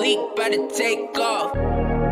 Leak about to take off.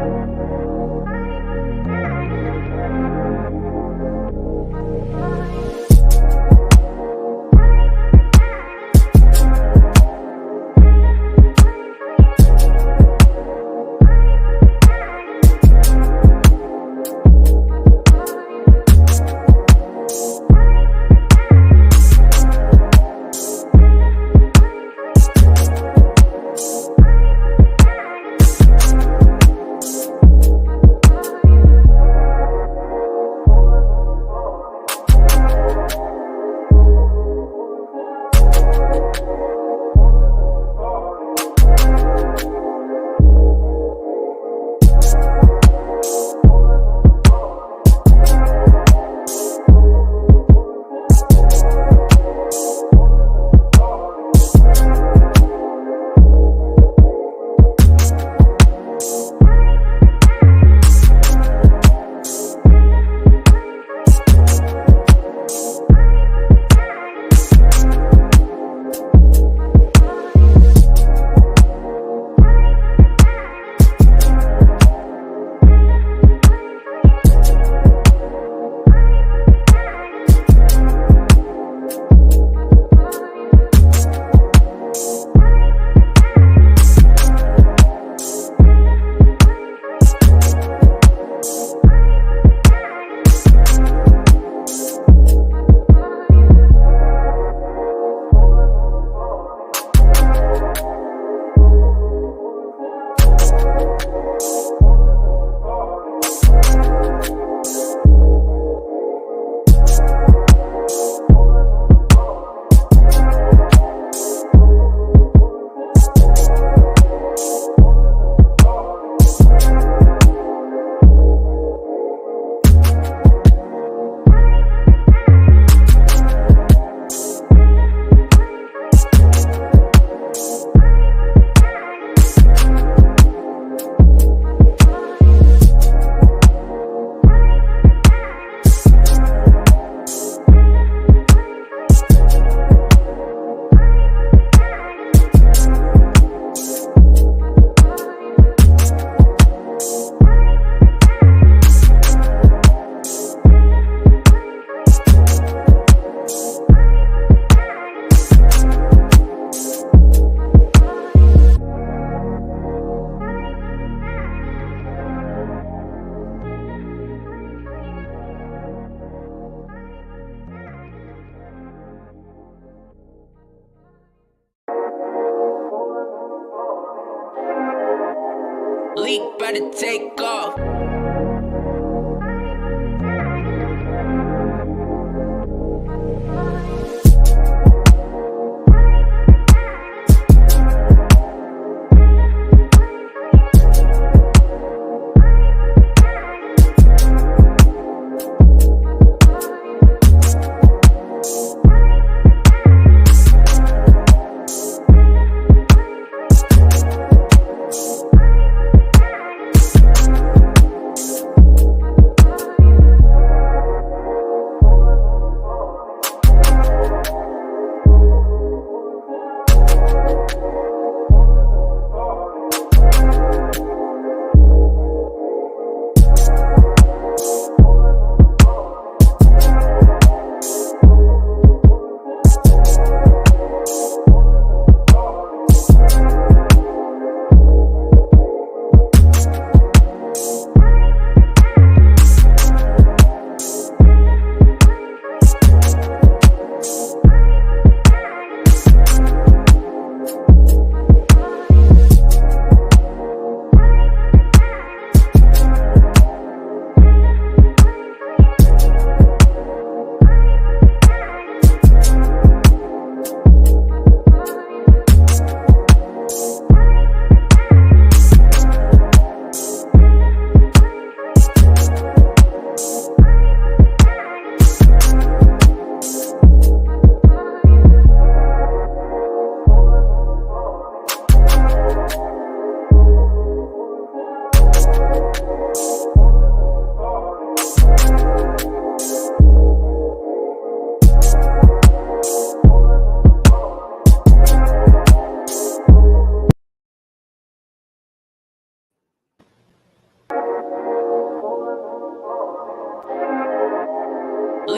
Leak about to take off.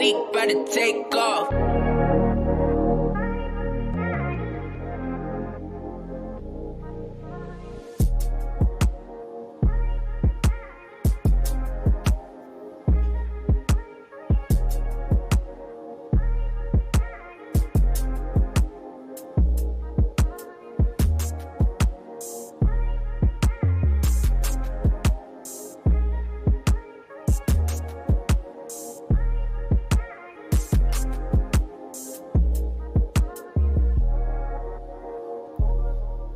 Leak about to take off.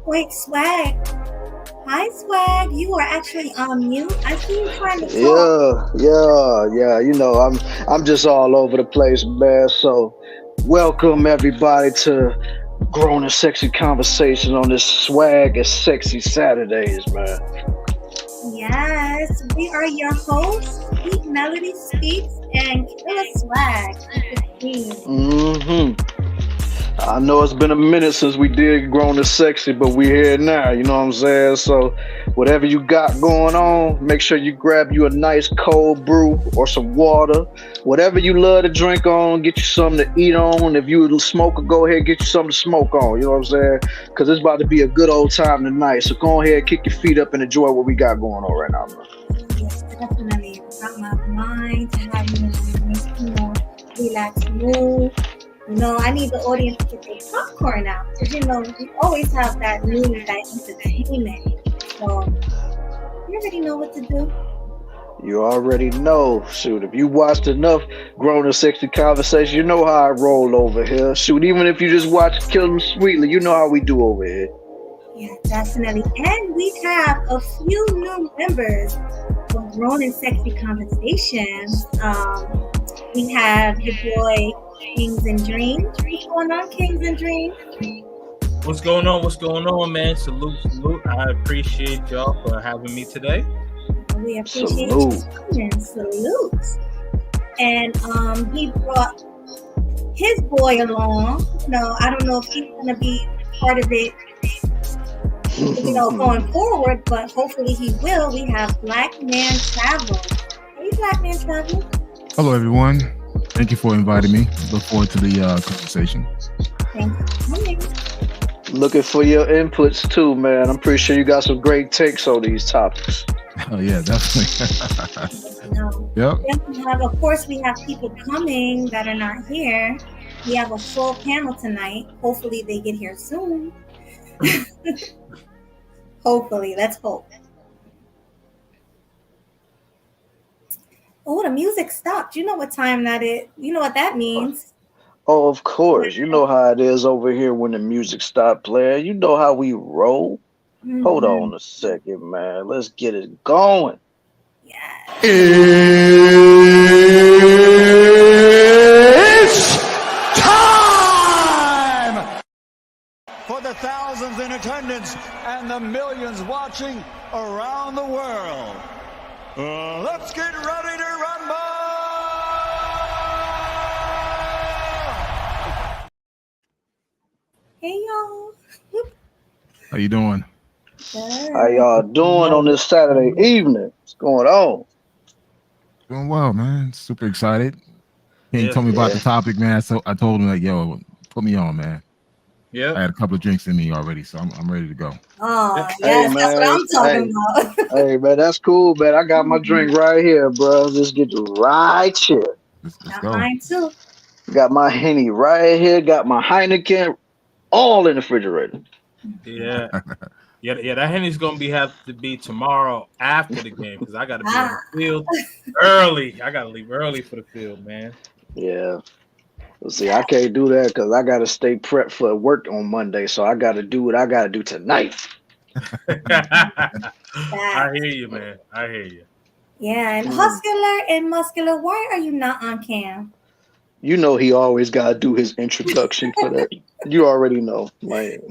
Wait, Swag. Hi, Swag. You are actually on mute. I see you trying to talk. Yeah. You know, I'm just all over the place, man. So, welcome everybody to Grown and Sexy Conversation on this Swag and Sexy Saturdays, man. Yes, we are your hosts, Sweet Melody Speaks and Killer Swag. I know it's been a minute since we did Grown and Sexy, but we here now, you know what I'm saying? So whatever you got going on, make sure you grab you a nice cold brew or some water. Whatever you love to drink on, get you something to eat on. If you a smoker, go ahead, get you something to smoke on, you know what I'm saying? Because it's about to be a good old time tonight. So go ahead, kick your feet up and enjoy what we got going on right now, man. Yes, definitely. Got my mind to have you in a nice, relaxed mood. You know, I need the audience to get their popcorn out because, you know, we always have that news, that entertainment. So, you already know what to do. You already know. Shoot, if you watched enough Grown and Sexy Conversation, you know how I roll over here. Shoot, even if you just watch Kill 'Em Sweetly, you know how we do over here. Yeah, definitely. And we have a few new members for Grown and Sexy Conversations. We have your boy Kings and Dreams. What's going on, Kings and Dreams? What's going on, man? Salute. I appreciate y'all for having me today. We appreciate you coming. Salute. And he brought his boy along. No, I don't know if he's going to be part of it, you know, going forward, but hopefully he will. We have Black Man Travel. Hey, Black Man Travel. Hello, everyone. Thank you for inviting me. Look forward to the conversation. Thanks for coming. Looking for your inputs too, man. I'm pretty sure you got some great takes on these topics. Oh yeah, definitely. Yep. Then we have, of course, we have people coming that are not here. We have a full panel tonight. Hopefully they get here soon. Hopefully, let's hope. Oh, the music stopped. You know what time that is. You know what that means. Oh, of course. You know how it is over here when the music stopped playing. You know how we roll. Mm-hmm. Hold on a second, man. Let's get it going. Yeah. It's time for the thousands in attendance and the millions watching around the world. Let's get ready to rumble! Hey, y'all. How you doing? Good. How y'all doing on this Saturday evening? What's going on? Doing well, man. Super excited. He told me about the topic, man. So I told him, like, yo, put me on, man. Yeah. I had a couple of drinks in me already, so I'm ready to go. Oh, yes, that's what I'm talking about. Hey, man, that's cool, man. I got my drink right here, bro. Just get right here. Let's go. Mine too. Got my Henny right here. Got my Heineken all in the refrigerator. Yeah. That Henny's gonna have to be tomorrow after the game because I gotta be on the field early. I gotta leave early for the field, man. Yeah. Well, see, I can't do that because I gotta stay prepped for work on Monday, so I gotta do what I gotta do tonight. I hear you, man. I hear you. Yeah, and Huscular and Muscular, why are you not on cam? You know he always gotta do his introduction for that. You already know, man.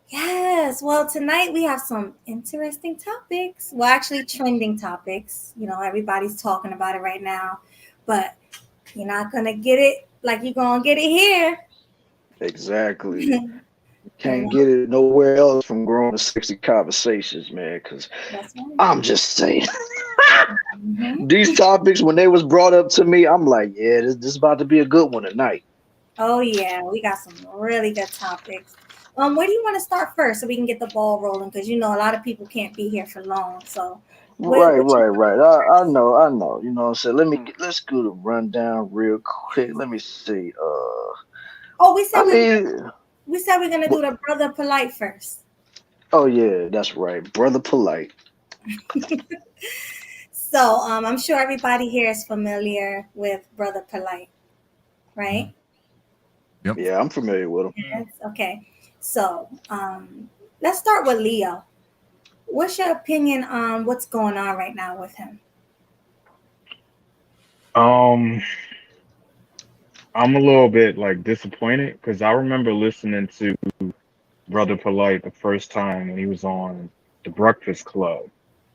Yes, well, tonight we have some interesting topics. Well, actually trending topics. You know, everybody's talking about it right now, but you're not going to get it like you're going to get it here. Exactly. Can't get it nowhere else from Grown and Sexy Conversations, man, because I'm just saying. These topics, when they was brought up to me, I'm like, yeah, this is about to be a good one tonight. Oh yeah, we got some really good topics. Where do you want to start first so we can get the ball rolling? Because a lot of people can't be here for long. So, Right, what you? right. I know. You know what I'm saying? Let's do the rundown real quick. Let me see. Oh, I mean, we said we're gonna do the Brother Polight first. oh yeah, that's right, Brother Polight. So, I'm sure everybody here is familiar with Brother Polight, right? Yep. Yeah, I'm familiar with him. Yes. Okay. So, let's start with Leo. What's your opinion on what's going on right now with him? Um, I'm a little bit like disappointed because I remember listening to Brother Polight the first time when he was on the Breakfast Club,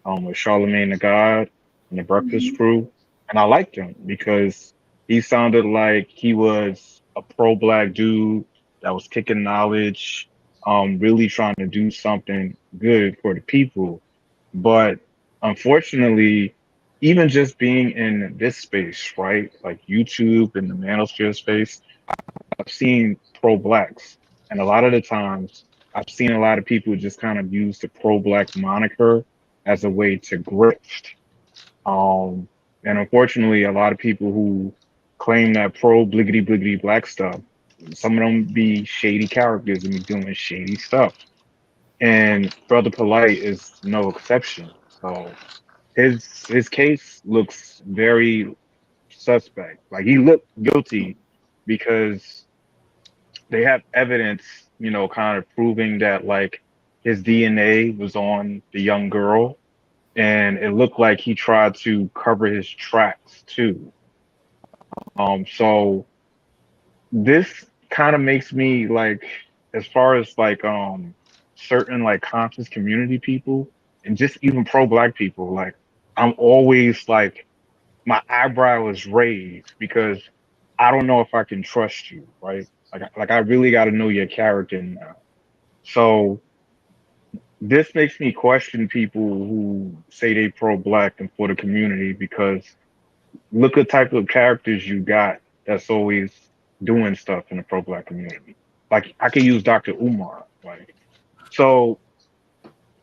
with Charlemagne the God and the Breakfast Mhm. Crew, and I liked him because he sounded like he was a pro-black dude that was kicking knowledge, really trying to do something good for the people. But unfortunately, even just being in this space, right, like YouTube and the manosphere space, I've seen pro-blacks, and a lot of the times I've seen a lot of people just kind of use the pro-black moniker as a way to grift. Um, and unfortunately, a lot of people who claim that pro bliggity bliggity black stuff, some of them be shady characters and be doing shady stuff. And Brother Polite is no exception. So his case looks very suspect. Like he looked guilty because they have evidence, kind of proving that like his DNA was on the young girl, and it looked like he tried to cover his tracks too. So this kind of makes me like, as far as like certain like conscious community people and just even pro-black people, like I'm always like my eyebrow is raised because I don't know if I can trust you, right? Like I really got to know your character now. So this makes me question people who say they pro-black and for the community because look at type of characters you got that's always doing stuff in the pro-black community. Like I could use Dr. Umar. Like so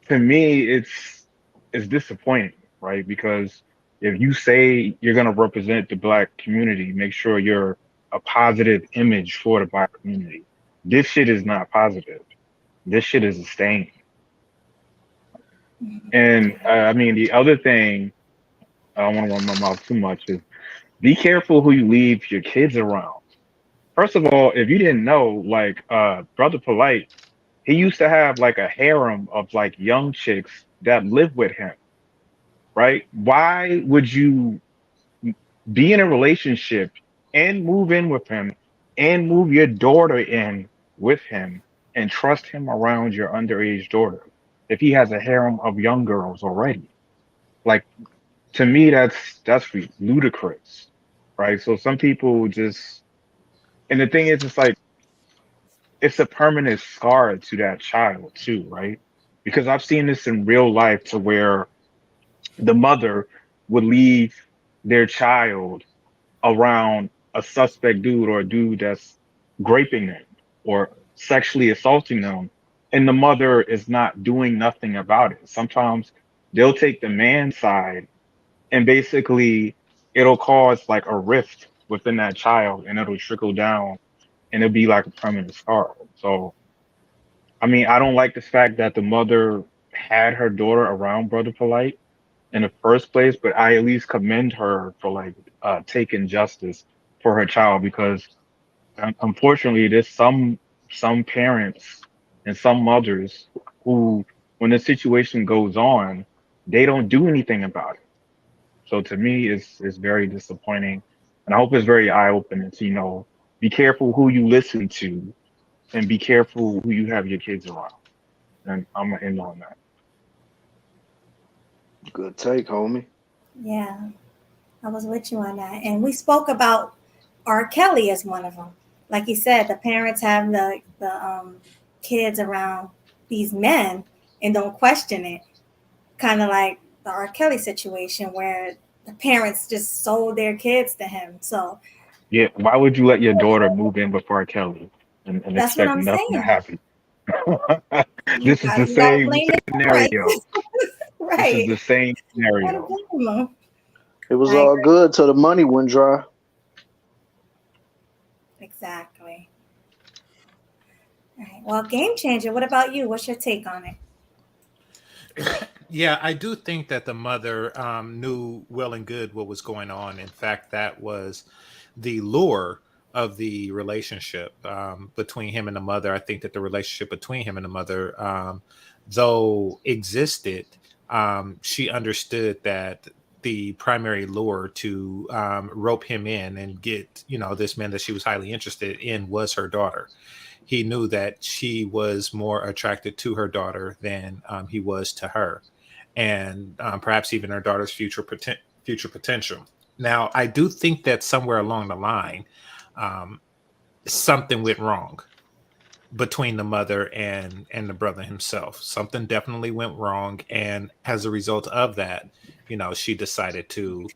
to me, it's disappointing, right? Because if you say you're gonna represent the black community, make sure you're a positive image for the black community. This shit is not positive. This shit is a stain. And I mean, the other thing I don't want to run my mouth too much is be careful who you leave your kids around. First of all, if you didn't know, like Brother Polite, he used to have like a harem of like young chicks that live with him, right? Why would you be in a relationship and move in with him and move your daughter in with him and trust him around your underage daughter if he has a harem of young girls already? Like to me, that's ludicrous, right? So some people just, and the thing is, it's like it's a permanent scar to that child too, right? Because I've seen this in real life to where the mother would leave their child around a suspect dude or a dude that's raping them or sexually assaulting them, and the mother is not doing nothing about it. Sometimes they'll take the man's side and basically it'll cause like a rift within that child and it'll trickle down and it'll be like a permanent scar. So I mean, I don't like the fact that the mother had her daughter around Brother Polite in the first place, but I at least commend her for like taking justice for her child because unfortunately there's some parents and some mothers who when the situation goes on, they don't do anything about it. So to me it's very disappointing and I hope it's very eye opening to, be careful who you listen to and be careful who you have your kids around. And I'm gonna end on that. Good take, homie. Yeah, I was with you on that, and we spoke about R. Kelly as one of them. Like you said, the parents have the kids around these men and don't question it. Kind of like the R. Kelly situation where the parents just sold their kids to him. So Yeah, why would you let your daughter move in before Kelly and that's what expect I'm nothing to saying. happen? This is the You gotta same blame the scenario. parents. This is Right. the same You gotta scenario. blame them. It was I all agree. good till the money went dry. Exactly. All right. Well, Game Changer, what about you? What's your take on it? Yeah, I do think that the mother knew well and good what was going on. In fact, that was the lure of the relationship between him and the mother. I think that the relationship between him and the mother, though existed, she understood that the primary lure to rope him in and get, this man that she was highly interested in was her daughter. He knew that she was more attracted to her daughter than he was to her, and perhaps even her daughter's future potential. Now, I do think that somewhere along the line, something went wrong between the mother and the brother himself. Something definitely went wrong, and as a result of that, she decided to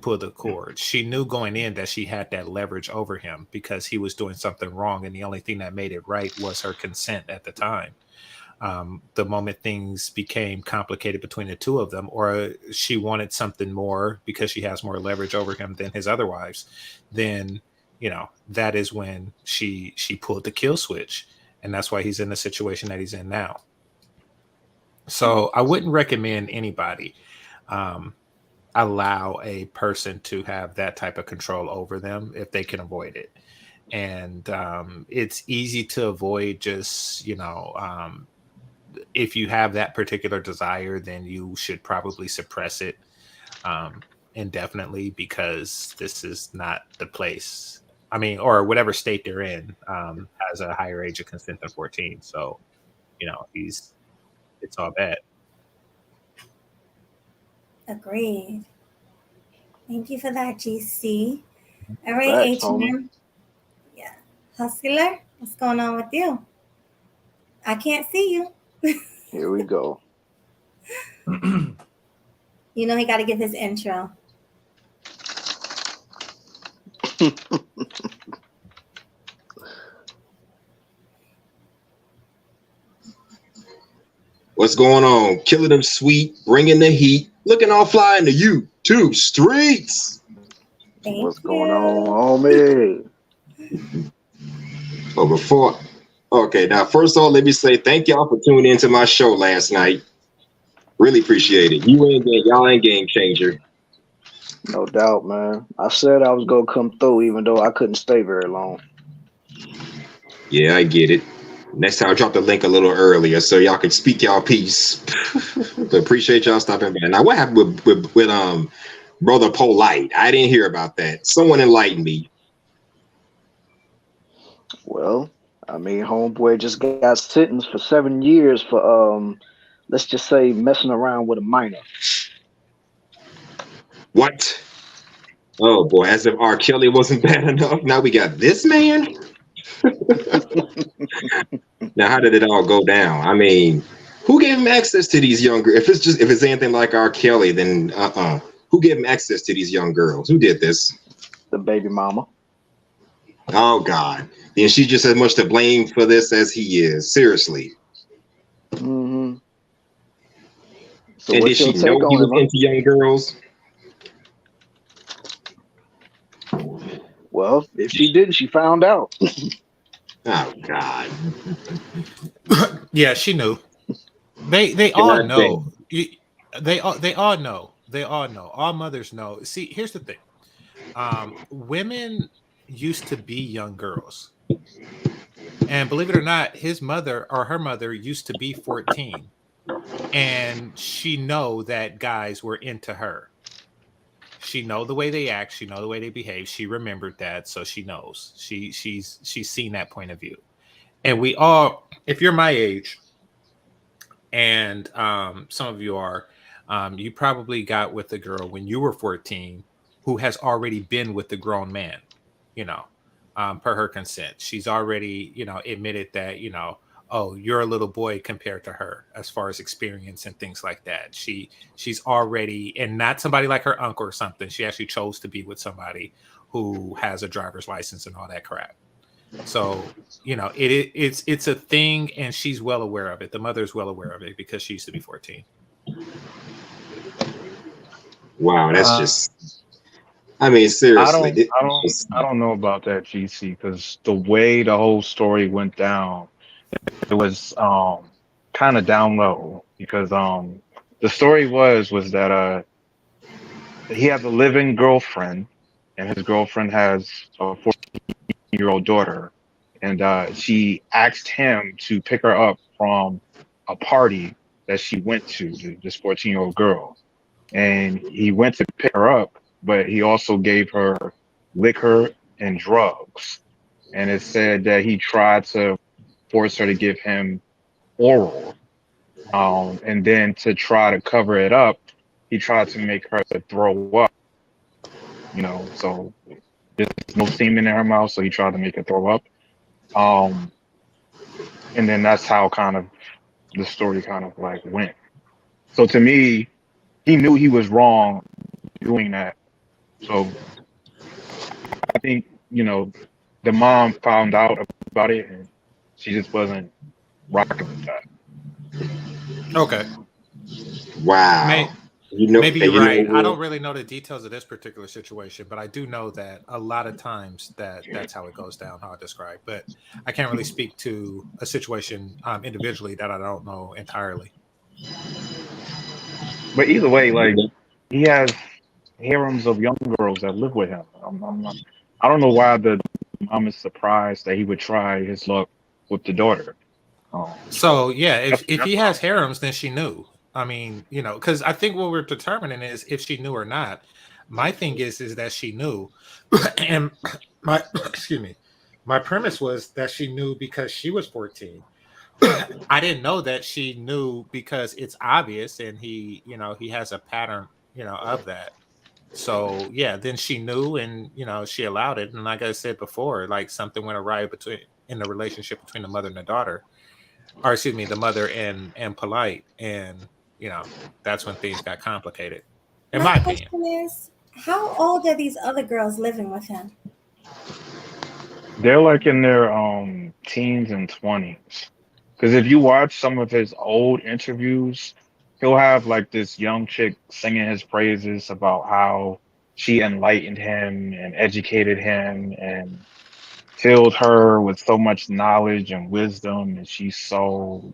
pull the cord. She knew going in that she had that leverage over him because he was doing something wrong, and the only thing that made it right was her consent at the time. The moment things became complicated between the two of them, or she wanted something more because she has more leverage over him than his other wives, then that is when she pulled the kill switch, and that's why he's in the situation that he's in now. So I wouldn't recommend anybody allow a person to have that type of control over them if they can avoid it. And it's easy to avoid. Just if you have that particular desire, then you should probably suppress it indefinitely, because this is not the place. I mean, or whatever state they're in has a higher age of consent than 14. So, it's all bad. Agreed. Thank you for that, GC. All right, Facts, homie. H&M. Yeah. Hustler, what's going on with you? I can't see you. Here we go. He got to give his intro. What's going on? Killing them sweet, bringing the heat, looking all fly in the YouTube streets. Thank What's you. going on, homie? Now, first of all, let me say thank y'all for tuning into my show last night. Really appreciate it. Y'all ain't game changer. No doubt, man. I said I was gonna come through, even though I couldn't stay very long. Yeah, I get it. Next time, I'll drop the link a little earlier so y'all can speak y'all piece. But appreciate y'all stopping by. Now, what happened with Brother Polight? I didn't hear about that. Someone enlighten me. Well, I mean, homeboy just got sentenced for 7 years for let's just say messing around with a minor. What? Oh boy, as if R. Kelly wasn't bad enough. Now we got this man. Now, how did it all go down? I mean, who gave him access to these young girls? If it's anything like R. Kelly, then who gave him access to these young girls? Who did this? The baby mama. Oh God. Then she's just as much to blame for this as he is. Seriously. Mm-hmm. So and did what's she your take know he on was it, into young girls? Well, if she didn't, she found out. Oh God. Yeah, she knew. They all know. They all know. They all know. All mothers know. See, here's the thing. Women used to be young girls. And believe it or not, his mother or her mother used to be 14. And she know that guys were into her. She know the way they act. She know the way they behave. She remembered that, so she knows. She's seen that point of view. And we all, if you're my age, and some of you are, you probably got with a girl when you were 14 who has already been with the grown man, per her consent. She's already, admitted that, oh, you're a little boy compared to her as far as experience and things like that. She's already, and not somebody like her uncle or something. She actually chose to be with somebody who has a driver's license and all that crap. So, it's a thing, and she's well aware of it. The mother is well aware of it because she used to be 14. Wow, that's just. I mean, seriously. I don't know about that, GC, because the way the whole story went down, it was kind of down low. Because the story was that he has a living girlfriend, and his girlfriend has a 14-year-old daughter, and she asked him to pick her up from a party that she went to, this 14-year-old girl, and he went to pick her up, but he also gave her liquor and drugs, and it said that he tried to force her to give him oral, and then to try to cover it up, he tried to make her throw up. So there's no semen in her mouth, so he tried to make her throw up. And then that's how kind of the story kind of like went. So to me, he knew he was wrong doing that. So I think, the mom found out about it and she just wasn't rocking with that. Okay. Wow. Maybe you're right. I don't really know the details of this particular situation, but I do know that a lot of times that's how it goes down, how I describe. But I can't really speak to a situation individually that I don't know entirely. But either way, like, he has harems of young girls that live with him. I don't know why the mom is surprised that he would try his luck with the daughter. So yeah, if he has harems, then she knew. I mean, because I think what we're determining is if she knew or not. My thing is that she knew, and my my premise was that she knew because she was 14. I didn't know that she knew because it's obvious, and he has a pattern, of that. So yeah, then she knew, and she allowed it. And like I said before, like something went awry in the relationship between the mother and the daughter, or excuse me, the mother and Polight, and that's when things got complicated. In my opinion. Is, how old are these other girls living with him? They're like in their teens and 20s. Because if you watch some of his old interviews, he'll have like this young chick singing his praises about how she enlightened him and educated him and filled her with so much knowledge and wisdom, and she's so,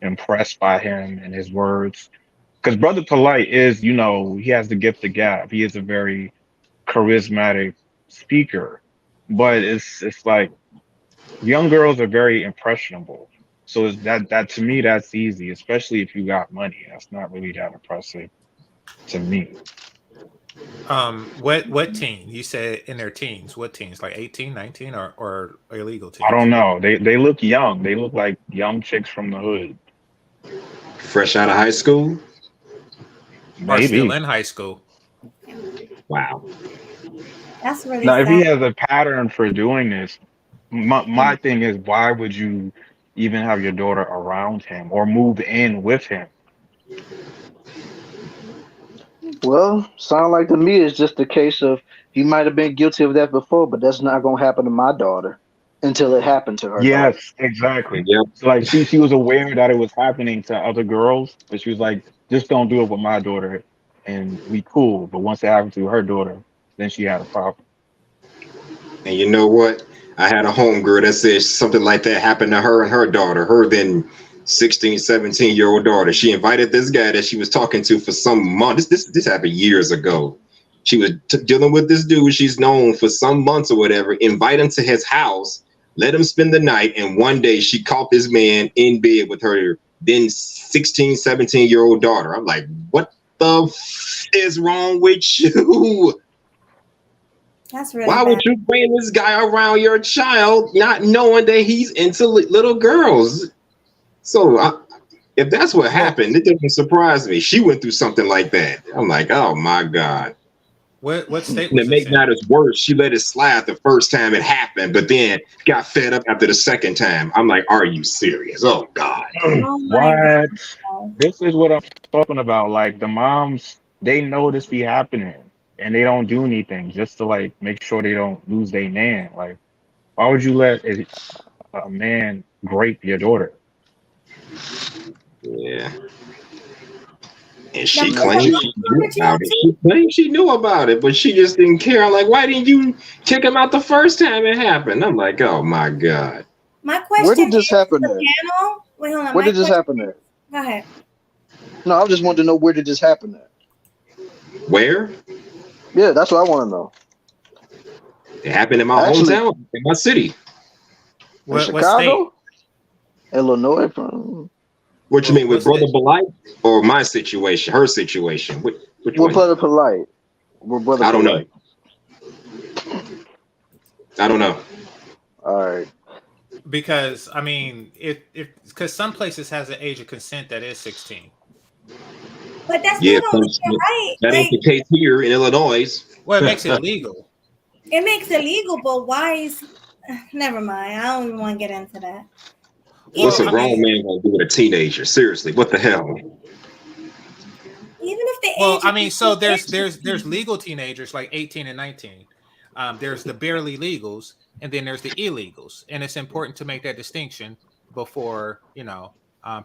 impressed by him and his words. Because Brother Polight is, he has the gift of gab. He is a very charismatic speaker. But it's like young girls are very impressionable. So that to me, that's easy, especially if you got money. That's not really that impressive to me. What teen? You said in their teens. What teens? Like 18, 19, or illegal teens? I don't know. They look young. They look like young chicks from the hood. Fresh out of high school? Maybe. Or still in high school. Wow. That's really now, sad. if he has a pattern for doing this, my thing is, why would you even have your daughter around him or move in with him? Well, sound like to me it's just a case of he might have been guilty of that before, but that's not going to happen to my daughter until it happened to her. Yes, daughter. exactly. Yep. So like she was aware that it was happening to other girls, but she was like, just don't do it with my daughter and we cool. But once it happened to her daughter, then she had a problem. And you know what? I had a homegirl that said something like that happened to her and her daughter, her then 16, 17-year-old daughter. She invited this guy that she was talking to for some months. This happened years ago. She was dealing with this dude she's known for some months or whatever, invite him to his house, let him spend the night, and one day she caught this man in bed with her then 16, 17-year-old daughter. I'm like, what the is wrong with you? That's really Why bad. would you bring this guy around your child not knowing that he's into little girls? So if that's what happened, it doesn't surprise me. She went through something like that. I'm like, oh my God. What state And to was make this in? matters worse, she let it slide the first time it happened, but then got fed up after the second time. I'm like, are you serious? Oh God. Oh my What? God. This is what I'm talking about. Like the moms, they know this be happening, and they don't do anything just to like make sure they don't lose their man. Like, why would you let a man grape your daughter? Yeah. And The she mother claimed locked she her in knew the jail about it. too? She claimed she knew about it, but she just didn't care. I'm like, why didn't you kick him out the first time it happened? I'm like, oh my God. My Where question did this is happen the at? panel. Wait, hold on. Where My did this question happen is, at? go ahead. No, I just wanted to know where did this happen at? Where? Yeah, that's what I want to know. It happened in my Actually, hometown, in my city. in What state? Chicago, Illinois. From What you mean with What Brother state? Polight or my situation, her situation? Which we're one? Brother Polite. We're Brother I don't know. Polite. I don't know. All right. Because I mean, if because some places has an age of consent that is 16. But that Yeah, still don't make it right. that ain't Like, the case here in Illinois. Well, it makes it legal. it makes it legal, but why is never mind. I don't even want to get into that. What's Well, a I grown mean, man gonna do with a teenager? Seriously, what the hell? Even if the well, age I of mean, so there's consent, legal teenagers like 18 and 19. There's the barely legals, and then there's the illegals, and it's important to make that distinction before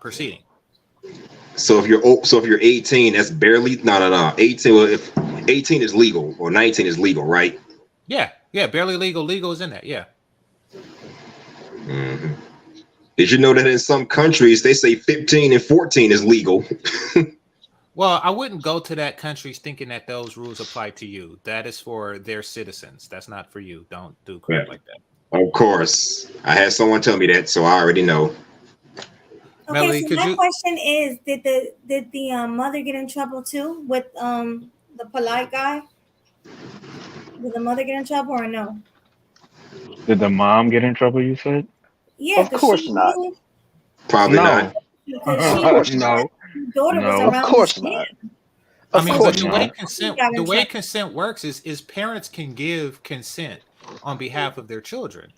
proceeding. So if you're 18, that's barely no. 18. Well, if 18 is legal or 19 is legal, right? Yeah, barely legal is in that. Yeah. Mm-hmm. Did you know that in some countries they say 15 and 14 is legal? Well, I wouldn't go to that countries thinking that those rules apply to you. That is for their citizens. That's not for you. Don't do crap like that. Of course, I had someone tell me that, so I already know. okay, Melody, so could my you? question is, did the mother get in trouble too with the polite guy? Did the mother get in trouble or no? Did the mom get in trouble? You said Yeah, Of because course she not. knew Probably no, not. because Of she course knew not. no, her daughter was no, Of around course his not. camp. I Of mean, course but the no. way not. Got in trouble. consent works is parents can give consent on behalf of their children.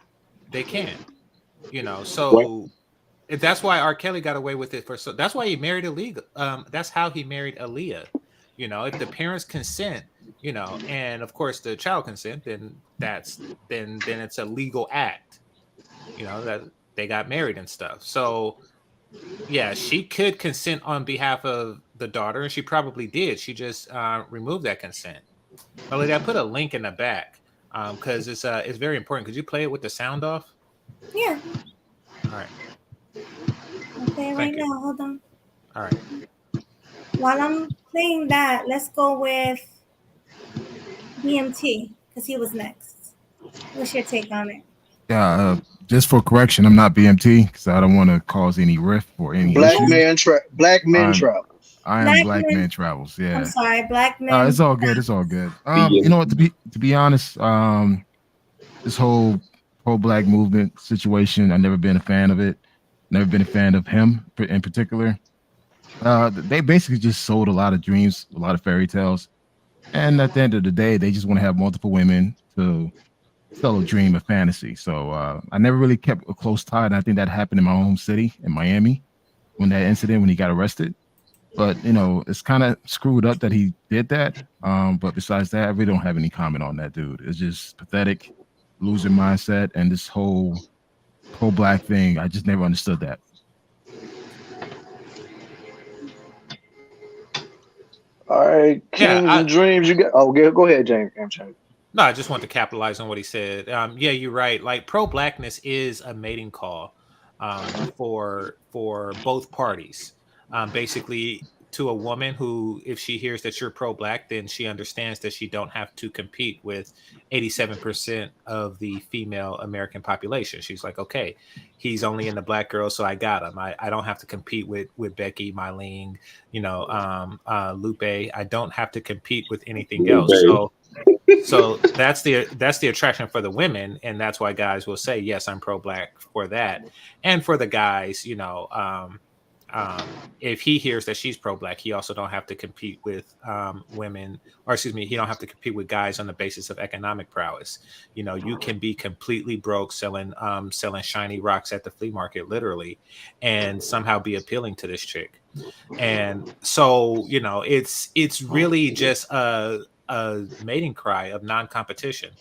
They can, What? So that's why R. Kelly got away with it so that's why he married illegal. That's how he married Aaliyah. If the parents consent, and of course the child consent, then then it's a legal act. That they got married and stuff. So yeah, she could consent on behalf of the daughter, and she probably did. She just removed that consent. Melody, I put a link in the back because it's very important. Could you play it with the sound off? Yeah. All right. Okay, right Thank you. now. Hold on. All right. While I'm playing that, let's go with BMT because he was next. What's your take on it? Yeah, just for correction, I'm not BMT because I don't want to cause any rift or any Black issues. men I'm travels. I am Black Black men. Man Travels. I'm Yeah, sorry, black men. it's all good. It's all good. The, You know what? To be honest, this whole pro-black movement situation, I've never been a fan of it. Never been a fan of him in particular. They basically just sold a lot of dreams, a lot of fairy tales, and at the end of the day, they just want to have multiple women to sell a dream, a fantasy. So I never really kept a close tie, and I think that happened in my home city in Miami when that incident when he got arrested. But it's kind of screwed up that he did that. But besides that, I really don't have any comment on that dude. It's just pathetic, loser mindset, and this whole pro-black thing. I just never understood that. All right, Kings and Dreams. You got? Oh, go ahead, James. No, I just want to capitalize on what he said. Yeah, you're right. Like pro-blackness is a mating call for both parties. Basically, to a woman who, if she hears that you're pro-black, then she understands that she don't have to compete with 87% of the female American population. She's like, okay, he's only in the black girls, so I got him. I don't have to compete with Becky, Mylene, Lupe. I don't have to compete with anything else. So that's the attraction for the women, and that's why guys will say, yes, I'm pro-black for that. And for the guys, if he hears that she's pro-black, he also don't have to compete with women, or excuse me, he don't have to compete with guys on the basis of economic prowess. You know, you can be completely broke selling shiny rocks at the flea market, literally, and somehow be appealing to this chick. And so, you know, it's really just a mating cry of non-competition.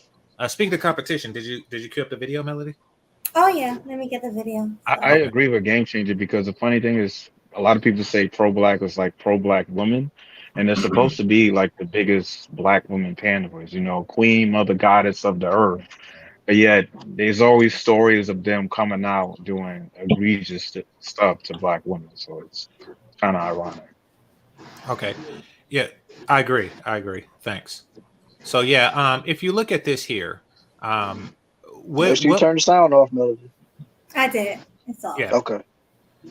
Speaking of competition, did you queue up the video, Melody? Oh yeah, let me get the video. I agree with Game Changer, because the funny thing is, a lot of people say pro-black is like pro-black women, and they're supposed to be like the biggest black women pandas, you know, queen, mother, goddess of the earth. But yet, there's always stories of them coming out doing egregious stuff to black women. So it's kind of ironic. Okay, yeah, I agree. Thanks. So yeah, if you look at this here, Make sure you turn the sound off, Melody. I did. It's off. Yeah. Okay.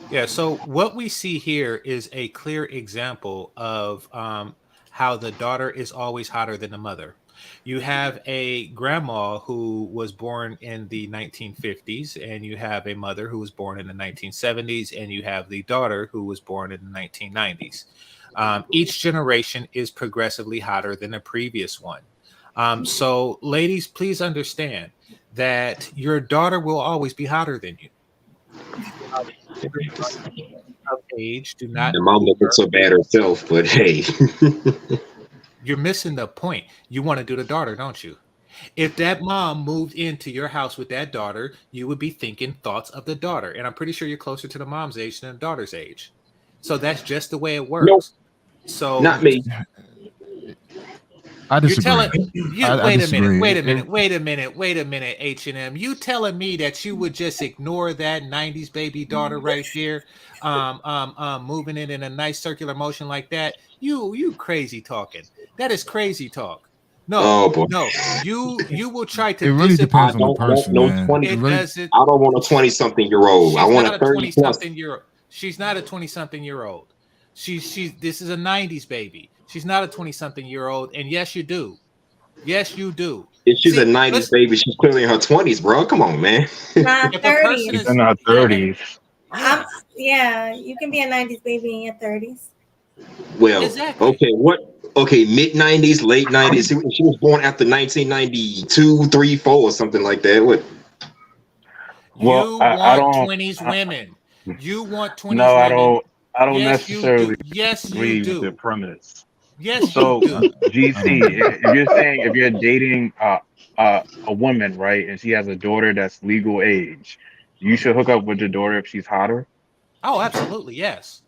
Yeah. So what we see here is a clear example of how the daughter is always hotter than the mother. You have a grandma who was born in the 1950s, and you have a mother who was born in the 1970s, and you have the daughter who was born in the 1990s. Each generation is progressively hotter than the previous one. So, ladies, please understand that your daughter will always be hotter than you. Of age, do not. The mom looking so bad herself, but hey. You're missing the point. You want to do the daughter, don't you? If that mom moved into your house with that daughter, you would be thinking thoughts of the daughter. And I'm pretty sure you're closer to the mom's age than the daughter's age. So that's just the way it works. Nope. So not me. I disagree. Wait a minute, H&M. You telling me that you would just ignore that 90s baby daughter right here, moving it in a nice circular motion like that? You crazy talking. That is crazy talk. No, no, you will try to. It really depends on the person, man. I don't want a 20-something-year-old. I want a 30-something-year-old. She's not a 20-something-year-old. This is a 90s baby. She's not a 20-something-year-old, and yes, you do. Yes, you do. If she's a 90s baby, she's clearly in her 20s, bro. Come on, man. Not 30s. She's in her 30s. Yeah, you can be a 90s baby in your 30s. Well, exactly. Okay, mid 90s, late 90s. She was born after 1992, 3, 4, or something like that. What? Well, I don't. 20s women. You want 20s women. No, I don't yes, necessarily agree with the premise. Yes, so you do. GC, if you're dating a woman, right, and she has a daughter that's legal age, you should hook up with your daughter if she's hotter. Oh, absolutely, yes.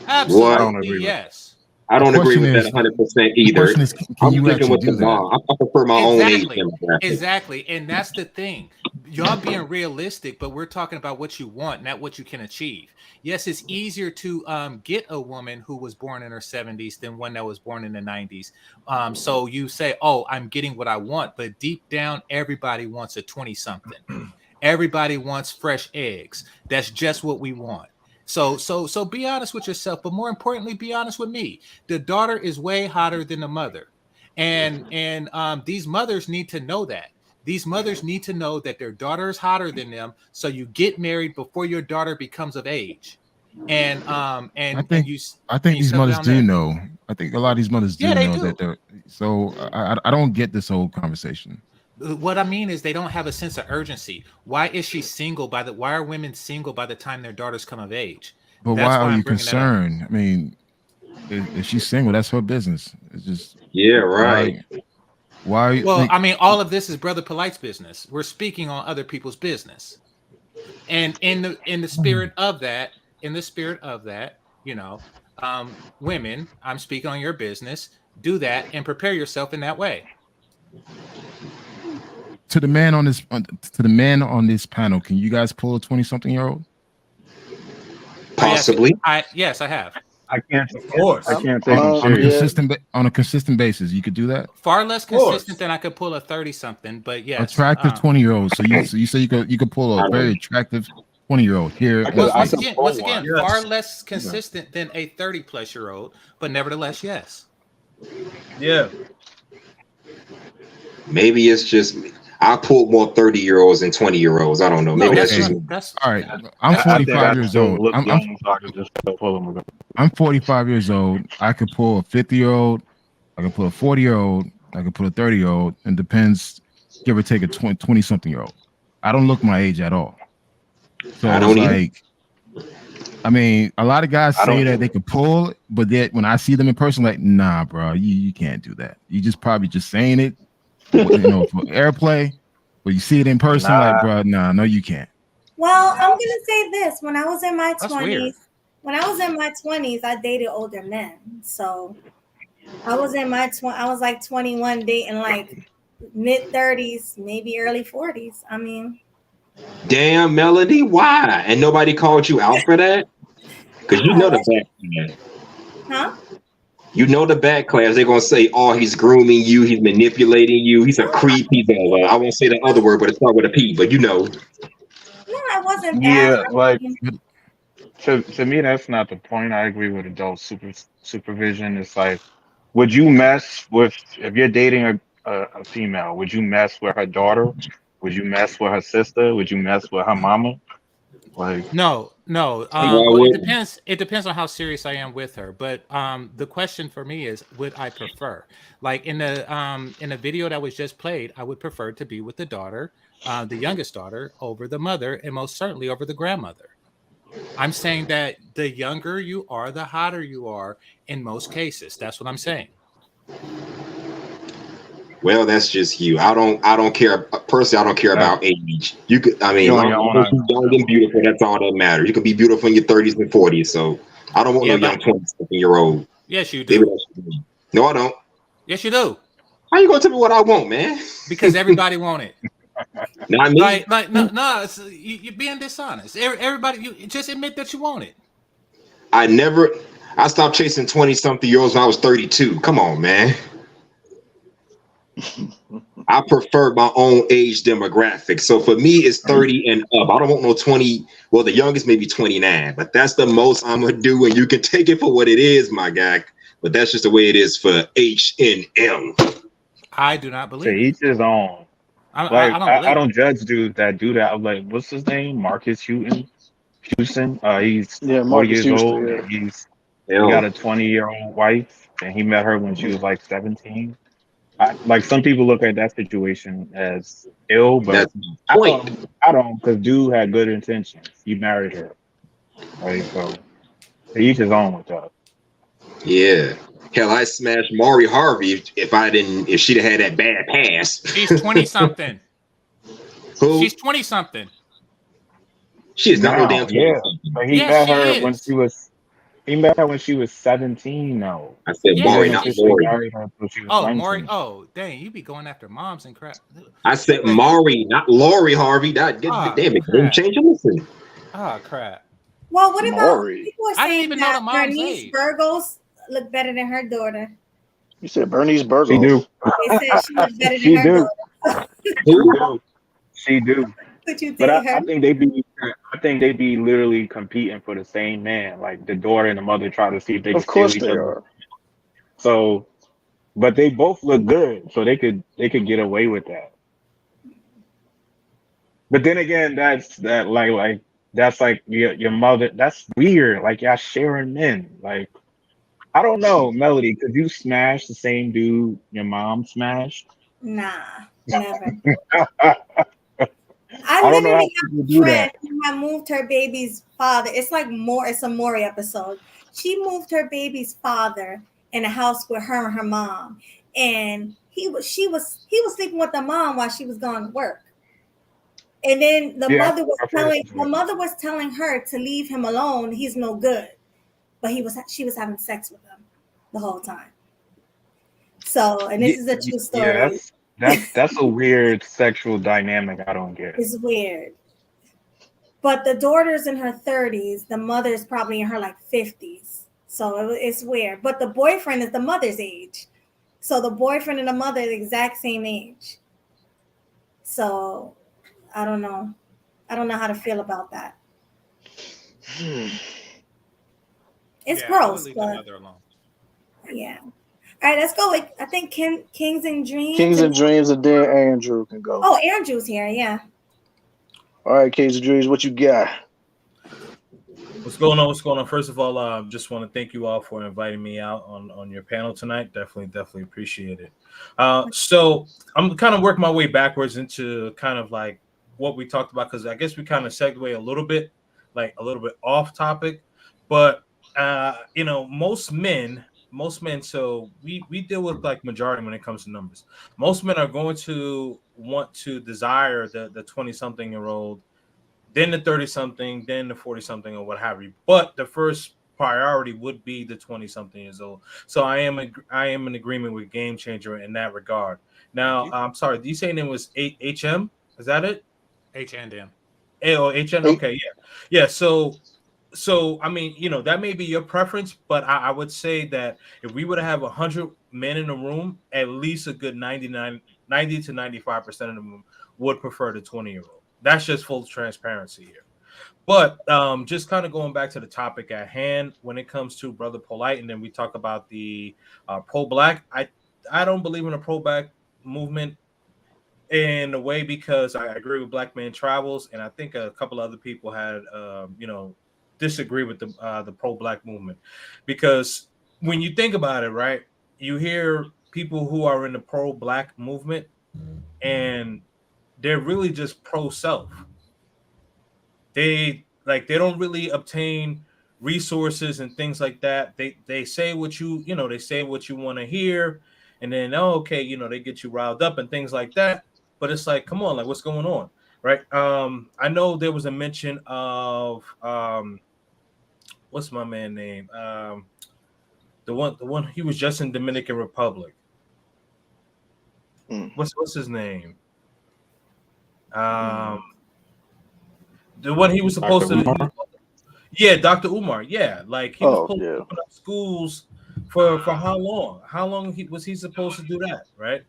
Absolutely, yes. I don't agree with that 100% either. Can you actually do that? I prefer my own age demographic. Exactly, and that's the thing. Y'all being realistic, but we're talking about what you want, not what you can achieve. Yes, it's easier to get a woman who was born in her 70s than one that was born in the 90s. So you say, "Oh, I'm getting what I want," but deep down, everybody wants a 20-something. Everybody wants fresh eggs. That's just what we want. So be honest with yourself, but more importantly, be honest with me. The daughter is way hotter than the mother, and these mothers need to know that. These mothers need to know that their daughter is hotter than them. So you get married before your daughter becomes of age, and I think these mothers do know. I think a lot of these mothers do know that they're. So I don't get this whole conversation. What I mean is they don't have a sense of urgency. Why is she single why are women single by the time their daughters come of age? But why are you concerned? I mean, if she's single, that's her business. It's just right. Why? Well, I mean, all of this is Brother Polight's business. We're speaking on other people's business, and in the spirit of that, you know, women, I'm speaking on your business. Do that and prepare yourself in that way. To the man on this panel, can you guys pull a 20-something-year-old? Possibly. Yes, I have. I can't. Of course. I can't take it on a consistent basis. You could do that. Far less consistent than I could pull a 30-something, but yes. Attractive 20-year-old. So you say you could pull a very attractive 20-year-old here. Once again, far less consistent than a 30-plus-year-old, but nevertheless, yes. Yeah. Maybe it's just. I pulled more 30-year-olds than 20-year-olds. I don't know. Maybe that's just that's all right. I'm I think 45 I years still old. look young, so I could just pull them. I'm 45 years old. I could pull a 50-year-old. I can pull a 40-year-old. I can pull a 30-year-old. And depends, give or take a 20-something-year-old. I don't look my age at all. So I it's don't either. like, I mean, a lot of guys say that they can pull it, but then when I see them in person, like, nah, bro, you can't do that. You just probably just saying it, for airplay. But you see it in person, like, bro, nah, no, you can't. Well, I'm gonna say this: when I was in my That's weird. 20s, I dated older men. So I was in my I was like 21, dating like mid 30s, maybe early 40s. I mean, Damn, Melody, why? And nobody called you out for that? Because you know the backlash. huh? You know the backlash. They're gonna say, "Oh, he's grooming you. He's manipulating you. He's a creep. He's a." I won't say the other word, but it's not with a P. But you know. No, I wasn't bad. Yeah, like to me, that's not the point. I agree with adult supervision. It's like, would you mess with if you're dating a female? Would you mess with her daughter? Would you mess with her sister? Would you mess with her mama? Like, No. Well, Well, it depends. It depends on how serious I am with her. But the question for me is, would I prefer? Like in the video that was just played, I would prefer to be with the daughter, the youngest daughter, over the mother, and most certainly over the grandmother. I'm saying that the younger you are, the hotter you are in most cases. That's what I'm saying. well, that's just you. I don't care. Personally, I don't care about age. You could. I mean, you as on your long own as you're young and beautiful, that's all that matters. You can be beautiful in your 30s and 40s. So I don't want no young 20-something-year-old. Yes, you Maybe do. that's me. No, I don't. Yes, you do. How you gonna tell me what I want, man? Because everybody want it. Not me. No, you're being dishonest. Everybody, you just admit that you want it. I stopped chasing 20-something-year-olds when I was 32. Come on, man. I prefer my own age demographic. So for me, it's 30 and up. I don't want no 20. Well, the youngest may be 29, but that's the most I'm gonna do. And you can take it for what it is, my guy. But that's just the way it is for H&M. I do not believe to each his own. I Like, don't believe I don't judge dudes that do that. I'm like, what's his name? Marcus Houston. He's 40 Marcus years Houston. old. Yeah. And he got a 20-year-old wife, and he met her when she was like 17. Like, some people look at that situation as ill, but That's my point. I don't, because dude had good intentions. He married her, right? So to each his own with that. Yeah. Hell, I smashed Maury Harvey if she'd have had that bad past. she's 20 something. Who? She's 20 something. She is not no damn 20 Yeah, something. but he Yes, met she her when is. he met her when she was 17. No, I said Yeah, Maury, he not officially Maury. married her until she was Oh, 19. Maury. Oh, dang, you be going after moms and crap. I said Maury, not Lori Harvey. Damn it. crap. Change your listen. Oh, crap. Well, what about Maury. people are I didn't saying even know that the mom's Bernice age. Burgos look better than her daughter? You said Bernice Burgos. She do. They said she looked better She than her do. daughter. She do. Would you But date her? I think they be literally competing for the same man. Like the daughter and the mother try to see if they can Of course steal each they other. are. So, but they both look good, so they could get away with that. But then again, that's like your mother. That's weird. Like y'all sharing men. Like, I don't know, Melody. Could you smash the same dude your mom smashed? Nah, never. I I don't know how literally people have a do friend that. who had moved her baby's father. It's a Maury episode. She moved her baby's father in a house with her and her mom. And he was sleeping with the mom while she was going to work. And then the Yeah, mother I've heard of that. was telling her to leave him alone. He's no good. But she was having sex with him the whole time. So, and this is a true story. Yeah, that's a weird sexual dynamic I don't get. It's weird. But the daughter's in her 30s. The mother's probably in her like 50s. So it's weird. But the boyfriend is the mother's age. So the boyfriend and the mother are the exact same age. So I don't know. I don't know how to feel about that. It's I would gross, leave the but mother alone. yeah. right, let's go with, I think, Kings and Dreams. Kings and Dreams, and then Andrew can go. Oh, Andrew's here. Yeah. All right, Kings and Dreams, what you got? What's going on? What's going on? First of all, just want to thank you all for inviting me out on your panel tonight. Definitely appreciate it. So I'm kind of working my way backwards into kind of like what we talked about, because I guess we kind of segue a little bit off topic, but most men. So we deal with like majority when it comes to numbers. Most men are going to want to desire the 20-something-year-old, then the 30-something, then the 40-something, or what have you. But the first priority would be the 20-something years old. So I am in agreement with Game Changer in that regard. Now, I'm sorry, did you say name was HM? Is that it? H and M. HN? Okay, yeah. So I mean, that may be your preference, but I would say that if we were to have 100 men in the room, at least a good 90 to 95% of them would prefer the 20-year-old. That's just full transparency here. But just kind of going back to the topic at hand, when it comes to Brother Polight, and then we talk about the pro-black, I don't believe in a pro-black movement in a way, because I agree with Black Man Travels, and I think a couple other people had disagree with the pro-black movement, because when you think about it, right, you hear people who are in the pro-black movement and they're really just pro-self. They don't really obtain resources and things like that. They say what they say what you want to hear, and then they get you riled up and things like that. But it's like, come on, like, what's going on, right? I know there was a mention of what's my man name? The one he was just in Dominican Republic. What's his name? The one he was supposed to. Yeah, Dr. Umar. Yeah, like he was supposed to open up schools for how long? How long was he supposed to do that? Right?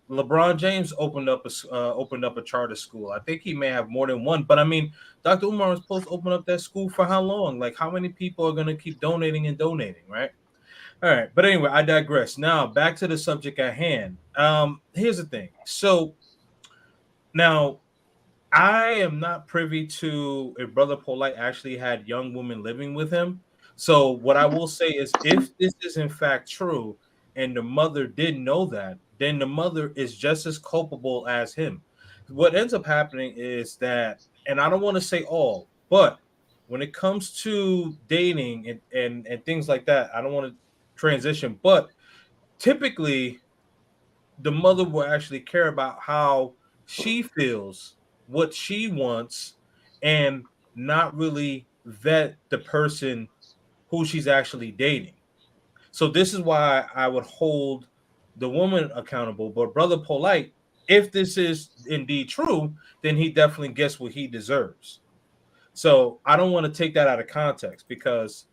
LeBron James opened up a charter school. I think he may have more than one, but I mean, Dr. Umar was supposed to open up that school for how long? Like, how many people are going to keep donating and donating? Right? All right, but anyway, I digress. Now back to the subject at hand. Here's the thing. So now, I am not privy to if Brother Polight actually had young women living with him. So what I will say is, if this is in fact true, and the mother did know that, then the mother is just as culpable as him. What ends up happening is that, and I don't want to say all, but when it comes to dating and things like that, I don't want to transition, but typically the mother will actually care about how she feels, what she wants, and not really vet the person who she's actually dating. So this is why I would hold the woman accountable. But Brother Polight, if this is indeed true, then he definitely gets what he deserves. So I don't want to take that out of context, because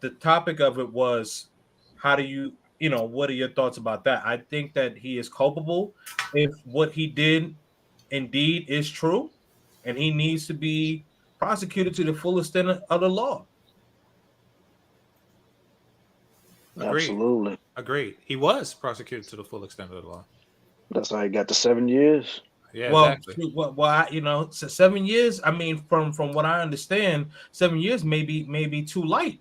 the topic of it was, how do you, what are your thoughts about that? I think that he is culpable if what he did indeed is true, and he needs to be prosecuted to the fullest extent of the law. Absolutely. Agreed. He was prosecuted to the full extent of the law. That's how he got the 7 years. Yeah, well, exactly. Well, 7 years. I mean, from what I understand, 7 years may be too light.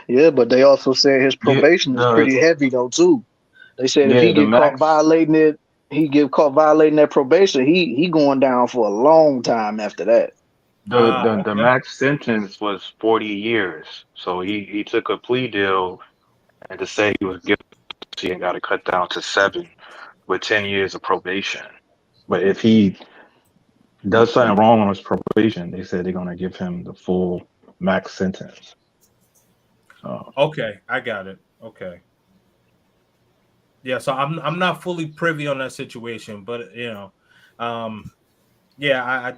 Yeah, but they also said his probation is pretty heavy though too. They said if he get caught violating it, he get caught violating that probation, he going down for a long time after that. The max sentence was 40 years. So he took a plea deal, and to say he was guilty and got to cut down to 7 with 10 years of probation. But if he does something wrong on his probation, they said they're going to give him the full max sentence. Okay, I got it. Okay. Yeah, so I'm not fully privy on that situation, but I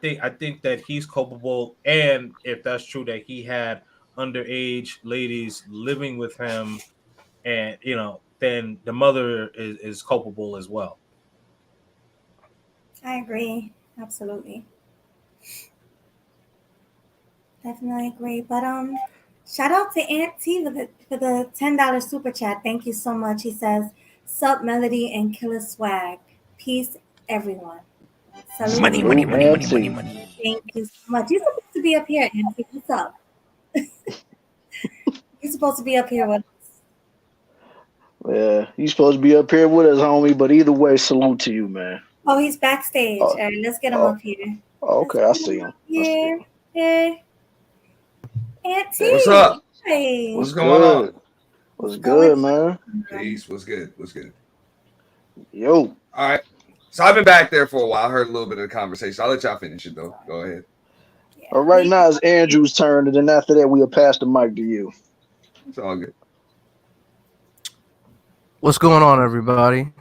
think that he's culpable, and if that's true that he had underage ladies living with him, and then the mother is culpable as well. I agree. Absolutely. Definitely agree. But Shout out to Aunt T for the $10 super chat. Thank you so much. He says, "Sup Melody and Killer Swag. Peace, everyone." Salute. Money, money, money, money, money, money. Thank you so much. You're supposed to be up here, Aunt T. What's up? You're supposed to be up here with us. Yeah, you supposed to be up here with us, homie. But either way, salute to you, man. Oh, he's backstage. All right, let's get him up here. Okay, I see him. Yeah. Hey. Aunt T. What's up? Hey. What's going on? What's good, man? Peace. What's good? What's good? Yo. All right. So I've been back there for a while. I heard a little bit of the conversation. I'll let y'all finish it though. Go ahead. All right, now it's Andrew's turn, and then after that, we'll pass the mic to you. It's all good. What's going on, everybody?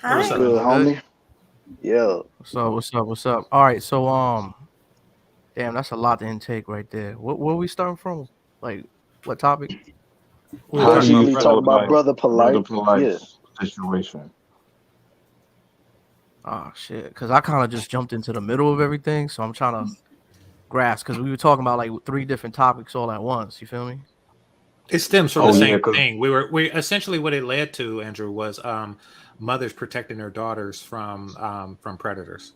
Hi. What's good, homie? Yeah. What's up? All right, so damn, that's a lot to intake right there. Where we starting from? Like, what topic? We talk about Brother Polight. Yeah. Situation. Oh shit, because I kind of just jumped into the middle of everything, so I'm trying to grasp, because we were talking about like 3 different topics all at once. You feel me? It stems from the same thing. We essentially what it led to, Andrew, was mothers protecting their daughters from predators.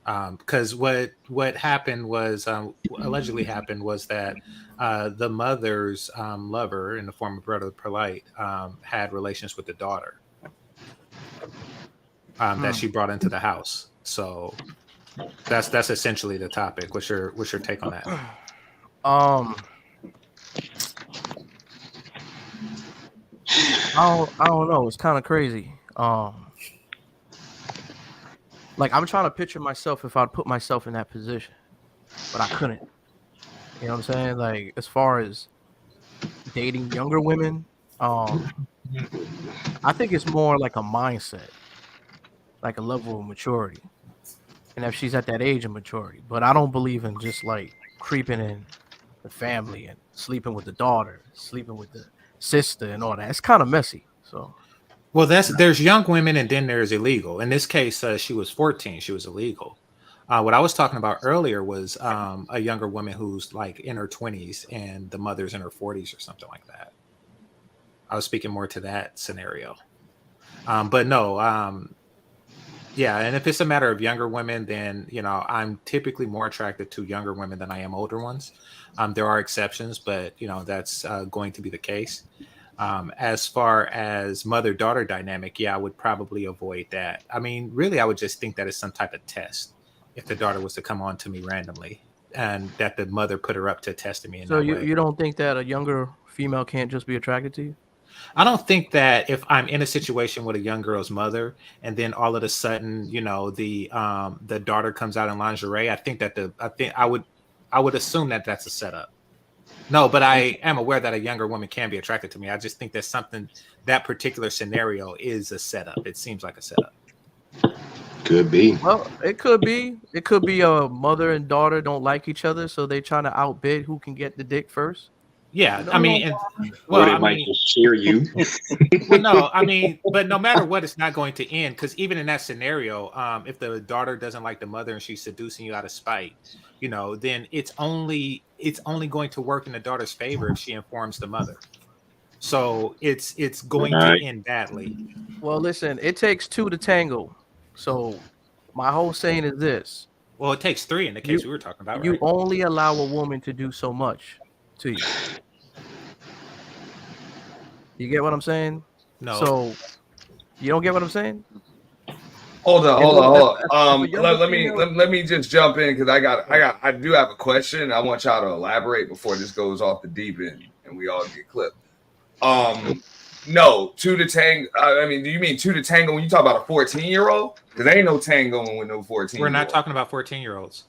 Because what happened was allegedly happened was that the mother's lover, in the form of Brother Polight, had relations with the daughter that she brought into the house. So that's essentially the topic. What's your take on that? I don't know. It's kind of crazy. Like, I'm trying to picture myself if I'd put myself in that position, but I couldn't. You know what I'm saying? Like, as far as dating younger women, I think it's more like a mindset, like a level of maturity, and if she's at that age of maturity. But I don't believe in just like creeping in the family and sleeping with the daughter, sleeping with the sister, and all that. It's kind of messy. So. Well, there's young women and then there's illegal. In this case, she was 14. She was illegal. What I was talking about earlier was a younger woman who's like in her 20s and the mother's in her 40s or something like that. I was speaking more to that scenario. But no, yeah. And if it's a matter of younger women, then, you know, I'm typically more attracted to younger women than I am older ones. There are exceptions, but, you know, that's going to be the case. As far as mother-daughter dynamic, yeah, I would probably avoid that. I mean, really, I would just think that it's some type of test if the daughter was to come on to me randomly and that the mother put her up to testing me. So you don't think that a younger female can't just be attracted to you? I don't think that if I'm in a situation with a young girl's mother and then all of a sudden, you know, the daughter comes out in lingerie, I think I would assume that that's a setup. No, but I am aware that a younger woman can be attracted to me. I just think that that particular scenario is a setup. It seems like a setup. Could be. Well, it could be. It could be a mother and daughter don't like each other, so they trying to outbid who can get the dick first. Yeah, I mean, or they might just cheer you. Well, no, I mean, but no matter what, it's not going to end, because even in that scenario, if the daughter doesn't like the mother and she's seducing you out of spite, you know, then it's only going to work in the daughter's favor if she informs the mother. So it's going to end badly. Well, listen, it takes 2 to tango. So my whole saying is this. Well, it takes 3 in the case we were talking about. You only allow a woman to do so much to you. You get what I'm saying? No. So you don't get what I'm saying? Hold on. Let me just jump in because I do have a question. I want y'all to elaborate before this goes off the deep end and we all get clipped. No, 2 to tango. I mean, do you mean 2 to tango when you talk about a 14-year-old? Because there ain't no tangoing with no 14. We're not talking about 14-year-olds.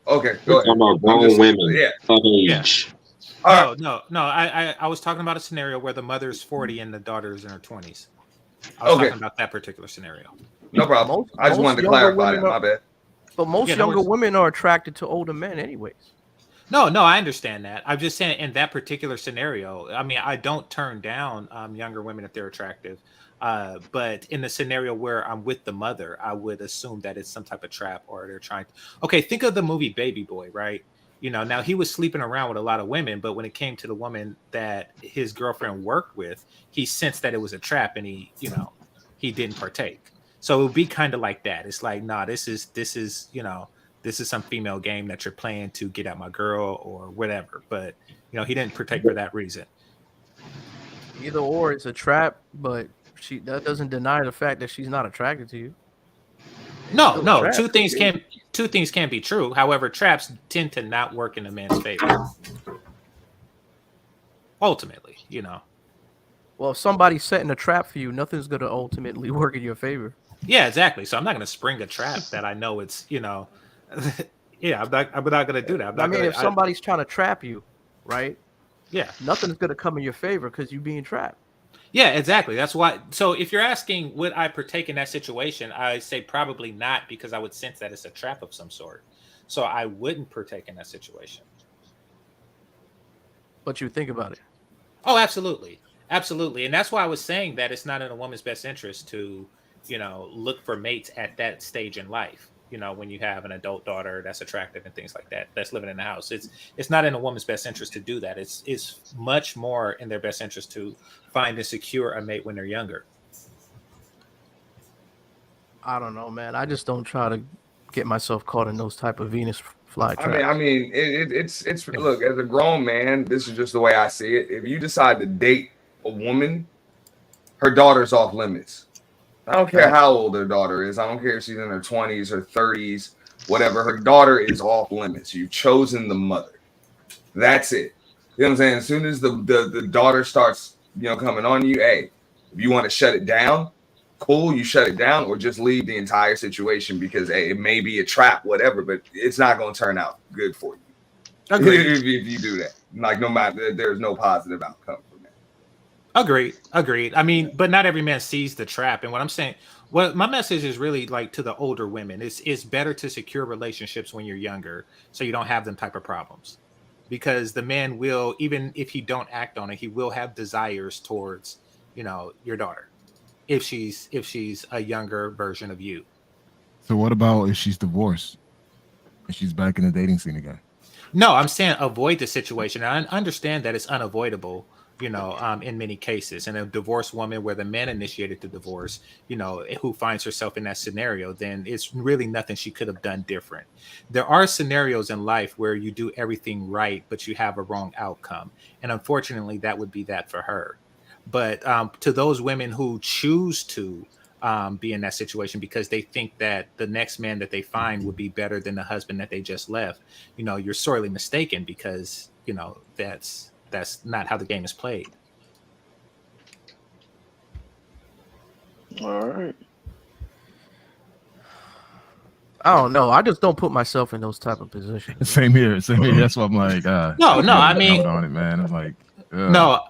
Okay, go ahead. Talking about grown women. Yeah. No. I was talking about a scenario where the mother's 40 and the daughter's in her 20s. I was talking about that particular scenario. No problem. I just wanted to clarify that. My bad. But most younger women are attracted to older men anyways. No, I understand that. I'm just saying in that particular scenario, I mean, I don't turn down younger women if they're attractive. But in the scenario where I'm with the mother, I would assume that it's some type of trap or they're trying to... Okay, think of the movie Baby Boy, right? Now he was sleeping around with a lot of women, but when it came to the woman that his girlfriend worked with, he sensed that it was a trap, and he didn't partake. So it would be kind of like that. It's like, nah, this is some female game that you're playing to get at my girl or whatever. But he didn't partake for that reason. Either or, it's a trap, but that doesn't deny the fact that she's not attracted to you. No, two things can be true. However, traps tend to not work in a man's favor. Ultimately, Well, if somebody's setting a trap for you, nothing's going to ultimately work in your favor. Yeah, exactly. So I'm not going to spring a trap that I know it's, yeah, I'm not going to do that. If somebody's trying to trap you, right? Yeah. Nothing's going to come in your favor because you're being trapped. Yeah, exactly. That's why. So if you're asking, would I partake in that situation? I say probably not, because I would sense that it's a trap of some sort. So I wouldn't partake in that situation. But you think about it. Oh, absolutely. Absolutely. And that's why I was saying that it's not in a woman's best interest to, look for mates at that stage in life. When you have an adult daughter that's attractive and things like that, that's living in the house, it's not in a woman's best interest to do that. It's much more in their best interest to find and secure a mate when they're younger. I don't know, man. I just don't try to get myself caught in those type of Venus fly traps. It's look, as a grown man, this is just the way I see it. If you decide to date a woman, her daughter's off limits. I don't care how old her daughter is. I don't care if she's in her 20s or 30s, whatever. Her daughter is off limits. You've chosen the mother. That's it. You know what I'm saying? As soon as the daughter starts, coming on you, hey, if you want to shut it down, cool, you shut it down, or just leave the entire situation because, hey, it may be a trap, whatever, but it's not going to turn out good for you. Agreed. If you do that. Like, no matter, there's no positive outcome. Agreed. But not every man sees the trap. And what I'm saying, my message is really like to the older women. It's better to secure relationships when you're younger so you don't have them type of problems. Because the man will, even if he don't act on it, he will have desires towards, your daughter if she's a younger version of you. So what about if she's divorced and she's back in the dating scene again? No, I'm saying avoid the situation. I understand that it's unavoidable, in many cases. And a divorced woman where the man initiated the divorce, who finds herself in that scenario, then it's really nothing she could have done different. There are scenarios in life where you do everything right, but you have a wrong outcome. And unfortunately, that would be that for her. But to those women who choose to be in that situation because they think that the next man that they find would be better than the husband that they just left, you're sorely mistaken, because, that's not how the game is played. All right. I don't know. I just don't put myself in those type of positions. Same here. That's what I'm like. No. I mean, on it, man. I'm like, no.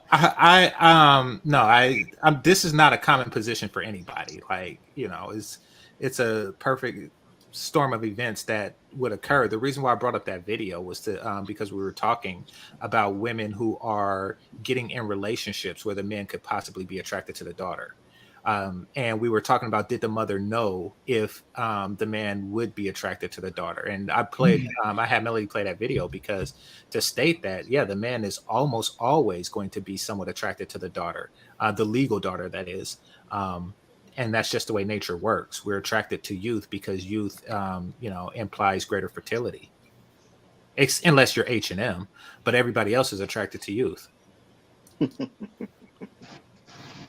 This is not a common position for anybody. Like, it's a perfect storm of events that would occur. The reason why I brought up that video was because we were talking about women who are getting in relationships where the men could possibly be attracted to the daughter. And we were talking about, did the mother know if the man would be attracted to the daughter? And I had Melody play that video because to state that, yeah, the man is almost always going to be somewhat attracted to the daughter, the legal daughter, that is. And that's just the way nature works. We're attracted to youth because youth, implies greater fertility. Unless you're H&M, but everybody else is attracted to youth.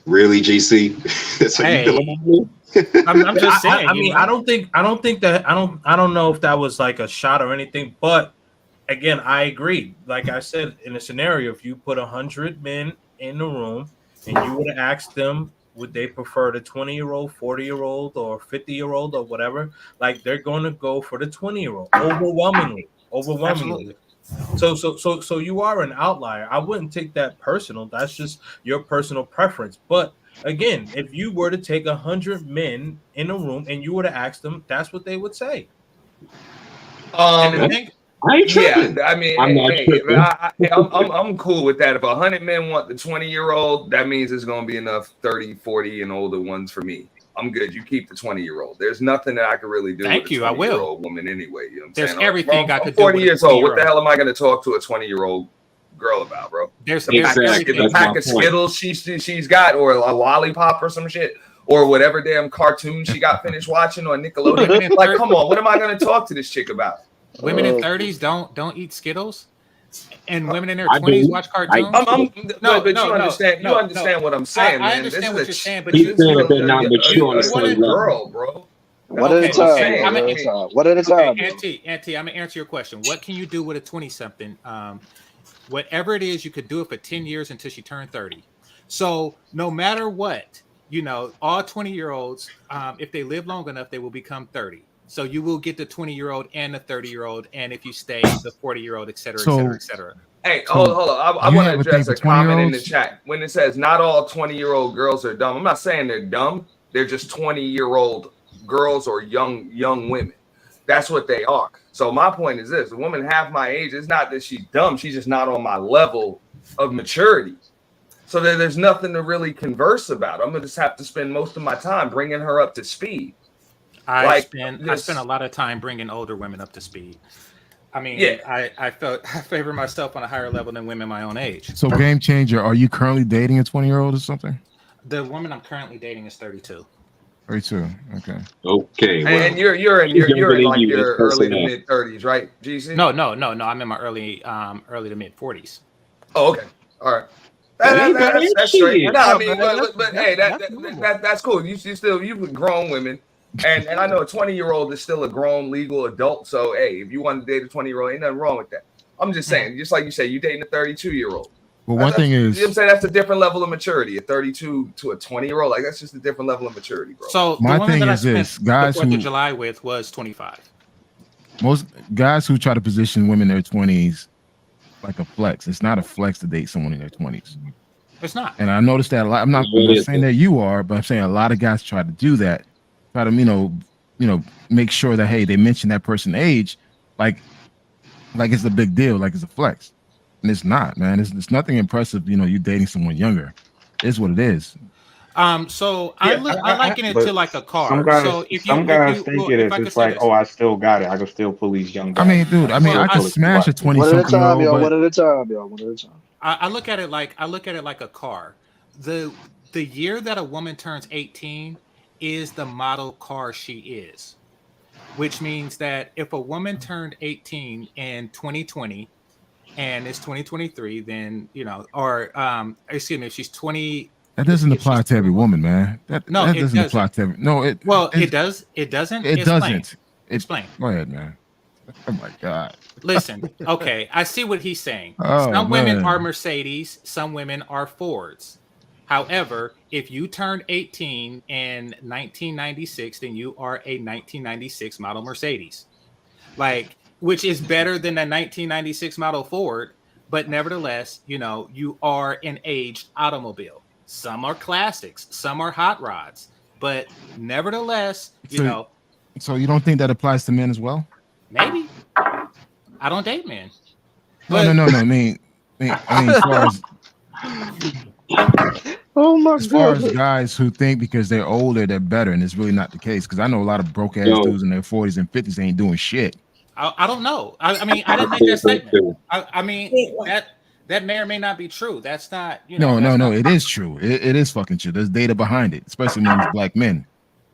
Really, GC? That's how you feel about me? I'm just saying. I don't know if that was like a shot or anything, but again, I agree. Like I said, in a scenario, if you put 100 men in the room and you would have asked them, would they prefer the 20-year-old, 40-year-old, or 50-year-old, or whatever? Like, they're going to go for the 20-year-old overwhelmingly. Absolutely. So you are an outlier. I wouldn't take that personal. That's just your personal preference. But again, if you were to take 100 men in a room and you were to ask them, that's what they would say. I ain't tripping. Yeah, I mean, I'm cool with that. If 100 men want the 20-year-old, that means it's going to be enough 30, 40 and older ones for me. I'm good. You keep the 20-year-old. There's nothing that I can really do Thank with you, a I will. 20-year-old woman anyway. You know what I'm There's saying? everything Bro, I could I'm do 40 with a years old. What the 20-year-old. hell am I going to talk to a 20-year-old girl about, bro? There's The everything. pack of Skittles she's got, or a lollipop or some shit, or whatever damn cartoon she got finished watching on Nickelodeon. Like, come on, what am I going to talk to this chick about? Women in 30s don't eat Skittles, and women in their 20s watch cartoons. But you understand what I'm saying, man. I understand what you're saying, but he's saying that they're not mature on the you want same a level. girl, bro. One at a time. One at a time. Auntie, I'm gonna answer your question. What can you do with a 20-something? Whatever it is, you could do it for 10 years until she turned 30. So no matter what, all 20-year-olds, if they live long enough, they will become 30. So you will get the 20-year-old and the 30-year-old, and if you stay, the 40-year-old, et cetera, et cetera, et cetera. Hey, hold on. I want to address a comment in the chat when it says not all 20-year-old girls are dumb. I'm not saying they're dumb. They're just 20-year-old girls or young women. That's what they are. So my point is this: a woman half my age, it's not that she's dumb. She's just not on my level of maturity. So there's nothing to really converse about. I'm gonna just have to spend most of my time bringing her up to speed. I spend a lot of time bringing older women up to speed. I mean, yeah. I favor myself on a higher level than women my own age. So, game changer, are you currently dating a 20-year-old or something? The woman I'm currently dating is 32. 32. Okay. Okay. Well, and you're in like your early to mid 30s, right, GC? No. I'm in my early to mid 40s. Oh, okay. All right. That's straight. No, I mean, but hey, that's cool. You with grown women. And I know a 20-year-old is still a grown legal adult. So hey, if you want to date a 20-year-old, ain't nothing wrong with that. I'm just saying, just like you say, you dating a 32-year-old. Well, one thing is, you know what I'm saying, that's a different level of maturity. A 32 to a 20-year-old, like that's just a different level of maturity, bro. So my thing is this: guys who July with was 25. Most guys who try to position women in their 20s like a flex. It's not a flex to date someone in their 20s. It's not. And I noticed that a lot. I'm not saying that you are, but I'm saying a lot of guys try to do that. Try to make sure that hey, they mention that person's age, like it's a big deal, like it's a flex, and it's not, man. It's nothing impressive. You dating someone younger. It's what it is. So I liken it to like a car. Some guys, so think it is. It's like, oh, I still got it. I can still pull these young guys. I mean, dude. I can smash a 20-something-year-old. One at a time, y'all. One at a time. I look at it like a car. The year that a woman turns 18 is the model car she is, which means that if a woman turned 18 in 2020 and it's 2023, then if she's 20. That doesn't apply to every woman, man. That doesn't apply to every. No, it does. It doesn't. It doesn't. Explain. Go ahead, man. Oh my God. Listen, okay, I see what he's saying. Oh, some women are Mercedes, some women are Fords. However, if you turned 18 in 1996, then you are a 1996 model Mercedes, which is better than a 1996 model Ford, but nevertheless, you are an aged automobile. Some are classics, some are hot rods, but nevertheless, So you don't think that applies to men as well? Maybe. I don't date men. No. I mean, as far as as far as guys who think because they're older they're better, and it's really not the case. Because I know a lot of broke ass dudes in their 40s and 50s ain't doing shit. I don't know. I mean, I didn't make that statement. I mean that may or may not be true. That's not. No. It is true. It is fucking true. There's data behind it, especially amongst black men.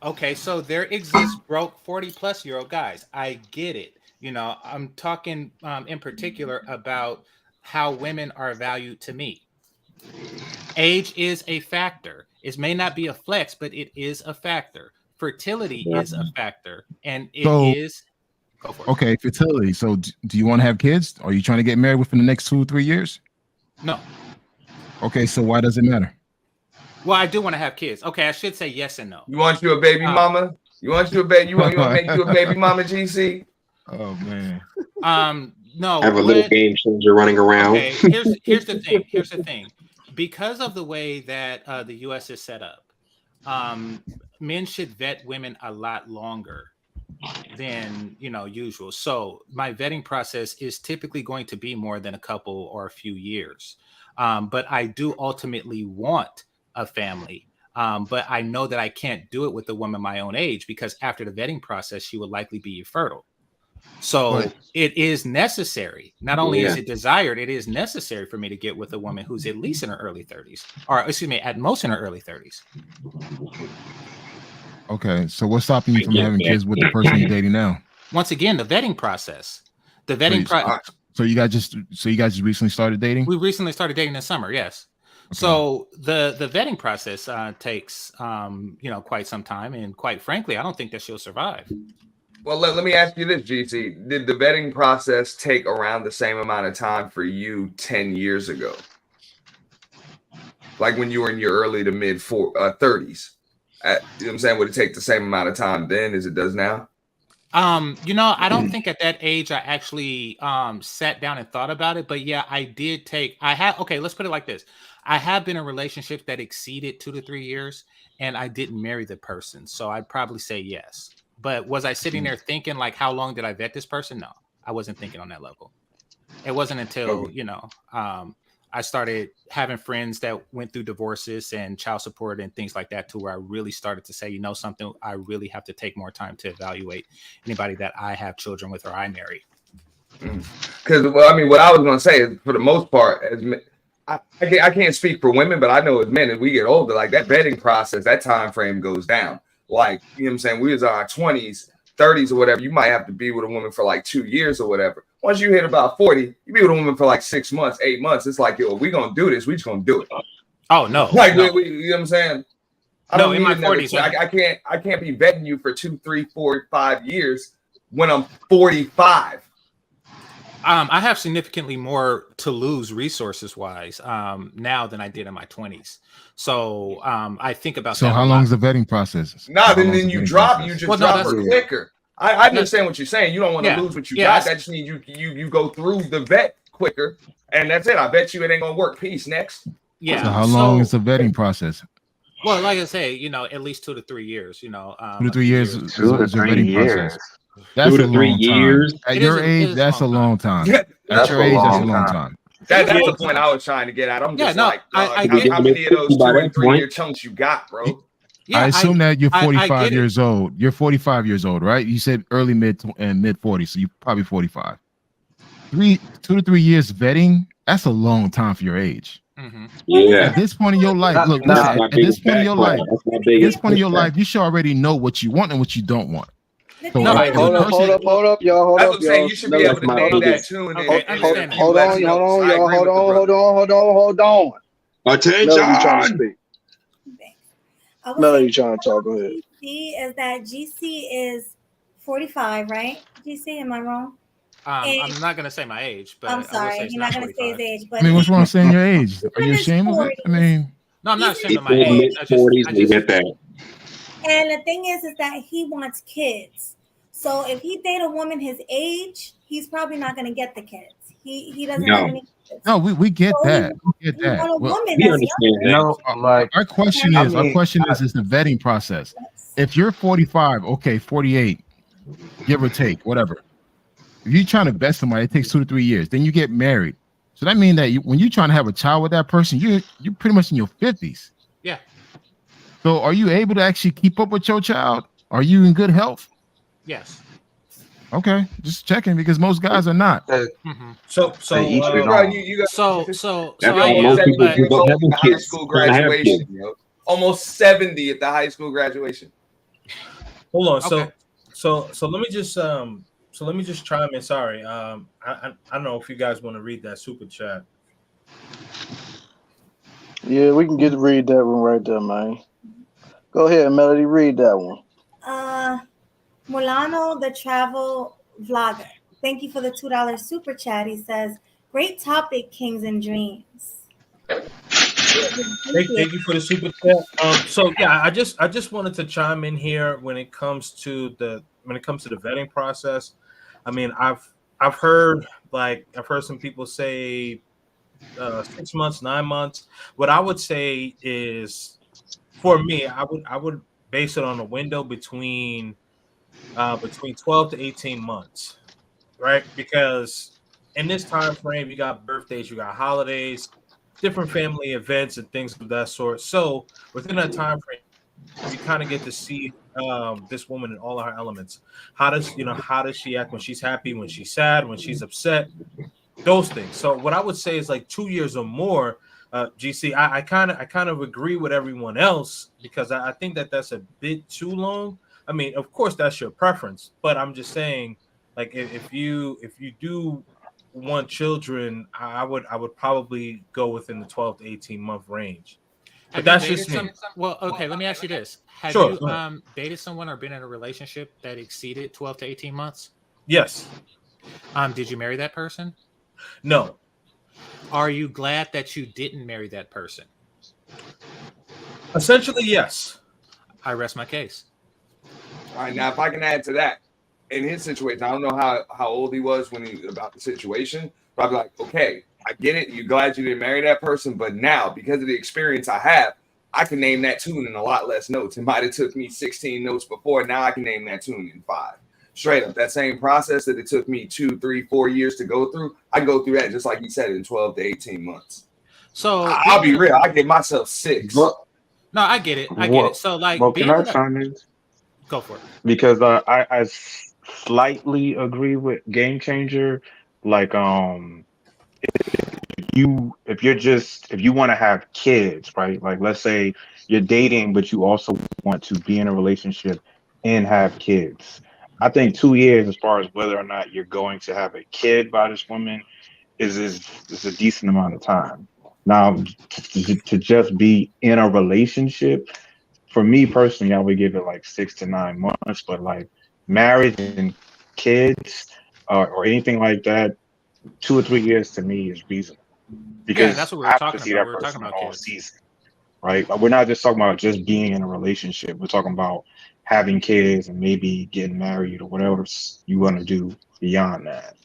Okay, so there exists broke 40-plus-year-old guys. I get it. I'm talking in particular about how women are valued to me. Age is a factor. It may not be a flex, but it is a factor. Fertility is a factor, and it is. Go for it. Okay, fertility. So, do you want to have kids? Are you trying to get married within the next 2 or 3 years? No. Okay, so why does it matter? Well, I do want to have kids. Okay, I should say yes and no. You want you a baby mama? You want you a baby? You want to make you a baby mama, GC? Oh man. No. Have a little game changer running around. Okay, here's the thing. Here's the thing. Because of the way that the U.S. is set up, men should vet women a lot longer than usual. So my vetting process is typically going to be more than a couple or a few years. But I do ultimately want a family. But I know that I can't do it with a woman my own age because after the vetting process, she would likely be infertile. So it is necessary. Not only is it desired, it is necessary for me to get with a woman who's at least in her early 30s, or excuse me, at most in her early 30s. Okay, so what's stopping you from having kids with the person you're dating now? Once again, the vetting process. The vetting process. So you guys just recently started dating? We recently started dating this summer, yes. Okay. So the vetting process takes quite some time, and quite frankly, I don't think that she'll survive. Well, let me ask you this, GC. Did the vetting process take around the same amount of time for you 10 years ago? Like when you were in your early to mid 30s? You know what I'm saying? Would it take the same amount of time then as it does now? I don't think at that age I actually sat down and thought about it. But yeah, okay, let's put it like this. I have been in a relationship that exceeded 2 to 3 years, and I didn't marry the person. So I'd probably say yes. But was I sitting there thinking, like, how long did I vet this person? No, I wasn't thinking on that level. It wasn't until, I started having friends that went through divorces and child support and things like that, to where I really started to say, something, I really have to take more time to evaluate anybody that I have children with or I marry. Because, what I was going to say is, for the most part, I can't speak for women, but I know as men, as we get older, like that vetting process, that time frame goes down. Like, you know what I'm saying? We was in our 20s, 30s or whatever. You might have to be with a woman for like 2 years or whatever. Once you hit about 40, you be with a woman for like 6 months, 8 months. It's like, yo, we going to do this. We just going to do it. Oh, no. Like, no. We, you know what I'm saying? In my 40s. I can't be vetting you for 2, 3, 4, 5 years when I'm 45. I have significantly more to lose resources wise now than I did in my 20s. So I think about. So how long is the vetting process? Then you drop her quicker. I understand what you're saying. You don't want to lose what you got. That just means you go through the vet quicker, and that's it. I bet you it ain't gonna work. Peace. Next. Yeah. So how long is the vetting process? Well, like I say, at least 2 to 3 years. 2 to 3 years is the vetting process. That's 2 to 3 years. At your age, that's a long time. At your age, that's a long time. That's the point I was trying to get at. I'm just how many of those 2 and 3 year chunks you got, bro? Yeah, I assume that you're 45 years old. You're 45 years old, right? You said early mid 40s, so you're probably 45. 2 to 3 years vetting, that's a long time for your age. Mm-hmm. Yeah. At this point in your life, look, listen, at this point in your life, you should already know what you want and what you don't want. So hold up, y'all. That's what I'm saying. You should be able to name that tune. Hold on. Attention. Melody trying to talk. Go ahead. GC is that GC is 45, right? GC, am I wrong? I'm not gonna say my age, but I'm sorry, you're not gonna say his age. But what's wrong with saying your age? Are you ashamed of it? No, I'm not ashamed of my age. We get that. And the thing is that he wants kids. So if he date a woman his age, he's probably not gonna get the kids. He doesn't have any kids. No, we get that. We get that. We understand that. Our question is the vetting process. If you're 45, okay, 48, give or take, whatever. If you're trying to vet somebody, it takes 2 to 3 years. Then you get married. So that means that when you're trying to have a child with that person, you're pretty much in your 50s. Yeah. So are you able to actually keep up with your child? Are you in good health? Yes. Okay, just checking because most guys are not. So high school graduation, almost 70 at the high school graduation. Hold on. Okay. So let me just chime in. Sorry. I don't know if you guys want to read that super chat. Yeah, we can read that one right there, man. Go ahead, Melody, read that one. Mulano, the travel vlogger. Thank you for the $2 super chat. He says, great topic, Kings and Dreams. Thank you for the super chat. So yeah, I just wanted to chime in here when it comes to the vetting process. I mean, I've heard some people say 6 months, 9 months. What I would say is, for me, I would base it on a window between 12 to 18 months, right? Because in this time frame, you got birthdays, you got holidays, different family events and things of that sort. So within that time frame, you kind of get to see this woman in all of her elements. How does she act when she's happy, when she's sad, when she's upset, those things. So what I would say is like 2 years or more. GC, I kind of agree with everyone else because I think that's a bit too long. I mean, of course that's your preference, but I'm just saying, like, if you do want children, I would probably go within the 12 to 18 month range. But that's just me. Well, okay, let me ask you this. Have Sure, you dated someone or been in a relationship that exceeded 12 to 18 months? Yes. Did you marry that person? No. Are you glad that you didn't marry that person? Essentially, yes. I rest my case. All right, now if I can add to that, in his situation, I don't know how old he was when he about the situation, but I'd be like, okay, I get it. You're glad you didn't marry that person, but now because of the experience I have, I can name that tune in a lot less notes. It might have took me 16 notes before. Now I can name that tune in 5. Straight up, that same process that it took me 2, 3, 4 years to go through, I go through that just like you said in 12 to 18 months. So I'll be real, I give myself 6. No, I get it. I get it. So like, can I chime in? Go for it. Because I slightly agree with Game Changer. Like, if you want to have kids, right? Like, let's say you're dating, but you also want to be in a relationship and have kids. I think 2 years, as far as whether or not you're going to have a kid by this woman, is a decent amount of time. Now, to just be in a relationship, for me personally, I would give it like 6 to 9 months. But like marriage and kids or anything like that, 2 or 3 years to me is reasonable. Because that's what we I were have talking to see about. that We were person talking about all kids. season, right? We're not just talking about just being in a relationship. We're talking about having kids and maybe getting married or whatever you want to do beyond that.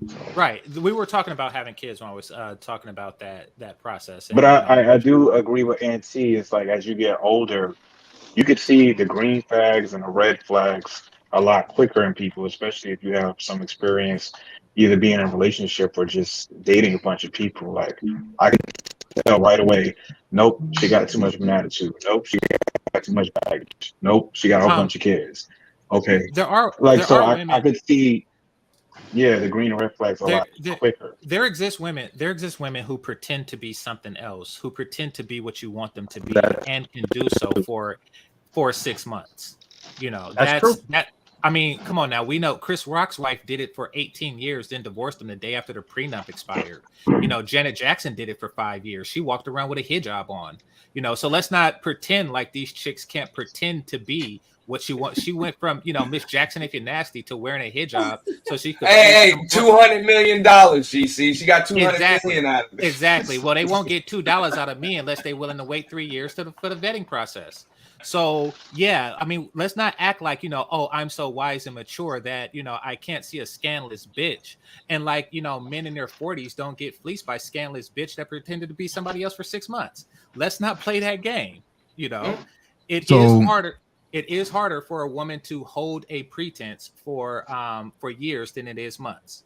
So. Right. We were talking about having kids when I was talking about that process. But I do agree with Auntie. It's like as you get older, you could see the green flags and the red flags a lot quicker in people, especially if you have some experience either being in a relationship or just dating a bunch of people. Like I can tell right away, nope, she got too much of an attitude. Nope, she got too much baggage. Nope, she got a whole bunch of kids. Okay. I could see the green and red flags a lot quicker. There exist women who pretend to be something else, who pretend to be what you want them to be, and can do so for 6 months. You know, that's true. I mean, come on now. We know Chris Rock's wife did it for 18 years, then divorced him the day after the prenup expired. You know, Janet Jackson did it for 5 years. She walked around with a hijab on. You know, so let's not pretend like these chicks can't pretend to be what she wants. She went from, Miss Jackson if you're nasty to wearing a hijab so she could. Hey, $200 million, GC. She got $200 million out of it. Exactly. Well, they won't get $2 out of me unless they're willing to wait 3 years for the vetting process. So yeah, I mean, let's not act like, oh, I'm so wise and mature that, I can't see a scandalous bitch. And like, men in their 40s don't get fleeced by scandalous bitch that pretended to be somebody else for 6 months. Let's not play that game. It is harder for a woman to hold a pretense for years than it is months.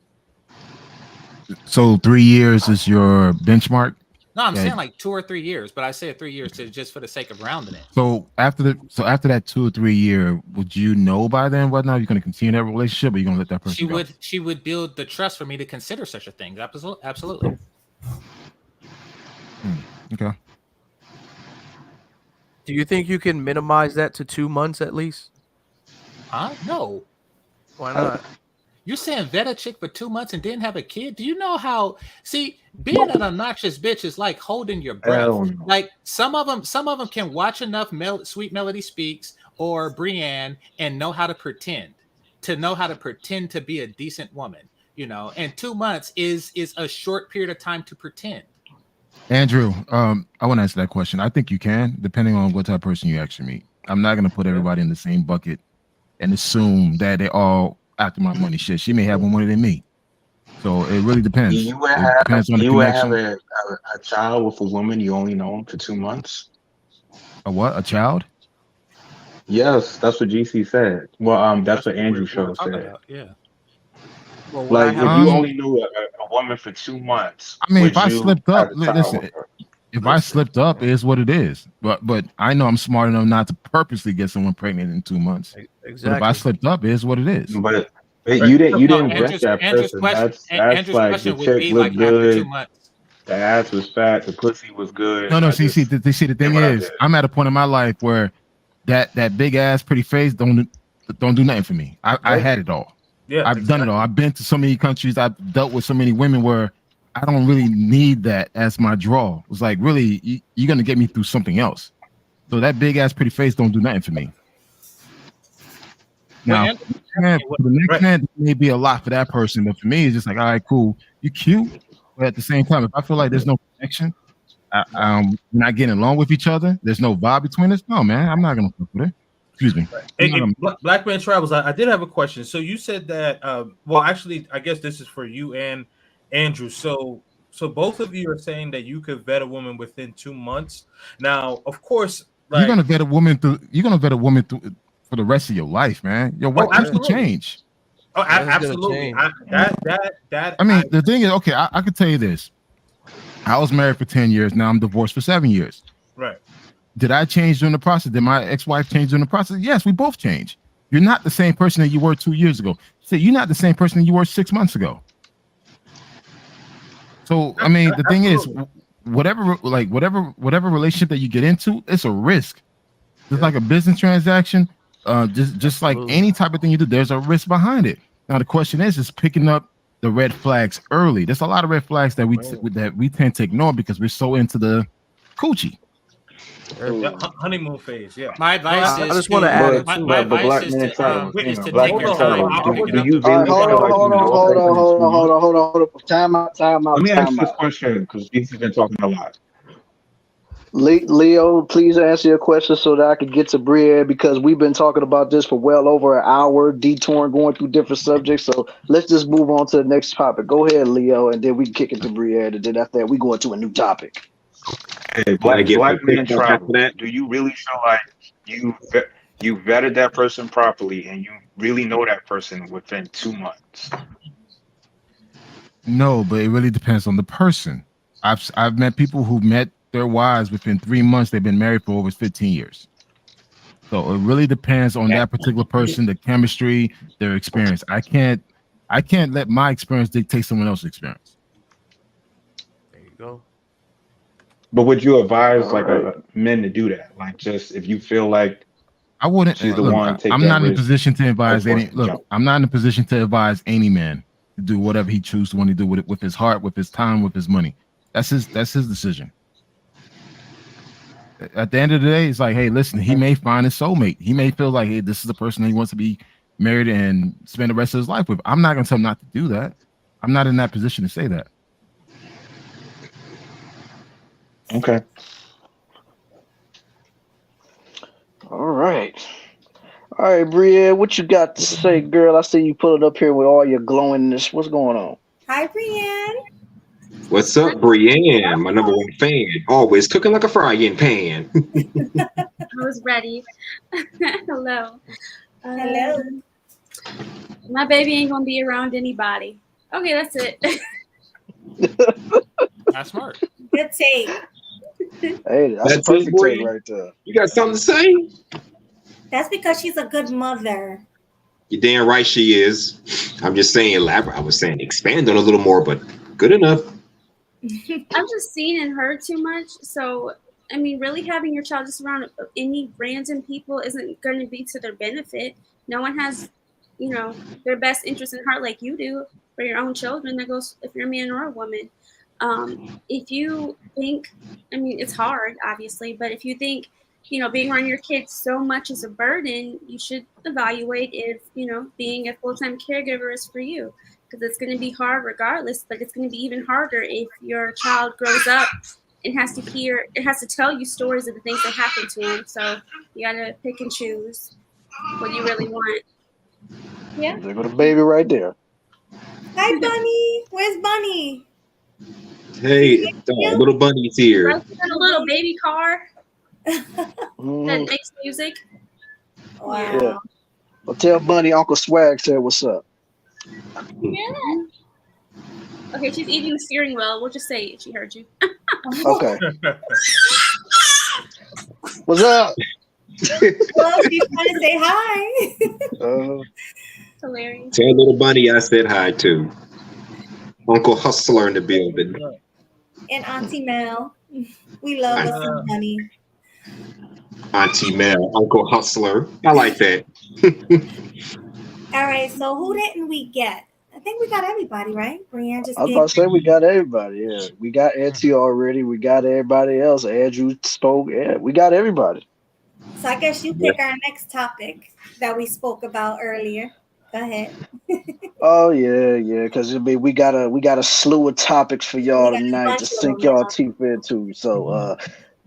So 3 years is your benchmark? No, I'm saying like 2 or 3 years, but I say 3 years just for the sake of rounding it. So after that 2 or 3 year, would you know by then whether or not you're going to continue that relationship, or you're going to let that person go? She would build the trust for me to consider such a thing. Absolutely. Okay. Do you think you can minimize that to 2 months at least? No. Why not? You're saying vet a chick for 2 months and didn't have a kid? Do you know how? See, being an obnoxious bitch is like holding your breath. Like some of them can watch enough Sweet Melody Speaks or Brienne and know how to pretend to be a decent woman. And 2 months is a short period of time to pretend. Andrew, I want to answer that question. I think you can, depending on what type of person you actually meet. I'm not going to put everybody in the same bucket and assume that they all after my money. Shit, she may have more money than me. So it really depends. You would have a child with a woman you only known for 2 months? A what? A child? Yes, that's what GC said. Well, that's what Andrew Show said. Yeah. Well, Like, if you only knew a woman for 2 months, I mean, would if I you slipped up, have a child listen. with her? If I slipped up, it is what it is. But I know I'm smart enough not to purposely get someone pregnant in 2 months. Exactly. But if I slipped up, it is what it is. But you didn't vet that Andrew's person. question, That's Andrew's like question the would chick be looked like after 2 good, months. the ass was fat, the pussy was good. No, I see, just the thing what I is, did. I'm at a point in my life where that big ass, pretty face don't do nothing for me. I had it all. Yeah, I've done it all. I've been to so many countries. I've dealt with so many women where I don't really need that as my draw. It's like, really, you're gonna get me through something else. So that big ass, pretty face don't do nothing for me. Now, for the next man, it may be a lot for that person, but for me, it's just like, all right, cool. You cute, but at the same time, if I feel like there's no connection, we're not getting along with each other, there's no vibe between us. No, man, I'm not gonna fuck with her. Excuse me. Hey, Black Man Travels, I did have a question. So you said that, well, actually, I guess this is for you and Andrew. So both of you are saying that you could vet a woman within 2 months. Now, of course, like, you're gonna vet a woman through for the rest of your life, man. Your wife will change. Oh, absolutely. I mean, the thing is, okay, I could tell you this. I was married for 10 years. Now I'm divorced for 7 years. Right. Did I change during the process? Did my ex-wife change during the process? Yes, we both changed. You're not the same person that you were 2 years ago. So you're not the same person that you were 6 months ago. So, I mean, the thing is, whatever relationship that you get into, it's a risk. It's like a business transaction. Just like any type of thing you do, there's a risk behind it. Now the question is picking up the red flags early. There's a lot of red flags that we tend to ignore because we're so into the coochie. Honeymoon phase, yeah. My advice is I just want to add my advice is to take your time. Hold on. Time out. Let me ask this question because he's been talking a lot. Leo, please answer your question so that I can get to Brienne because we've been talking about this for well over an hour, detouring, going through different subjects. So let's just move on to the next topic. Go ahead, Leo, and then we can kick it to Brienne, and then after that, we go into a new topic. Hey, Black Man Travel, do you really feel like you vetted that person properly and you really know that person within 2 months? No, but it really depends on the person. I've met people who met their wives within 3 months. They've been married for over 15 years. So it really depends on that particular person, the chemistry, their experience. I can't let my experience dictate someone else's experience. There you go. But would you advise men to do that? Like, just if you feel like I wouldn't. She's the one. I'm not in a position to advise any. Look, I'm not in a position to advise any man to do whatever he chooses to want to do with his heart, with his time, with his money. That's his decision. At the end of the day, it's like, hey, listen, he may find his soulmate. He may feel like, hey, this is the person he wants to be married and spend the rest of his life with. I'm not going to tell him not to do that. I'm not in that position to say that. Okay. All right, Brienne, what you got to say, girl? I see you pulling up here with all your glowingness. What's going on? Hi, Brienne. What's up, Brienne? My number one fan. Always cooking like a frying pan. I was ready. Hello. Hello. My baby ain't gonna be around anybody. Okay, that's it. That's smart. Good take. Hey, that's a perfect take right there. You got something to say? That's because she's a good mother. You're damn right she is. I'm just saying, elaborate. I was saying expand on a little more, but good enough. I've just seen and heard too much. So, I mean, really having your child just around any random people isn't going to be to their benefit. No one has, their best interest in heart like you do for your own children. That goes if you're a man or a woman. If you think, it's hard, obviously, but if you think, being around your kids so much is a burden, you should evaluate if, being a full-time caregiver is for you. Because it's going to be hard regardless, but it's going to be even harder if your child grows up and has to tell you stories of the things that happened to him. So you got to pick and choose what you really want. Yeah. There go the baby right there. Hi, Bunny. Where's Bunny? Hey, little bunny's here. A little baby car that makes music. Wow. Yeah. Well, tell Bunny Uncle Swag said what's up. Yeah. Okay, she's eating the steering wheel. We'll just say it. She heard you. Okay. What's up? Well, she's trying to say hi. Hilarious. Tell little bunny I said hi too. Uncle Hustler in the building. And Auntie Mel. We love us some honey. Auntie Mel, Uncle Hustler. I like that. All right, so who didn't we get? I think we got everybody, right? Brianne just I was about to say we got everybody. Yeah, we got Auntie already. We got everybody else. Andrew spoke. Yeah, we got everybody. So I guess you pick our next topic that we spoke about earlier. Go ahead. Oh yeah, because we got a slew of topics for y'all tonight to sink y'all teeth into. So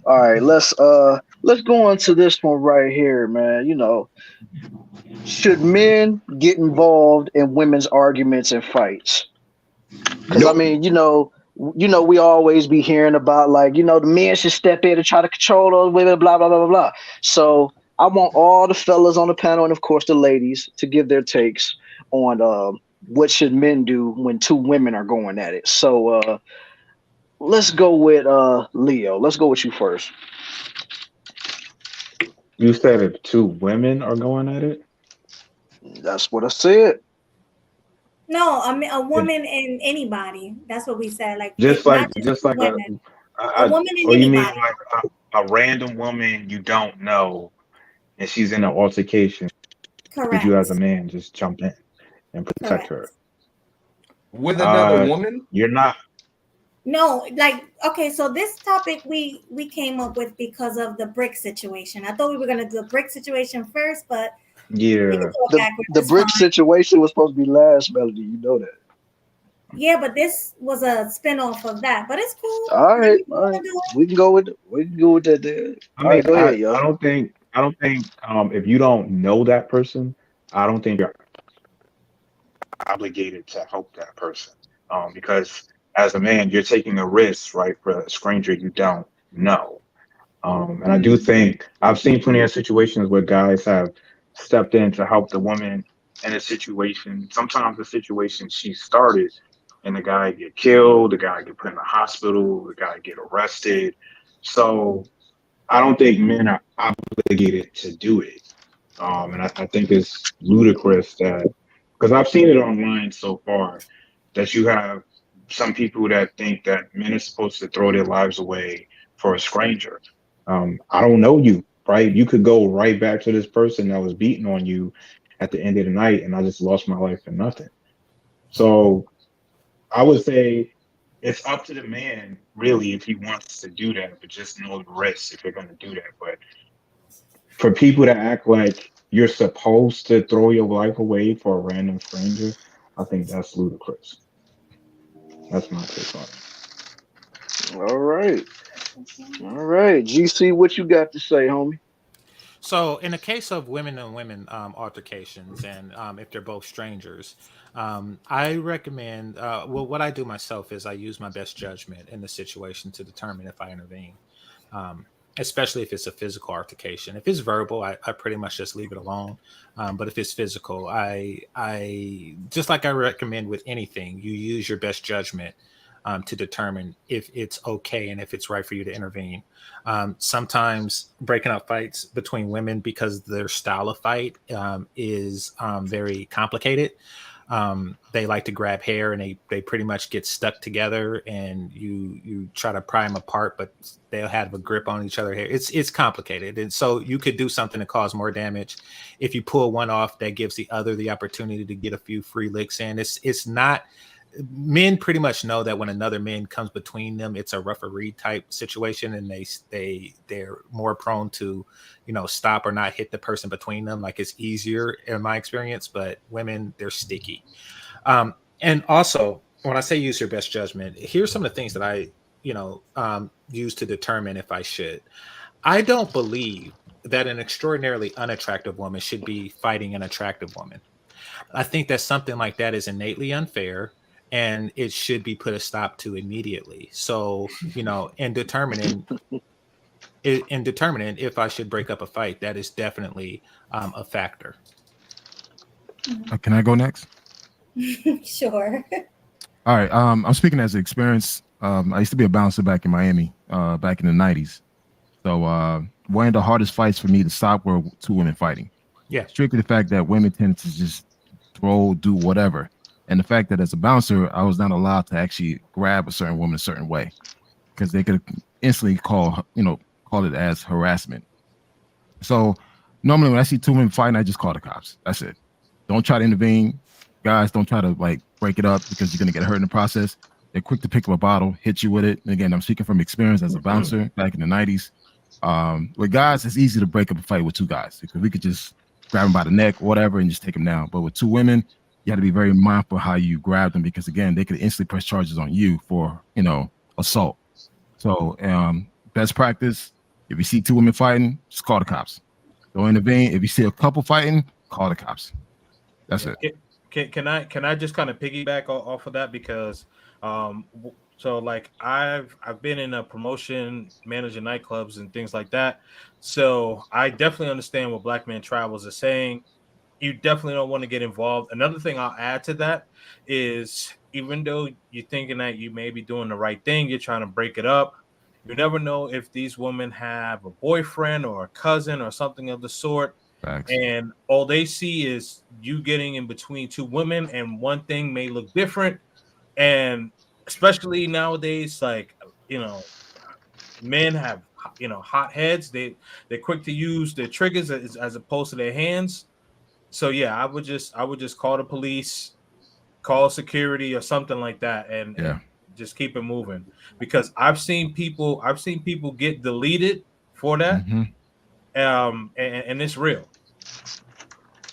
all right, let's go into this one right here, man. You know, should men get involved in women's arguments and fights? Because I mean, you know, we always be hearing about like, you know, the men should step in and try to control those women, blah blah blah blah blah. So I want all the fellas on the panel and of course the ladies to give their takes on what should men do when two women are going at it. So let's go with Leo. Let's go with you first. You said if two women are going at it? That's what I said. No, I mean a woman and anybody. That's what we said. Like just like women. a woman and or you anybody. mean like a random woman you don't know, and she's in an altercation. Correct. Would you as a man just jump in and protect her with another woman? You're not. No, like okay. So this topic we came up with because of the brick situation. I thought we were gonna do the brick situation first, but yeah, the brick situation was supposed to be last, Melody. You know that. Yeah, but this was a spinoff of that. But it's cool. All right. We can go with that. There. I mean, go ahead, yo. I don't think if you don't know that person, I don't think you're obligated to help that person. Because as a man, you're taking a risk, right, for a stranger you don't know. And I do think I've seen plenty of situations where guys have stepped in to help the woman in a situation. Sometimes the situation she started, and the guy get killed, the guy get put in the hospital, the guy get arrested. So I don't think men are obligated to do it. And I think it's ludicrous that, because I've seen it online so far, that you have some people that think that men are supposed to throw their lives away for a stranger. I don't know you, right? You could go right back to this person that was beating on you at the end of the night, and I just lost my life for nothing. So I would say it's up to the man, really, if he wants to do that, but just know the risks if you're going to do that. But for people to act like you're supposed to throw your life away for a random stranger, I think that's ludicrous. That's my take on it. All right. GC, what you got to say, homie? So, in the case of women and women altercations, and if they're both strangers, I recommend. Well, what I do myself is I use my best judgment in the situation to determine if I intervene. Especially if it's a physical altercation. If it's verbal, I pretty much just leave it alone. But if it's physical, I just like I recommend with anything, you use your best judgment to determine if it's okay and if it's right for you to intervene. Sometimes breaking up fights between women because their style of fight is very complicated. They like to grab hair and they pretty much get stuck together, and you try to pry them apart, but they'll have a grip on each other hair. It's complicated. And so you could do something to cause more damage. If you pull one off, that gives the other the opportunity to get a few free licks in. It's not, men pretty much know that when another man comes between them, it's a referee type situation, and they're more prone to, stop or not hit the person between them. Like, it's easier in my experience, but women, they're sticky. And also, when I say use your best judgment, here's some of the things that I, use to determine if I should. I don't believe that an extraordinarily unattractive woman should be fighting an attractive woman. I think that something like that is innately unfair, and it should be put a stop to immediately. So, in determining if I should break up a fight, that is definitely a factor. Can I go next? Sure. All right. I'm speaking as an experience. I used to be a bouncer back in Miami, back in the 90s. So one of the hardest fights for me to stop were two women fighting. Yeah. Strictly the fact that women tend to just throw, do whatever. And the fact that as a bouncer, I was not allowed to actually grab a certain woman a certain way because they could instantly call it as harassment. So normally when I see two women fighting, I just call the cops. That's it. Don't try to intervene. Guys, don't try to like break it up because you're going to get hurt in the process. They're quick to pick up a bottle, hit you with it. And again, I'm speaking from experience as a bouncer back in the 90s. With guys, it's easy to break up a fight with two guys because we could just grab them by the neck or whatever and just take them down. But with two women, you have to be very mindful how you grab them because again, they could instantly press charges on you for, assault. So best practice, if you see two women fighting, just call the cops. Don't intervene. If you see a couple fighting, call the cops. That's it. Can I just kind of piggyback off of that because so like I've been in a promotion, managing nightclubs and things like that. So I definitely understand what Black Man Travels is saying. You definitely don't want to get involved. Another thing I'll add to that is even though you're thinking that you may be doing the right thing, you're trying to break it up. You never know if these women have a boyfriend or a cousin or something of the sort. Facts. And all they see is you getting in between two women, and one thing may look different. And especially nowadays, like, men have, hot heads. They're quick to use their triggers as opposed to their hands. So yeah, I would just call the police, call security or something like that, and just keep it moving. Because I've seen people get deleted for that. And it's real.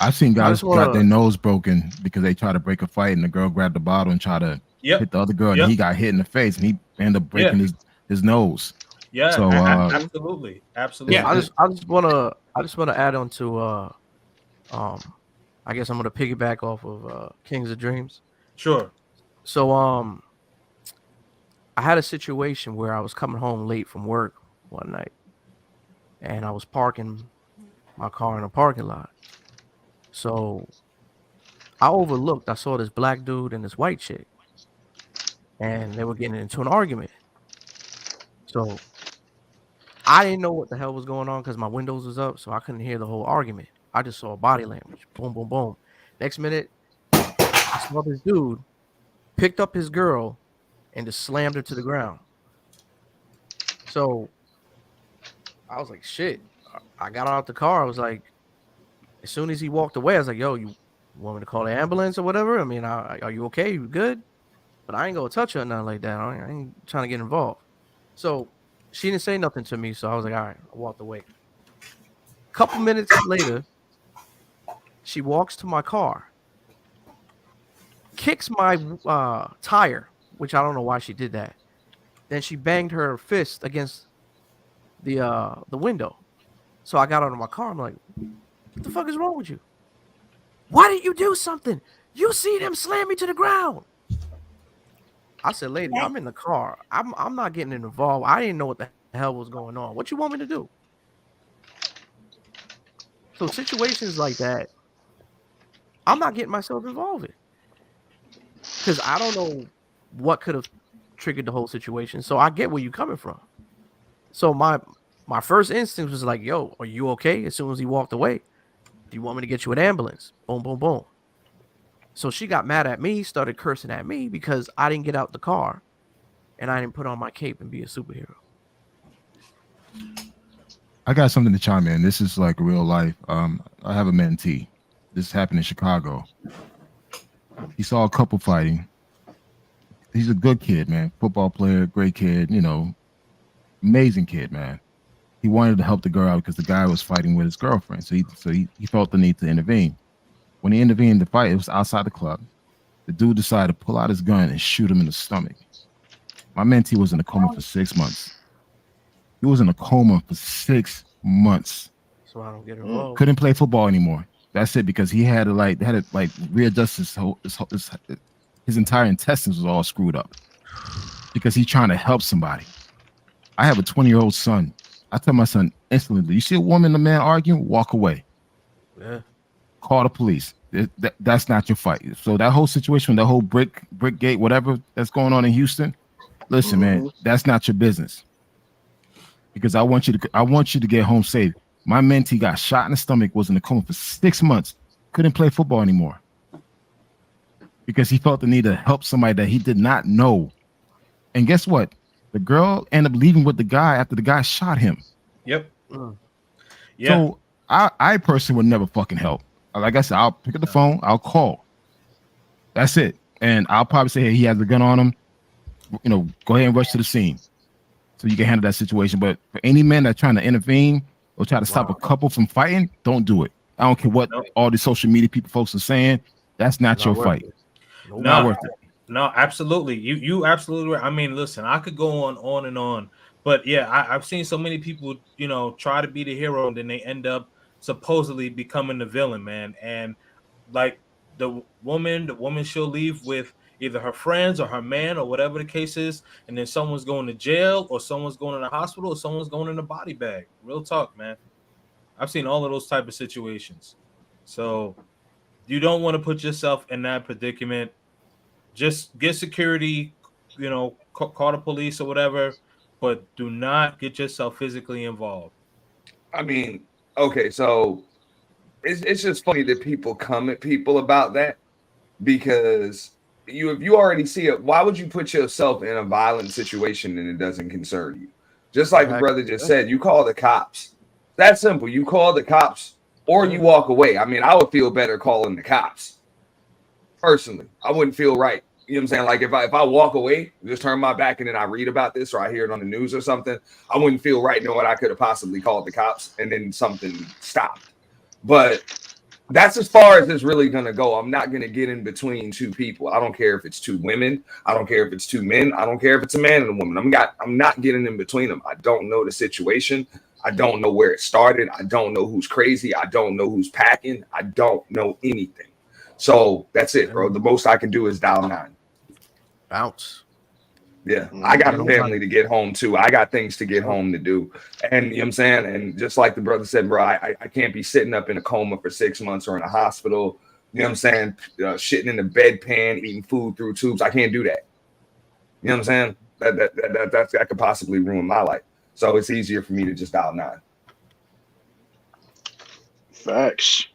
I've seen guys got their nose broken because they try to break a fight and the girl grabbed the bottle and try to hit the other girl and he got hit in the face and he ended up breaking his nose. Yeah, so, absolutely. Yeah, I just wanna add on to I guess I'm gonna piggyback off of Kings of Dreams. Sure. So I had a situation where I was coming home late from work one night and I was parking my car in a parking lot. So I saw this black dude and this white chick and they were getting into an argument. So I didn't know what the hell was going on because my windows was up, so I couldn't hear the whole argument. I just saw body language. Boom, boom, boom. Next minute, I saw this dude picked up his girl and just slammed her to the ground. So I was like, shit. I got out the car. I was like, as soon as he walked away, I was like, yo, you want me to call the ambulance or whatever? I mean, are you okay? You good? But I ain't gonna touch her or nothing like that. I ain't trying to get involved. So she didn't say nothing to me. So I was like, all right, I walked away. A couple minutes later, she walks to my car, kicks my tire, which I don't know why she did that. Then she banged her fist against the window. So I got out of my car. I'm like, what the fuck is wrong with you? Why didn't you do something? You see them slam me to the ground. I said, lady, I'm in the car. I'm not getting involved. I didn't know what the hell was going on. What you want me to do? So situations like that, I'm not getting myself involved in. Because I don't know what could have triggered the whole situation. So I get where you're coming from. So my first instinct was like, yo, are you okay? As soon as he walked away, do you want me to get you an ambulance? Boom, boom, boom. So she got mad at me, started cursing at me because I didn't get out the car and I didn't put on my cape and be a superhero. I got something to chime in. This is like real life. I have a mentee. This happened in Chicago. He saw a couple fighting. He's a good kid, man. Football player, great kid, amazing kid, man. He wanted to help the girl out because the guy was fighting with his girlfriend. So he felt the need to intervene. When he intervened in the fight, it was outside the club. The dude decided to pull out his gun and shoot him in the stomach. My mentee was in a coma for 6 months. He was in a coma for 6 months. So I don't get involved. Couldn't play football anymore. That's it, because he had to readjust his entire intestines was all screwed up because he's trying to help somebody. I have a 20-year-old son. I tell my son instantly, you see a woman and a man arguing, walk away. Yeah. call the police. That's not your fight. So that whole situation, the whole brick gate, whatever that's going on in Houston, listen, man, that's not your business. Because I want you to get home safe. My mentee got shot in the stomach, was in a coma for 6 months, couldn't play football anymore because he felt the need to help somebody that he did not know. And guess what? The girl ended up leaving with the guy after the guy shot him. Yep. Yeah. So I personally would never fucking help. Like I said, I'll pick up the phone, I'll call. That's it. And I'll probably say, hey, he has a gun on him. You know, go ahead and rush to the scene so you can handle that situation. But for any man that's trying to intervene or try to stop a couple from fighting, don't do it. I don't care what all the social media folks are saying. That's not your fight. Not worth it. No, absolutely. You absolutely right. I mean, listen, I could go on and on, but yeah, I've seen so many people, you know, try to be the hero and then they end up supposedly becoming the villain, man. And like the woman she'll leave with either her friends or her man or whatever the case is, and then someone's going to jail or someone's going in the hospital or someone's going in a body bag. Real talk, man. I've seen all of those type of situations. So you don't want to put yourself in that predicament. Just get security, you know, call the police or whatever, but do not get yourself physically involved. I mean, okay, so it's just funny that people come at people about that because if you already see it, why would you put yourself in a violent situation and it doesn't concern you? Just like the brother just said, you call the cops. That's simple. You call the cops or you walk away. I mean, I would feel better calling the cops. Personally, I wouldn't feel right. You know what I'm saying? Like if I walk away, just turn my back and then I read about this or I hear it on the news or something, I wouldn't feel right knowing I could have possibly called the cops and then something stopped. But that's as far as it's really going to go. I'm not going to get in between two people. I don't care if it's two women. I don't care if it's two men. I don't care if it's a man and a woman. I'm not getting in between them. I don't know the situation. I don't know where it started. I don't know who's crazy. I don't know who's packing. I don't know anything. So that's it, bro. The most I can do is dial 9. Bounce. Yeah, I got a family to get home to. I got things to get home to do. And you know what I'm saying? And just like the brother said, bro, I can't be sitting up in a coma for 6 months or in a hospital, you know what I'm saying? Shitting in the bedpan, eating food through tubes. I can't do that. You know what I'm saying? That could possibly ruin my life. So it's easier for me to just dial 9. Facts.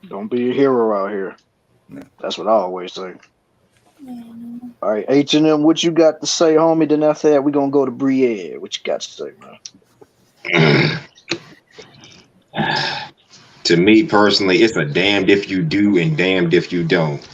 Don't be a hero out here. Yeah. That's what I always say. All right, H&M, what you got to say, homie? Then after that, we're going to go to Brienne. What you got to say, man? To me personally, it's a damned if you do and damned if you don't.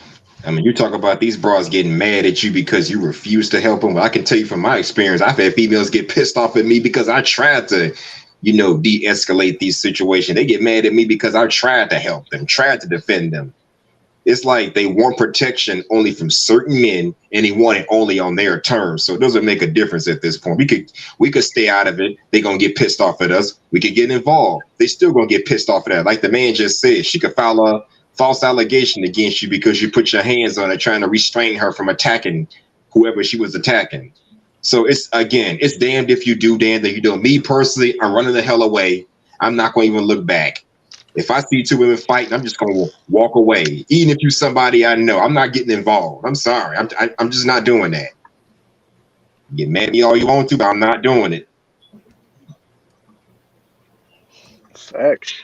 I mean, you talk about these bras getting mad at you because you refuse to help them. Well, I can tell you from my experience, I've had females get pissed off at me because I tried to, you know, de-escalate these situations. They get mad at me because I tried to help them, tried to defend them. It's like they want protection only from certain men and they want it only on their terms. So it doesn't make a difference at this point. We could stay out of it. They're going to get pissed off at us. We could get involved. They still going to get pissed off at that. Like the man just said, she could file a false allegation against you because you put your hands on her trying to restrain her from attacking whoever she was attacking. So it's damned if you do, damned if you don't. Me personally, I'm running the hell away. I'm not going to even look back. If I see two women fighting, I'm just going to walk away. Even if you're somebody I know, I'm not getting involved. I'm sorry. I'm just not doing that. Get mad at me all you want to, but I'm not doing it. Facts.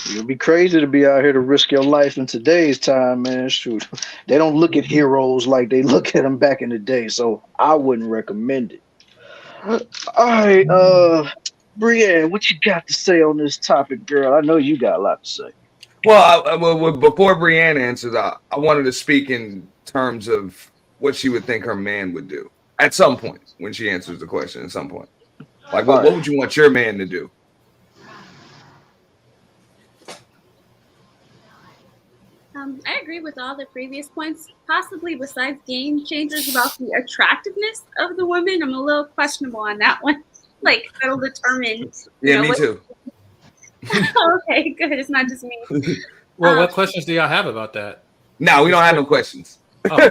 You'll be crazy to be out here to risk your life in today's time, man. Shoot. They don't look at heroes like they look at them back in the day, so I wouldn't recommend it. All right, Brienne, what you got to say on this topic, girl? I know you got a lot to say. Well, before Brienne answers, I wanted to speak in terms of what she would think her man would do at some point when she answers the question. At some point, like what would you want your man to do? I agree with all the previous points. Possibly besides game changers about the attractiveness of the woman, I'm a little questionable on that one. Like that'll determine. Yeah, me too. Okay, good. It's not just me. Well, what questions do y'all have about that? No, we don't have no questions. Oh.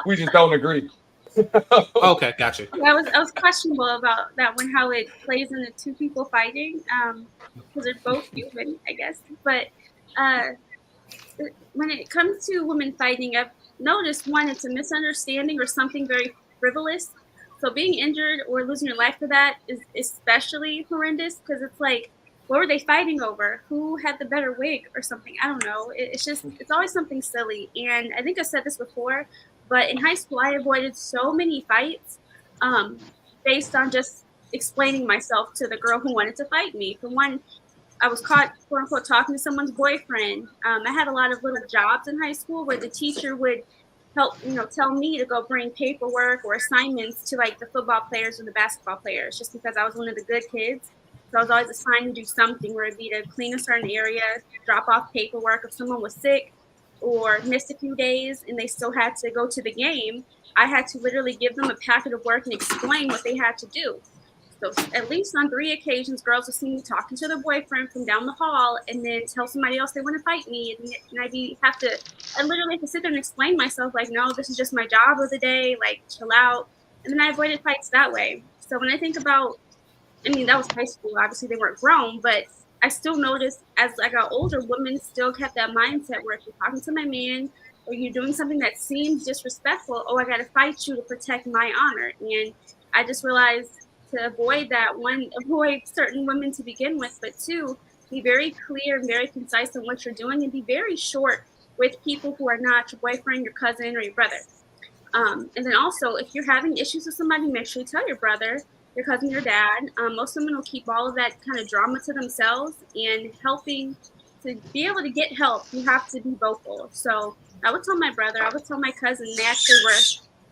We just don't agree. Okay, gotcha. I was questionable about that one, how it plays into two people fighting, because they're both human, I guess. But when it comes to women fighting, I've noticed one, it's a misunderstanding or something very frivolous. So being injured or losing your life for that is especially horrendous because it's like, what were they fighting over? Who had the better wig or something? I don't know. It's just, it's always something silly. And I think I said this before, but in high school, I avoided so many fights based on just explaining myself to the girl who wanted to fight me. For one, I was caught, quote unquote, talking to someone's boyfriend. I had a lot of little jobs in high school where the teacher would help, tell me to go bring paperwork or assignments to like the football players or the basketball players, just because I was one of the good kids. So I was always assigned to do something, where it'd be to clean a certain area, drop off paperwork. If someone was sick or missed a few days and they still had to go to the game, I had to literally give them a packet of work and explain what they had to do. So at least on 3 occasions, girls would see me talking to their boyfriend from down the hall and then tell somebody else they want to fight me. And I literally have to sit there and explain myself, like, no, this is just my job of the day, like, chill out. And then I avoided fights that way. So when I think about, that was high school. Obviously, they weren't grown, but I still noticed as I got older, women still kept that mindset where if you're talking to my man or you're doing something that seems disrespectful, oh, I got to fight you to protect my honor. And I just realized, to avoid that, one, avoid certain women to begin with, but two, be very clear and very concise on what you're doing, and be very short with people who are not your boyfriend, your cousin, or your brother. And then also, if you're having issues with somebody, make sure you tell your brother, your cousin, your dad. Most women will keep all of that kind of drama to themselves, and helping to be able to get help, you have to be vocal. So I would tell my brother, I would tell my cousin. They actually were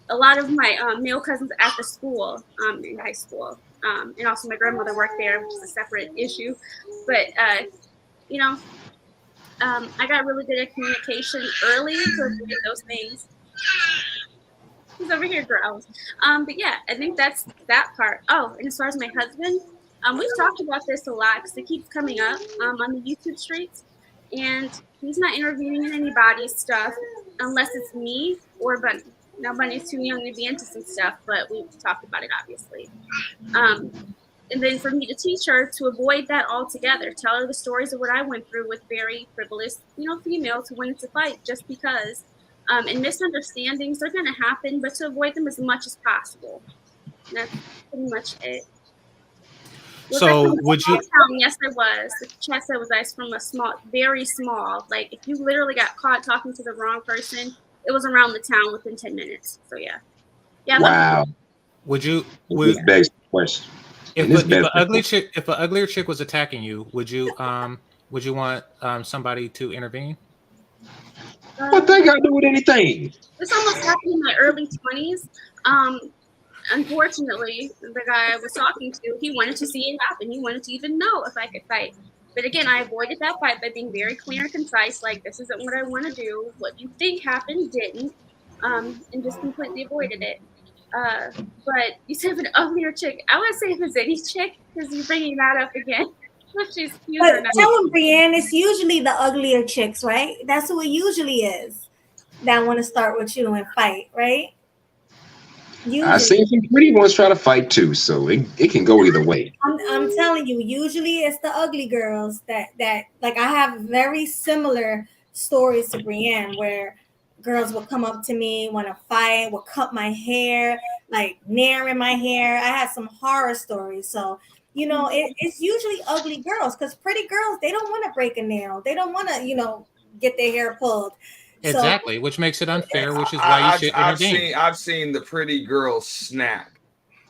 a lot of my male cousins at the school in high school. And also my grandmother worked there, which is a separate issue. But, I got really good at communication early to avoid those things. He's over here growling. But yeah, I think that's that part. Oh, and as far as my husband, we've talked about this a lot because it keeps coming up on the YouTube streets. And he's not intervening in anybody's stuff unless it's me or Bunny. Now, Bunny's too young to be into some stuff, but we've talked about it, obviously. And then for me to teach her to avoid that altogether, tell her the stories of what I went through with very frivolous, females who wanted to fight just because. And misunderstandings, they're going to happen, but to avoid them as much as possible. And that's pretty much it. So would you? Yes, I was. The chat said was I from a small, very small. Like if you literally got caught talking to the wrong person, it was around the town within 10 minutes. So yeah. Wow. Would you? This begs the question. If an uglier chick was attacking you, would you want somebody to intervene? What they got to do with anything? This almost happened in my early 20s. Unfortunately, the guy I was talking to, he wanted to see it happen. He wanted to even know if I could fight. But again, I avoided that fight by being very clear and concise, like, this isn't what I want to do. What you think happened didn't, and just completely avoided it. But you said an uglier chick. I would say if it's any chick, because you're bringing that up again. If she's cute or not. Tell them, Brienne, it's usually the uglier chicks, right? That's who it usually is that want to start with you and fight, right? Usually. I've seen some pretty ones try to fight too, so it can go either way. I'm telling you, usually it's the ugly girls that like I have very similar stories to Brienne where girls will come up to me, want to fight, will cut my hair, like nair in my hair. I had some horror stories. So, it's usually ugly girls because pretty girls, they don't want to break a nail. They don't want to, get their hair pulled. Exactly, which makes it unfair, which is why you should intervene. I've seen the pretty girls snap.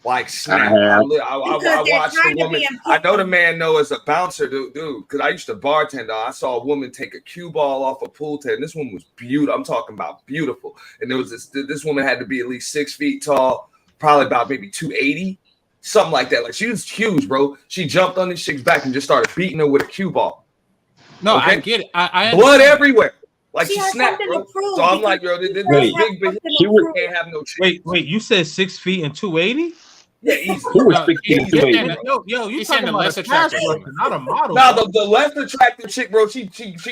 I watched the woman. I know the man as a bouncer, dude, because I used to bartender. I saw a woman take a cue ball off a pool table, and this woman was beautiful. I'm talking about beautiful. And there was this woman had to be at least 6 feet tall, probably about maybe 280, something like that. Like she was huge, bro. She jumped on this chick's back and just started beating her with a cue ball. No, okay? I get it. I blood everywhere. Like she snapped, bro. So I'm like, yo, this big, she can't have no chick. Wait, you said 6 feet and 280? Yeah, easy. You talking about less attractive, not a model. No, the less attractive chick, bro. She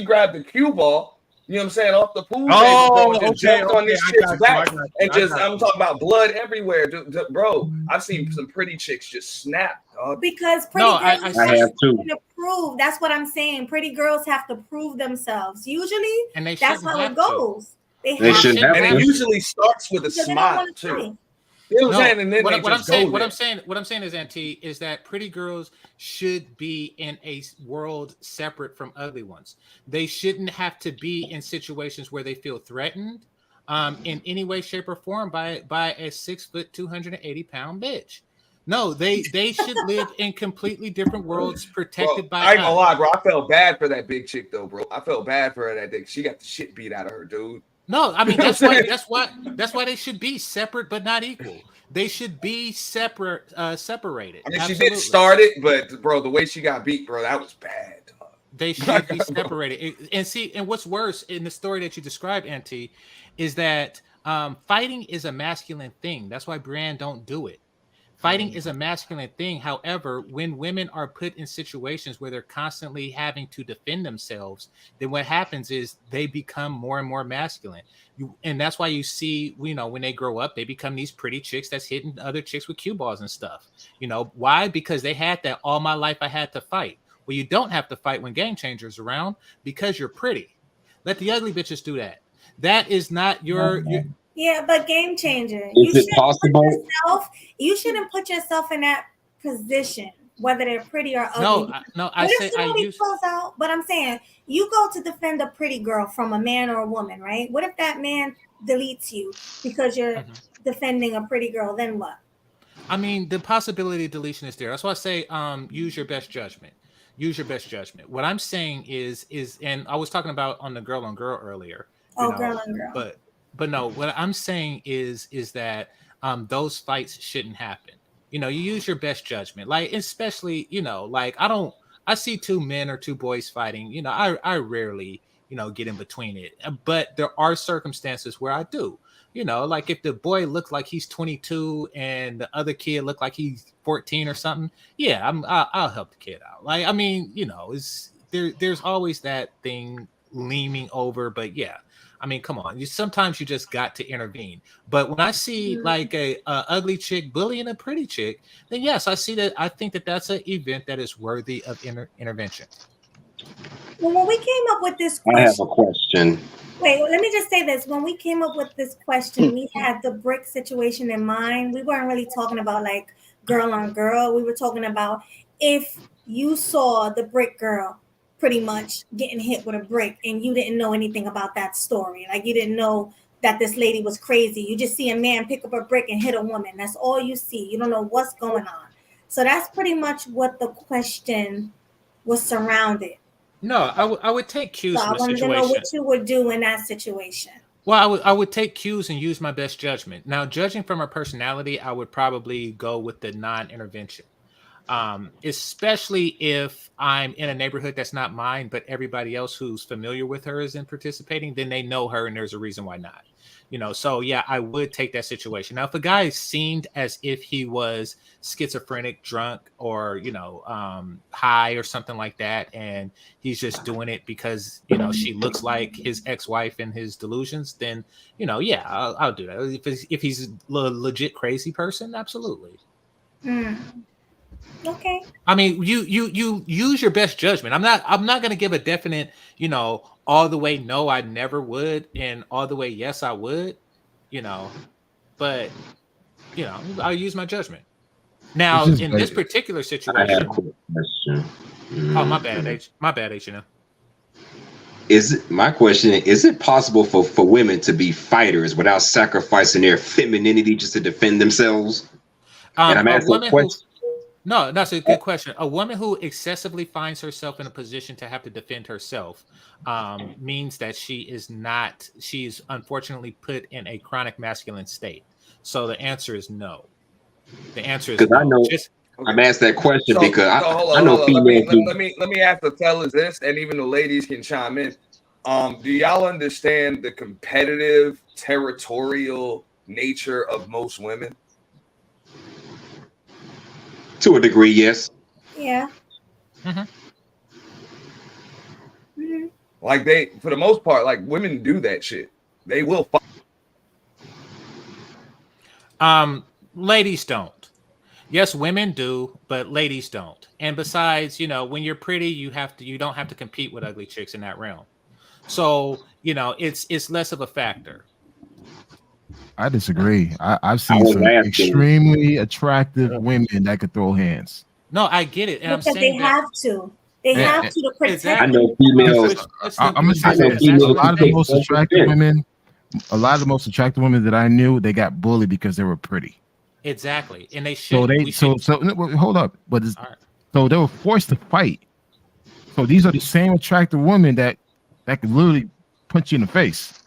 grabbed the cue ball You know what I'm saying? Off the pool Oh, table, just jumped on this I chick's got you, back, I got you, and I just got I'm you. talking about blood everywhere, bro. I've seen some pretty chicks just snap, dog. Because pretty girls I have too. to prove. That's what I'm saying. Pretty girls have to prove themselves. Usually, And they that's shouldn't how have it to. goes. They shouldn't have And it to. usually starts with a because they don't smile want to too. fight. You know what I'm No, saying? And then what they I'm just saying, go what there. I'm saying is, Auntie, is that pretty girls should be in a world separate from ugly ones. They shouldn't have to be in situations where they feel threatened, in any way, shape, or form by a 6 foot, 280-pound bitch. No, they should live in completely different worlds, protected Bro, by I ain't gonna us. lie, bro. I felt bad for that big chick though, bro. I felt bad for her that day. She got the shit beat out of her, dude. No, I mean You know that's what I'm why saying? that's why they should be separate but not equal. They should be separated. I mean, she Absolutely. did start it, but bro, the way she got beat, bro, that was bad. Dog. They should be separated. And see, and what's worse in the story that you described, Auntie, is that fighting is a masculine thing. That's why Brienne don't do it. Fighting is a masculine thing. However, when women are put in situations where they're constantly having to defend themselves, then what happens is they become more and more masculine. And that's why you see, when they grow up, they become these pretty chicks that's hitting other chicks with cue balls and stuff. Why? Because they had that all my life I had to fight. Well, you don't have to fight when Game Changer's around because you're pretty. Let the ugly bitches do that. That is not your Yeah, but Game Changer. Is it possible? You shouldn't put yourself in that position, whether they're pretty or ugly. No, What if somebody pulls out? But I'm saying you go to defend a pretty girl from a man or a woman, right? What if that man deletes you because you're defending a pretty girl? Then what? I mean, the possibility of deletion is there. That's why I say use your best judgment. Use your best judgment. What I'm saying is, and I was talking about on the girl on girl earlier. Girl on girl. But no, what I'm saying is that those fights shouldn't happen. You use your best judgment. Like, especially, I see two men or two boys fighting. I rarely, get in between it. But there are circumstances where I do. Like if the boy looked like he's 22 and the other kid looked like he's 14 or something, yeah, I'll help the kid out. Like, I mean, there's always that thing leaning over, but yeah. I mean, come on. Sometimes you just got to intervene. But when I see like a ugly chick bullying a pretty chick, then yes, I see that. I think that that's an event that is worthy of intervention. Well, when we came up with this question, I have a question. Wait, let me just say this. When we came up with this question, we had the brick situation in mind. We weren't really talking about like girl on girl. We were talking about if you saw the brick girl pretty much getting hit with a brick and you didn't know anything about that story. Like you didn't know that this lady was crazy. You just see a man pick up a brick and hit a woman. That's all you see. You don't know what's going on. So that's pretty much what the question was surrounded. No, I would take cues from the situation. I wanted to know what you would do in that situation. Well, I would take cues and use my best judgment. Now, judging from her personality, I would probably go with the non-intervention. Especially if I'm in a neighborhood that's not mine, but everybody else who's familiar with her is in participating, then they know her and there's a reason why not. So yeah, I would take that situation. Now, if a guy seemed as if he was schizophrenic, drunk, or, high or something like that, and he's just doing it because, she looks like his ex-wife and his delusions, then, yeah, I'll do that. If he's a legit crazy person, absolutely. Okay. I mean, you use your best judgment. I'm not going to give a definite, all the way no, I never would, and all the way yes, I would, but I'll use my judgment. Now, in this particular situation, I have a quick question. Oh, my bad, H. My question is it possible for women to be fighters without sacrificing their femininity just to defend themselves? And I'm asking a question. No, that's a good question. A woman who excessively finds herself in a position to have to defend herself means that she's unfortunately put in a chronic masculine state. So the answer is no. The answer is no. I know. I'm asked that question because I know females. Let me ask the fellas this, and even the ladies can chime in. Do y'all understand the competitive, territorial nature of most women? To a degree, yes. Yeah. Like they, for the most part, like women do that shit. They will fight. Ladies don't. Yes, women do, but ladies don't. And besides, when you're pretty, you don't have to compete with ugly chicks in that realm. So, it's less of a factor. I disagree. I've seen some extremely attractive women that could throw hands. No, I get it. And because they have to. They have to protect. Exactly. I know females. I'm gonna say this. A lot of the most attractive women that I knew, they got bullied because they were pretty. Exactly, and they should. So hold up, but so they were forced to fight. So these are the same attractive women that could literally punch you in the face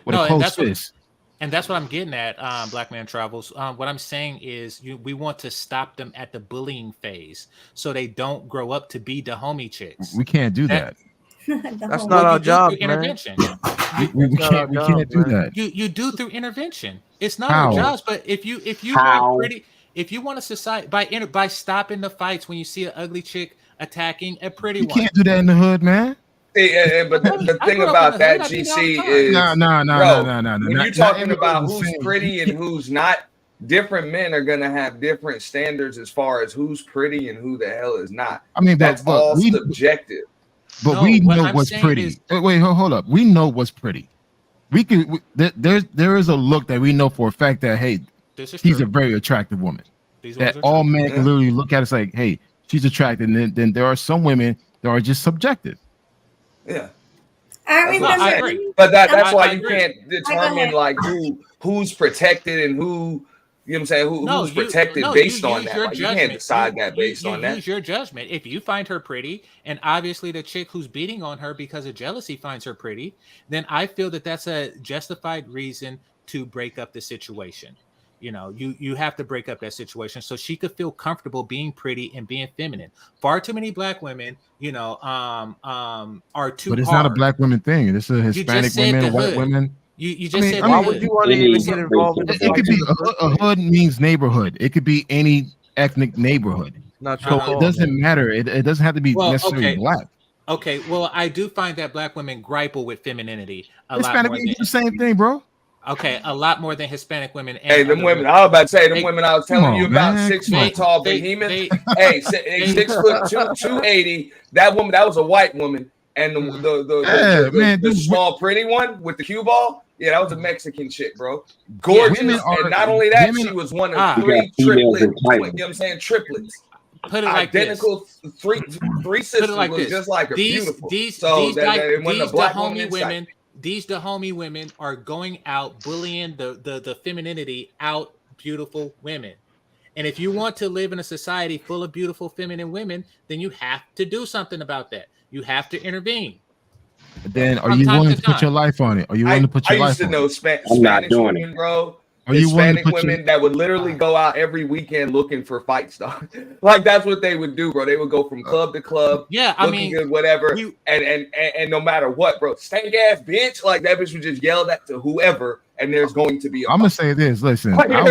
with a close fist. And that's what I'm getting at, Black Man Travels. What I'm saying is we want to stop them at the bullying phase so they don't grow up to be the homie chicks. We can't do that. That's not our job, man. Intervention. We can't do that. You do through intervention. It's not our jobs, but if you want pretty, if you want a society by stopping the fights when you see an ugly chick attacking a pretty one. You can't do that in the hood, man. But the thing about that, GC, is no. When you're talking about who's pretty and who's not, different men are gonna have different standards as far as who's pretty and who the hell is not. I mean, that's all subjective. But we know what's pretty. Wait, hold up. We know what's pretty. We can. There is a look that we know for a fact that she's a very attractive woman. That all men can literally look at us like, hey, she's attractive. And then there are some women that are just subjective. Yeah, I remember. I agree. But that's why you can't determine like who's protected and who. You know what I'm saying? Who's protected based on that? Like, you can't decide that based on that. Use your judgment. If you find her pretty, and obviously the chick who's beating on her because of jealousy finds her pretty, then I feel that that's a justified reason to break up the situation. You have to break up that situation so she could feel comfortable being pretty and being feminine. Far too many black women, are too. But it's not a black women thing. It's a Hispanic women, white women. You just said why would you want to even get involved in it could be a hood means neighborhood. It could be any ethnic neighborhood. Not true. So it doesn't matter. It doesn't have to be necessarily black. Okay, well, I do find that black women grapple with femininity Hispanic women do the same thing, bro. Okay, a lot more than Hispanic women. Hey, them women. I was about to say them women. I was telling you about 6 foot tall behemoth. Hey, 6 foot 280. That woman. That was a white woman. And the small pretty one with the cue ball, that was a Mexican chick, bro. Gorgeous, and not only that, she was one of 3 triplets. You know what I'm saying? Triplets. Put it like identical this. Three sisters like was this. just like beautiful. These homie women are going out bullying the femininity out beautiful women. And if you want to live in a society full of beautiful feminine women, then you have to do something about that. You have to intervene. Then are you willing to put your life on it? Are you willing to put your life on it? I used to know Spanish women, bro. Are you Hispanic women that would literally go out every weekend looking for fight stuff? Like that's what they would do, bro. They would go from club to club. Yeah, I mean, good, whatever. And no matter what, bro, stank ass bitch. Like that bitch would just yell that to whoever, and there's going to be. I'm gonna say this. Listen, I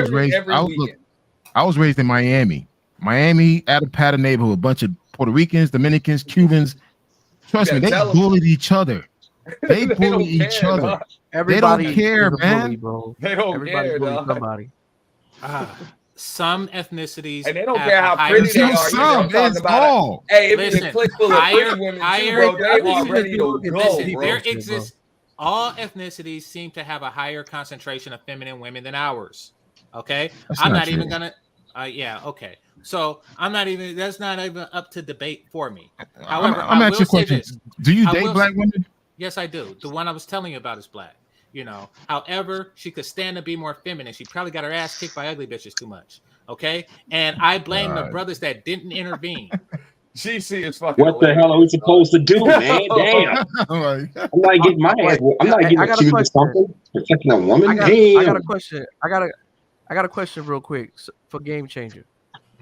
was raised in Miami. Miami, Attapata neighborhood, a bunch of Puerto Ricans, Dominicans, Cubans. Trust me, they bullied each other. They bully each other. Everybody they don't care, man. Bully, bro. They don't Everybody care, bully somebody. Some ethnicities, and they don't care how pretty they are. Some, it's all. Hey, if it's a clique full of pretty women, bro, they are ready to go, bro. There exists. All ethnicities seem to have a higher concentration of feminine women than ours. Okay, I'm not even gonna. Yeah, okay. So I'm not even. That's not even up to debate for me. However, I'm asking you a question. Do you date black women? Yes, I do. The one I was telling you about is black. However, she could stand to be more feminine. She probably got her ass kicked by ugly bitches too much. Okay, and I blame the brothers that didn't intervene. GC is fucking. What the hell are we supposed to do, man? Damn. I'm not getting my ass. I'm not getting accused of something. Protecting a woman. I got a question. I got a question real quick for Game Changer.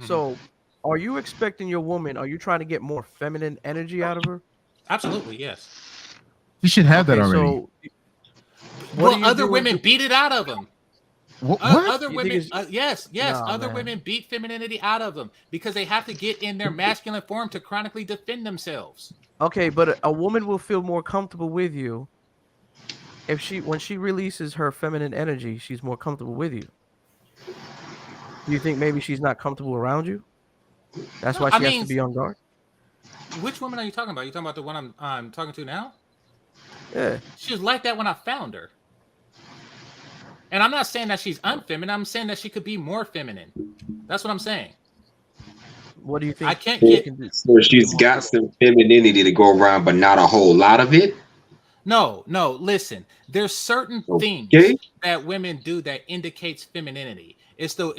So, are you expecting your woman? Are you trying to get more feminine energy out of her? Absolutely, yes. You should have that already. So, well, other women beat it out of them. What? Other women, yes. Other women beat femininity out of them because they have to get in their masculine form to chronically defend themselves. Okay, but a woman will feel more comfortable with you if when she releases her feminine energy, she's more comfortable with you. Do you think maybe she's not comfortable around you? That's why she has to be on guard. Which woman are you talking about? You talking about the one I'm talking to now? Yeah. She was like that when I found her. And I'm not saying that she's unfeminine. I'm saying that she could be more feminine. That's what I'm saying. What do you think? I can't get. So she's got some femininity to go around, but not a whole lot of it. No. Listen, there's certain things that women do that indicates femininity. Instead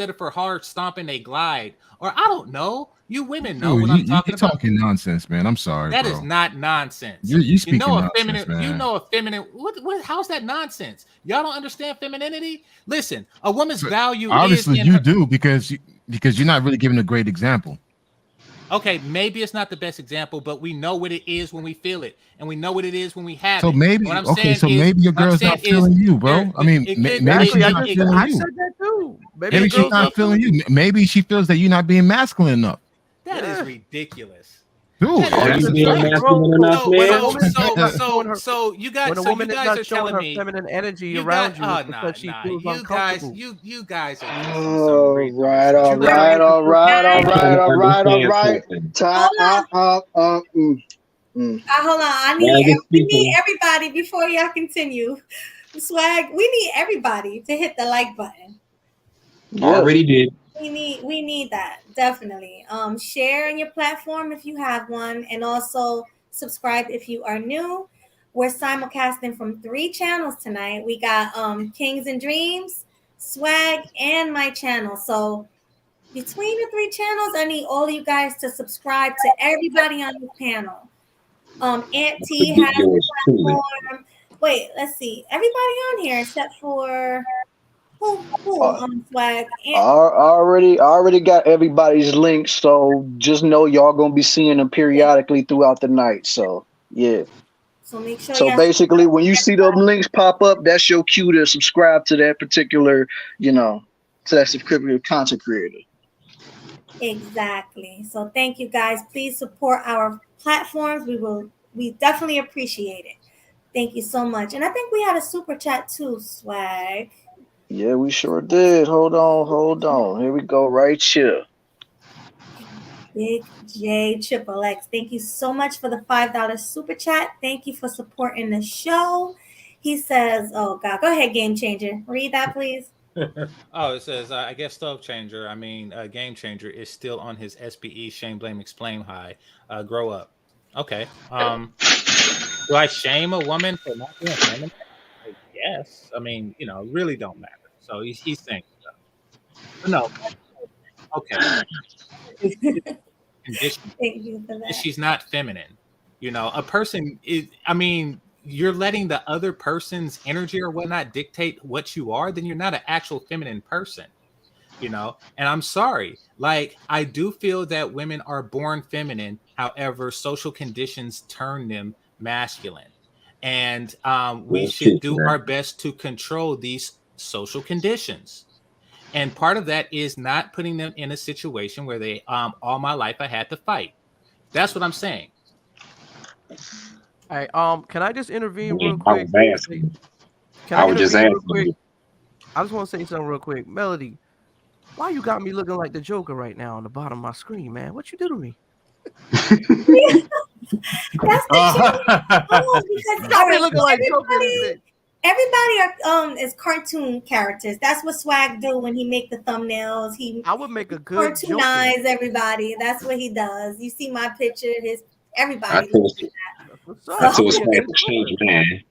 of for hard stomping, they glide, or I don't know. You women know what I'm talking about. You're talking nonsense, man. I'm sorry. That bro. is not nonsense. You speaking nonsense, man. You know a feminine. What? How's that nonsense? Y'all don't understand femininity. Listen, a woman's value. Obviously, you do because you're not really giving a great example. Okay, maybe it's not the best example, but we know what it is when we feel it, and we know what it is when we have it. So maybe, maybe your girl's not feeling you, bro. I mean, maybe she's not feeling you. I said that too. Maybe she's not feeling you. Maybe she feels that you're not being masculine enough. That is ridiculous. Dude, are you being masculine enough, man? So you guys, when a woman is not showing her feminine energy around you, because she feels uncomfortable. You guys are. All right. Time. Hold on. We need everybody before y'all continue. Swag, we need everybody to hit the like button. Already did. We need that, definitely. Share in your platform if you have one, and also subscribe if you are new. We're simulcasting from 3 channels tonight. We got Kings and Dreams, Swag, and my channel. So between the 3 channels, I need all of you guys to subscribe to everybody on this panel. Aunt T has the platform. Wait, let's see. Everybody on here except for Swag. I already got everybody's links, so just know y'all gonna be seeing them periodically throughout the night. So yeah. So make sure. So basically, when you see those links pop up, that's your cue to subscribe to that particular, to that particular content creator. Exactly. So thank you guys. Please support our platforms. We definitely appreciate it. Thank you so much. And I think we had a super chat too, Swag. Yeah, we sure did. Hold on. Here we go, right here. Big J Triple X. Thank you so much for the $5 super chat. Thank you for supporting the show. He says, oh God, go ahead, Game Changer. Read that, please. Oh, it says, I guess Game Changer is still on his SBE shame, blame, explain high. Grow up. Okay. Do I shame a woman for not being feminine? Yes. I mean, really don't matter. So he's saying stuff. But no. Okay. Thank you for that. She's not feminine. A person is, you're letting the other person's energy or whatnot dictate what you are, then you're not an actual feminine person. And I'm sorry. Like, I do feel that women are born feminine. However, social conditions turn them masculine. And we should do our best to control these social conditions. And part of that is not putting them in a situation where they, all my life I had to fight. That's what I'm saying. All right. Can I just intervene real quick? I was just asking. I just want to say something real quick. Melody, why you got me looking like the Joker right now on the bottom of my screen, man? What you do to me? That's because looking like Joker. Everybody is cartoon characters. That's what Swag do when he make the thumbnails. I would make a good cartoonize Joker. Everybody. That's what he does. You see my picture. Everybody. I told Swag to change, man.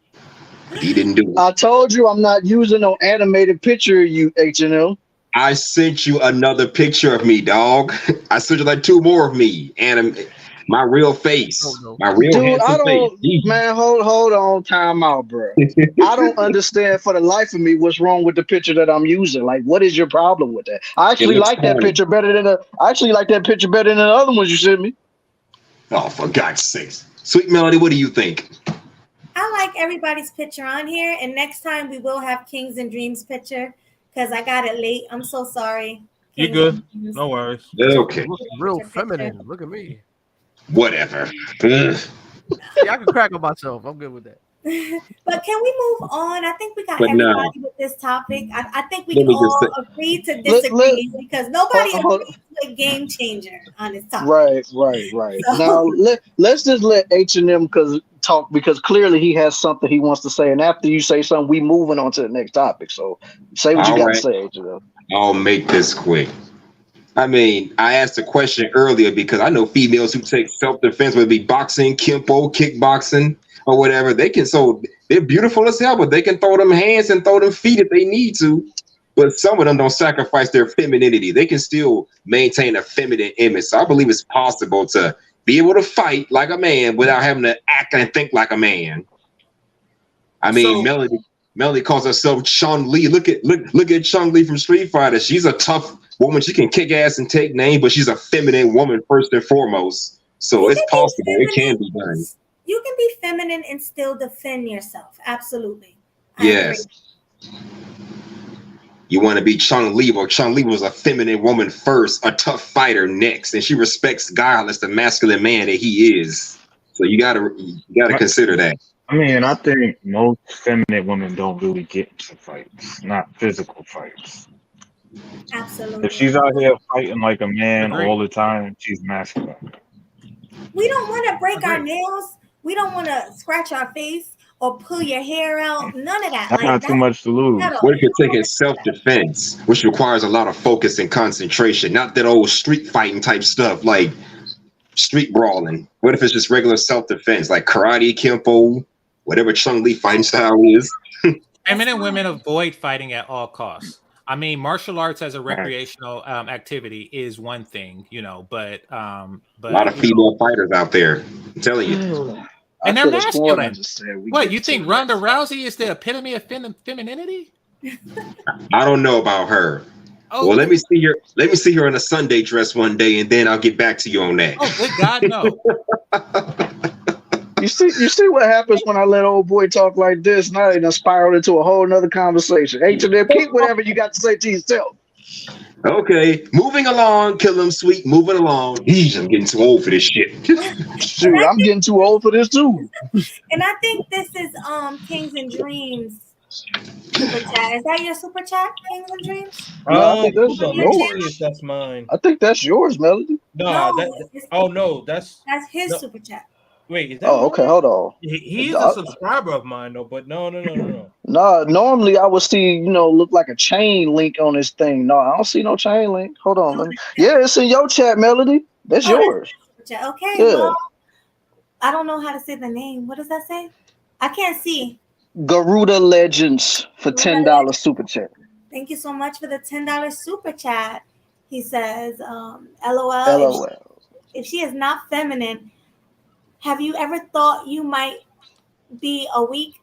He didn't do it. I told you I'm not using no animated picture of you, H&L. I sent you another picture of me, dog. I sent you like 2 more of me. My real face. My real handsome face. Man, hold on, time out, bro. I don't understand for the life of me what's wrong with the picture that I'm using. Like, what is your problem with that? I actually like that picture better than the other ones you sent me. Oh, for God's sakes. Sweet Melody, what do you think? I like everybody's picture on here, and next time we will have Kings and Dreams picture because I got it late. I'm so sorry. You're good. No worries. Okay. Real feminine. Look at me. Whatever. Yeah, I can crack on myself. I'm good with that. But can we move on? I think we got But no. everybody with this topic. I think we Let can me just all say- agree to disagree because nobody agrees with Game Changer on this topic. Right. So- Now let's just let H&M talk because clearly he has something he wants to say, and after you say something, we moving on to the next topic. So say what you got to say, H&M. I'll make this quick. I mean, I asked a question earlier because I know females who take self-defense, whether it be boxing, kimpo, kickboxing, or whatever. They're beautiful as hell, but they can throw them hands and throw them feet if they need to. But some of them don't sacrifice their femininity. They can still maintain a feminine image. So I believe it's possible to be able to fight like a man without having to act and think like a man. I mean, Melody calls herself Chun-Li. Look at Chun-Li from Street Fighter. She's a tough woman. She can kick ass and take names, but she's a feminine woman first and foremost. So it's possible. It can be done. You can be feminine and still defend yourself. Absolutely. Yes. You want to be Chun-Li, but Chun-Li was a feminine woman first, a tough fighter next, and she respects God as the masculine man that he is. So you gotta consider that. I mean, I think most feminine women don't really get into fights, not physical fights. Absolutely. If she's out here fighting like a man all the time, she's masculine. We don't want to break our nails. We don't want to scratch our face or pull your hair out. None of that. That's not too much to lose. What if you're taking self-defense, which requires a lot of focus and concentration, not that old street fighting type stuff like street brawling? What if it's just regular self-defense, like karate, kimpo, whatever Chun-Li fighting style is? Men and women avoid fighting at all costs. I mean, martial arts as a recreational activity is one thing, but a lot of female fighters out there. I'm telling you. And they're masculine. What, you think Ronda Rousey is the epitome of femininity? I don't know about her. Oh. Well, let me see her in a Sunday dress one day, and then I'll get back to you on that. Oh, good God, no. You see what happens when I let old boy talk like this? Now they done spiraled into a whole nother conversation. H&M, keep whatever you got to say to yourself. Okay, moving along, kill him sweet, moving along. Jeez, I'm getting too old for this shit. Shoot, I'm getting too old for this too. And I think this is Kings and Dreams super chat. Is that your super chat, Kings and Dreams? No, I think that's yours. That's mine. I think that's yours, Melody. That's his super chat. Wait, is that okay, hold on. He's a subscriber of mine, though, but no. No, normally I would see, look like a chain link on this thing. No, I don't see no chain link. Hold on. Yeah, it's in your chat, Melody. That's yours. Okay, yeah. Well, I don't know how to say the name. What does that say? I can't see. Garuda Legends for $10 super chat. Thank you so much for the $10 super chat. He says, LOL. If she is not feminine, have you ever thought you might be a weak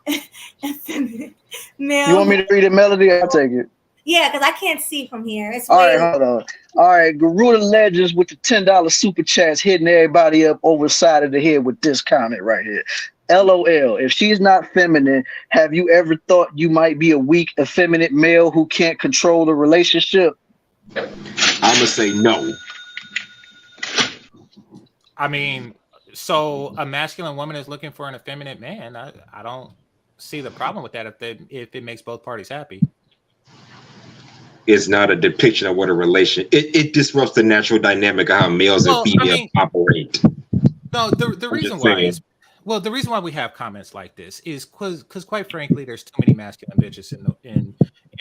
and feminine male? You want me to read it, Melody? I'll take it. Yeah, because I can't see from here. It's all right, hold on. All right, Garuda Legends with the $10 super chats hitting everybody up over the side of the head with this comment right here. LOL. If she's not feminine, have you ever thought you might be a weak, effeminate male who can't control the relationship? I'm gonna say no. I mean, so a masculine woman is looking for an effeminate man. I don't see the problem with that if it makes both parties happy. It's not a depiction of what a relation. It disrupts the natural dynamic of how males and females operate. No, the reason why is the reason why we have comments like this is because quite frankly, there's too many masculine bitches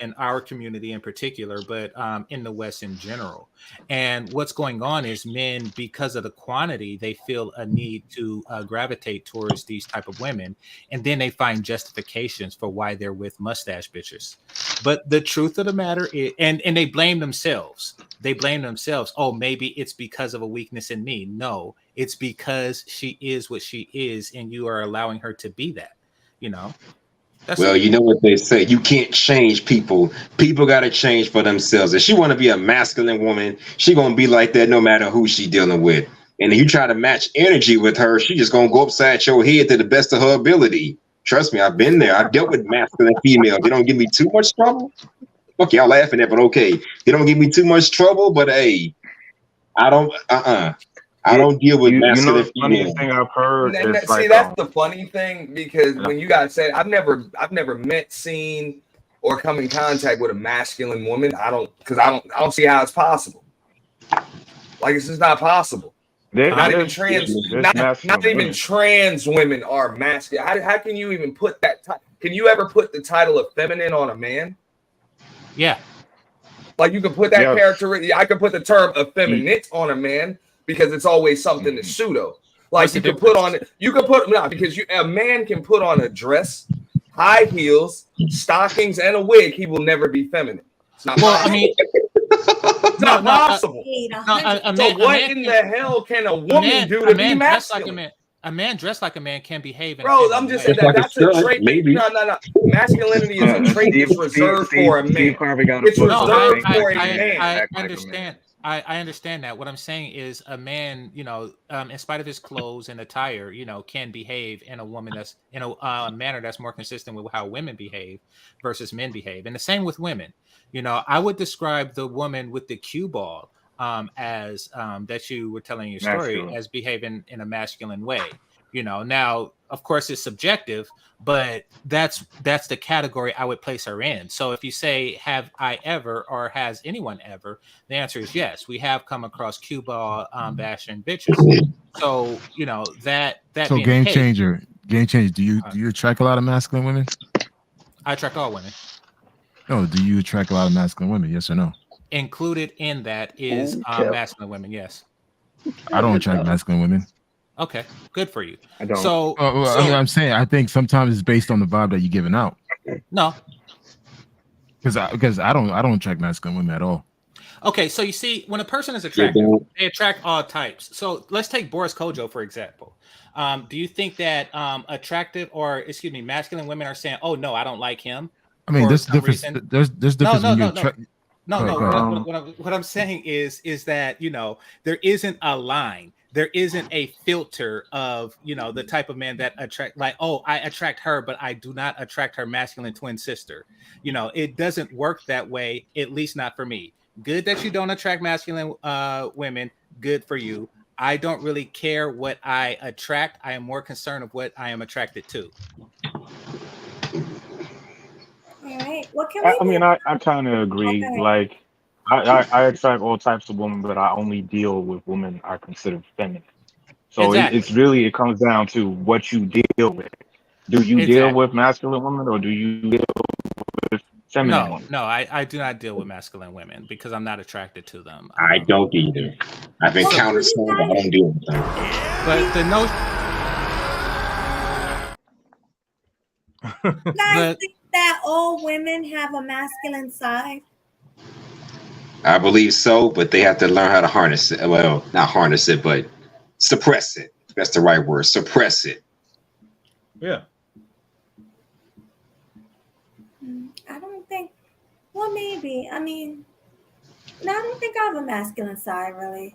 in our community in particular, but in the West in general. And what's going on is men, because of the quantity, they feel a need to gravitate towards these type of women, and then they find justifications for why they're with mustache bitches. But the truth of the matter is, and they blame themselves. They blame themselves. Oh, maybe it's because of a weakness in me. No, it's because she is what she is, and you are allowing her to be that. You know what they say. You can't change people. People got to change for themselves. If she want to be a masculine woman, she going to be like that no matter who she dealing with. And if you try to match energy with her, she just going to go upside your head to the best of her ability. Trust me, I've been there. I've dealt with masculine females. They don't give me too much trouble. Okay, y'all laughing at, but okay. They don't give me too much trouble, but hey, I I don't deal with masculine the funniest thing I've heard is that's the funny thing, because when you guys say I've never met, seen, or come in contact with a masculine woman. I don't see how it's possible. Like, it's just not possible. Not even trans women are masculine. How can you even put that? Can you ever put the title of feminine on a man? Yeah. Like, you can put that character. I can put the term effeminate on a man because it's always something that's pseudo. Like, you can put because a man can put on a dress, high heels, stockings, and a wig. He will never be feminine. It's not possible. I mean, it's not possible. What in the hell can a woman do to be masculine? A man dressed like a man can behave. Bro, I'm just saying that's a trait. Maybe. No. Masculinity is a trait that's reserved for a man. It's reserved for a man. I understand. I understand that. What I'm saying is a man, in spite of his clothes and attire, can behave in a woman that's in a manner that's more consistent with how women behave versus men behave. And the same with women. I would describe the woman with the cue ball as that you were telling your story as behaving in a masculine way. Now, of course, it's subjective, but that's the category I would place her in. So if you say, have I ever, or has anyone ever, the answer is yes. We have come across cue ball bashing bitches. So that so game changer. Do you attract a lot of masculine women? I attract all women. No, do you attract a lot of masculine women? Yes or no? Included in that is masculine women. Yes. I don't attract masculine women. Okay, good for you. I don't. So, I'm saying I think sometimes it's based on the vibe that you're giving out. No, because I don't attract masculine women at all. Okay, so you see, when a person is attractive, they attract all types. So let's take Boris Kojo for example. Do you think that masculine women are saying, "Oh no, I don't like him"? I mean, there's difference. There's difference. No. What I'm saying is that there isn't a line. There isn't a filter of the type of man that attract. Like, oh, I attract her, but I do not attract her masculine twin sister. It doesn't work that way. At least not for me. Good that you don't attract masculine women. Good for you. I don't really care what I attract. I am more concerned of what I am attracted to. All right. What can we do? I kind of agree. Okay. Like, I attract all types of women, but I only deal with women I consider feminine. So exactly. It comes down to what you deal with. Do you deal with masculine women, or do you deal with feminine women? No, I do not deal with masculine women because I'm not attracted to them. I don't either. I've encountered some, but I don't deal with them. But the notion. You guys think that all women have a masculine side? I believe so, but they have to learn how to harness it. Well, not harness it, but suppress it. That's the right word. Suppress it. Yeah. I don't think. Well, maybe. I mean, no, I don't think I have a masculine side, really.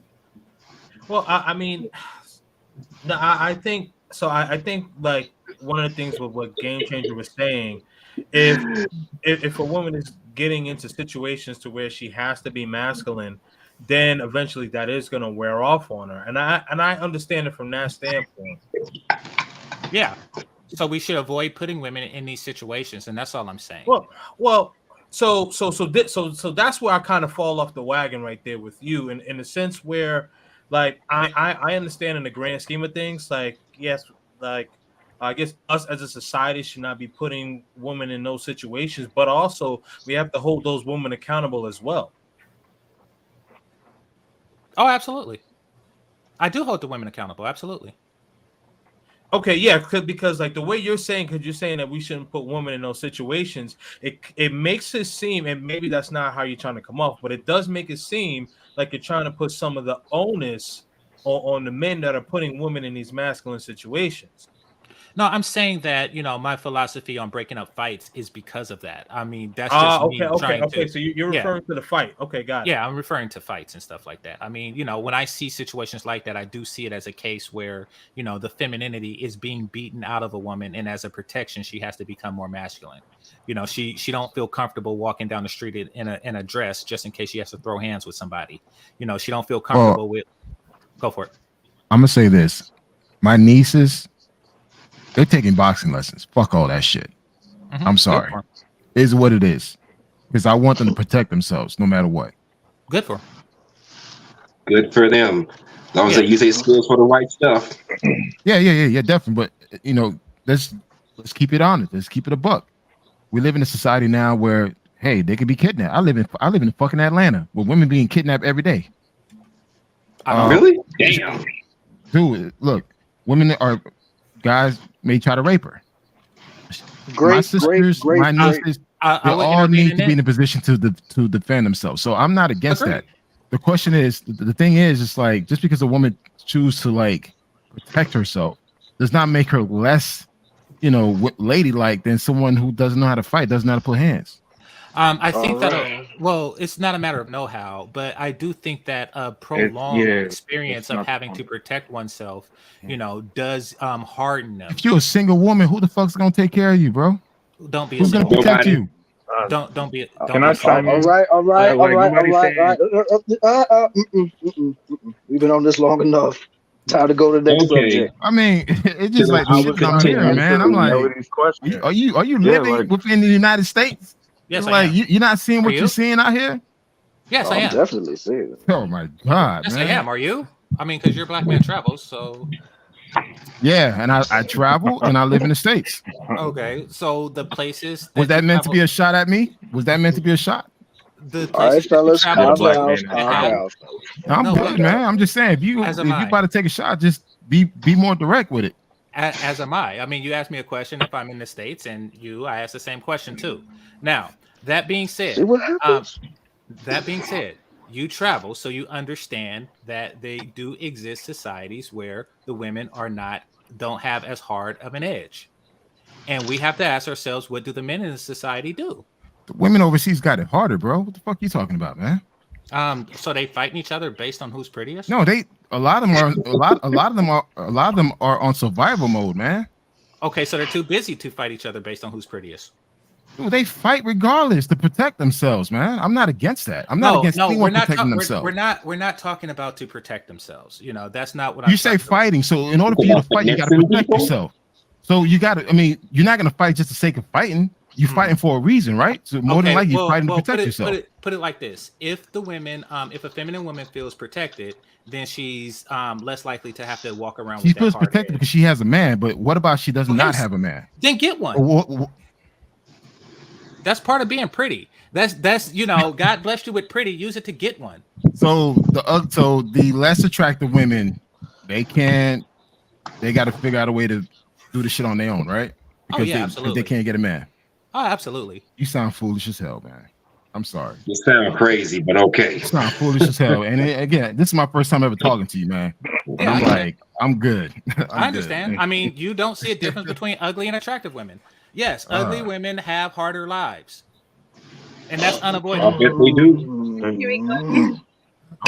Well, I mean, no, I think so. I think like one of the things with what Game Changer was saying, if a woman is getting into situations to where she has to be masculine, then eventually that is going to wear off on her, and I understand it from that standpoint. Yeah, so we should avoid putting women in these situations, and that's all I'm saying. Well, so that's where I kind of fall off the wagon right there with you, in the sense where, like, I understand in the grand scheme of things, like, yes, like, I guess us as a society should not be putting women in those situations, but also we have to hold those women accountable as well. Oh, absolutely. I do hold the women accountable. Absolutely. Okay, yeah, because like the way you're saying, because you're saying that we shouldn't put women in those situations, it makes it seem, and maybe that's not how you're trying to come off, but it does make it seem like you're trying to put some of the onus on the men that are putting women in these masculine situations. No, I'm saying that, my philosophy on breaking up fights is because of that. I mean, that's just me trying to... So you're referring to the fight. Okay, got it. Yeah, I'm referring to fights and stuff like that. I mean, when I see situations like that, I do see it as a case where, the femininity is being beaten out of a woman, and as a protection, she has to become more masculine. She don't feel comfortable walking down the street in a dress just in case she has to throw hands with somebody. She don't feel comfortable with... Go for it. I'm gonna say this: my nieces, they're taking boxing lessons. Fuck all that shit. Mm-hmm. I'm sorry. It is what it is, because I want them to protect themselves no matter what. Good for them. Good for them. As long as they use their skills for the right stuff. Yeah, definitely. But let's keep it honest. Let's keep it a buck. We live in a society now where, hey, they could be kidnapped. I live in fucking Atlanta, where women being kidnapped every day. Really? Damn. Dude, look, guys may try to rape her. My sisters, my nieces, they all need to be in a position to defend themselves. So I'm not against that. The question is, the thing is, it's like, just because a woman chooses to like protect herself does not make her less, ladylike than someone who doesn't know how to fight, doesn't know how to put hands. I think well, it's not a matter of know-how, but I do think that a prolonged experience of having to protect oneself, does harden them. If you're a single woman, who the fuck's gonna take care of you, bro? Don't be. Who's gonna protect you? Don't be. Can I chime in? All right. We've been on this long enough. Time to go to the next subject. I mean, it's just like the shit that I'm hearing, man. I'm like, are you living within the United States? Yes, like you're not seeing what you're seeing out here. Yes, I am. Definitely seeing it. Oh my god, yes, man. I am. Are you? I mean, because your black man travels, so. Yeah, and I travel and I live in the States. Okay, so the places. Was that meant to be a shot at me? Was that meant to be a shot? The all right, fellas, calm down. I'm good, man. I'm just saying, if you about to take a shot, just be more direct with it. As am I. I mean, you asked me a question if I'm in the States, and I asked the same question too. Now, that being said, see what happens. That being said, you travel, so you understand that they do exist societies where the women don't have as hard of an edge, and we have to ask ourselves, what do the men in the society do? The women overseas got it harder, bro. What the fuck are you talking about, man? So they fighting each other based on who's prettiest? No, a lot of them are on survival mode, man. Okay, so they're too busy to fight each other based on who's prettiest. Dude, they fight regardless to protect themselves, man. I'm not against that. I'm not against anyone protecting themselves. We're not talking about to protect themselves. That's not what you say. Fighting. So in order for you to fight, you got to protect yourself. So you got to. I mean, you're not going to fight just for the sake of fighting. You're fighting for a reason, right? So more than likely, you're fighting to protect yourself. Put it like this: if a feminine woman feels protected, then she's less likely to have to walk around. She feels protected because she has a man. But what about she does not have a man? Then get one. That's part of being pretty. That's God blessed you with pretty. Use it to get one. So the less attractive women, they got to figure out a way to do the shit on their own, right? Because absolutely. They can't get a man. Oh, absolutely. You sound foolish as hell, man. I'm sorry. You sound crazy, but okay. You sound foolish as hell. And again, this is my first time ever talking to you, man. Yeah, I'm like, I'm good. I understand. Good. I mean, you don't see a difference between ugly and attractive women. Yes, ugly women have harder lives. And that's unavoidable. Yes, we do. Here we go.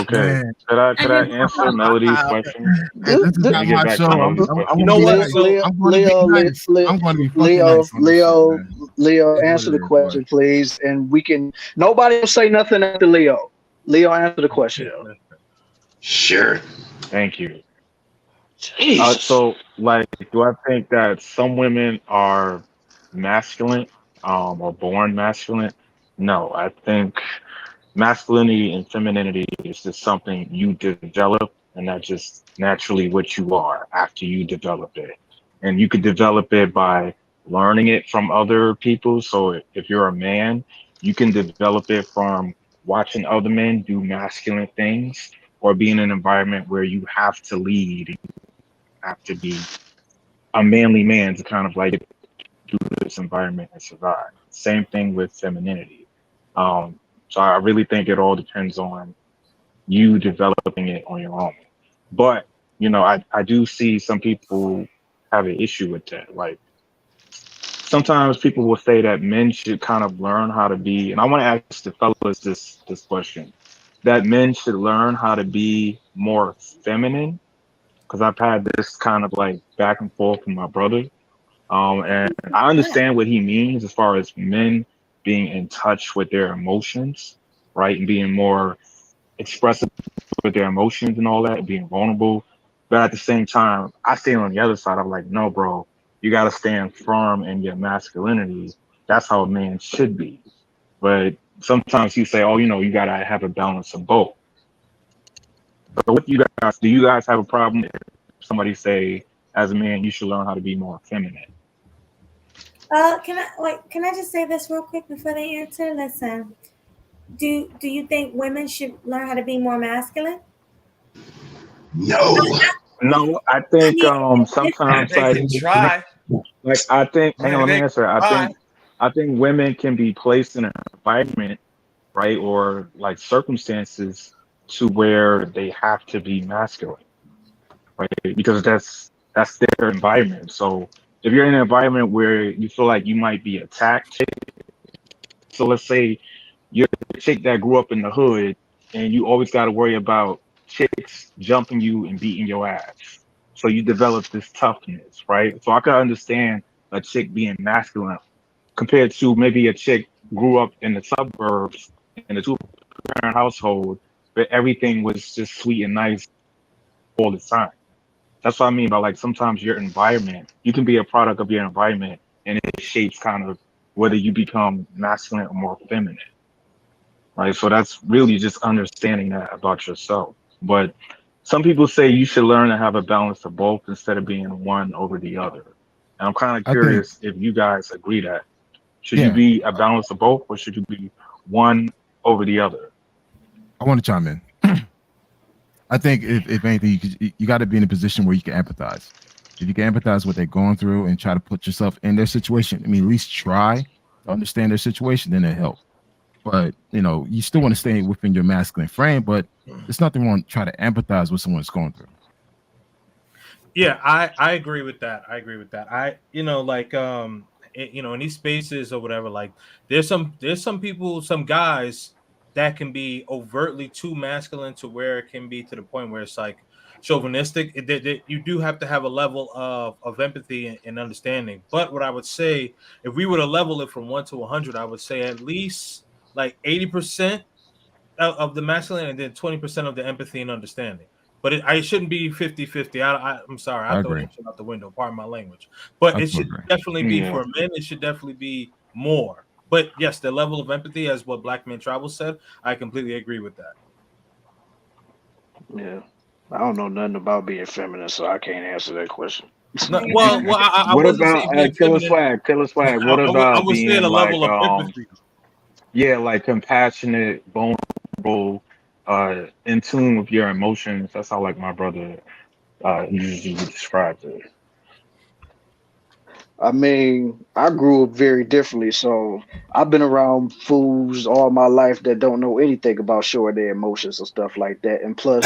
Okay. Could I answer Melody's question? This is not my show. Leo, answer the question, please. And we can. Nobody will say nothing after Leo. Leo, answer the question. Sure. Thank you. So, do I think that some women are masculine, or born masculine? No, I think masculinity and femininity is just something you develop, and that's just naturally what you are after you develop it. And you could develop it by learning it from other people. So if you're a man, you can develop it from watching other men do masculine things, or be in an environment where you have to lead, you have to be a manly man to kind of like get through this environment and survive. Same thing with femininity. So I really think it all depends on you developing it on your own. But, I do see some people have an issue with that. Like, sometimes people will say that men should kind of learn how to be, and I want to ask the fellas this question, that men should learn how to be more feminine, because I've had this kind of like back and forth with my brother. And I understand what he means as far as men being in touch with their emotions, right? And being more expressive with their emotions and all that, being vulnerable. But at the same time, I stand on the other side. I'm like, no, bro, you got to stand firm in your masculinity. That's how a man should be. But sometimes you say, oh, you got to have a balance of both. So what do you guys have a problem if somebody say, as a man, you should learn how to be more feminine? Can I just say this real quick before they answer? Listen, do you think women should learn how to be more masculine? No. No, I think sometimes They can try. like I think hang on, let me They answer. try. I think women can be placed in an environment, right, or like circumstances to where they have to be masculine, right? Because that's their environment. So if you're in an environment where you feel like you might be attacked, so let's say you're a chick that grew up in the hood and you always got to worry about chicks jumping you and beating your ass. So you develop this toughness, right? So I can understand a chick being masculine compared to maybe a chick grew up in the suburbs in a two-parent household, but everything was just sweet and nice all the time. That's what I mean by like sometimes your environment, you can be a product of your environment and it shapes kind of whether you become masculine or more feminine. Right. So that's really just understanding that about yourself. But some people say you should learn to have a balance of both instead of being one over the other. And I'm kind of I think, curious if you guys agree that. Should you yeah, be a balance of both or should you be one over the other? I want to chime in. I think if anything, you got to be in a position where you can empathize. If you can empathize what they're going through and try to put yourself in their situation, I mean, at least try to understand their situation, then it helps. But you still want to stay within your masculine frame, but there's nothing wrong try to empathize with someone's going through. Yeah, I agree with that. In these spaces or whatever, like there's some people, some guys that can be overtly too masculine to where it can be to the point where it's like chauvinistic. You do have to have a level of empathy and understanding. But what I would say, if we were to level it from 1 to 100, I would say at least like 80% of the masculine and then 20% of the empathy and understanding. But it shouldn't be 50-50. I'm sorry. I throw agree. that shit out the window. Pardon my language. But it should agree. definitely be for men. It should definitely be more. But yes, the level of empathy, as what Black Men Travel said, I completely agree with that. Yeah. I don't know nothing about being feminine, so I can't answer that question. No, I What wasn't about saying being Killer feminine. Swag? What I about was saying being a like level of empathy. yeah, like compassionate, vulnerable, in tune with your emotions? That's how like my brother usually describes it. I mean, I grew up very differently, so I've been around fools all my life that don't know anything about showing their emotions and stuff like that. And plus,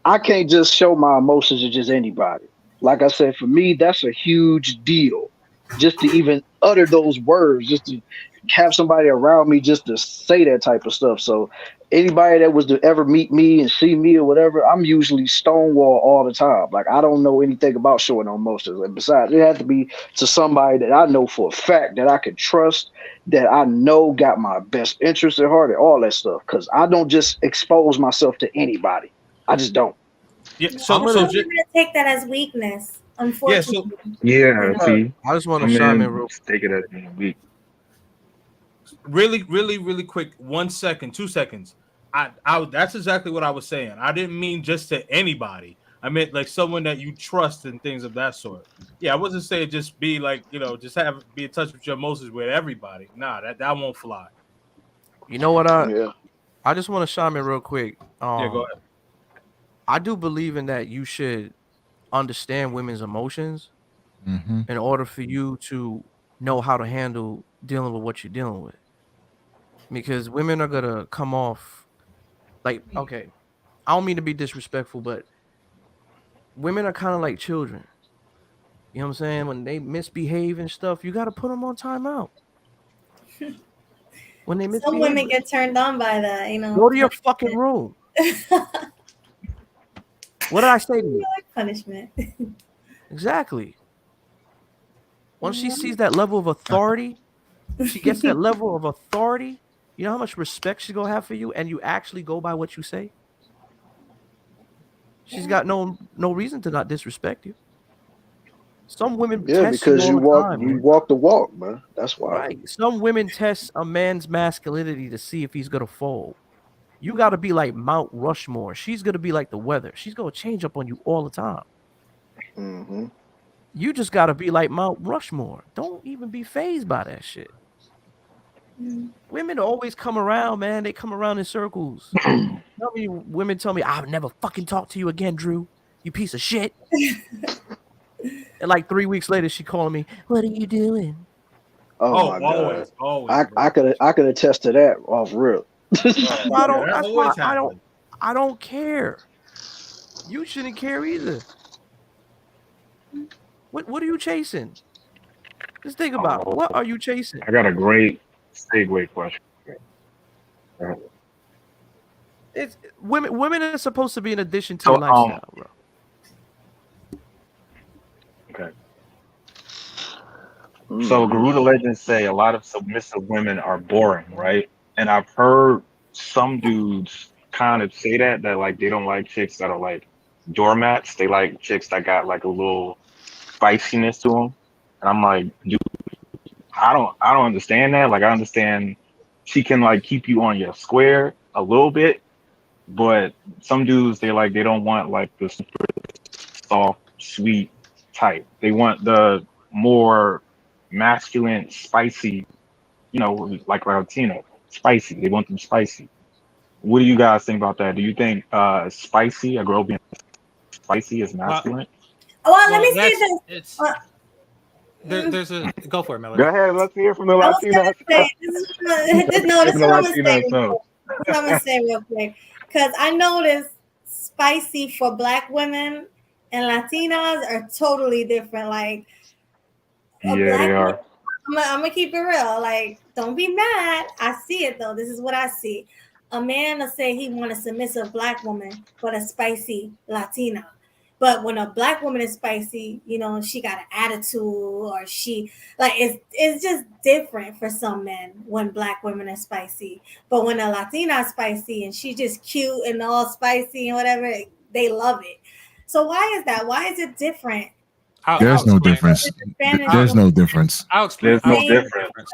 I can't just show my emotions to just anybody. Like I said, for me, that's a huge deal. Just to even utter those words, just to have somebody around me just to say that type of stuff. So anybody that was to ever meet me and see me or whatever, I'm usually stonewall all the time. Like I don't know anything about showing no emotions. And besides, it had to be to somebody that I know for a fact that I can trust, that I know got my best interest at heart and all that stuff. Because I don't just expose myself to anybody. I just don't. Yeah, I'm gonna take that as weakness, unfortunately. See, I just want to chime in real take it as weak. Really quick. 1 second, 2 seconds. I that's exactly what I was saying. I didn't mean just to anybody. I meant like someone that you trust and things of that sort. Yeah, I wasn't saying just be like, just be in touch with your emotions with everybody. Nah, that won't fly. You know what? I just want to chime in real quick. Yeah, go ahead. I do believe in that you should understand women's emotions in order for you to know how to handle dealing with what you're dealing with. Because women are gonna come off like, okay, I don't mean to be disrespectful, but women are kind of like children. You know what I'm saying? When they misbehave and stuff, you got to put them on timeout. When they misbehave, some women get turned on by that. Go to your fucking room. What did I say to you? Like punishment. Exactly. Once she sees that level of authority, she gets that level of authority. You know how much respect she's gonna have for you, and you actually go by what you say. She's got no reason to not disrespect you. Some women Yeah, test because you all the time. you walk the walk, man. That's why. Right. Some women test a man's masculinity to see if he's gonna fold. You got to be like Mount Rushmore. She's gonna be like the weather. She's gonna change up on you all the time. Mm-hmm. You just got to be like Mount Rushmore. Don't even be fazed by that shit. Women always come around, man. They come around in circles. Women tell me, I'll never fucking talk to you again, Drew. You piece of shit. And like 3 weeks later, she calling me, what are you doing? Oh my God. Always. I could attest to that off rip. I don't care. You shouldn't care either. What are you chasing? Just think about it. What are you chasing? I got a great segue question. It's women are supposed to be an addition to a lifestyle, bro. Okay. So Garuda legends say a lot of submissive women are boring, right? And I've heard some dudes kind of say that like they don't like chicks that are like doormats. They like chicks that got like a little spiciness to them. And I'm like, dude, I don't understand that. Like, I understand she can like keep you on your square a little bit, but some dudes they don't want like the super soft, sweet type. They want the more masculine, spicy, like Latino, spicy. They want them spicy. What do you guys think about that? Do you think spicy, a girl being spicy, is masculine? Let me say this. There's a go for it, Melody. Go ahead, let's hear from the Latinos. This is what I'm gonna say real quick, because I noticed spicy for Black women and Latinas are totally different. Like, yeah, they are. I'm gonna keep it real. Like, don't be mad. I see it though. This is what I see. A man will say he want a submissive Black woman, but a spicy Latina. But when a Black woman is spicy, she got an attitude, or she it's just different for some men when Black women are spicy. But when a Latina is spicy and she's just cute and all spicy and whatever, they love it. So why is that? Why is it different? There's no difference. There's no difference. I'll explain. There's no difference.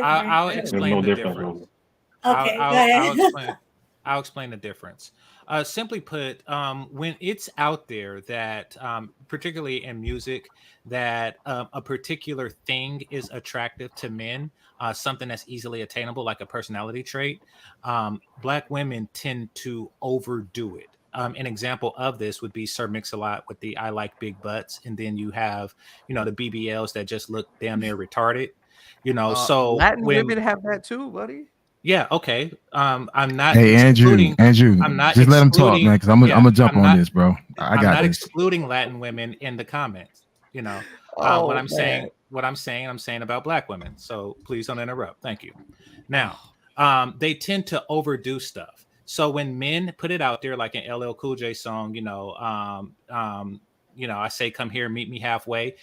I'll explain the difference. Okay, go ahead. I'll explain the difference. Simply put, when it's out there that, particularly in music, that a particular thing is attractive to men, something that's easily attainable, like a personality trait, Black women tend to overdo it. An example of this would be Sir Mix-a-Lot with the I like big butts, and then you have, the BBLs that just look damn near retarded. So Latin women have that too, buddy. Yeah, okay. I'm not. Hey, Andrew. I'm not just let him talk, man, because I'm gonna jump on this, bro. I'm not excluding Latin women in the comments. What I'm saying about Black women. So please don't interrupt. Thank you. Now, they tend to overdo stuff. So when men put it out there, like an LL Cool J song, I say, come here, meet me halfway.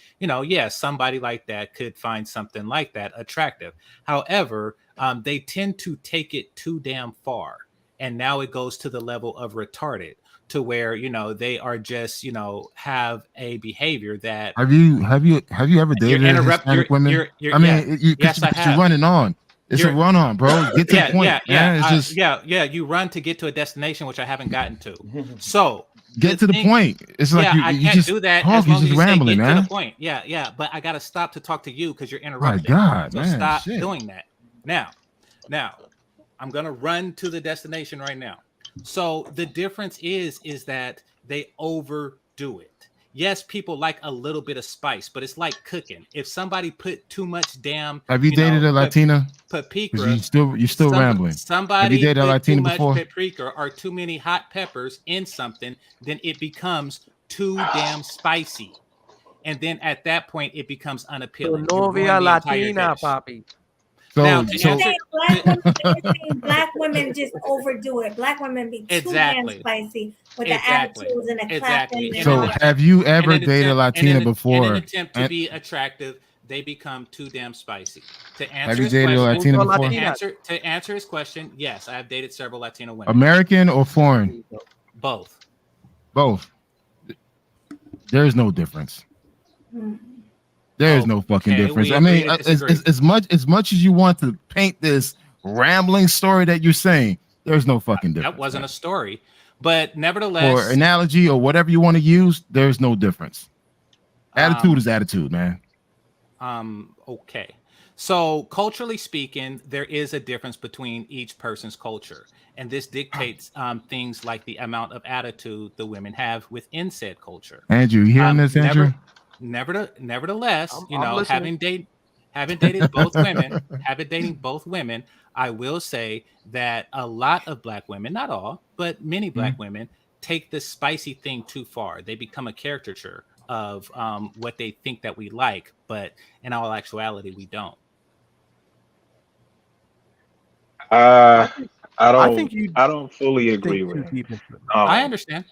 Somebody like that could find something like that attractive. However, they tend to take it too damn far. And now it goes to the level of retarded, to where, they are just, have a behavior that. Have you ever dated Hispanic women? Yes, I have. You're running on. It's a run on, bro. Get to the point. You run to get to a destination, which I haven't gotten to. So get to the point. It's like I can't just do that. As long as you rambling, get man. to the point. Yeah. But I got to stop to talk to you because you're interrupting. My God, so man. Stop doing that. Now, I'm going to run to the destination right now. So the difference is that they overdo it. Yes, people like a little bit of spice, but it's like cooking. If somebody put too much damn, have you dated a Latina? Paprika. You're still rambling. Somebody have you dated a Latina before? Paprika or too many hot peppers in something, then it becomes too damn spicy, and then at that point it becomes unappealing. Novia Latina, papi. Now, Black women just overdo it. Black women be too damn spicy with the attitudes and the clapping. So, have you ever dated a Latina before? In an attempt to be attractive, they become too damn spicy. Have you dated a Latina before? To answer his question, yes, I have dated several Latino women. American or foreign? Both. Both. There is no difference. There is no fucking difference. I mean, as much as you want to paint this rambling story that you're saying, there's no fucking difference. That wasn't a story, but nevertheless, or analogy or whatever you want to use, there's no difference. Attitude is attitude, man. Okay. So culturally speaking, there is a difference between each person's culture, and this dictates things like the amount of attitude the women have within said culture. Andrew, you hearing this, Andrew? Nevertheless, having dated both women, I will say that a lot of black women, not all, but many black women, take this spicy thing too far. They become a caricature of what they think that we like, but in all actuality, we don't. I don't fully agree with it. I understand.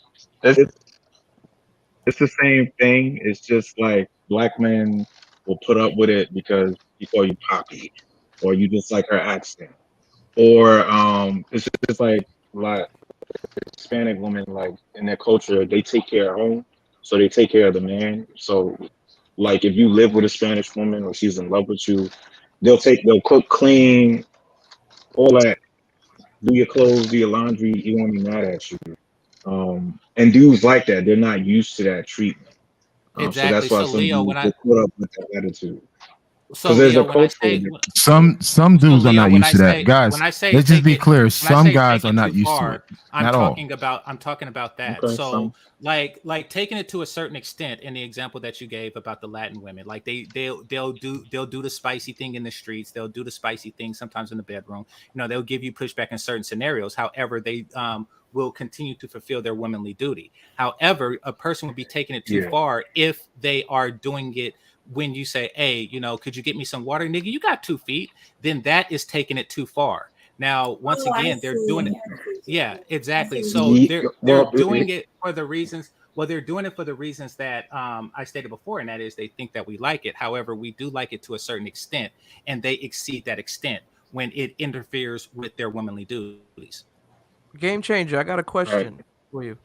It's the same thing. It's just like black men will put up with it because he call you Poppy, or you just like her accent, or it's just like Hispanic women, like in their culture, they take care of home, so they take care of the man. So, like if you live with a Spanish woman or she's in love with you, they'll cook, clean, all that, do your clothes, do your laundry. He won't be mad at you. And dudes like that, they're not used to that treatment. Exactly. So that's why Leo, some dudes put up with that attitude. So Leo, when I say some dudes are not used to that, guys. Let's just be clear. Some guys are not used to it. I'm talking about that. Okay, so like taking it to a certain extent in the example that you gave about the Latin women, like they'll do the spicy thing in the streets. They'll do the spicy thing sometimes in the bedroom. They'll give you pushback in certain scenarios. However, they will continue to fulfill their womanly duty. However, a person would be taking it too far if they are doing it when you say, hey, could you get me some water, nigga? You got 2 feet. Then that is taking it too far. Now, once again, they're doing it. Yeah, exactly. So they're doing it for the reasons. Well, they're doing it for the reasons that I stated before, and that is they think that we like it. However, we do like it to a certain extent, and they exceed that extent when it interferes with their womanly duties. Game changer. I got a question for you.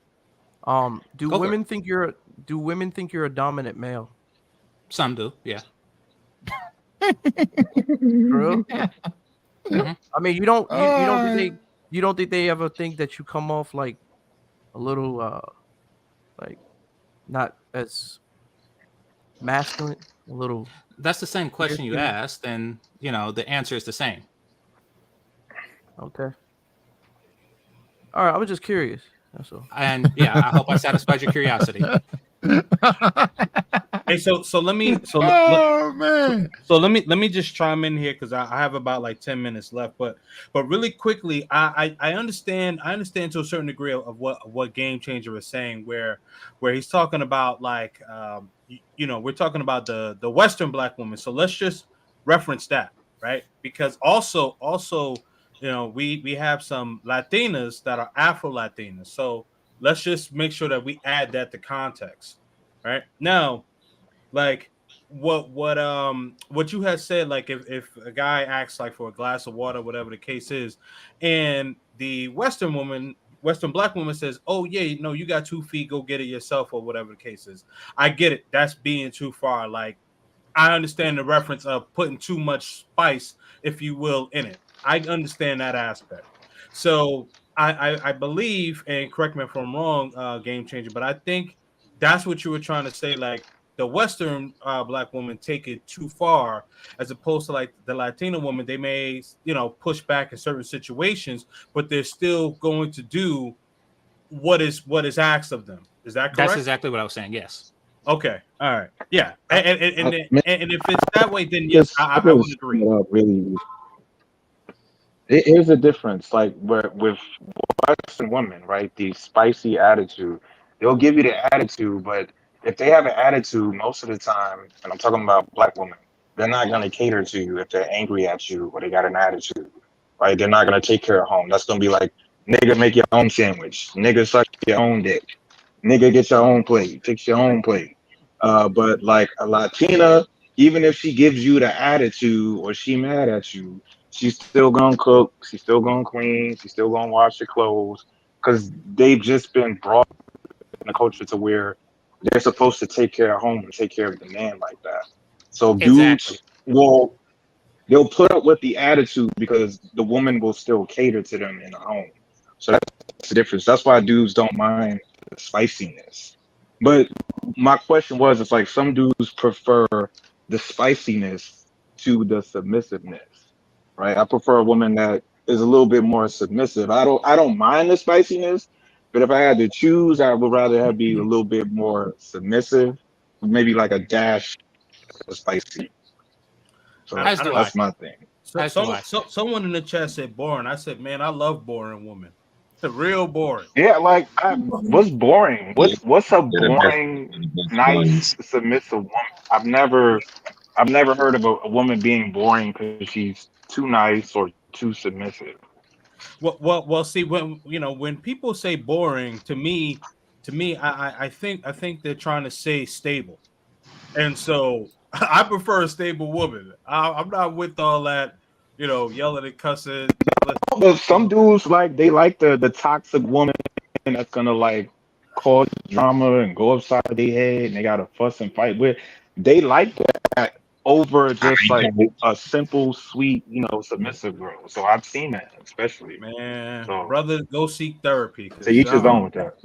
Do women think you're a dominant male? Some do, yeah. True. Mm-hmm. I mean, you don't think they ever think that you come off like a little like not as masculine, a little. That's the same question you asked, and the answer is the same. Okay. All right, I was just curious. That's all. And I hope I satisfied your curiosity. Hey, so let me let me just chime in here because I have about like 10 minutes left, but really quickly, I understand to a certain degree of what Game Changer is saying, where he's talking about like we're talking about the Western black woman. So let's just reference that, right? Because also we have some Latinas that are Afro Latinas, so let's just make sure that we add that to context. Right now, like what you had said, like if a guy asks like for a glass of water, whatever the case is, and the Western black woman says, "Oh yeah, you got 2 feet, go get it yourself," or whatever the case is. I get it. That's being too far. Like I understand the reference of putting too much spice, if you will, in it. I understand that aspect. So I believe, and correct me if I'm wrong, Game Changer, but I think that's what you were trying to say. Like the Western black woman take it too far, as opposed to like the Latina woman. They may, push back in certain situations, but they're still going to do what is asked of them. Is that correct? That's exactly what I was saying. Yes. Okay. All right. Yeah. And if it's that way, then yes, I would agree. Really, here's the difference. Like with Western women, right? The spicy attitude. They'll give you the attitude, but if they have an attitude, most of the time, and I'm talking about black women, they're not going to cater to you if they're angry at you or they got an attitude, right? They're not going to take care of home. That's going to be like, nigga, make your own sandwich. Nigga, suck your own dick. Nigga, get your own plate. Fix your own plate. But like a Latina, even if she gives you the attitude or she mad at you, she's still going to cook. She's still going to clean. She's still going to wash your clothes because they've just been brought in a culture to where they're supposed to take care of home and take care of the man like that. So Exactly. dudes they'll put up with the attitude because the woman will still cater to them in the home. So that's the difference. That's why dudes don't mind the spiciness. But my question was, it's like some dudes prefer the spiciness to the submissiveness, right? I prefer a woman that is a little bit more submissive. I don't mind the spiciness, but if I had to choose, I would rather have be a little bit more submissive, maybe like a dash of spicy. So that's my thing. Someone in the chat said boring. I said, man, I love boring women. The real boring. Yeah, like what's boring? What's a boring, nice, submissive woman? I've never heard of a woman being boring because she's too nice or too submissive. Well. See, when people say boring, to me, I think they're trying to say stable, and so I prefer a stable woman. I'm not with all that, yelling and cussing. But some dudes they like the toxic woman that's gonna like cause drama and go upside their head and they gotta fuss and fight with. They like that over just like a simple, sweet, submissive girl. So I've seen that, especially. Man, so, brother, go seek therapy. So each his own with that.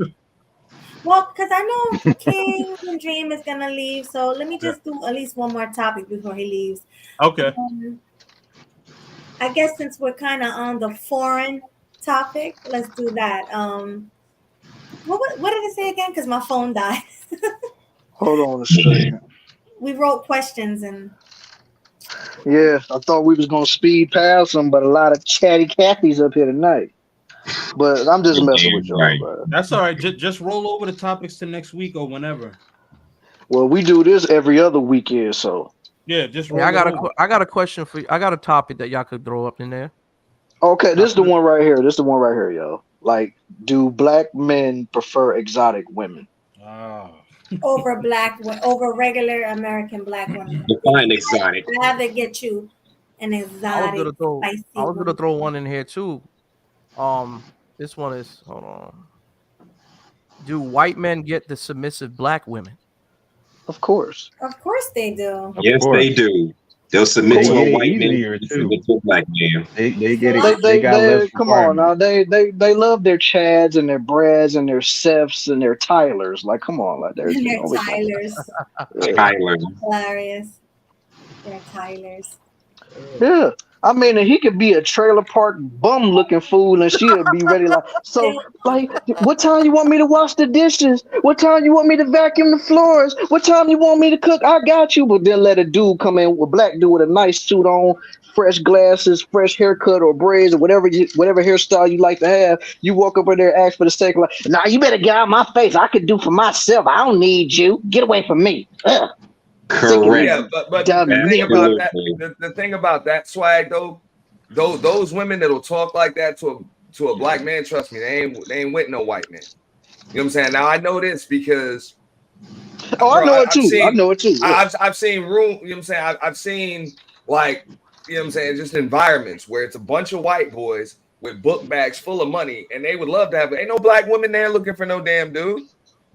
Well, because I know King and Dream is gonna leave, so let me just do at least one more topic before he leaves. Okay. I guess since we're kind of on the foreign topic, let's do that. What did it say again? Because my phone died. Hold on a second. We wrote questions and. Yeah, I thought we was gonna speed past them, but a lot of chatty Cathy's up here tonight. But I'm just messing with y'all, bro. That's all right. Just roll over the topics to next week or whenever. Well, we do this every other weekend, so. Yeah, just roll. I got a question for you. I got a topic that y'all could throw up in there. Okay, this is the one right here. This is the one right here, yo. Like, do black men prefer exotic women? Over regular American black women. Define exotic. I'd rather get you an exotic. I was gonna throw one in here too. This one is, hold on. Do white men get the submissive black women? Of course. Of course they do. Yes, they do. They'll submit to a white man. Submit to a black man. They get it. They got less. Come on now. They love their Chads and their Brads and their Seths and their Tylers. Like, come on, like they're Tylers. Tylers. Hilarious. They're Tylers. Yeah. I mean, he could be a trailer park bum looking fool and she'll be ready what time you want me to wash the dishes? What time you want me to vacuum the floors? What time you want me to cook? I got you. But then let a dude come in, a black dude with a nice suit on, fresh glasses, fresh haircut or braids or whatever hairstyle you like to have. You walk up in there, ask for the steak, like, nah, you better get out of my face. I could do for myself. I don't need you. Get away from me. Ugh. Correct. Yeah, but the thing about that swag though, those women that'll talk like that to a black man, trust me, they ain't with no white man. You know what I'm saying? Now I know this because I know it too. Yeah. I've seen room, you know what I'm saying? I've seen like, you know what I'm saying, just environments where it's a bunch of white boys with book bags full of money, and they would love to have ain't no black women there looking for no damn dude.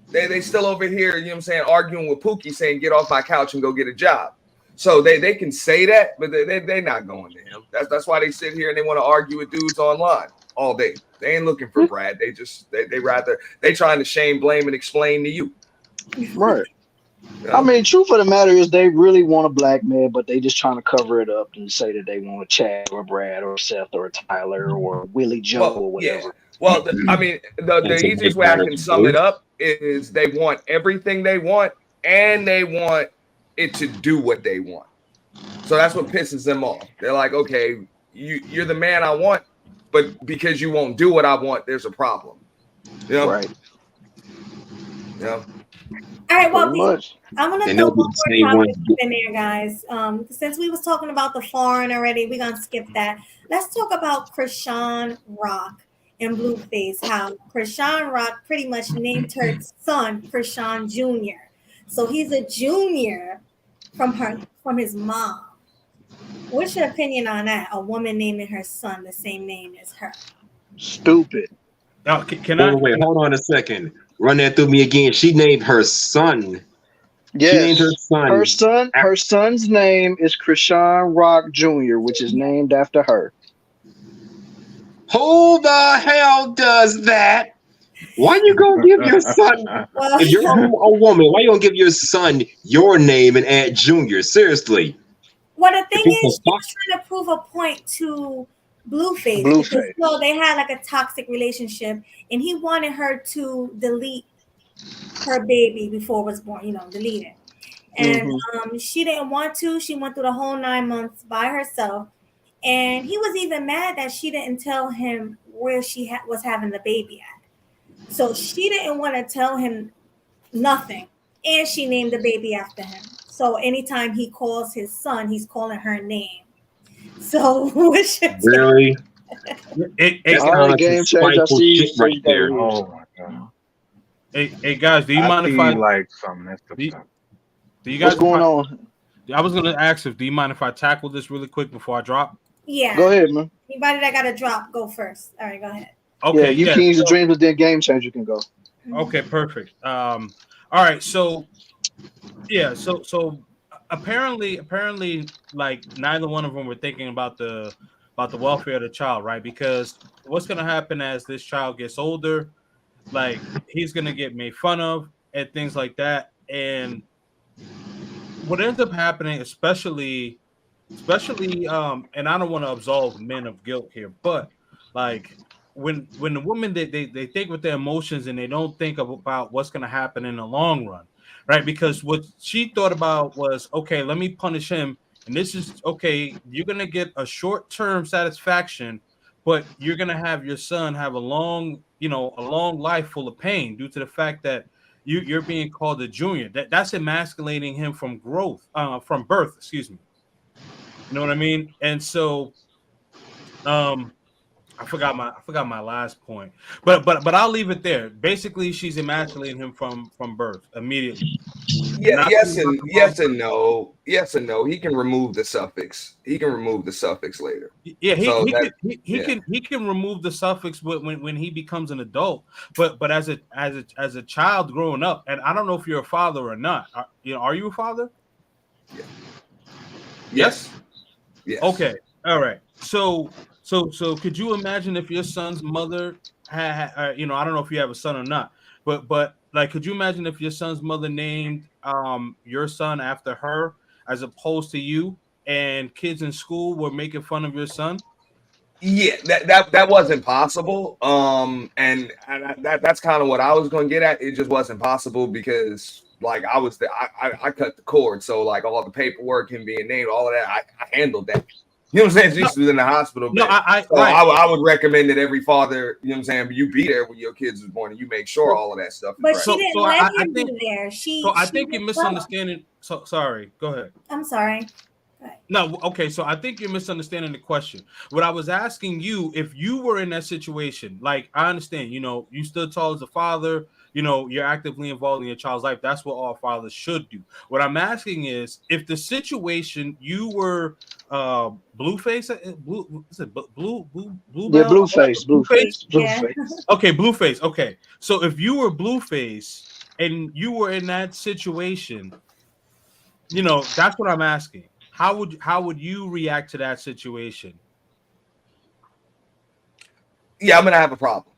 They still over here, you know what I'm saying, arguing with Pookie, saying, get off my couch and go get a job. So they can say that, but they're not going to him. That's why they sit here and they want to argue with dudes online all day. They ain't looking for Brad. They trying to shame, blame, and explain to you. Right. I mean, truth of the matter is they really want a black man, but they just trying to cover it up and say that they want a Chad or Brad or Seth or Tyler or Willie Joe or whatever. Yeah. Well, the easiest way I can sum it up is they want everything they want and they want it to do what they want. So that's what pisses them off. They're like, okay, you're the man I want, but because you won't do what I want, there's a problem. You know? Right. Yeah. All right, well, I'm gonna throw one more topic in there, guys. Since we was talking about the foreign already, we're gonna skip that. Let's talk about Chrisean Rock and Blueface. How Chrisean Rock pretty much named her son Chrisean Jr. So he's a junior from his mom. What's your opinion on that? A woman naming her son the same name as her? Stupid. Now, can I wait? Hold on a second. Run that through me again. She named her son. Yes. She named her son. Her son's name is Chrisean Rock Jr., which is named after her. Who the hell does that? Why you gonna give your son? If you're a woman, why you gonna give your son your name and add Junior? Seriously. Well, the thing is, she was trying to prove a point to Blueface. Because, they had like a toxic relationship, and he wanted her to delete her baby before it was born. Delete it. And she didn't want to. She went through the whole 9 months by herself, and he was even mad that she didn't tell him where she was having the baby at. So she didn't want to tell him nothing, and she named the baby after him. So anytime he calls his son, he's calling her name. So really? It's kind of game changer. I see right there. Oh my god. Hey guys, do you mind if I like something? Do you guys What's going on? I was gonna ask do you mind if I tackle this really quick before I drop? Yeah. Go ahead, man. Anybody that got to drop, go first. All right, go ahead. Okay. Yeah, you can use the dreams, but then game changer can go. Okay, perfect. All right, so apparently, like neither one of them were thinking about the welfare of the child, right? Because what's gonna happen as this child gets older, like he's gonna get made fun of and things like that. And what ends up happening, especially, and I don't want to absolve men of guilt here, but like when the woman they think with their emotions and they don't think about what's going to happen in the long run, right? Because what she thought about was, okay, let me punish him, and this is okay. You're going to get a short-term satisfaction, but you're going to have your son have a long life full of pain due to the fact that you're being called a junior. That's emasculating him from from birth. Excuse me. You know what I mean? And so, I forgot my last point, but I'll leave it there. Basically, she's emasculating him from birth immediately. Yeah, yes and no. Yes and no. He can remove the suffix. He can remove the suffix later. Yeah, he can remove the suffix when he becomes an adult. But as a child growing up, and I don't know if you're a father or not. Are you a father? Yeah. Yes. Yes. Okay. All right. So could you imagine if your son's mother had I don't know if you have a son or not, but like, could you imagine if your son's mother named your son after her as opposed to you, and kids in school were making fun of your son? Yeah, that wasn't possible. And that's kind of what I was going to get at. It just wasn't possible because like I cut the cord. So like all the paperwork and being named, all of that, I handled that. You know what I'm saying? She was in the hospital. No, I would recommend that every father, you know what I'm saying, you be there when your kids was born and you make sure all of that stuff is but right. she didn't let him be there. I think you're misunderstanding. So sorry, go ahead. I'm sorry. No, okay, so I think you're misunderstanding the question. What I was asking you, if you were in that situation, like I understand, you stood tall as a father, you're actively involved in your child's life. That's what all fathers should do. What I'm asking is, if the situation you were Blueface, Blueface. Yeah. Okay, Blueface. Okay, so if you were Blueface and you were in that situation, that's what I'm asking. How would you react to that situation? Yeah, I'm gonna have a problem.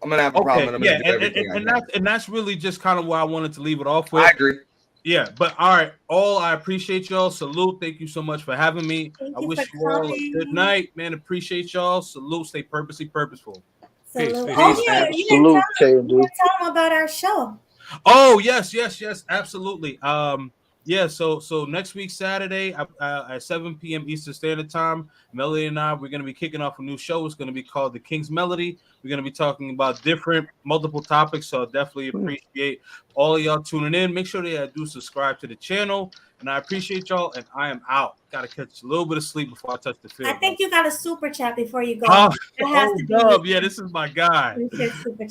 I'm gonna have a problem. And I'm gonna do and that's really just kind of where I wanted to leave it off with. I agree. Yeah, but all right, I appreciate y'all. Salute. Thank you so much for having me. I wish you all a good night, man. Appreciate y'all. Salute. Stay purposeful. Salute. Peace. Oh yeah, you didn't tell them about our show. Oh yes, absolutely. Yeah, so next week Saturday at 7 p.m. Eastern Standard Time, Melody and I, we're going to be kicking off a new show. It's going to be called The King's Melody. We're going to be talking about multiple topics, so I definitely appreciate all of y'all tuning in. Make sure that you do subscribe to the channel, and I appreciate y'all, and I am out. Got to catch a little bit of sleep before I touch the field. I think you got a super chat before you go. Yeah, this is my guy.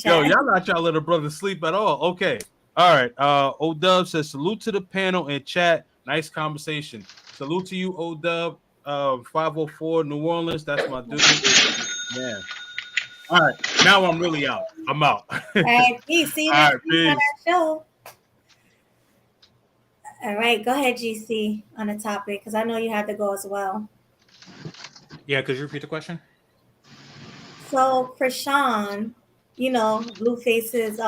Yo, y'all not y'all little brother sleep at all. Okay. All right. O-Dub says salute to the panel and chat. Nice conversation. Salute to you, O-Dub. 504 New Orleans. That's my dude. Yeah. All right, now I'm really out. I'm out. All right, peace. See you next week on our show. All right, go ahead, GC, on the topic, because I know you had to go as well. Yeah, could you repeat the question? So Chrisean, Blueface's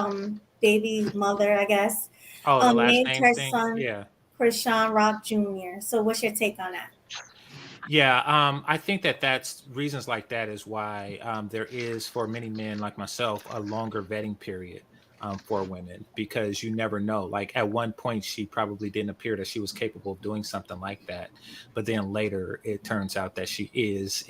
baby's mother, I guess, the last named name her thing? son Yeah. Chrisean Rock Jr. So what's your take on that? Yeah, I think that's reasons like that is why there is, for many men like myself, a longer vetting period for women, because you never know. Like at one point, she probably didn't appear that she was capable of doing something like that, but then later it turns out that she is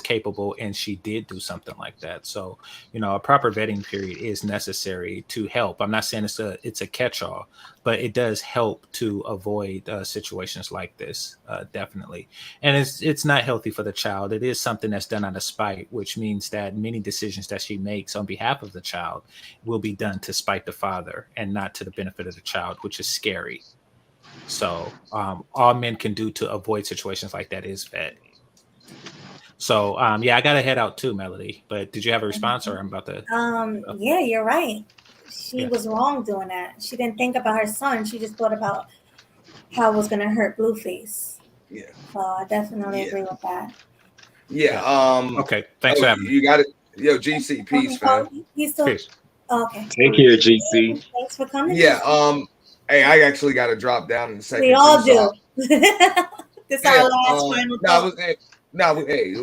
capable and she did do something like that. So a proper vetting period is necessary to help. I'm not saying it's a catch-all, but it does help to avoid situations like this, definitely. And it's not healthy for the child. It is something that's done out of spite, which means that many decisions that she makes on behalf of the child will be done to spite the father and not to the benefit of the child, which is scary. So all men can do to avoid situations like that is vet. So I gotta head out too, Melody. But did you have a response, or I'm about to? Yeah, you're right. She was wrong doing that. She didn't think about her son. She just thought about how it was going to hurt Blueface. Yeah. So I definitely agree with that. Yeah. Okay. Thanks for having me. You got it. Yo, GC, peace, fam. He's still. Peace. Okay. Take care, GC. Thanks for coming. Yeah. Hey, I actually got to drop down in a second. We all do. This is our last final thought. Hey,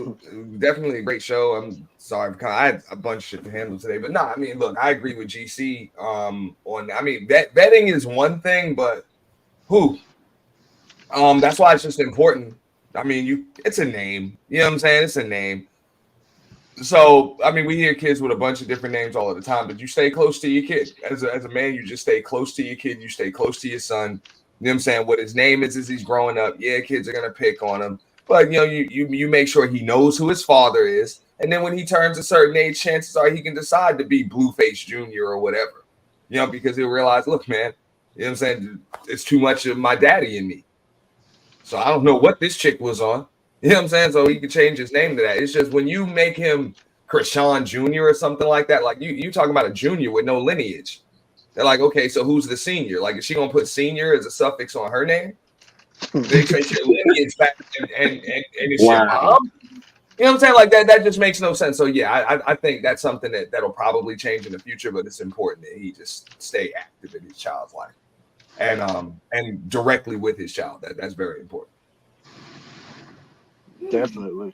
definitely a great show. I'm sorry, I had a bunch of shit to handle today, but I mean, look, I agree with GC on. I mean, vetting is one thing, but that's why it's just important. I mean, it's a name. You know what I'm saying? It's a name. So, I mean, we hear kids with a bunch of different names all the time, but you stay close to your kid. As a man, you just stay close to your kid. You stay close to your son. You know what I'm saying? What his name is as he's growing up. Yeah, kids are going to pick on him. But, you make sure he knows who his father is. And then when he turns a certain age, chances are he can decide to be Blueface Jr. or whatever. Because he'll realize, look, man, you know what I'm saying? It's too much of my daddy in me. So I don't know what this chick was on. You know what I'm saying? So he could change his name to that. It's just when you make him Chrisean Jr. or something like that, like you talking about a junior with no lineage. They're like, okay, so who's the senior? Like, is she gonna put senior as a suffix on her name? They trace your lineage back and it's your mom. You know what I'm saying? Like that just makes no sense. So yeah, I think that's something that'll probably change in the future, but it's important that he just stay active in his child's life and directly with his child. That's very important. Definitely.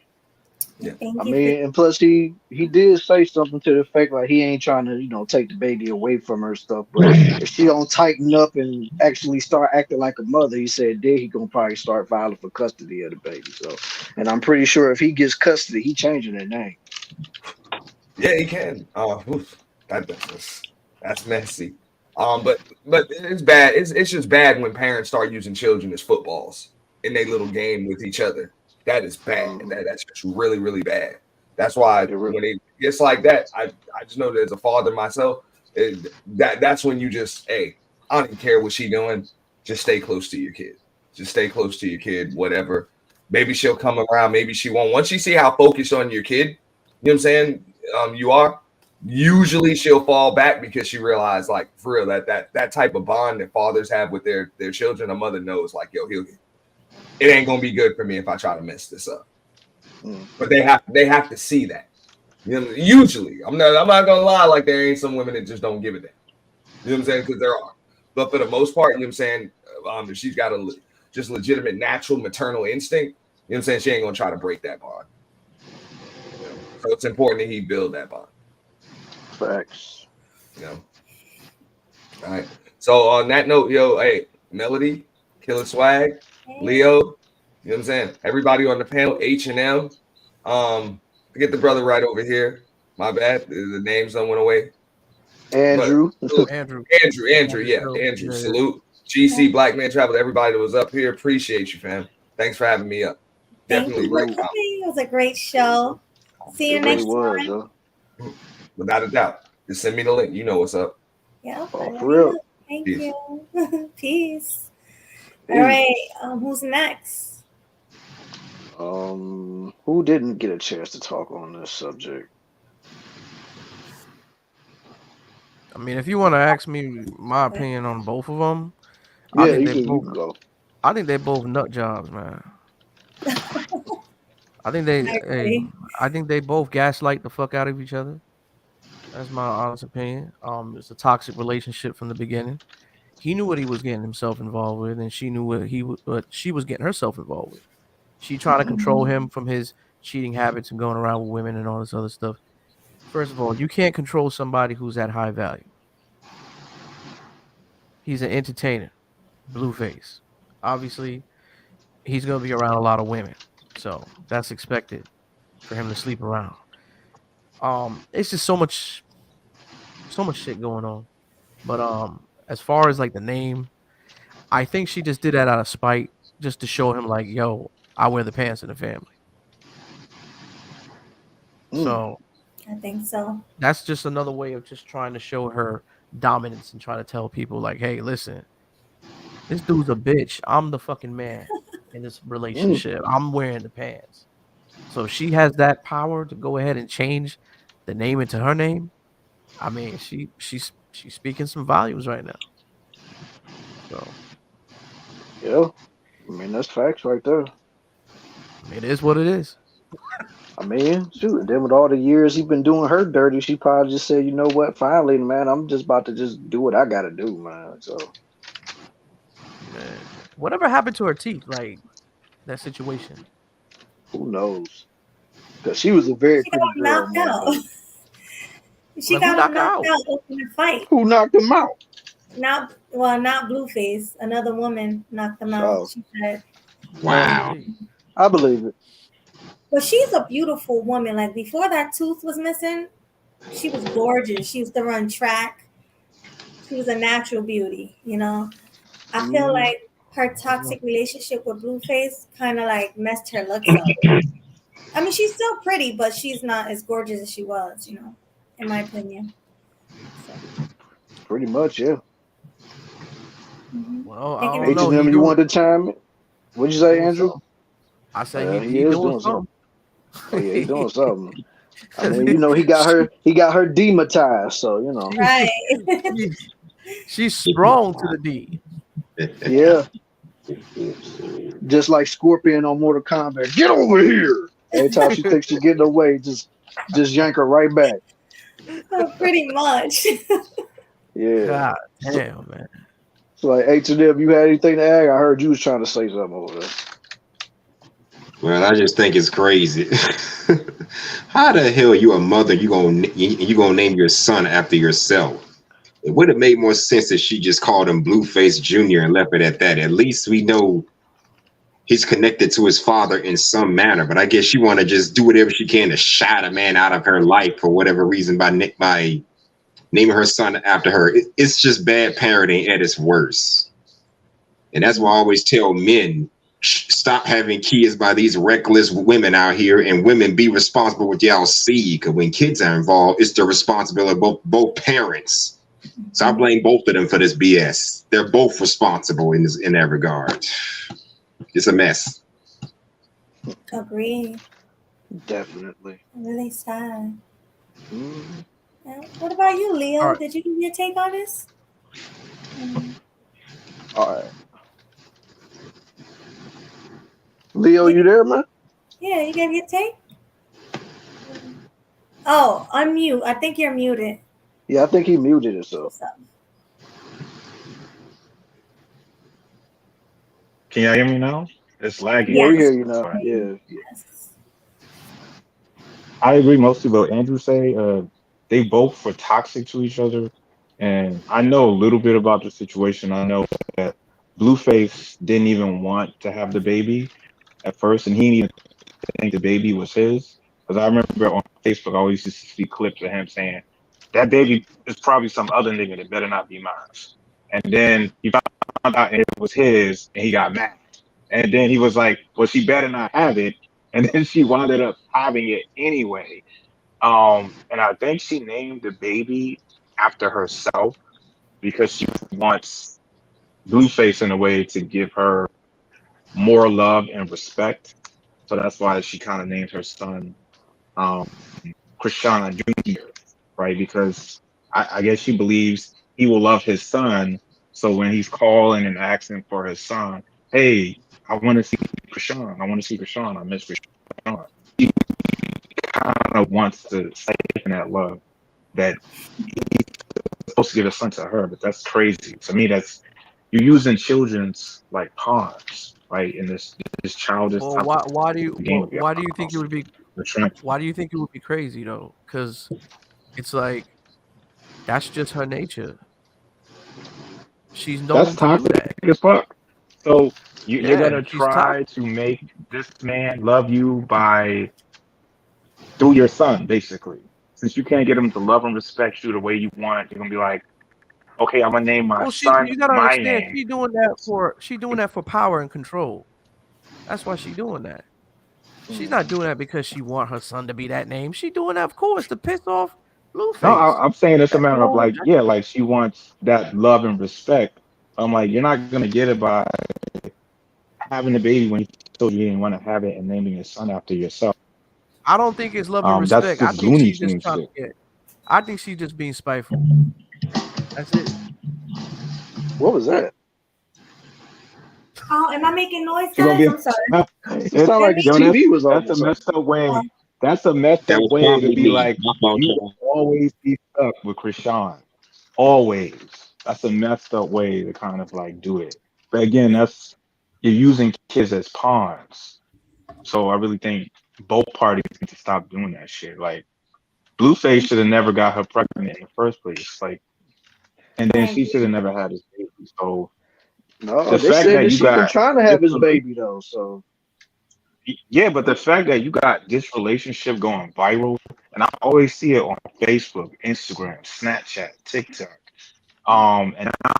Yeah. I mean, and plus he did say something to the effect like he ain't trying to, take the baby away from her stuff. But if she don't tighten up and actually start acting like a mother, he said then he gonna probably start filing for custody of the baby. So, and I'm pretty sure if he gets custody, he changing her name. Yeah, he can. That's messy. But it's bad. It's just bad when parents start using children as footballs in their little game with each other. That is bad. That's just really, really bad. That's why when it gets like that, I just know that as a father myself, that's when you just, hey, I don't even care what she's doing. Just stay close to your kid. Just stay close to your kid, whatever. Maybe she'll come around. Maybe she won't. Once you see how focused on your kid, you know what I'm saying, you are, usually she'll fall back because she realized, like, for real, that type of bond that fathers have with their children, a mother knows, like, yo, it ain't gonna be good for me if I try to mess this up. But they have to see that. Usually, I'm not gonna lie. Like there ain't some women that just don't give a damn. You know what I'm saying? Because there are, but for the most part, you know what I'm saying. If she's got a just legitimate natural maternal instinct, you know what I'm saying. She ain't gonna try to break that bond. So it's important that he build that bond. Facts. All right. So on that note, hey, Melody, Killer Swag. Leo, you know what I'm saying? Everybody on the panel, H&M. Get the brother right over here. My bad. The names done went away. Andrew. Andrew. Yeah, Andrew. Salute. GC, Black Man Travel, everybody that was up here. Appreciate you, fam. Thanks for having me up. Definitely great. It was a great show. See you next time. Without a doubt. Just send me the link. You know what's up. Yeah. For real. Thank you. Peace. All right, who's next? Who didn't get a chance to talk on this subject? I mean, if you want to ask me my opinion on both of them, Yeah, I think you they can both. go. I think they both nut jobs, man. I think I agree. I think they both gaslight the fuck out of each other. That's my honest opinion. It's a toxic relationship from the beginning. He knew what he was getting himself involved with, and she knew what she was getting herself involved with. She trying to control him from his cheating habits and going around with women and all this other stuff. First of all, you can't control somebody who's at high value. He's an entertainer, Blueface. Obviously, he's gonna be around a lot of women, so that's expected for him to sleep around. It's just so much shit going on. But as far as like the name, I think she just did that out of spite, just to show him like, yo, I wear the pants in the family. So I think so. that's just another way of just trying to show her dominance and try to tell people like, hey, listen, this dude's a bitch. I'm the fucking man in this relationship. I'm wearing the pants. So if she has that power to go ahead and change the name into her name, I mean, she's speaking some volumes right now. So Yeah, I mean that's facts right there. it is what it is. I mean, shoot. And then with all the years he been doing her dirty, she probably just said, you know what? Finally, man, I'm just about to just do what I gotta do, man. So, Man, whatever happened to her teeth? Like that situation. who knows? Because she was a very She got pretty him girl, knocked man. out. She Like, who got him knocked her knocked out? out in the fight. Who knocked him out? Not Blueface. Another woman knocked him out. Oh, She said, Wow. I believe it. but she's a beautiful woman. Like before that tooth was missing, she was gorgeous. She used to run track. She was a natural beauty, you know. I feel like her toxic relationship with Blueface kind of like messed her looks up. I mean, she's still pretty, but she's not as gorgeous as she was, you know, in my opinion. Pretty much, yeah. Well, I Thinking don't of know. H&M, you want to chime in? What'd you say, doing Andrew? something. I said He he is doing doing something. something. Oh yeah, he doing something. I mean, you know, he got her dematized, so you know. right. She's strong to the D. Yeah. Just like Scorpion on Mortal Kombat. Get over here. Every time she thinks she's getting away, just yank her right back. Pretty much. Yeah. God damn, man. So like H&M, you had anything to add? I heard you was trying to say something over there. Well, I just think it's crazy. How the hell you a mother? You gonna name your son after yourself? It would have made more sense if she just called him Blueface Jr. and left it at that. At least we know he's connected to his father in some manner. But I guess she want to just do whatever she can to shut a man out of her life for whatever reason by naming her son after her. It's just bad parenting at its worst. And that's why I always tell men, stop having kids by these reckless women out here, and women be responsible with y'all seed. Because when kids are involved, it's the responsibility of both parents. So I blame both of them for this BS. They're both responsible in that regard. It's a mess. Agree. Definitely. Really sad. What about you, Leo? Right. Did you give your take on this? All right. Leo, you there, man? Yeah, you gave your take? Oh, unmute. I think you're muted. Yeah, I think he muted himself. Can y'all hear me now? It's lagging. Yeah, we Yes. hear you now. Yeah. Yes. I agree mostly with what Andrew say. They both were toxic to each other, and I know a little bit about the situation. I know that Blueface didn't even want to have the baby at first, and he didn't even think the baby was his. Because I remember on Facebook, I always used to see clips of him saying, "That baby is probably some other nigga that better not be mine." And then he found out it was his, and he got mad. And then he was like, "Well, she better not have it." And then she wound up having it anyway. And I think she named the baby after herself because she wants Blueface in a way to give her more love and respect. So that's why she kind of named her son Chrisean Jr., right? Because I guess she believes he will love his son. So when he's calling and asking for his son, hey, I want to see Chrisean. I want to see Chrisean. I miss Chrisean. He kind of wants to siphon that love that he's supposed to give his son to her, but that's crazy. To me, that's you're using children's like pawns, right? In this childish Well, type why do you of game. why do you think it would be crazy though? Because it's like that's just her nature. She's known That's to do toxic that. as fuck. So you're Yeah, gonna she's try to make this man love you by through your son, basically. Since you can't get him to love and respect you the way you want, you're gonna be like, okay, I'm gonna name my Well, son you gotta my understand, name. she doing that for power and control. That's why she doing that. She's not doing that because she want her son to be that name. She doing that, of course, to piss off No, Blueface. I'm saying it's a That's the matter of whole like, objective. yeah, like she wants that love and respect. I'm like, you're not gonna get it by having a baby when you told you didn't want to have it and naming your son after yourself. I don't think it's love and That's respect. I just think Looney she's just Tunes trying to shit. get. I think she's just being spiteful. That's it. What was that? Oh, am I making noise, It's gonna guys? be. I'm sorry. It sounded like his Yo, TV was on that's or a something. messed up way. That's a messed That up was way to probably be me. like, My fault, you y'all. will always be stuck with Chrisean. Always. That's a messed up way to kind of like do it. But again, you're using kids as pawns. So I really think both parties need to stop doing that shit. Like Blueface should have never got her pregnant in the first place. Like, and then she should have never had his baby. So No, the they fact said that that you she been got trying to this have his relationship, baby though. So yeah, but the fact that you got this relationship going viral, and I always see it on Facebook, Instagram, Snapchat, TikTok. And now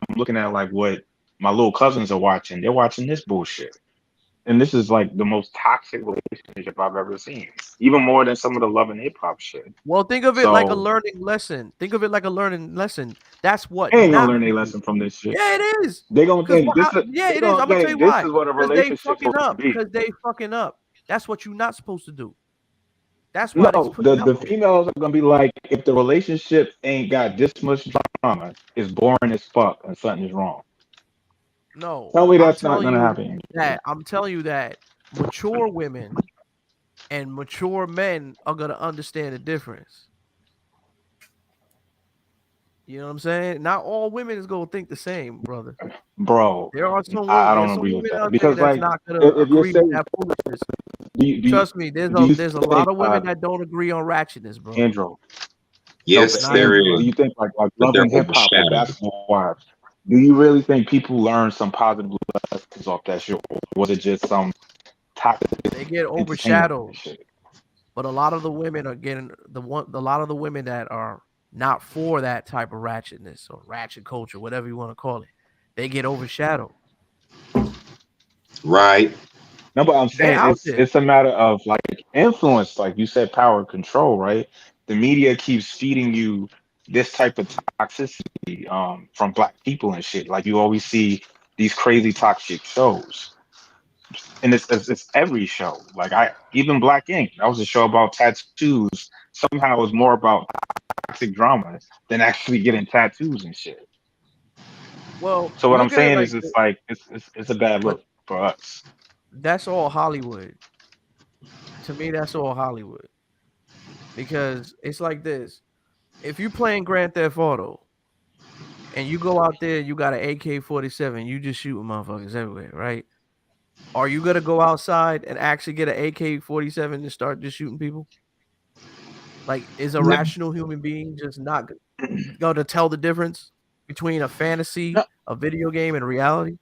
I'm looking at like what my little cousins are watching. They're watching this bullshit. And this is like the most toxic relationship I've ever seen. Even more than some of the love and hip hop shit. Well, think of it like a So learning lesson. Think of it like a learning lesson. That's what they ain't gonna not learn to a do. lesson from this shit. Yeah, it is. They gonna Because think this is yeah, they it is. gonna I'm gonna tell think you this why. is what a Because they relationship's fucking supposed to up. be. Because they fucking up. That's what you're not supposed to do. That's why they No, put you out the there. females are gonna be like, if the relationship ain't got this much drama, it's boring as fuck and something is wrong. No, Tell me I'm that's not telling gonna you happen. that mature women and mature men are gonna understand the difference. You know what I'm saying? Not all women is gonna think the same, brother. Bro, There are some I women. don't There's some agree with women that out there because that's like not gonna if you're agree with saying that foolishness. do you, do you, Trust me, do you there's a think lot of women that don't agree on ratchetness, bro. Andrew? No, but Yes, Not there Andrew, is. do you think like But love they're and hip hop or overshadowed. basketball wives? Do you really think people learn some positive lessons off that shit, or was it just some toxic they get entertainment overshadowed, shit? but a lot of the women are getting a lot of the women that are not for that type of ratchetness or ratchet culture, whatever you want to call it, they get overshadowed. Right. No, but I'm They're saying out there. it's a matter of like influence, like you said, power control, right? The media keeps feeding you this type of toxicity from black people and shit. Like you always see these crazy toxic shows. And it's every show. Like I even Black Ink, that was a show about tattoos. Somehow it was more about toxic drama than actually getting tattoos and shit. Well, So what I'm look at it saying like is it's this, like it's a bad but look for us. that's all Hollywood. To me, that's all Hollywood. Because it's like this. If you playing Grand Theft Auto and you go out there, you got an AK-47, you just shooting motherfuckers everywhere, right? Are you gonna go outside and actually get an AK-47 and start just shooting people? Like, is a rational human being just not going to tell the difference between a fantasy, a video game, and reality?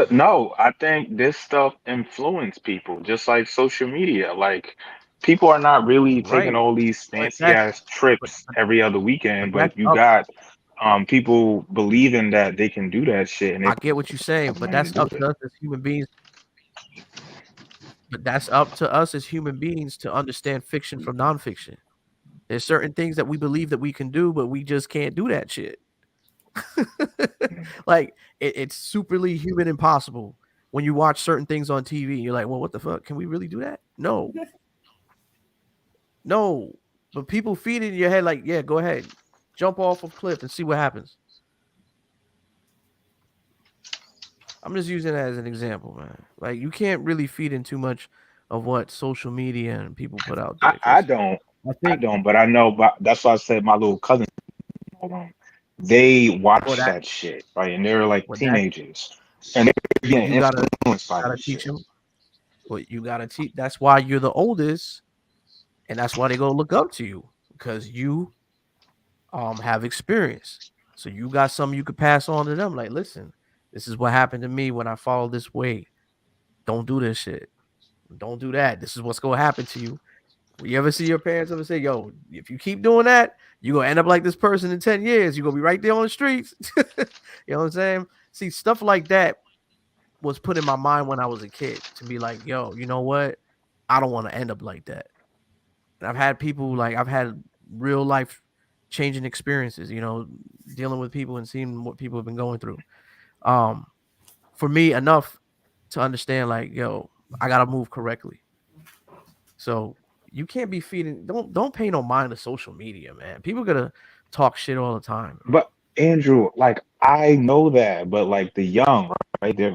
No, I think this stuff influence people, just like social media. Like people are not really taking Right. all these But fancy ass but, trips every other but weekend, that's but you up. got people believing that they can do that shit and they I get what you're saying, have but money to that's do up it. to us as human beings. But that's up to us as human beings to understand fiction from nonfiction. There's certain things that we believe that we can do, but we just can't do that shit. Like it's superly human impossible when you watch certain things on TV. You're like, well, what the fuck? Can we really do that? No, no. But people feed it in your head like, yeah, go ahead, jump off a cliff and see what happens. I'm just using that as an example, man. Like you can't really feed in too much of what social media and people put out there. I don't, but I know. But that's why I said my little cousin. They watch that shit, right? And they're like teenagers, and they're getting influenced by that shit. But you gotta teach. That's why you're the oldest, and that's why they go look up to you because you have experience. So you got something you could pass on to them. Like, listen, this is what happened to me when I followed this way. Don't do this shit. Don't do that. This is what's gonna happen to you. You ever see your parents ever say, yo, if you keep doing that, you're gonna end up like this person in 10 years. You're gonna be right there on the streets. You know what I'm saying? See, stuff like that was put in my mind when I was a kid to be like, yo, you know what? I don't want to end up like that. And I've had real life changing experiences, you know, dealing with people and seeing what people have been going through. For me, enough to understand, like, yo, I gotta move correctly. So you can't be feeding. Don't pay no mind to social media, man. People gonna talk shit all the time. But Andrew, like I know that, but like the young, right? They're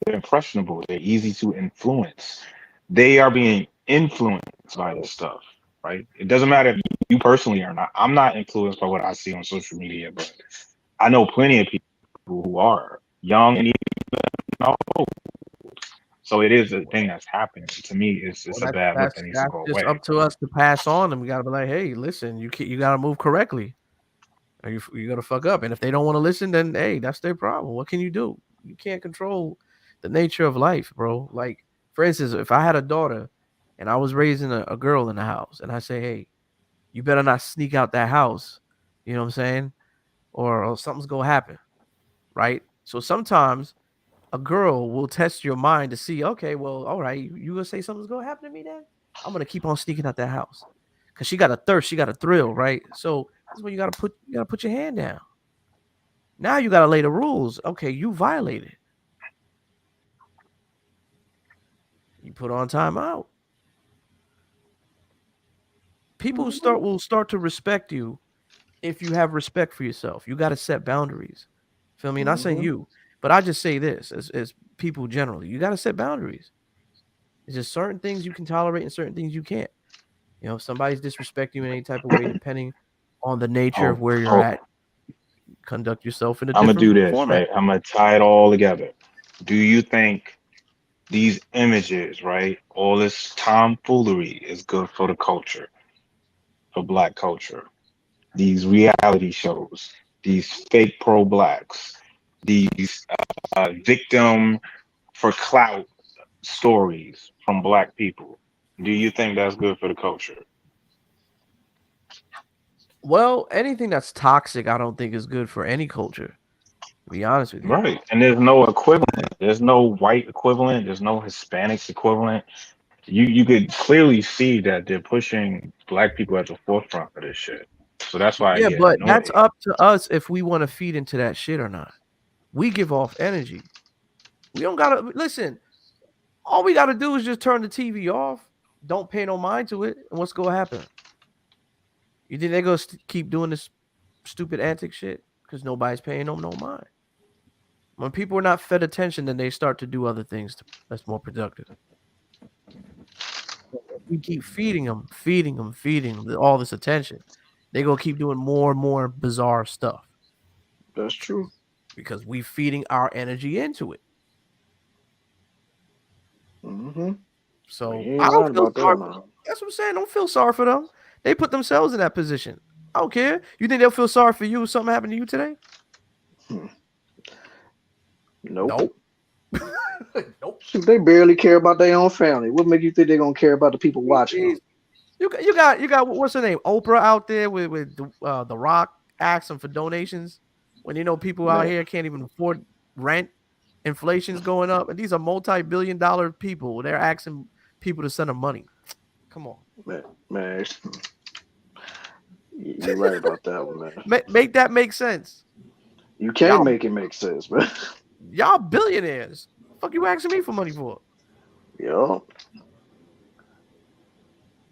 impressionable. They're easy to influence. They are being influenced by this stuff, right? It doesn't matter if you personally are not. I'm not influenced by what I see on social media, but I know plenty of people who are young and even old. So it is a thing that's happening. To me, it's a bad look that needs to go away. It's up to us to pass on, and we gotta be like, hey, listen, you gotta move correctly, or you gotta fuck up. And if they don't want to listen, then hey, that's their problem. What can you do? You can't control the nature of life, bro. Like, for instance, if I had a daughter and I was raising a girl in the house, and I say, hey, you better not sneak out that house, you know what I'm saying, or something's gonna happen, right? So sometimes a girl will test your mind to see, okay, well, all right, you gonna say something's gonna happen to me then? I'm gonna keep on sneaking out that house. Cause she got a thirst, she got a thrill, right? So this is when you gotta put your hand down. Now you gotta lay the rules. Okay, you violated. You put on time out. People will start to respect you if you have respect for yourself. You gotta set boundaries. Feel me? Not saying you. But I just say this as people generally, you got to set boundaries. There's just certain things you can tolerate and certain things you can't. You know, if somebody's disrespecting you in any type of way, depending on the nature of where you're at, conduct yourself in a different I'm gonna do this, format. right? I'm gonna tie it all together. Do you think these images, right? All this tomfoolery is good for the culture, for Black culture? These reality shows, these fake pro-Blacks, these victim for clout stories from Black people. Do you think that's good for the culture? Well, anything that's toxic, I don't think is good for any culture. To be honest with you. Right. And there's no equivalent. There's no white equivalent. There's no Hispanics equivalent. You could clearly see that they're pushing Black people at the forefront of this shit. So that's why I get but annoyed. that's up to us if we want to feed into that shit or not. We give off energy. We don't gotta listen. All we gotta do is just turn the TV off. Don't pay no mind to it. And what's gonna happen? You think they're gonna keep doing this stupid antic shit because nobody's paying them no mind? When people are not fed attention, then they start to do other things that's more productive. We keep feeding them all this attention. They're gonna keep doing more and more bizarre stuff. That's true. Because we feeding our energy into it. So I don't feel sorry. That's what I'm saying. Don't feel sorry for them. They put themselves in that position. I don't care. You think they'll feel sorry for you if something happened to you today? Nope. Nope. They barely care about their own family. What make you think they're gonna care about the people watching them? You got what's her name? Oprah out there with the Rock asking for donations when you know people out here can't even afford rent. Inflation's going up, and these are multi-billion-dollar people. They're asking people to send them money. Come on, man. You're right about that one, man. Make that make sense. You can't make it make sense, man. Y'all billionaires. What the fuck you asking me for money for? Yo.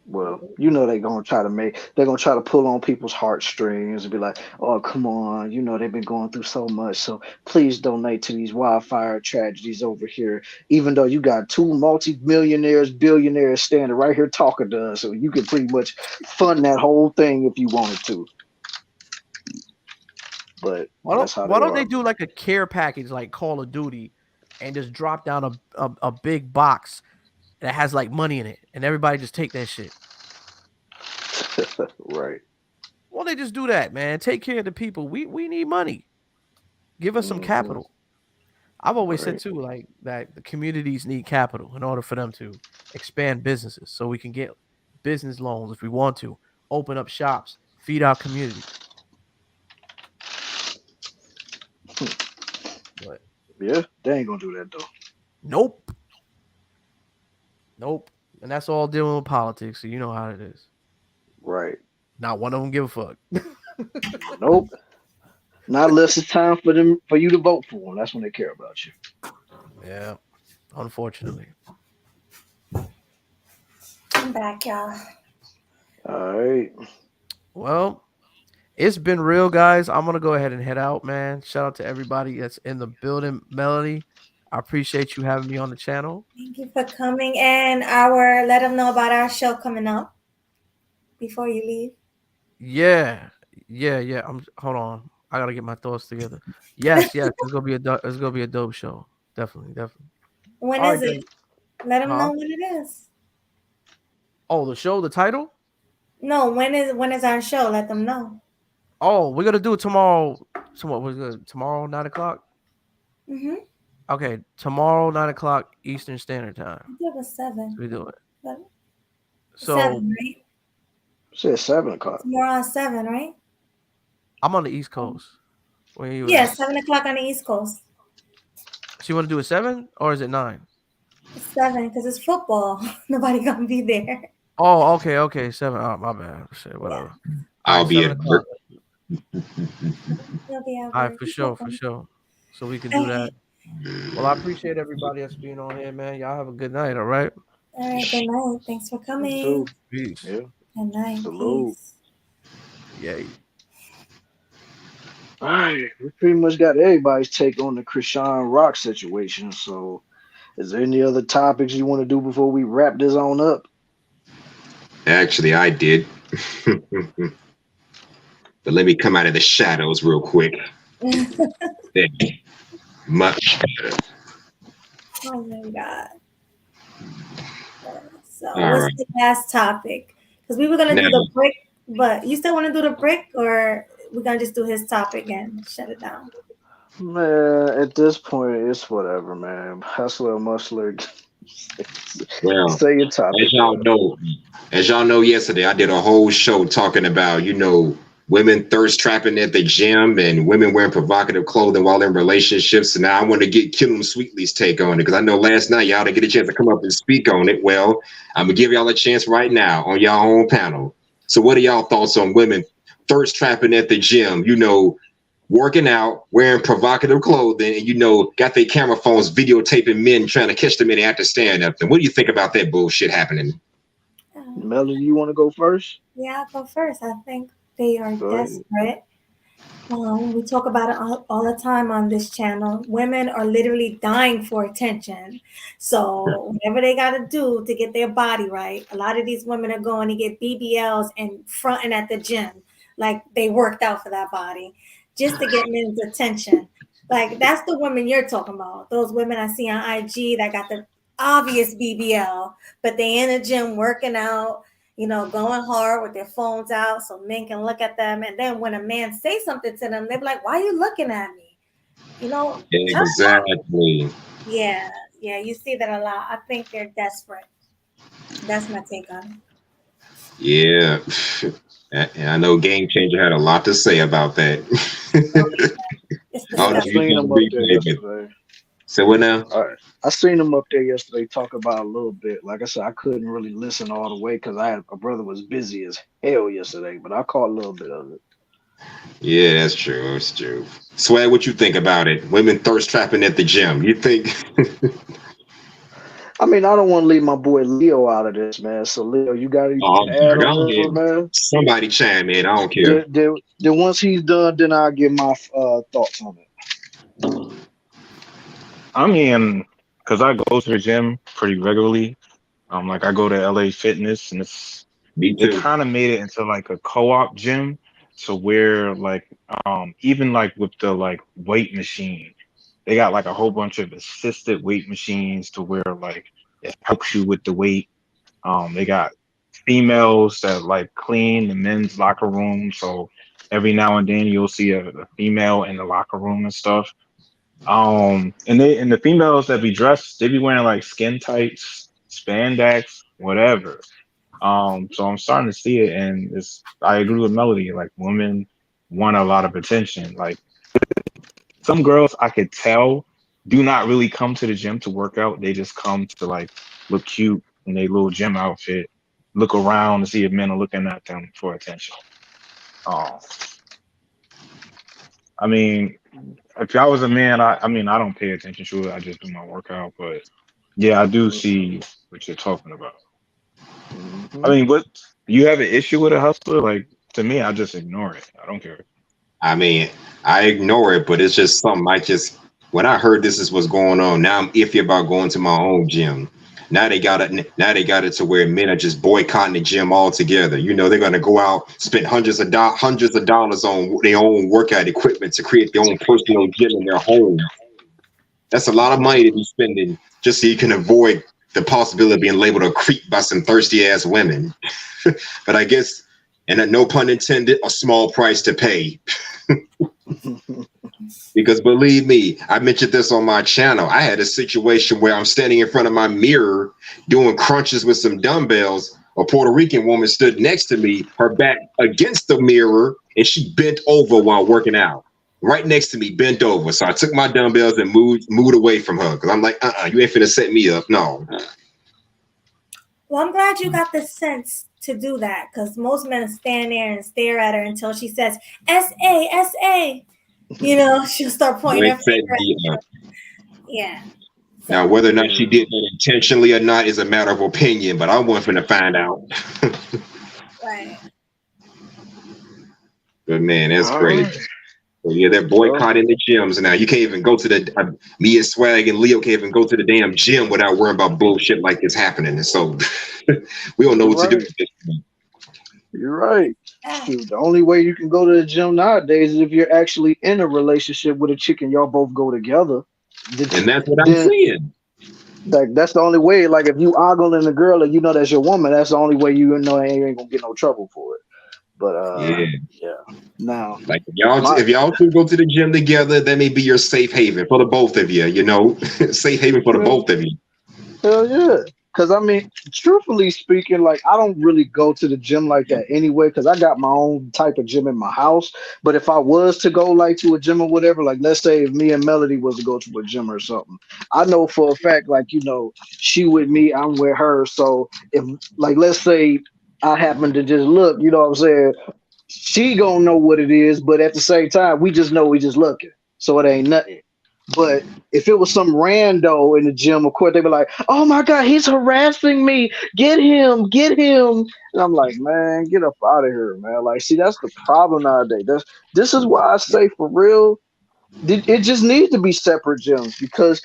Well, you know they're gonna try to pull on people's heartstrings and be like, "Oh, come on, you know they've been going through so much, so please donate to these wildfire tragedies over here." Even though you got two multi-millionaires, billionaires standing right here talking to us, so you can pretty much fund that whole thing if you wanted to. But that's how why they don't they are. do like a care package like Call of Duty and just drop down a big box that has like money in it and everybody just take that shit? Right. Well, they just do that, man. Take care of the people. We need money. Give us some capital. I've always said too, like that the communities need capital in order for them to expand businesses, so we can get business loans if we want to, open up shops, feed our community. But yeah, they ain't gonna do that though. Nope. And that's all dealing with politics, so you know how it is. Right. Not one of them give a fuck. Nope. Not unless it's time for you to vote for them. That's when they care about you. Yeah. Unfortunately. I'm back, y'all. All right. Well, it's been real, guys. I'm gonna go ahead and head out, man. Shout out to everybody that's in the building. Melody, I appreciate you having me on the channel. Thank you for coming, and let them know about our show coming up before you leave. Yeah. Hold on. I gotta get my thoughts together. Yes. It's gonna be a dope show. Definitely. When is it? Let them know when it is. Oh, the show, the title? No, when is our show? Let them know. Oh, we're gonna do it tomorrow. Tomorrow, 9:00. Okay, tomorrow 9:00 Eastern Standard Time. It was 7. We do it. 7? So 7, right? Said 7:00. Tomorrow at 7, right? I'm on the East Coast. Where you? Yeah, 7:00 on the East Coast. So you want to do it 7 or is it 9? It's 7 because it's football. Nobody gonna be there. Oh, okay, 7. Oh, my bad. Shit, whatever. I'll be at work. All right, for sure. So we can do that. Well, I appreciate everybody that's being on here, man. Y'all have a good night, all right? All right, good night. Thanks for coming. Peace. Yeah. Good night. Salute. Peace. Yay. All right, we pretty much got everybody's take on the Chrisean Rock situation. So, is there any other topics you want to do before we wrap this on up? Actually, I did. But let me come out of the shadows real quick. Much better. Oh my God. So, All what's right. the last topic? Because we were gonna do the brick, but you still want to do the brick, or we're gonna just do his topic and shut it down? Man, at this point, it's whatever, man. Hustler, muscler. Well, say your topic. As y'all know, yesterday I did a whole show talking about, women thirst trapping at the gym and women wearing provocative clothing while in relationships. And now I want to get Kim Sweetley's take on it because I know last night y'all didn't get a chance to come up and speak on it. Well, I'm gonna give y'all a chance right now on y'all own panel. So what are y'all thoughts on women thirst trapping at the gym? Working out, wearing provocative clothing, and got their camera phones videotaping men trying to catch them in the act of stand up. And what do you think about that bullshit happening? Melody, you want to go first? Yeah, I'll go first. I think they are desperate. We talk about it all the time on this channel. Women are literally dying for attention. So whatever they got to do to get their body right, a lot of these women are going to get BBLs and fronting at the gym like they worked out for that body just to get men's attention. Like, that's the women you're talking about. Those women I see on IG that got the obvious BBL, but they in a gym working out, going hard with their phones out so men can look at them. And then when a man say something to them, they're like, why are you looking at me? Exactly. Yeah, you see that a lot. I think they're desperate. That's my take on it. Yeah. And I know Game Changer had a lot to say about that. I seen him up there yesterday. So what now? I seen him up there yesterday talk about a little bit. Like I said, I couldn't really listen all the way because my brother was busy as hell yesterday, but I caught a little bit of it. Yeah, that's true. That's true. Swag, what you think about it? Women thirst trapping at the gym. You think? I mean, I don't want to leave my boy Leo out of this, man. So Leo, you got anything Oh, to add go on ahead. this, man? Somebody chime in. I don't care. Then once he's done, then I'll give my thoughts on it. I mean, because I go to the gym pretty regularly. Like I go to LA Fitness, and they kind of made it into like a co-op gym, to where like even like with the like weight machine, they got like a whole bunch of assisted weight machines to where like it helps you with the weight. They got females that like clean the men's locker room, so every now and then you'll see a female in the locker room and stuff. And the females that be dressed, they be wearing like skin tights, spandex, whatever. So I'm starting to see it, and I agree with Melody. Like, women want a lot of attention. Like, some girls I could tell do not really come to the gym to work out. They just come to like look cute in their little gym outfit, look around to see if men are looking at them for attention. I mean, if I was a man, I mean, I don't pay attention to it. I just do my workout. But yeah, I do see what you're talking about. I mean, what, you have an issue with a hustler? Like, to me, I just ignore it. I don't care. I mean, I ignore it, but it's just something when I heard this is what's going on, now I'm iffy about going to my own gym. Now they got it to where men are just boycotting the gym altogether. You know, they're going to go out, spend hundreds of dollars on their own workout equipment to create their own personal gym in their home. That's a lot of money to be spending just so you can avoid the possibility of being labeled a creep by some thirsty ass women. But I guess, and no pun intended, a small price to pay. Because believe me, I mentioned this on my channel. I had a situation where I'm standing in front of my mirror doing crunches with some dumbbells. A Puerto Rican woman stood next to me, her back against the mirror, and she bent over while working out. Right next to me, bent over. So I took my dumbbells and moved away from her, because I'm like, you ain't finna set me up. No. Well, I'm glad you got the sense to do that, because most men stand there and stare at her until she says, S-A, S-A. You know, she'll start pointing her finger at you. Yeah. Now, whether or not she did that intentionally or not is a matter of opinion, but I wasn't finna find out. Right. But man, that's crazy. Right. So yeah, they're boycotting the gyms now. You can't even go to me and Swag and Leo can't even go to the damn gym without worrying about bullshit like this happening. And so we don't know what to do with this. You're right. Shoot, the only way you can go to the gym nowadays is if you're actually in a relationship with a chick and y'all both go together. And that's what I'm saying. Like, that's the only way. Like, if you ogling a girl and you know that's your woman, that's the only way you know you ain't gonna get no trouble for it. But yeah. Now, like if y'all two go to the gym together, that may be your safe haven for the both of you. You know, safe haven for the both of you. Hell yeah. Because, I mean, truthfully speaking, like, I don't really go to the gym like that anyway, because I got my own type of gym in my house. But if I was to go, like, to a gym or whatever, like, let's say if me and Melody was to go to a gym or something, I know for a fact, like, you know, she with me, I'm with her. So if, like, let's say I happen to just look, you know what I'm saying, she gonna know what it is. But at the same time, we just know we just looking. So it ain't nothing. But if it was some rando in the gym, of course, they'd be like, oh, my God, he's harassing me. Get him. And I'm like, man, get up out of here, man. Like, see, that's the problem nowadays. This is why I say, for real, it just needs to be separate gyms, because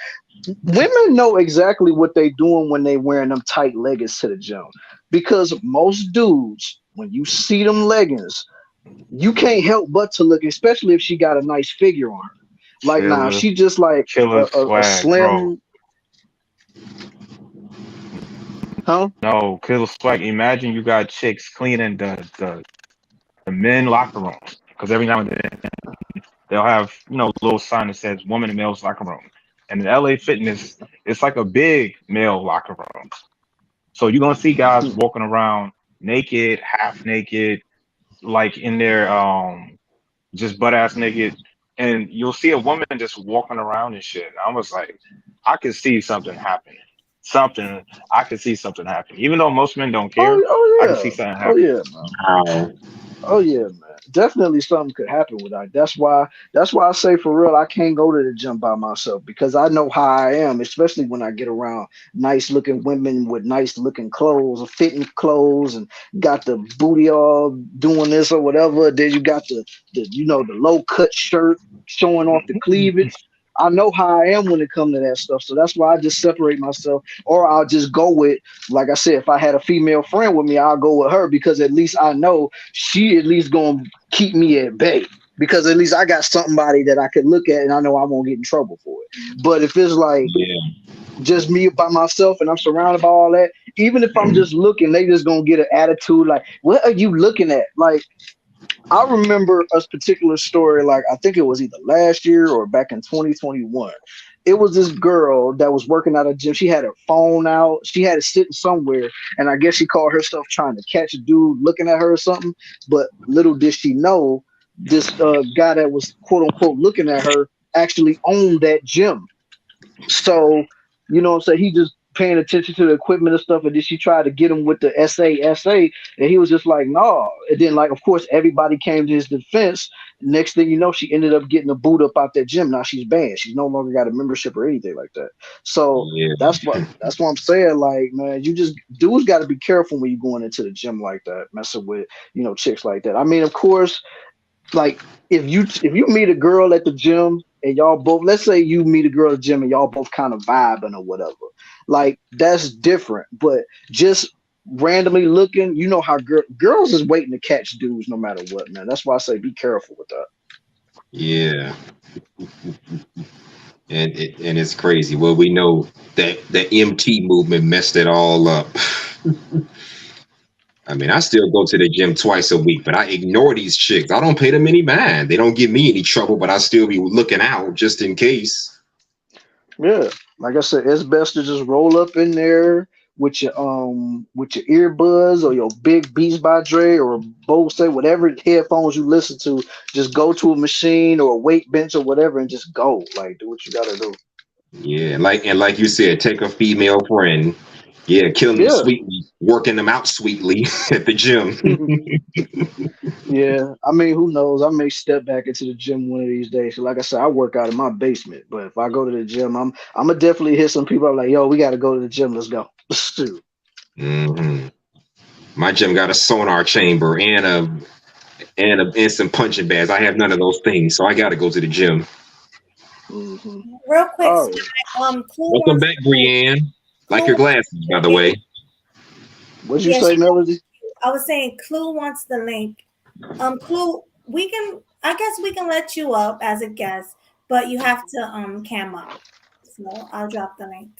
women know exactly what they're doing when they wearing them tight leggings to the gym. Because most dudes, when you see them leggings, you can't help but to look, especially if she got a nice figure on her. Like, now, she just like a slim. Huh? No, Killer Swag. Imagine you got chicks cleaning the men locker rooms, because every now and then they'll have, you know, a little sign that says woman and male's locker room. And in LA Fitness, it's like a big male locker room. So you're gonna see guys walking around naked, half naked, like in their just butt ass naked. And you'll see a woman just walking around and shit. I was like, I could see something happening. I could see something happening. Even though most men don't care, I can see something happening. Oh, yeah. Oh yeah, man. Definitely something could happen with that. That's why I say for real, I can't go to the gym by myself because I know how I am, especially when I get around nice looking women with nice looking clothes or fitting clothes and got the booty all doing this or whatever. Then you got the low cut shirt showing off the cleavage. I know how I am when it comes to that stuff. So that's why I just separate myself, or I'll just go with, like I said, if I had a female friend with me, I'll go with her because at least I know she at least gonna keep me at bay. Because at least I got somebody that I could look at and I know I won't get in trouble for it. But if it's like just me by myself and I'm surrounded by all that, even if I'm just looking, they just gonna get an attitude like, what are you looking at? Like, I remember a particular story, like I think it was either last year or back in 2021. It was this girl that was working at a gym. She had her phone out. She had it sitting somewhere, and I guess she called herself trying to catch a dude looking at her or something. But little did she know, this guy that was quote unquote looking at her actually owned that gym. So, you know what I'm saying? He just paying attention to the equipment and stuff. And then she tried to get him with the SA. And he was just like, no. And then, like, of course, everybody came to his defense. Next thing you know, she ended up getting a boot up out that gym. Now she's banned. She's no longer got a membership or anything like that. So that's what I'm saying. Like, man, dudes got to be careful when you're going into the gym like that, messing with, chicks like that. I mean, of course, like if you meet a girl at the gym and y'all both, let's say you meet a girl at the gym and y'all both kind of vibing or whatever, like that's different. But just randomly looking, you know how girls is waiting to catch dudes no matter what, man. That's why I say be careful with that. Yeah. And it's crazy. Well, we know that the MT movement messed it all up. I mean, I still go to the gym twice a week, but I ignore these chicks. I don't pay them any mind. They don't give me any trouble, but I still be looking out just in case. Yeah, like I said, it's best to just roll up in there with your earbuds or your big Beats by Dre or Bose, whatever headphones you listen to. Just go to a machine or a weight bench or whatever and just go. Like, do what you gotta do. Yeah, like you said, take a female friend. Yeah, killing them sweetly, working them out sweetly at the gym. Yeah, I mean, who knows? I may step back into the gym one of these days. Like I said, I work out in my basement, but if I go to the gym, I'm gonna definitely hit some people. I'm like, yo, we got to go to the gym. Let's go. Mm-hmm. My gym got a sonar chamber and some punching bags. I have none of those things, so I got to go to the gym. Mm-hmm. Real quick, welcome back, Brienne. Like your glasses, by the way. What'd you say, Melody? I was saying Clue wants the link. Clue, I guess we can let you up as a guest, but you have to cam up. So I'll drop the link.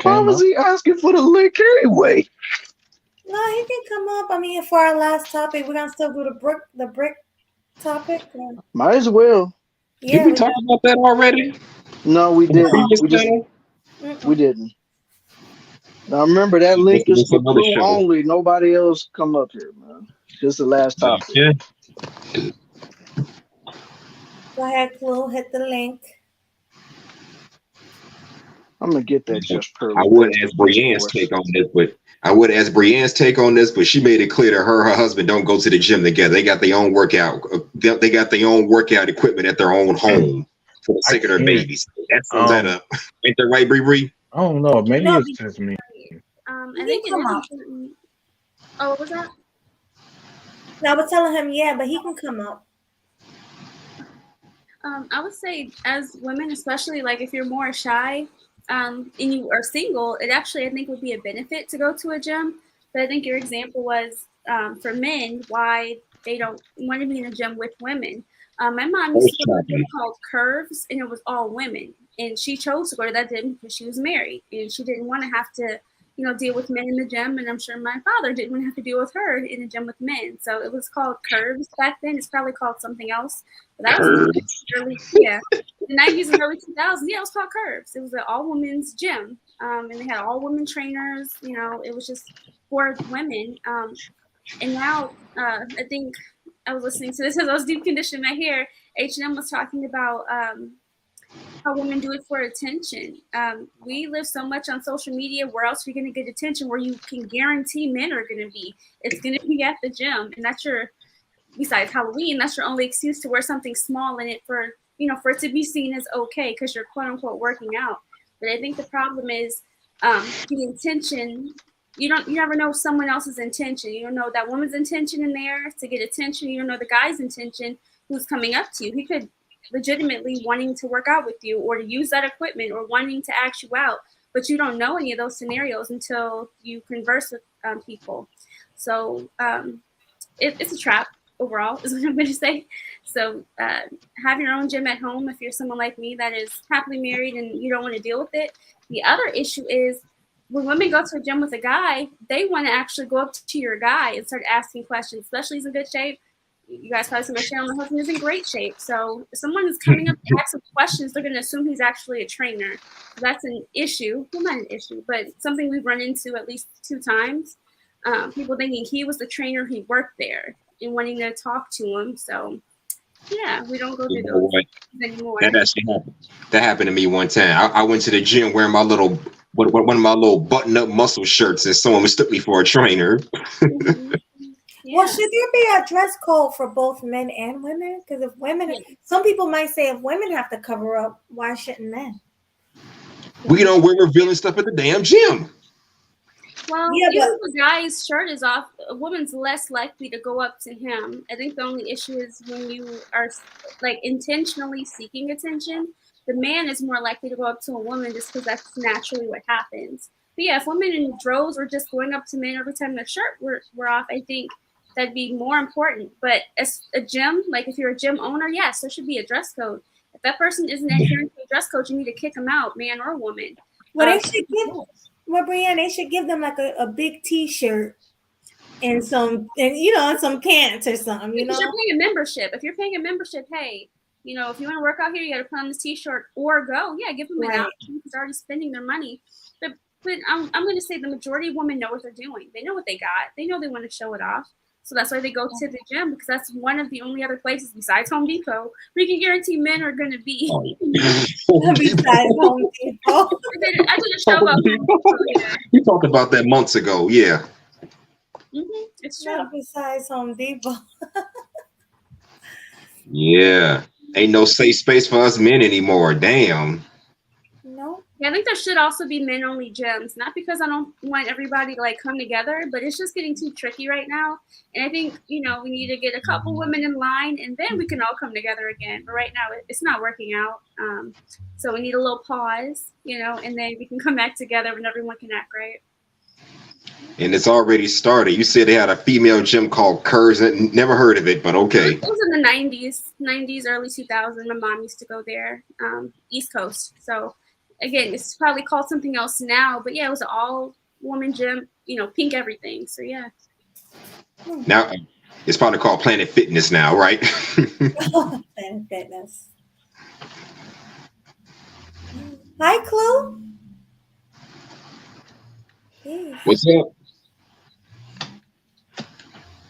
Why was he asking for the link anyway? No, he can come up. I mean, for our last topic, we're gonna still do the brick topic. Might as well. Yeah, did we talk about that already? No, we didn't. We didn't. Now remember that link is for Clue only. Nobody else come up here, man. This is the last topic. Yeah. Go ahead, Clue. Hit the link. I'm gonna get that just per. I would ask Brienne's take on this, but she made it clear that her husband don't go to the gym together. They got their own workout. They got their own workout equipment at their own home for the sake of their babies. That sums that up. Ain't that right, Bree? I don't know. Maybe it's just me. I think it is. Oh, what was that? I was telling him, yeah, but he can come up. I would say, as women, especially like if you're more shy, and you are single, it actually I think would be a benefit to go to a gym. But I think your example was for men why they don't want to be in a gym with women. My mom used to go to a gym called Curves, and it was all women. And she chose to go to that gym because she was married, and she didn't want to have to, deal with men in the gym. And I'm sure my father didn't want to have to deal with her in the gym with men. So it was called Curves back then. It's probably called something else. But that was early, the 90s and early 2000s. Yeah, it was called Curves. It was an all-women's gym, and they had all-women trainers. It was just for women. And now I think I was listening to this as I was deep conditioning my hair. H&M was talking about how women do it for attention. We live so much on social media. Where else are you going to get attention? Where you can guarantee men are going to be? It's going to be at the gym, and that's your. Besides Halloween, that's your only excuse to wear something small in it for it to be seen as okay because you're quote unquote working out. But I think the problem is the intention. You never know someone else's intention. You don't know that woman's intention in there to get attention. You don't know the guy's intention who's coming up to you. He could legitimately wanting to work out with you or to use that equipment or wanting to ask you out, but you don't know any of those scenarios until you converse with people. So it's a trap overall is what I'm going to say. So have your own gym at home if you're someone like me that is happily married and you don't want to deal with it. The other issue is when women go to a gym with a guy, they want to actually go up to your guy and start asking questions, especially if he's in good shape. You guys probably see my channel. My husband is in great shape. So if someone is coming up to ask him questions, they're going to assume he's actually a trainer. That's an issue. Well, not an issue, but something we've run into at least 2 times. People thinking he was the trainer, he worked there, and wanting to talk to him. So, yeah, we don't go to those anymore. That happened to me one time. I went to the gym wearing one of my little button-up muscle shirts, and someone mistook me for a trainer. Mm-hmm. Yeah. Well, should there be a dress code for both men and women? Because if women, some people might say if women have to cover up, why shouldn't men? We don't wear revealing stuff at the damn gym. Well, even if a guy's shirt is off, a woman's less likely to go up to him. I think the only issue is when you are like intentionally seeking attention, the man is more likely to go up to a woman just because that's naturally what happens. But yeah, if women in droves are just going up to men every time their shirt were off, I think that'd be more important. But as a gym, like if you're a gym owner, yes, there should be a dress code. If that person isn't adhering to a dress code, you need to kick them out, man or woman. Well, they should give. Well, Brianne, they should give them like a big T-shirt and some pants or something. Because you're paying a membership. If you're paying a membership, hey, if you want to work out here, you got to put on this T-shirt or go. Yeah, give them an option because they're already spending their money. But I'm going to say the majority of women know what they're doing. They know what they got. They know they want to show it off. So that's why they go to the gym, because that's one of the only other places besides Home Depot where you can guarantee men are going to be. Besides Home Depot. I did a show about Home Depot. Yeah. You talked about that months ago. Yeah. Mm-hmm. It's true. Not besides Home Depot. Yeah. Ain't no safe space for us men anymore. Damn. No. Yeah, I think there should also be men-only gyms. Not because I don't want everybody to come together, but it's just getting too tricky right now. And I think we need to get a couple women in line, and then we can all come together again. But right now, it's not working out. So we need a little pause, and then we can come back together when everyone can act right. And it's already started. You said they had a female gym called Kurz. Never heard of it, but okay. It was in the 90s, early 2000s. My mom used to go there, East Coast. So. Again, it's probably called something else now, but yeah, it was an all-woman gym, pink everything. So yeah. Now it's probably called Planet Fitness now, right? Planet Fitness. Hi, Chloe. Hey. What's up?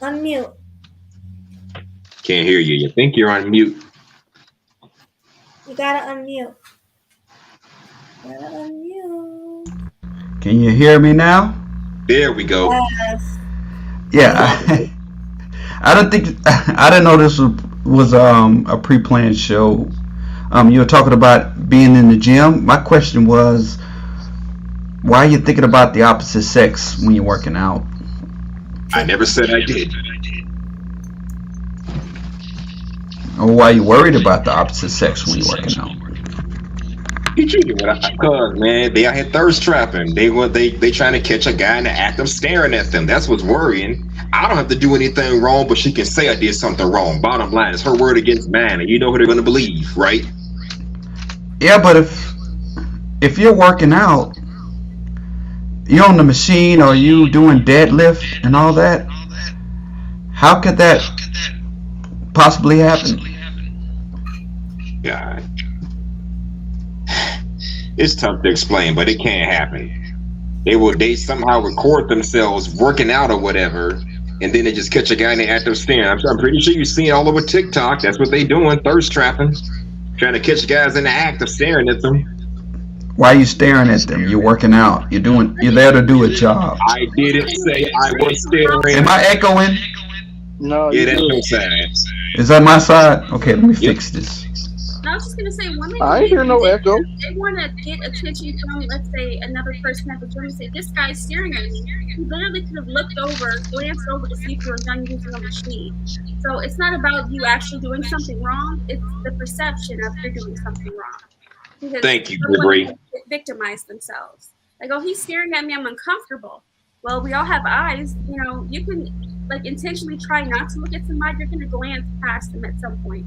Unmute. Can't hear you. You think you're on mute? You gotta unmute. Can you hear me now? There we go. Yes. Yeah. I didn't know this was a pre-planned show. You were talking about being in the gym. My question was, why are you thinking about the opposite sex when you're working out? I never said I did. Or why are you worried about the opposite sex when you're working out? Because man, they out here thirst trapping. They trying to catch a guy in the act of staring at them. That's what's worrying. I don't have to do anything wrong, but she can say I did something wrong. Bottom line, it's her word against mine, and you know who they're going to believe, right? Yeah, but if you're working out, you're on the machine or you doing deadlift and all that, how could that possibly happen? God. It's tough to explain, but it can't happen. They somehow record themselves working out or whatever, and then they just catch a guy in the act of staring. I'm pretty sure you've seen it all over TikTok. That's what they doing, thirst trapping. Trying to catch guys in the act of staring at them. Why are you staring at them? You're working out. You're there to do a job. I didn't say I was staring. Am I echoing? No. Yeah, that's your side. Is that my side? Okay, let me fix this. I was just gonna say, women. I ain't hear no echo. They want to get attention from, let's say, another person at the gym and say, "This guy's staring at me." You literally could have looked over, glanced over to see if you were done using a machine. So it's not about you actually doing something wrong. It's the perception of you're doing something wrong. Because thank you, Gregory. Victimize themselves. Like, oh, he's staring at me. I'm uncomfortable. Well, we all have eyes. You know, you can like intentionally try not to look at somebody. You're gonna glance past them at some point.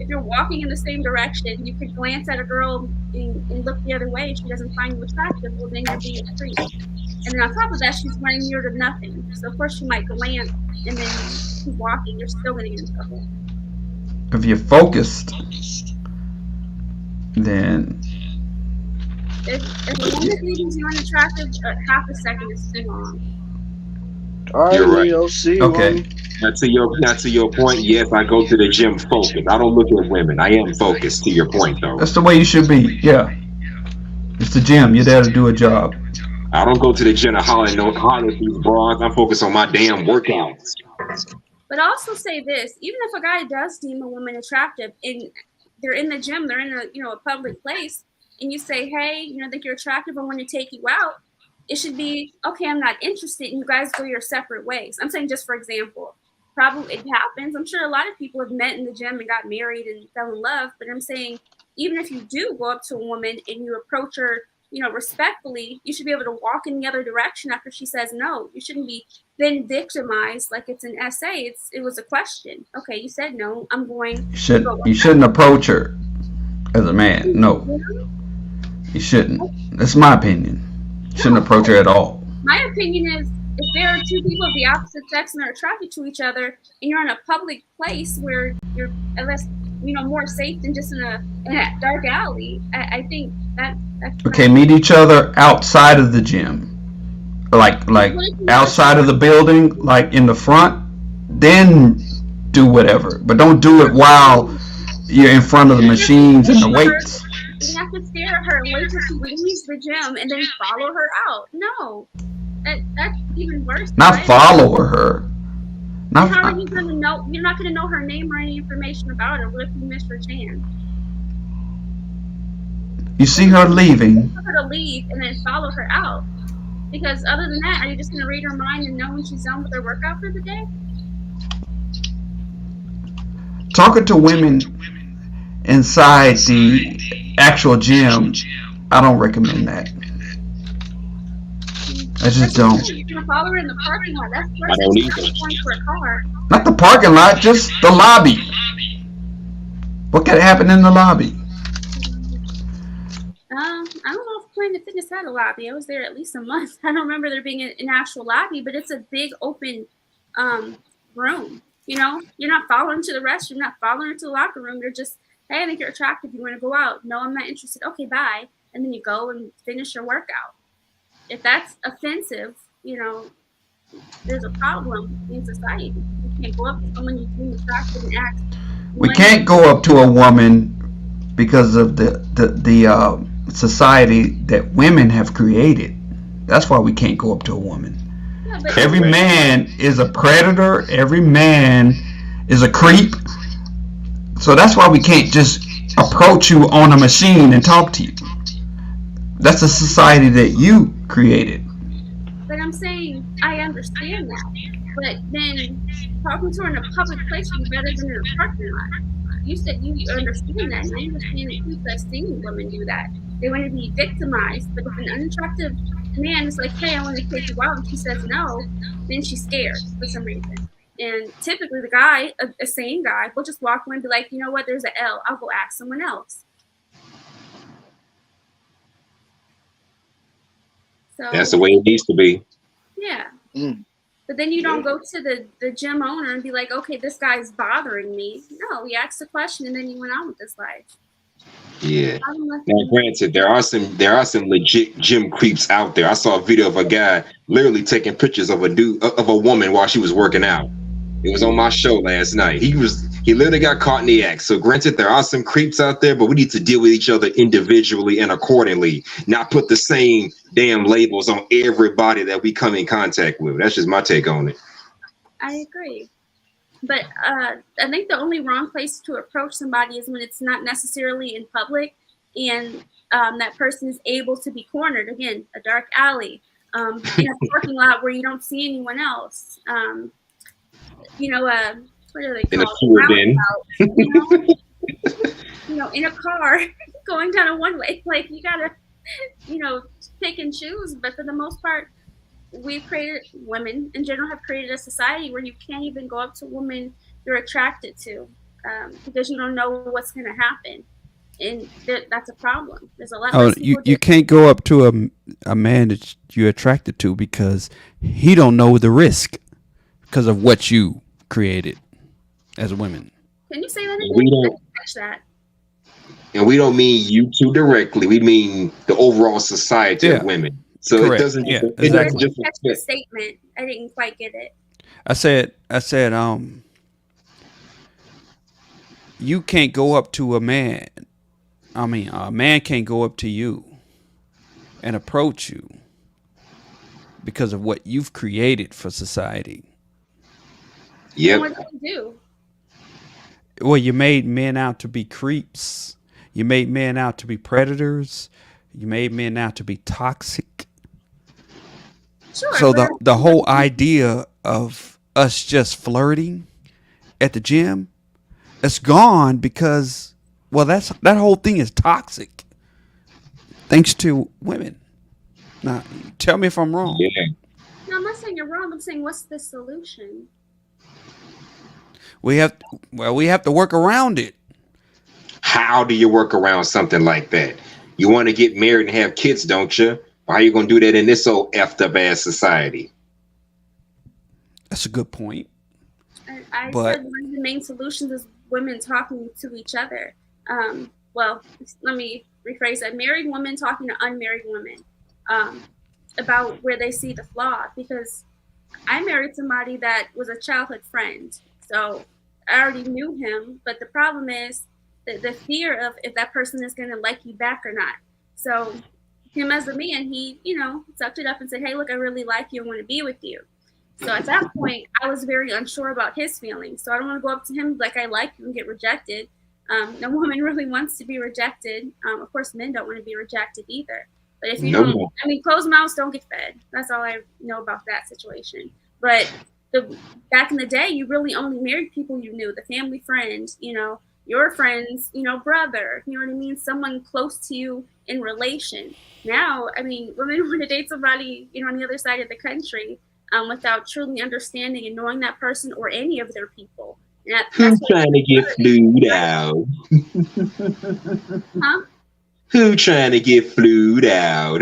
If you're walking in the same direction, you could glance at a girl and look the other way. If she doesn't find you attractive, well, then you're being a creep. And then on top of that, she's running near to nothing. So of course she might glance and then keep walking. You're still going to get in trouble. If you're focused, then if a woman thinks you're unattractive, half a second is too long. All right, you're right. Okay. Now to your point, yes, I go to the gym focused. I don't look at women. I am focused. To your point, though. That's the way you should be. Yeah. It's the gym. You're there to do a job. I don't go to the gym to holler at these bras. I'm focused on my damn workouts. But also say this: even if a guy does deem a woman attractive, and they're in the gym, they're in a public place, and you say, "Hey, I think you're attractive. I want to take you out." It should be, okay, I'm not interested, and you guys go your separate ways. I'm saying, just for example, probably it happens. I'm sure a lot of people have met in the gym and got married and fell in love. But I'm saying, even if you do go up to a woman and you approach her, respectfully, you should be able to walk in the other direction after she says no. You shouldn't be then victimized like it's an essay. It was a question. Okay, you said no. I'm going. You shouldn't approach her as a man. No, you shouldn't. That's my opinion. Shouldn't approach her at all. My opinion is, if there are two people of the opposite sex and they're attracted to each other, and you're in a public place where you're at least more safe than just in a dark alley, I think that's okay. Meet each other outside of the gym, like outside of the building, like in the front. Then do whatever, but don't do it while you're in front of the machines and the weights. You have to stare at her and wait till she leaves the gym and then follow her out. No, that's even worse. Not right? Follow her. How are you going to know? You're not going to know her name or any information about her. What if you miss her chance? You see her leaving. For her to leave and then follow her out. Because other than that, are you just going to read her mind and know when she's done with her workout for the day? Talking to women inside the actual gym, I don't recommend that. I just don't. You're gonna follow her in the parking lot. That's I don't either. For a car. Not the parking lot, just the lobby. What could happen in the lobby? I don't know if Planet Fitness had a lobby. I was there at least a month. I don't remember there being an actual lobby, but it's a big open room. You're not following to the restroom, not following to the locker room. They're just, hey, I think you're attractive. You want to go out? No, I'm not interested. Okay, bye. And then you go and finish your workout. If that's offensive, there's a problem in society. You can't go up to someone you deem attractive and ask. We can't go up to a woman because of the society that women have created. That's why we can't go up to a woman. Yeah, every man is a predator. Every man is a creep. So that's why we can't just approach you on a machine and talk to you. That's a society that you created. But I'm saying, I understand that. But then talking to her in a public place would be better than in a parking lot. You said you understand that, and I understand that people have seen women do that. They want to be victimized, but if an unattractive man is like, hey, I want to take you out, and she says no, then she's scared for some reason. And typically the guy, a sane guy, will just walk away and be like, you know what, there's an L. I'll go ask someone else. So, that's the way it needs to be. Yeah. But then you don't go to the gym owner and be like, okay, this guy's bothering me. No, you asked a question and then you went on with this life. Yeah. Now, granted, there are some legit gym creeps out there. I saw a video of a guy literally taking pictures of a woman while she was working out. It was on my show last night. He was He literally got caught in the act. So granted, there are some creeps out there, but we need to deal with each other individually and accordingly, not put the same damn labels on everybody that we come in contact with. That's just my take on it. I agree. But I think the only wrong place to approach somebody is when it's not necessarily in public and that person is able to be cornered. Again, a dark alley, in a parking lot where you don't see anyone else. What are they called? In a in a car going down a one-way. Like, you gotta, pick and choose. But for the most part, women in general have created a society where you can't even go up to a woman you're attracted to because you don't know what's going to happen. And that's a problem. There's a lot. Oh, you can't go up to a man that you're attracted to because he don't know the risk because of what you created as women. Can you say that again? We don't I didn't catch that. And we don't mean you two directly. We mean the overall society of women. So Correct. It doesn't. Yeah, it exactly. doesn't Catch the statement. I didn't quite get it. I said, you can't go up to a man. I mean, a man can't go up to you and approach you because of what you've created for society. Yep. What do you do? Well, you made men out to be creeps. You made men out to be predators. You made men out to be toxic. Sure, So the whole idea of us just flirting at the gym, it's gone because, well, that whole thing is toxic. Thanks to women. Now, tell me if I'm wrong. Yeah. No, I'm not saying you're wrong. I'm saying, what's the solution? We have to work around it. How do you work around something like that? You want to get married and have kids, don't you? How are you going to do that in this old effed up ass society? That's a good point. I But- said one of the main solutions is women talking to each other. Well, let me rephrase that. Married women talking to unmarried women about where they see the flaw. Because I married somebody that was a childhood friend. So I already knew him. But the problem is the fear of if that person is going to like you back or not. So him as a man, he, sucked it up and said, hey, look, I really like you and want to be with you. So at that point, I was very unsure about his feelings. So I don't want to go up to him like I like you and get rejected. No woman really wants to be rejected. Of course, men don't want to be rejected either. But if you don't, closed mouths don't get fed. That's all I know about that situation. But back in the day, you really only married people you knew, the family friend, your friends, brother, you know what I mean? Someone close to you in relation. Now, women want to date somebody, on the other side of the country without truly understing and knowing that person or any of their people. Who's trying to get flued out? Huh? Who trying to get flued out?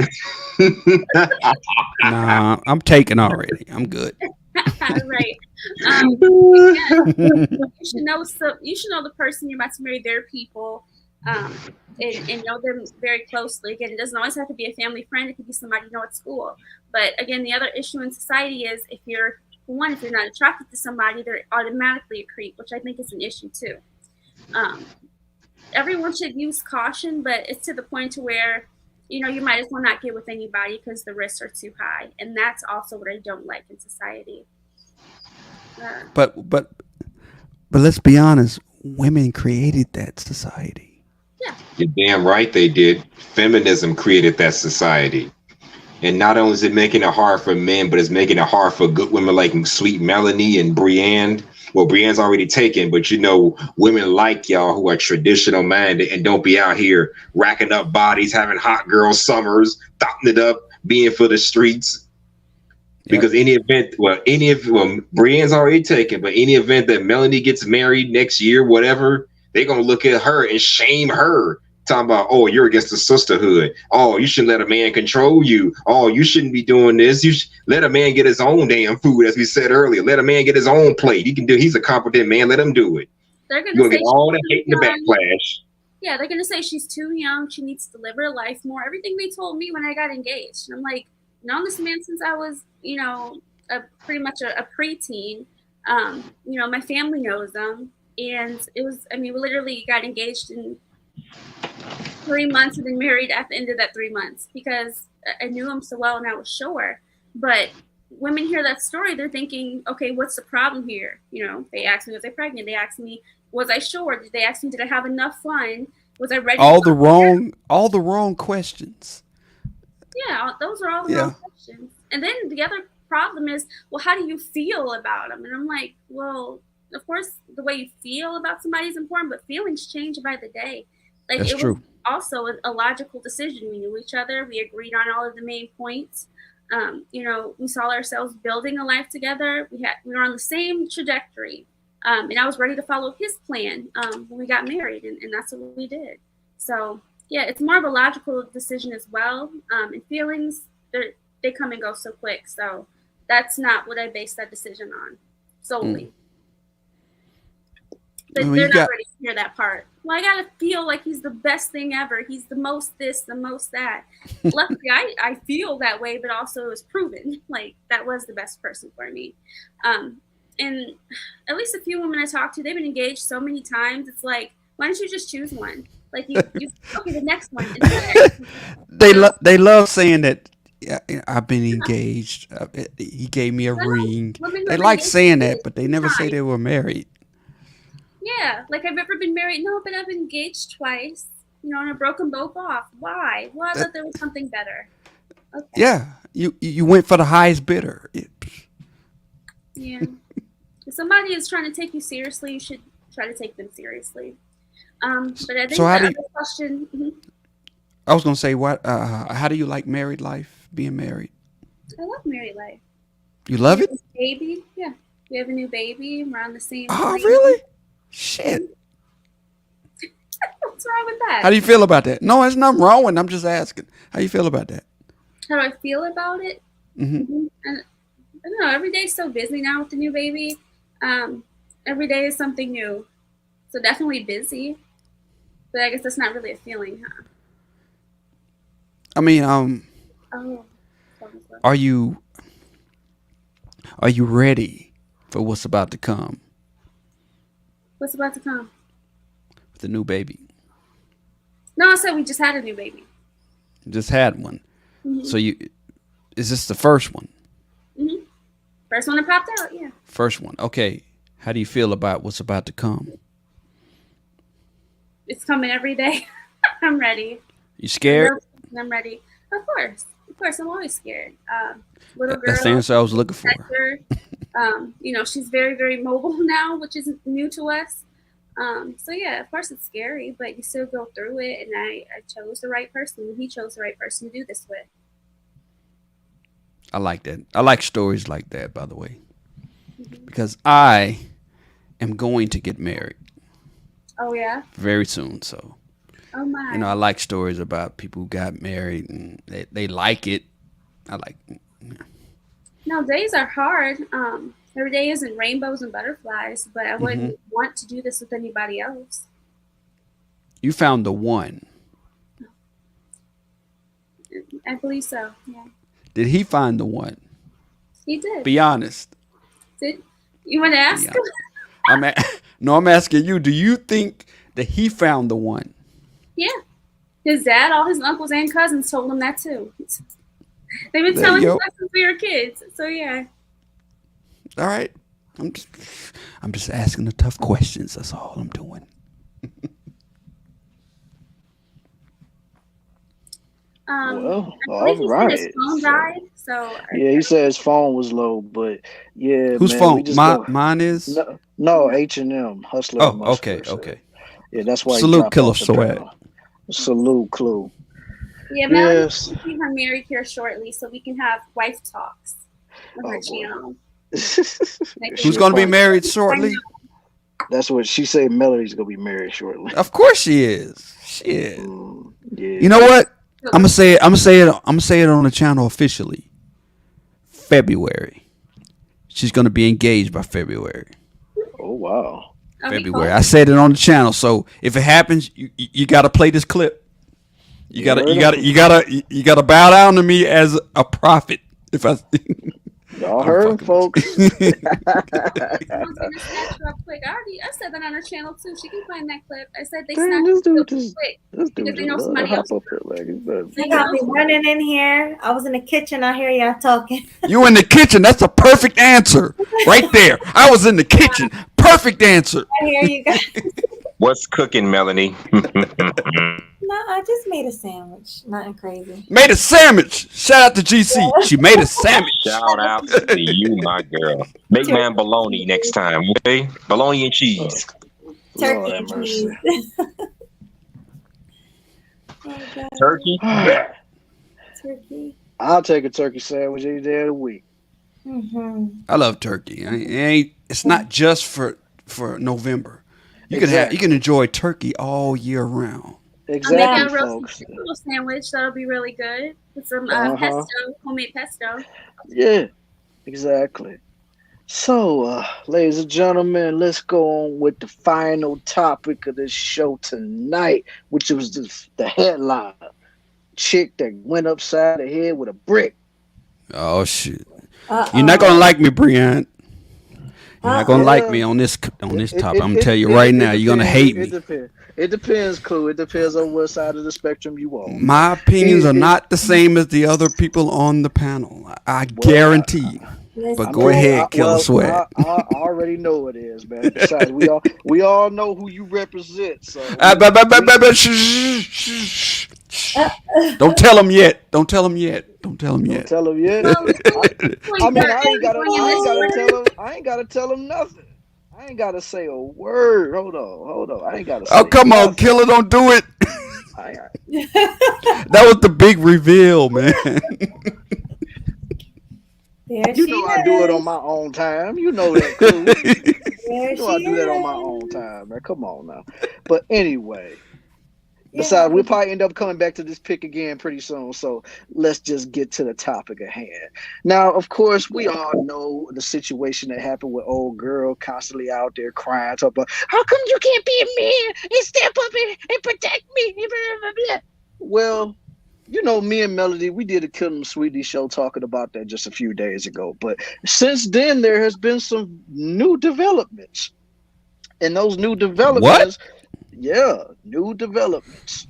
Nah, I'm taken already. I'm good. Right. You should know the person you're about to marry, their people, and know them very closely. Again, it doesn't always have to be a family friend. It could be somebody you know at school. But again, the other issue in society is if you're not attracted to somebody, they're automatically a creep, which I think is an issue too. Everyone should use caution, but it's to the point to where you might as well not get with anybody because the risks are too high, and that's also what I don't like in society. But let's be honest, women created that society. Yeah. You're damn right they did. Feminism created that society. And not only is it making it hard for men, but it's making it hard for good women like Sweet Melanie and Brienne. Well, Brienne's already taken, but women like y'all who are traditional minded and don't be out here racking up bodies, having hot girl summers, thotting it up, being for the streets. Because Brienne's already taken, but any event that Melanie gets married next year, whatever, they're gonna look at her and shame her. Talking about, oh, you're against the sisterhood. Oh, you shouldn't let a man control you. Oh, you shouldn't be doing this. You let a man get his own damn food, as we said earlier. Let a man get his own plate. He's a competent man. Let him do it. You're gonna get all that hate in the backlash. Yeah, they're gonna say she's too young. She needs to live her life more. Everything they told me when I got engaged. And I'm like, known this man since I was, pretty much a preteen. My family knows him. and it was. I mean, we literally got engaged in 3 months and then married at the end of that 3 months because I knew him so well and I was sure. But women hear that story, they're thinking, okay, what's the problem here? You know, they asked me, was I pregnant? They asked me, was I sure? Did they ask me, did I have enough fun? Was I ready? All the wrong questions. Yeah, those are all the wrong questions. And then the other problem is, well, how do you feel about them? And I'm like, well, of course, the way you feel about somebody is important, but feelings change by the day. Like That's true. was also a logical decision. We knew each other. We agreed on all of the main points. You know, we saw ourselves building a life together. We were on the same trajectory. And I was ready to follow his plan when we got married, and that's what we did. So, yeah, it's more of a logical decision as well. And feelings, they come and go so quick. So that's not what I based that decision on solely. But they're not ready to hear that part. Well, I gotta feel like he's the best thing ever. He's the most this, the most that. Luckily, I feel that way, but also it was proven. Like, that was the best person for me. And at least a few women I talked to, they've been engaged so many times. It's like, why don't you just choose one? Like, you okay, the next one. They love saying that. Yeah, I've been engaged. He gave me a ring. They like saying that, but they never say they were married. Yeah, like, I've ever been married? No, but I've been engaged twice. You know, and I broke them both off. Why? Well, I thought there was something better. Okay. Yeah, you went for the highest bidder. Yeah. If somebody is trying to take you seriously, you should try to take them seriously. But I think So the other question. I was gonna say, what? How do you like married life? Being married? I love married life. You love it? Baby, yeah. We have a new baby. We're on the same. Oh, really? Shit. What's wrong with that? How do you feel about that? No, there's nothing wrong with it. I'm just asking. How do you feel about that? How do I feel about it? Mm-hmm. And I don't know. Every day's so busy now with the new baby. Every day is something new. So definitely busy. But I guess that's not really a feeling, huh? I mean, Oh. are you ready for what's about to come What's about to come? with the new baby? No, I said we just had a new baby. Just had one. Mm-hmm. So is this the first one? Mm-hmm. First one that popped out, yeah. First one. Okay. How do you feel about what's about to come? It's coming every day. I'm ready. You scared? I'm ready. Of course, I'm always scared. Little girl. That's the answer I was looking for. You know, she's very, very mobile now, which is new to us. So yeah, of course it's scary, but you still go through it. And I chose the right person. He chose the right person to do this with. I like that. I like stories like that, by the way, because I am going to get married. Oh yeah. Very soon. So. Oh my. You know, I like stories about people who got married and they like it. I like. Yeah. No, days are hard. Every day isn't rainbows and butterflies, but I wouldn't want to do this with anybody else. You found the one. I believe so. Yeah. Did he find the one? He did. Be honest. Did you want to ask? I'm asking you. Do you think that he found the one? Yeah. His dad, all his uncles and cousins told him that too. They've been telling him that since we were kids. So yeah. All right. I'm just asking the tough questions. That's all I'm doing. Well, I believe he said his phone died. Yeah, he said his phone was low, but yeah. Whose phone? Mine is. No, H&M Hustler. Oh, okay. Yeah, that's why. Salute, Killer Swag. Salute, Clue. Yeah, Melody's going to keep her married here shortly, so we can have wife talks on her channel. Who's going to be married shortly? That's what she said. Melody's going to be married shortly. Of course she is. Shit. Yeah. You know what? I'm gonna say it on the channel officially. February. She's gonna be engaged by February. Oh wow. February. I said it on the channel. So if it happens, you gotta play this clip. You gotta bow down to me as a prophet. If I Y'all heard, folks. I was gonna snatch her up quick. I said that on her channel too. She can find that clip. I said they snatched her up quick because they know somebody else. They got me running in here. I was in the kitchen. I hear y'all talking. You in the kitchen? That's a perfect answer, right there. I was in the kitchen. Perfect answer. I hear you guys. What's cooking, Melanie? No, I just made a sandwich. Nothing crazy. Made a sandwich. Shout out to GC. She made a sandwich. Shout out to you, my girl. Make man bologna next time, okay? Bologna and cheese. Turkey and cheese. Turkey? Turkey. I'll take a turkey sandwich any day of the week. I love turkey. It's not just for November. You can enjoy turkey all year round. Exactly, I'm making a folks. roast sandwich. That'll be really good with some pesto, homemade pesto. Yeah, exactly. So, ladies and gentlemen, let's go on with the final topic of this show tonight, which was the headline. Chick that went upside the head with a brick. Oh, shit. You're not going to like me, Brian. You're not going to like me on this topic. I'm going to tell you right now. You're going to hate me. It depends, Clue. It depends on what side of the spectrum you on. My opinions are not the same as the other people on the panel. I guarantee. But go ahead, Killer Sweat. I already know it is, man. Besides, we all know who you represent. So don't tell them yet. Don't tell them yet. Don't tell them yet. Tell them yet. I mean, I ain't gotta tell them nothing. I ain't gotta say a word. Hold on. I ain't gotta say come on, Killer, don't do it. That was the big reveal, man. You know I do it on my own time. You know that, Clue. You know I do that on my own time, man. Come on now. But anyway, besides, we'll probably end up coming back to this pick again pretty soon. So let's just get to the topic at hand. Now, of course, we all know the situation that happened with old girl constantly out there crying, talking about, how come you can't be a man and step up and protect me? Well, you know, me and Melody, we did a Kill 'Em Sweetie show talking about that just a few days ago. But since then, there has been some new developments. And those new developments... new developments.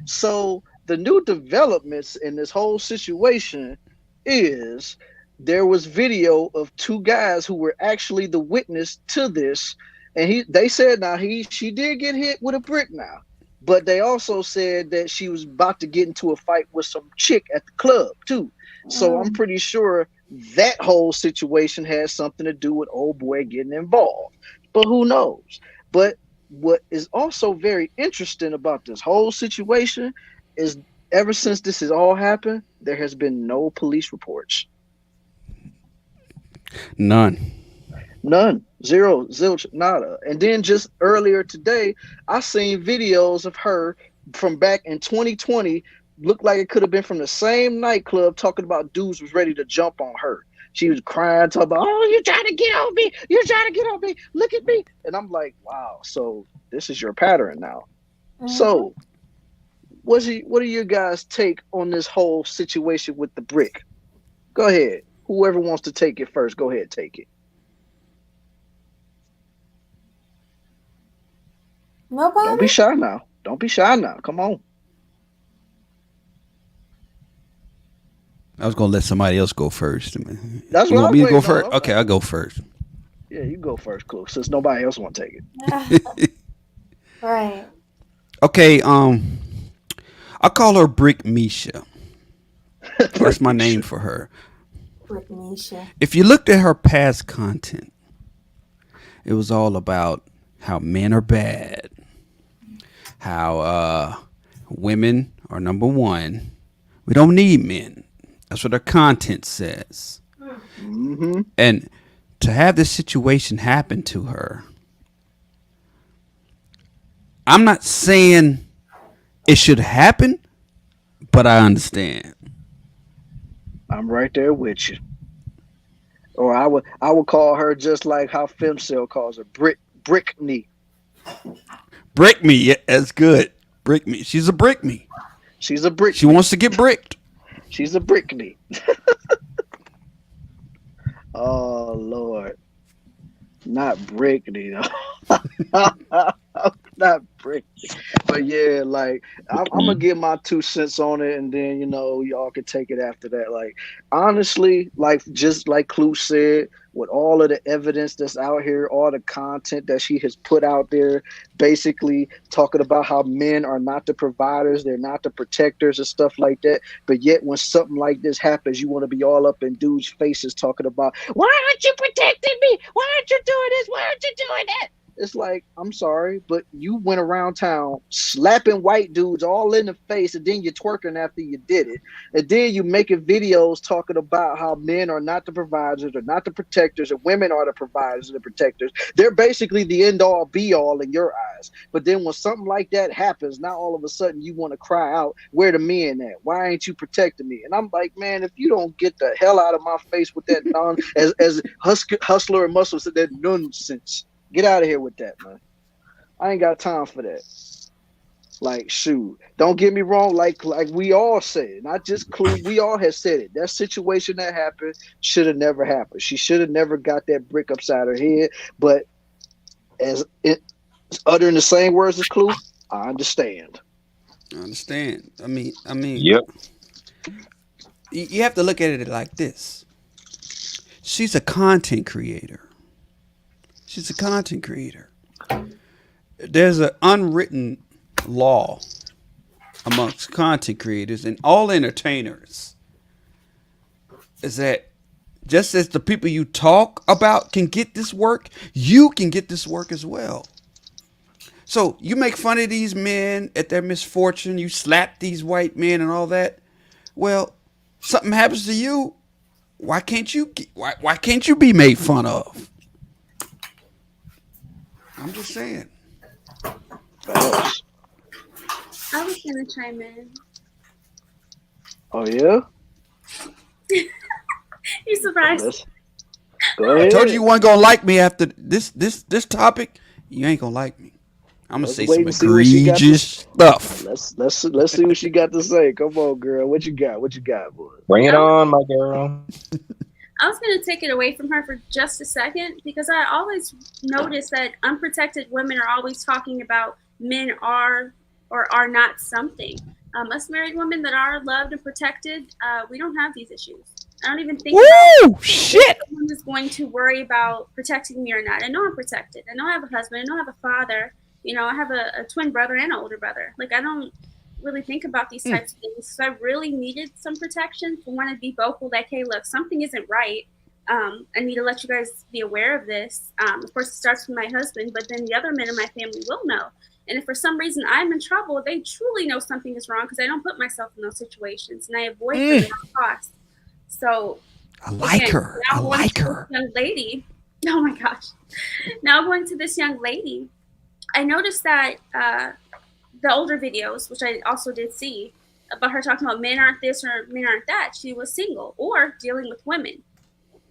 So the new developments in this whole situation is there was video of two guys who were actually the witness to this. And they said she did get hit with a brick now. But they also said that she was about to get into a fight with some chick at the club, too. So I'm pretty sure that whole situation has something to do with old boy getting involved. But who knows? But what is also very interesting about this whole situation is ever since this has all happened, there has been no police reports. None. Zero, zilch, nada. And then just earlier today, I seen videos of her from back in 2020. Looked like it could have been from the same nightclub talking about dudes was ready to jump on her. She was crying, talking about, oh, you're trying to get on me. You're trying to get on me. Look at me. And I'm like, wow, so this is your pattern now. So what do you guys take on this whole situation with the brick? Go ahead. Whoever wants to take it first, go ahead, take it. Nobody? Don't be shy now. Come on. I was gonna let somebody else go first. That's you what want I'm me to go waiting first? on. Okay, I'll go first. Yeah, you go first, Clue, since nobody else want to take it. Right. Okay, I'll call her Brick Misha. That's my name for her. Brick Misha. If you looked at her past content, it was all about how men are bad, how women are number one. We don't need men. That's what her content says. Mm-hmm. And to have this situation happen to her, I'm not saying it should happen, but I understand. I'm right there with you. Or I would call her just like how FemCell calls her, brick knee. Brick me, yeah, that's good. Brick me. She's a brick me. She's a brick. She wants to get bricked. She's a brick knee. Oh Lord, not Brittany though. Not Brittany. But yeah, like I'm gonna give my 2 cents on it, and then y'all can take it after that. Like honestly, like just like Clue said, with all of the evidence that's out here, all the content that she has put out there, basically talking about how men are not the providers, they're not the protectors and stuff like that. But yet when something like this happens, you want to be all up in dudes' faces talking about, why aren't you protecting me? Why aren't you doing this? Why aren't you doing that? It's like, I'm sorry, but you went around town slapping white dudes all in the face, and then you're twerking after you did it. And then you making videos talking about how men are not the providers, or not the protectors, and women are the providers and the protectors. They're basically the end all be all in your eyes. But then when something like that happens, now all of a sudden you want to cry out, where the men at? Why ain't you protecting me? And I'm like, man, if you don't get the hell out of my face with that as Hustler and Muscle said, that nonsense. Get out of here with that, man. I ain't got time for that. Like, shoot. Don't get me wrong. Like we all said, not just Clue. We all have said it. That situation that happened should have never happened. She should have never got that brick upside her head. But as it uttering the same words as Clue, I understand. I understand. I mean. Yep. You have to look at it like this. She's a content creator. She's a content creator. There's an unwritten law amongst content creators and all entertainers is that just as the people you talk about can get this work, you can get this work as well. So you make fun of these men at their misfortune, you slap these white men and all that. Well, something happens to you. Why can't you be made fun of? I'm just saying. I was gonna chime in. Oh yeah? You surprised? Go ahead. I told you weren't gonna like me after this topic. You ain't gonna like me. I'm gonna say some egregious stuff. Let's see what she got to say. Come on, girl. What you got? What you got, boy? Bring it on, my girl. I was going to take it away from her for just a second because I always notice that unprotected women are always talking about men are or are not something. Us married women that are loved and protected, we don't have these issues. I don't even think someone is going to worry about protecting me or not. I know I'm protected. I know I have a husband. I know I have a father. I have a twin brother and an older brother. Like, I don't really think about these types of things. So I really needed some protection to want to be vocal like, hey, look, something isn't right. I need to let you guys be aware of this. Of course, it starts with my husband, but then the other men in my family will know. And if for some reason I'm in trouble, they truly know something is wrong because I don't put myself in those situations and I avoid them at all costs. So I like her. Young lady. Oh my gosh. Now going to this young lady, I noticed that the older videos, which I also did see, about her talking about men aren't this or men aren't that, she was single or dealing with women.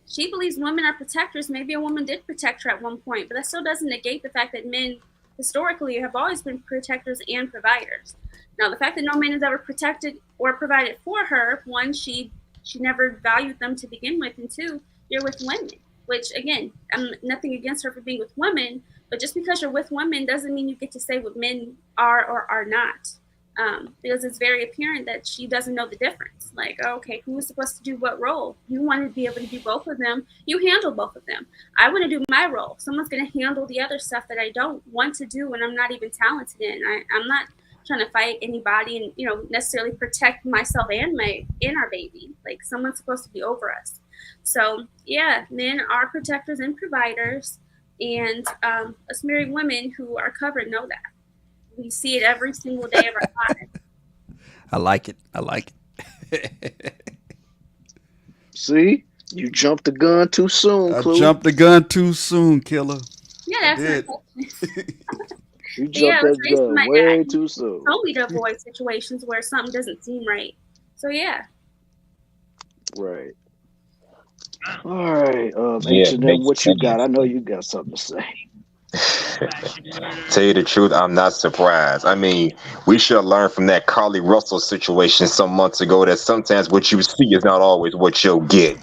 She believes women are protectors. Maybe a woman did protect her at one point, but that still doesn't negate the fact that men historically have always been protectors and providers. Now, the fact that no man has ever protected or provided for her, one, she never valued them to begin with, and two, you're with women, which again, I'm nothing against her for being with women, but just because you're with women doesn't mean you get to say what men are or are not. Because it's very apparent that she doesn't know the difference. Like, okay, who is supposed to do what role? You want to be able to do both of them. You handle both of them. I want to do my role. Someone's going to handle the other stuff that I don't want to do and I'm not even talented in. I'm not trying to fight anybody and, necessarily protect myself and our baby. Like, someone's supposed to be over us. So, yeah, men are protectors and providers. And us married women who are covered know that. We see it every single day of our lives. I like it. See? You jumped the gun too soon, Clue. I jumped the gun too soon, killer. Yeah, that's You jumped that gun way too soon. Told me to avoid situations where something doesn't seem right. So, yeah. Right. All right. H&M, what you got? I know you got something to say. Tell you the truth, I'm not surprised. I mean, we should have learned from that Carly Russell situation some months ago that sometimes what you see is not always what you'll get.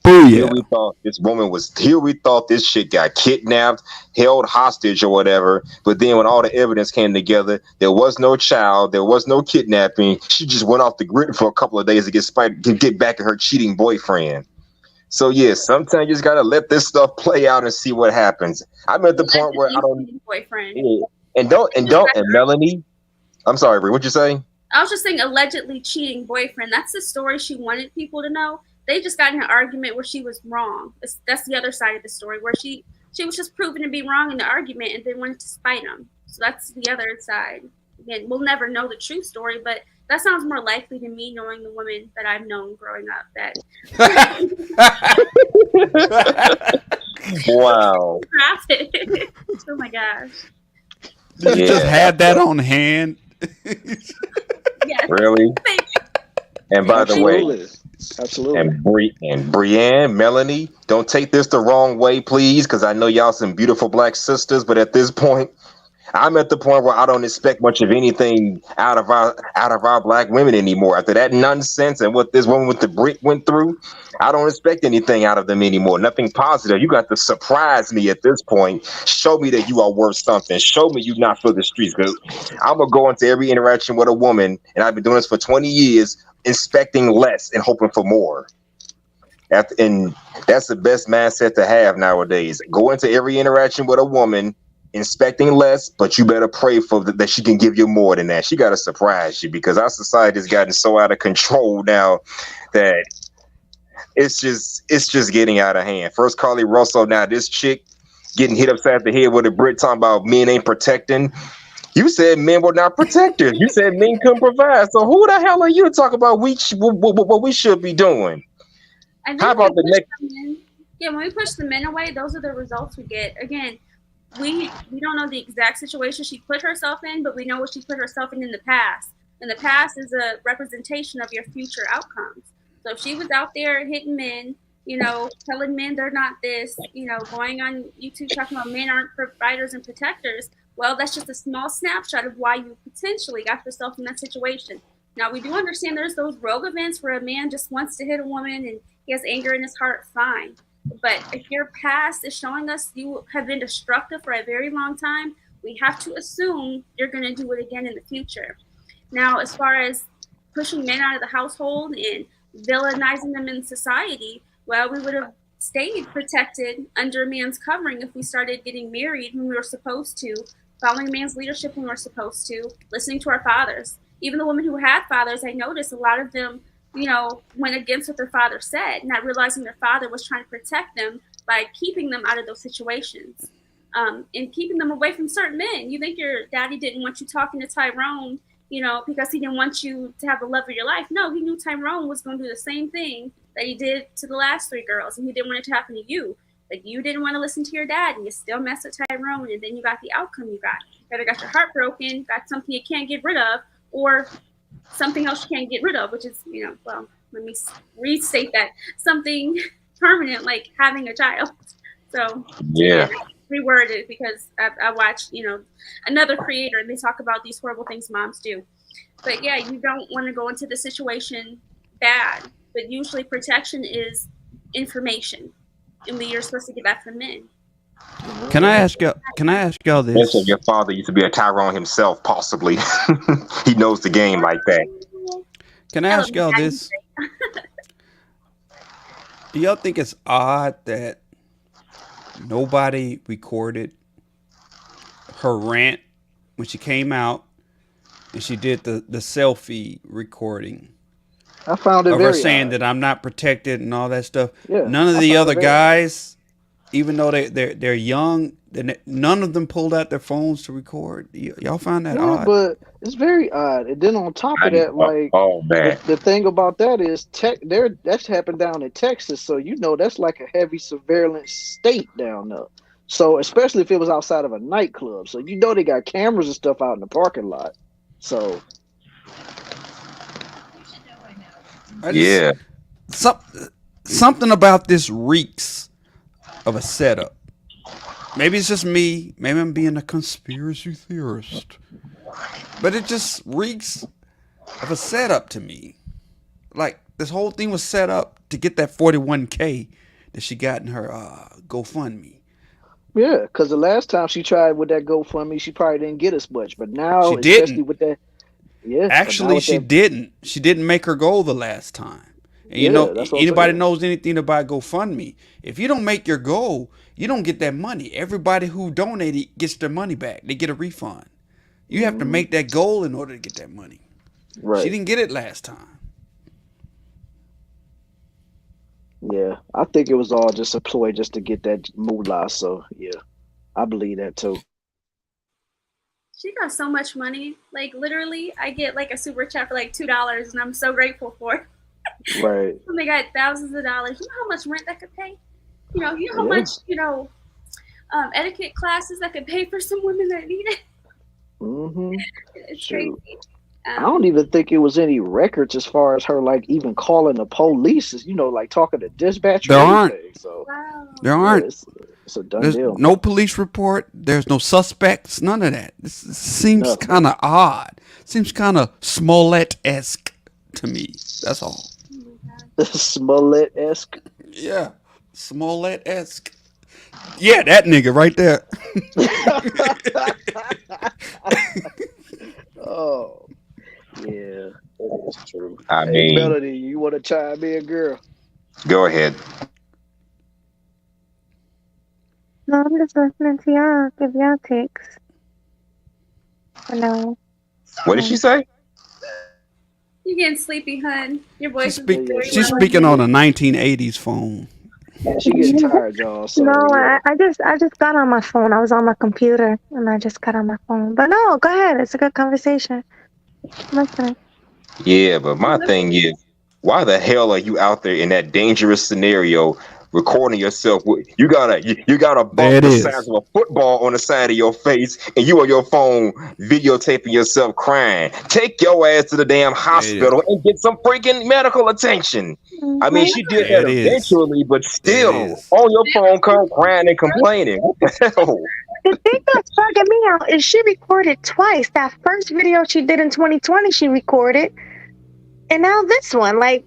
Here we thought this woman was. Here we thought this shit got kidnapped, held hostage, or whatever. But then when all the evidence came together, there was no child, there was no kidnapping. She just went off the grid for a couple of days to get back at her cheating boyfriend. So yeah, sometimes you just gotta let this stuff play out and see what happens. I'm at the point where I don't. Boyfriend. And Melanie. I'm sorry, Brie, what'd you say? I was just saying allegedly cheating boyfriend. That's the story she wanted people to know. They just got in an argument where she was wrong. That's the other side of the story, where she was just proven to be wrong in the argument and then wanted to spite him. So that's the other side. Again, we'll never know the true story, but that sounds more likely to me, knowing the women that I've known growing up. That wow. Oh my gosh. Did you just have that on hand? Yes. Really? And by the way, absolutely. And Brienne, Melanie, don't take this the wrong way, please, because I know y'all some beautiful black sisters, but at this point, I'm at the point where I don't expect much of anything out of our black women anymore. After that nonsense and what this woman with the brick went through, I don't expect anything out of them anymore. Nothing positive. You got to surprise me at this point. Show me that you are worth something. Show me you're not for the streets. Because I'm gonna go into every interaction with a woman, and I've been doing this for 20 years, expecting less and hoping for more. And that's the best mindset to have nowadays. Go into every interaction with a woman expecting less, but you better pray for that she can give you more than that. She got to surprise you, because our society has gotten so out of control now that it's just getting out of hand. First Carly Russell, now this chick getting hit upside the head with a brick talking about men ain't protecting. You said men were not protectors. You said men couldn't provide. So who the hell are you to talk about what we should be doing? How about the next? Yeah, when we push the men away, those are the results we get. Again, we don't know the exact situation she put herself in, but we know what she put herself in the past. And the past is a representation of your future outcomes. So if she was out there hitting men, telling men they're not this, going on YouTube talking about men aren't providers and protectors, well, that's just a small snapshot of why you potentially got yourself in that situation. Now, we do understand there's those rogue events where a man just wants to hit a woman and he has anger in his heart, fine. But if your past is showing us you have been destructive for a very long time, we have to assume you're going to do it again in the future. Now, as far as pushing men out of the household and villainizing them in society, well, we would have stayed protected under a man's covering if we started getting married when we were supposed to, following a man's leadership when we were supposed to, listening to our fathers. Even the women who had fathers, I noticed a lot of them went against what their father said, not realizing their father was trying to protect them by keeping them out of those situations, and keeping them away from certain men. You think your daddy didn't want you talking to Tyrone, because he didn't want you to have the love of your life. No, he knew Tyrone was going to do the same thing that he did to the last 3 girls, and he didn't want it to happen to you. Like, you didn't want to listen to your dad, and you still messed with Tyrone, and then you got the outcome you got. You either got your heart broken, got something you can't get rid of, or something else you can't get rid of, which is, well, let me restate that, something permanent, like having a child. So yeah, reword it, because I watched, another creator, and they talk about these horrible things moms do. But yeah, you don't want to go into the situation bad, but usually protection is information, and we are supposed to get that from men. Can I ask y'all this? Yes, your father used to be a Tyrone himself, possibly. He knows the game like that. Can I ask y'all this? Do y'all think it's odd that nobody recorded her rant when she came out and she did the selfie recording? I found it of very her saying odd. that I'm not protected and all that stuff. Yeah, none of I the found other it very guys, even though they're young, none of them pulled out their phones to record. Y'all find that Yeah, odd? but it's very odd. And then on top of that, like, man. the thing about that is that's happened down in Texas, so that's like a heavy surveillance state down there. So especially if it was outside of a nightclub, so they got cameras and stuff out in the parking lot. So yeah, something about this reeks of a setup. Maybe it's just me. Maybe I'm being a conspiracy theorist. But it just reeks of a setup to me. Like, this whole thing was set up to get that 41K that she got in her GoFundMe. Yeah, because the last time she tried with that GoFundMe, she probably didn't get as much. But now, She especially didn't. with that, yeah, Actually, she didn't. She didn't make her goal the last time. And you Yeah, know, that's what I'm anybody saying. knows anything about GoFundMe, if you don't make your goal, you don't get that money. Everybody who donated gets their money back. They get a refund. You have to make that goal in order to get that money. Right. She didn't get it last time. Yeah, I think it was all just a ploy just to get that moolah. So yeah, I believe that too. She got so much money. Like literally, I get like a super chat for like $2, and I'm so grateful for it. Right. And they got thousands of dollars. You know how much rent that could pay? You know how Yeah. much, etiquette classes that could pay for some women that need it? Mm-hmm. It's Shoot. crazy. I don't even think it was any records as far as her like even calling the police, like talking to dispatch or There aren't. anything. So There yeah, aren't. it's a done There's deal. no police report. There's no suspects. None of that. This seems Nothing. kind of odd. Seems kind of Smollett-esque to me. That's all. Smollett-esque. Yeah, Smollett-esque. Yeah, that nigga right there. Oh, yeah, that's true. I Hey, mean, Melody, you want to chime in, girl? go ahead. No, I'm just listening to y'all. Give y'all takes. No. What did she say? You getting sleepy, hun? Your voice is very She's low. speaking on a 1980s phone. Yeah, she getting tired, y'all. So, No, yeah. I just got on my phone. I was on my computer and I just got on my phone. But no, go ahead. It's a good conversation. I'm listening. Yeah, but my thing is, why the hell are you out there in that dangerous scenario recording yourself? You got a bump There it the is. size of a football on the side of your face, and you on your phone videotaping yourself crying. Take your ass to the damn hospital and get some freaking medical attention. I mean, she did There that it is. eventually, but There it still, is. on your phone, crying and complaining. What the hell? The thing that's bugging me out is she recorded twice. That first video she did in 2020, she recorded. And now this one. Like,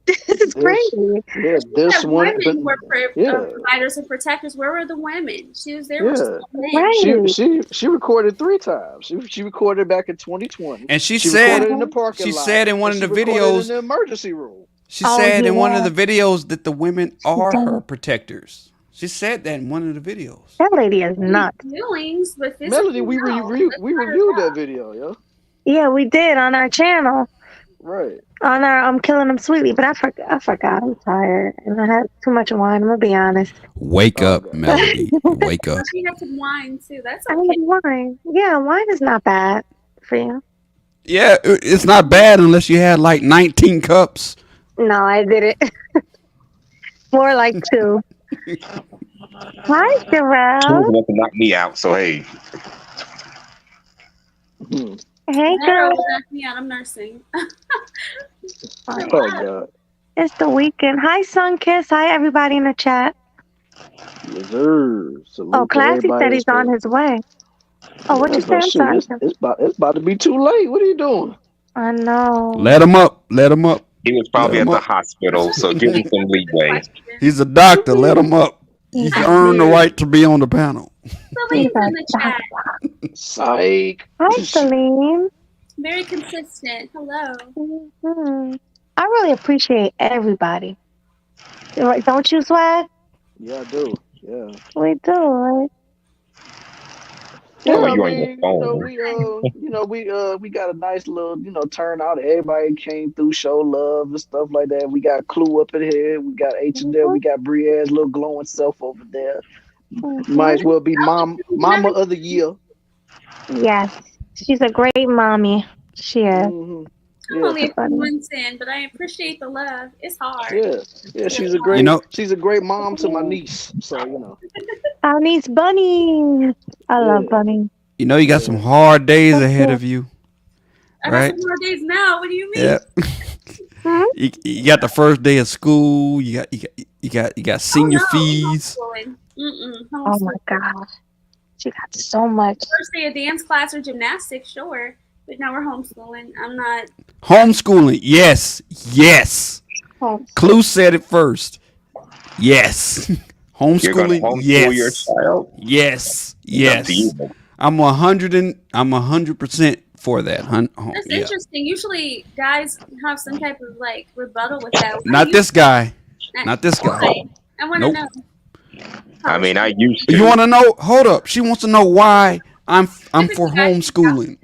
this is crazy. Yeah, this That one. women were yeah, providers and protectors. Where were the women? She was there. yeah. She recorded 3 times. She recorded back in 2020. And she recorded said in the parking she lot. said in one and of the she recorded videos in the emergency room. she said in one of the videos that the women are her protectors. She said that in one of the videos. That lady is nuts. Feelings, but Melody, we reviewed that video, yo. Yeah, we did on our channel. Right. On our I'm Killing Them Sweetly, but I forgot. I'm tired. And I had too much wine, I'm gonna be honest. Wake up, Melody. Wake up. She had some wine too. That's I okay. need wine. Yeah, wine is not bad for you. Yeah, it's not bad unless you had like 19 cups. No, I didn't. More like 2. Hi, She was Jarrell. enough to knock me out, so hey. Hey, Girl, girl. knocked me out. I'm nursing. Oh, God. It's the weekend. Hi, Sunkiss. Hi, everybody in the chat. Yes, sir. Salute Oh, to Classy everybody said he's that's on there. his way. Oh, what you Yeah, but saying? shoot, Sorry. it's about to be too late. What are you doing? I know. Let him up. Let him up. He was Let probably him at the up. hospital, so give him some leeway. He's a doctor. Let him up. He's earned the right to be on the panel. Celine's in the chat. Psych. Hi, Celine. Very consistent. Hello. Mhm. I really appreciate everybody. Don't you, Swag? Yeah, I do. Yeah. We do, right? Yeah, Oh, I you on your mean, phone. we got a nice little, turnout. Everybody came through, show love and stuff like that. We got Clue up in here. We got H&M. We got Brienne's little glowing self over there. Might as well be mama of the year. Yes. She's a great mommy. She is. Mm-hmm. I'm only a few months in, but I appreciate the love. It's hard. Yeah, she's a great she's a great mom to my niece. So, Our niece Bunny. I love Bunny. You know you got some hard days ahead of you. I got Right? some more days now. What do you mean? Yeah. You got the first day of school. You got senior fees. Oh my gosh. She got so much. First day of dance class or gymnastics, sure. But now we're homeschooling. I'm not. Homeschooling. Yes. Clue said it first. Yes. You're gonna Homeschooling. homeschool your Yes. child? Yes. It's up to you. Yes. I'm 100% for that. That's Yeah. interesting. Usually, guys have some type of like rebuttal with that. Not this guy. Not this guy. Why? I want to Nope. know. I mean, I used to. You want to know? Hold up. She wants to know why I'm for homeschooling.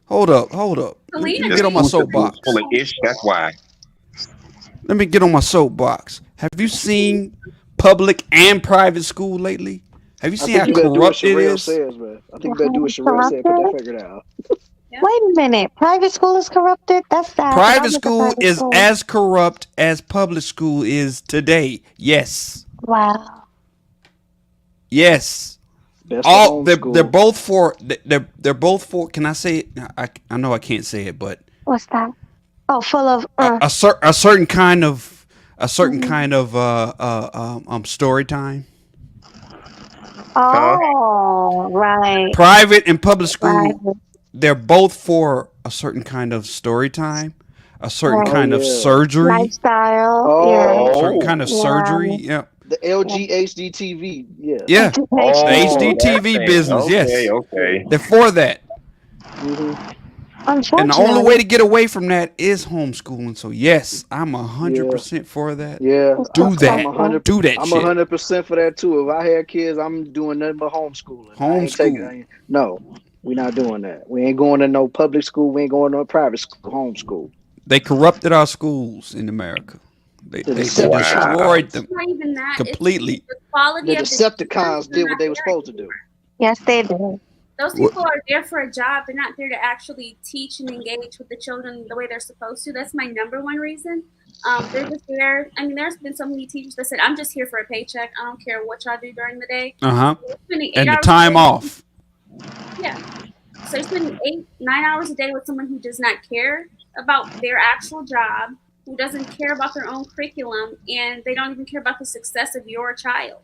Hold up. Let me get on my soapbox. Ish, that's why. Let me get on my soapbox. Have you seen public and private school lately? Have you seen how corrupt it is? Says, man. I think you better do what Sherelle said. Put that figured out. Wait a minute. Private school is corrupted? That's sad. Private school is as corrupt as public school is today. Yes. Wow. Yes. They're both for they're both for. Can I say it? I know I can't say it, but what's that? Oh, full of a certain kind of story time. Oh, right. Private and public school, they're both for a certain kind of story time, a certain kind of surgery, lifestyle, a certain kind of surgery. Yeah. The LGHDTV, yeah. Yeah. The HDTV business, yes. Okay. They're for that. And the only way to get away from that is homeschooling. So yes, I'm 100% for that. Yeah. Do that. Do that I'm shit. 100% for that too. If I had kids, I'm doing nothing but homeschooling. No, we're not doing that. We ain't going to no public school. We ain't going to no private school. Homeschool. They corrupted our schools in America. They destroyed them completely. The quality the Decepticons did what they were supposed to do. Yes, they did. Those people are there for a job. They're not there to actually teach and engage with the children the way they're supposed to. That's my number one reason. They're just there. I mean, there's been so many teachers that said, "I'm just here for a paycheck. I don't care what y'all do during the day." And the time off. Yeah. So you're spending 8-9 hours a day with someone who does not care about their actual job, who doesn't care about their own curriculum, and they don't even care about the success of your child.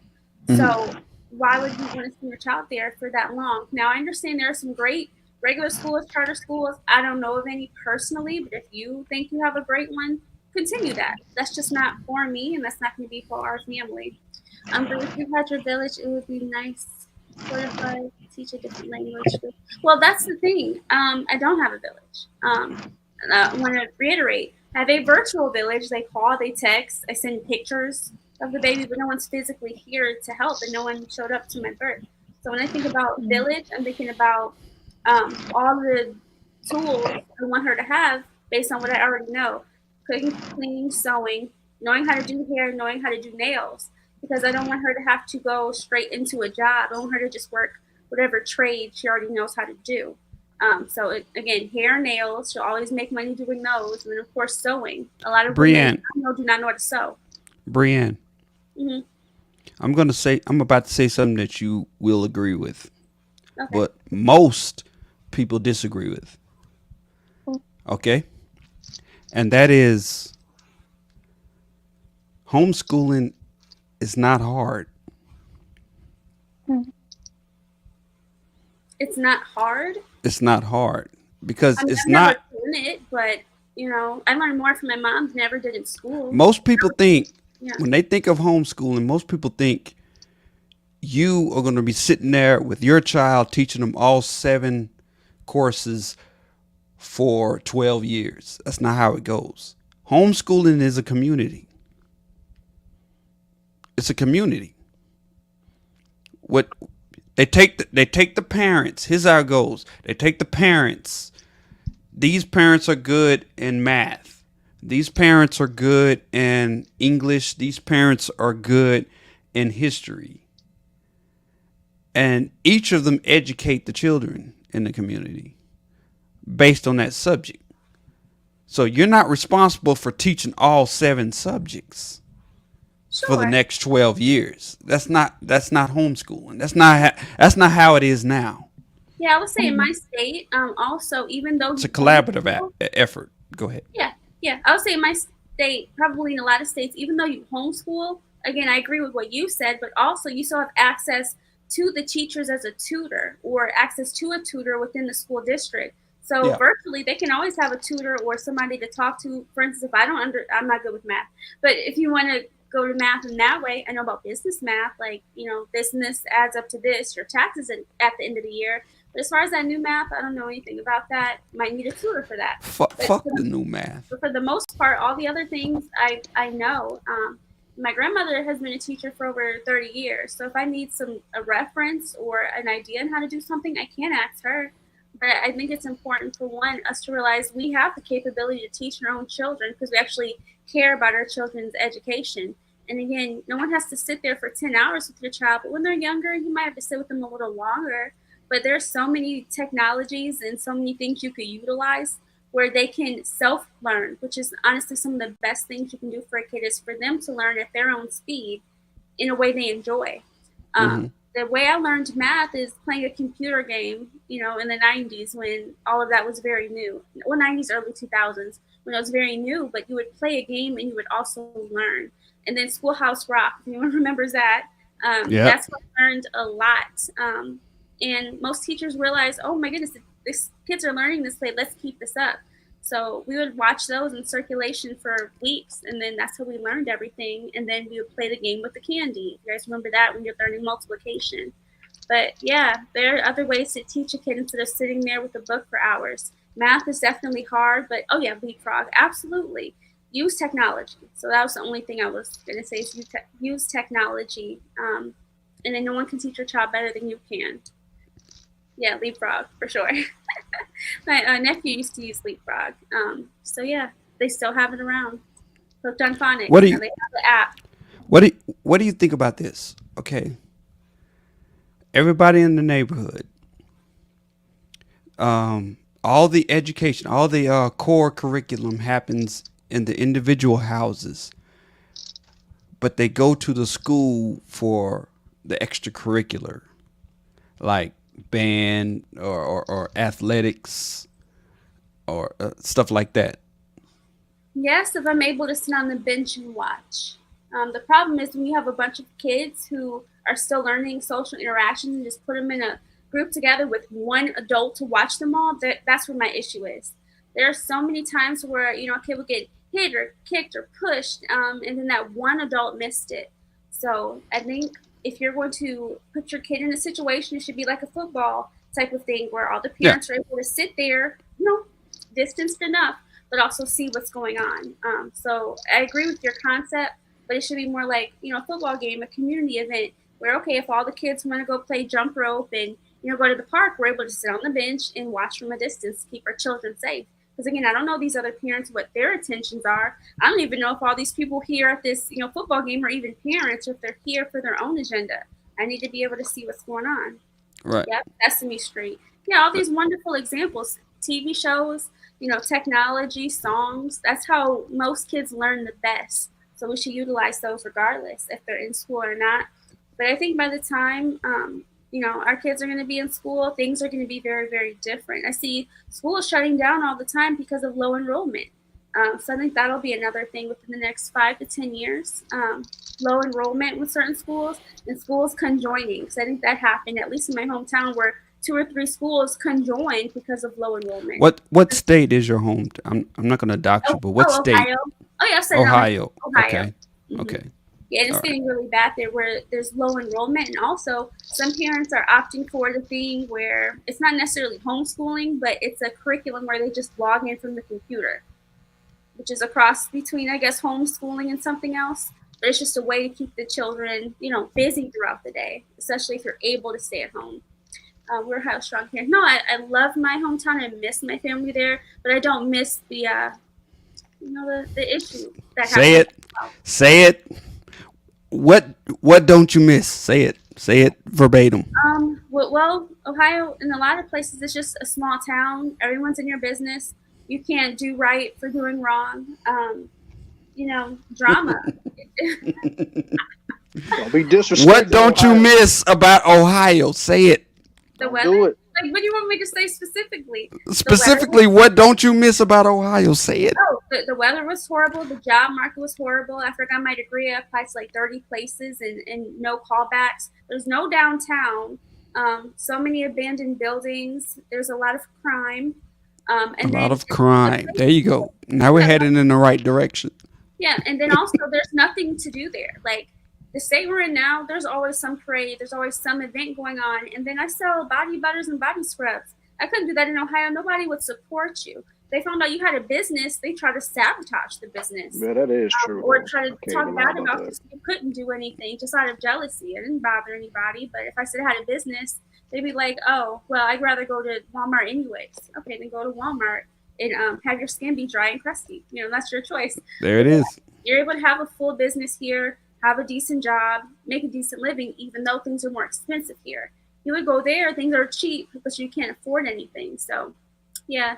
So why would you want to send your child there for that long? Now, I understand there are some great regular schools, charter schools. I don't know of any personally, but if you think you have a great one, continue that. That's just not for me, and that's not going to be for our family. But if you had your village, it would be nice. What if I teach a different language? Well, that's the thing. I don't have a village. I want to reiterate. I have a virtual village. They call, they text. I send pictures of the baby, but no one's physically here to help, and no one showed up to my birth. So when I think about village, I'm thinking about all the tools I want her to have based on what I already know: cooking, cleaning, sewing, knowing how to do hair, knowing how to do nails. Because I don't want her to have to go straight into a job. I want her to just work whatever trade she already knows how to do. Again, hair, nails. She'll always make money doing those, and then of course sewing. A lot of women do not know how to sew. Brianne, I'm about to say something that you will agree with, but most people disagree with. Okay, and that is homeschooling is not hard. It's not hard. It's not hard because it's I've not. never done it, but I learned more from my mom than I ever did in school. Most people think when they think of homeschooling, most people think you are going to be sitting there with your child teaching them all 7 courses for 12 years. That's not how it goes. Homeschooling is a community. It's a community. What they take the parents. Here's how it goes. They take the parents. These parents are good in math. These parents are good in English. These parents are good in history. And each of them educate the children in the community based on that subject. So you're not responsible for teaching all 7 subjects for the next 12 years. That's not homeschooling. That's not how it is now. Yeah, I would say in my state, also, even though it's a collaborative effort. Go ahead. Yeah. I would say in my state, probably in a lot of states, even though you homeschool, again, I agree with what you said, but also you still have access to the teachers as a tutor or access to a tutor within the school district. So virtually, they can always have a tutor or somebody to talk to. For instance, if I'm not good with math, but if you want to go to math in that way, I know about business math, like, this and this adds up to this, your taxes at the end of the year. But as far as that new math, I don't know anything about that. Might need a tutor for that. Fuck the new math. But for the most part, all the other things I know. My grandmother has been a teacher for over 30 years. So if I need a reference or an idea on how to do something, I can ask her. But I think it's important for us to realize we have the capability to teach our own children because we actually care about our children's education. And again, no one has to sit there for 10 hours with your child, but when they're younger, you might have to sit with them a little longer. But there's so many technologies and so many things you could utilize where they can self-learn, which is honestly some of the best things you can do for a kid is for them to learn at their own speed in a way they enjoy. The way I learned math is playing a computer game, in the 90s when all of that was very new. Well, 90s, early 2000s, when it was very new, but you would play a game and you would also learn. And then Schoolhouse Rock, if anyone remembers that, that's what I learned a lot. And most teachers realize, oh my goodness, these kids are learning this way, let's keep this up. So we would watch those in circulation for weeks, and then that's how we learned everything. And then we would play the game with the candy. You guys remember that when you're learning multiplication? But yeah, there are other ways to teach a kid instead of sitting there with a book for hours. Math is definitely hard, but leapfrog, absolutely. Use technology. So that was the only thing I was going to say is use technology. And then no one can teach your child better than you can. Yeah, leapfrog for sure. My nephew used to use leapfrog. So yeah, they still have it around. Hooked on phonics. They have the app. What do you think about this? Okay, everybody in the neighborhood, all the education, all the core curriculum happens in the individual houses, but they go to the school for the extracurricular, like band or athletics or stuff like that. Yes, if I'm able to sit on the bench and watch. The problem is when you have a bunch of kids who are still learning social interactions and just put them in a group together with one adult to watch them all, that's where my issue is. There are so many times where, a kid would get hit or kicked or pushed, and then that one adult missed it. So I think if you're going to put your kid in a situation, it should be like a football type of thing where all the parents are able to sit there, distanced enough, but also see what's going on. So I agree with your concept, but it should be more like, a football game, a community event where, okay, if all the kids want to go play jump rope and, go to the park, we're able to sit on the bench and watch from a distance to keep our children safe. Because again, I don't know these other parents, what their intentions are. I don't even know if all these people here at this, football game are even parents or if they're here for their own agenda. I need to be able to see what's going on. Right. Yep, Sesame Street. Yeah, all these wonderful examples, TV shows, technology, songs. That's how most kids learn the best. So we should utilize those regardless if they're in school or not. But I think by the time, our kids are going to be in school, things are going to be very, very different. I see schools shutting down all the time because of low enrollment. So I think that'll be another thing within the next 5 to 10 years. Low enrollment with certain schools and schools conjoining. So I think that happened, at least in my hometown, where 2 or 3 schools conjoined because of low enrollment. What state is your home? I'm not going to dox you, but what state? Ohio. Oh, yeah, Ohio. Ohio. Okay. Mm-hmm. Okay. Yeah, and it's getting really bad there where there's low enrollment. And also, some parents are opting for the thing where it's not necessarily homeschooling, but it's a curriculum where they just log in from the computer, which is a cross between, I guess, homeschooling and something else. But it's just a way to keep the children, busy throughout the day, especially if you're able to stay at home. We're Ohio strong here. No, I love my hometown. I miss my family there, but I don't miss the issue that happens. Say it. What don't you miss? Say it verbatim. Well, Ohio, in a lot of places, it's just a small town. Everyone's in your business. You can't do right for doing wrong. Drama. Don't be disrespectful. What don't you miss about Ohio? Say it. The weather. Do it. Like, what do you want me to say specifically? Specifically, what don't you miss about Ohio? Say it. Oh, the weather was horrible. The job market was horrible. After I got my degree, I applied to like 30 places and no callbacks. There's no downtown. So many abandoned buildings. There's a lot of crime. And a lot of crime. There you go. Now we're heading in the right direction. Yeah, and then also there's nothing to do there. Like the state we're in now, there's always some parade, there's always some event going on, and then I sell body butters and body scrubs. I couldn't do that in Ohio. Nobody would support you. They found out you had a business, they try to sabotage the business. Yeah, that is true. Or try to talk bad about you. So you couldn't do anything just out of jealousy. It didn't bother anybody. But if I said I had a business, they'd be like, oh, well, I'd rather go to Walmart anyways. Okay, then go to Walmart and have your skin be dry and crusty. You know, that's your choice. There it is. You're able to have a full business here, have a decent job, make a decent living, even though things are more expensive here. You would go there, things are cheap, but you can't afford anything. So, yeah.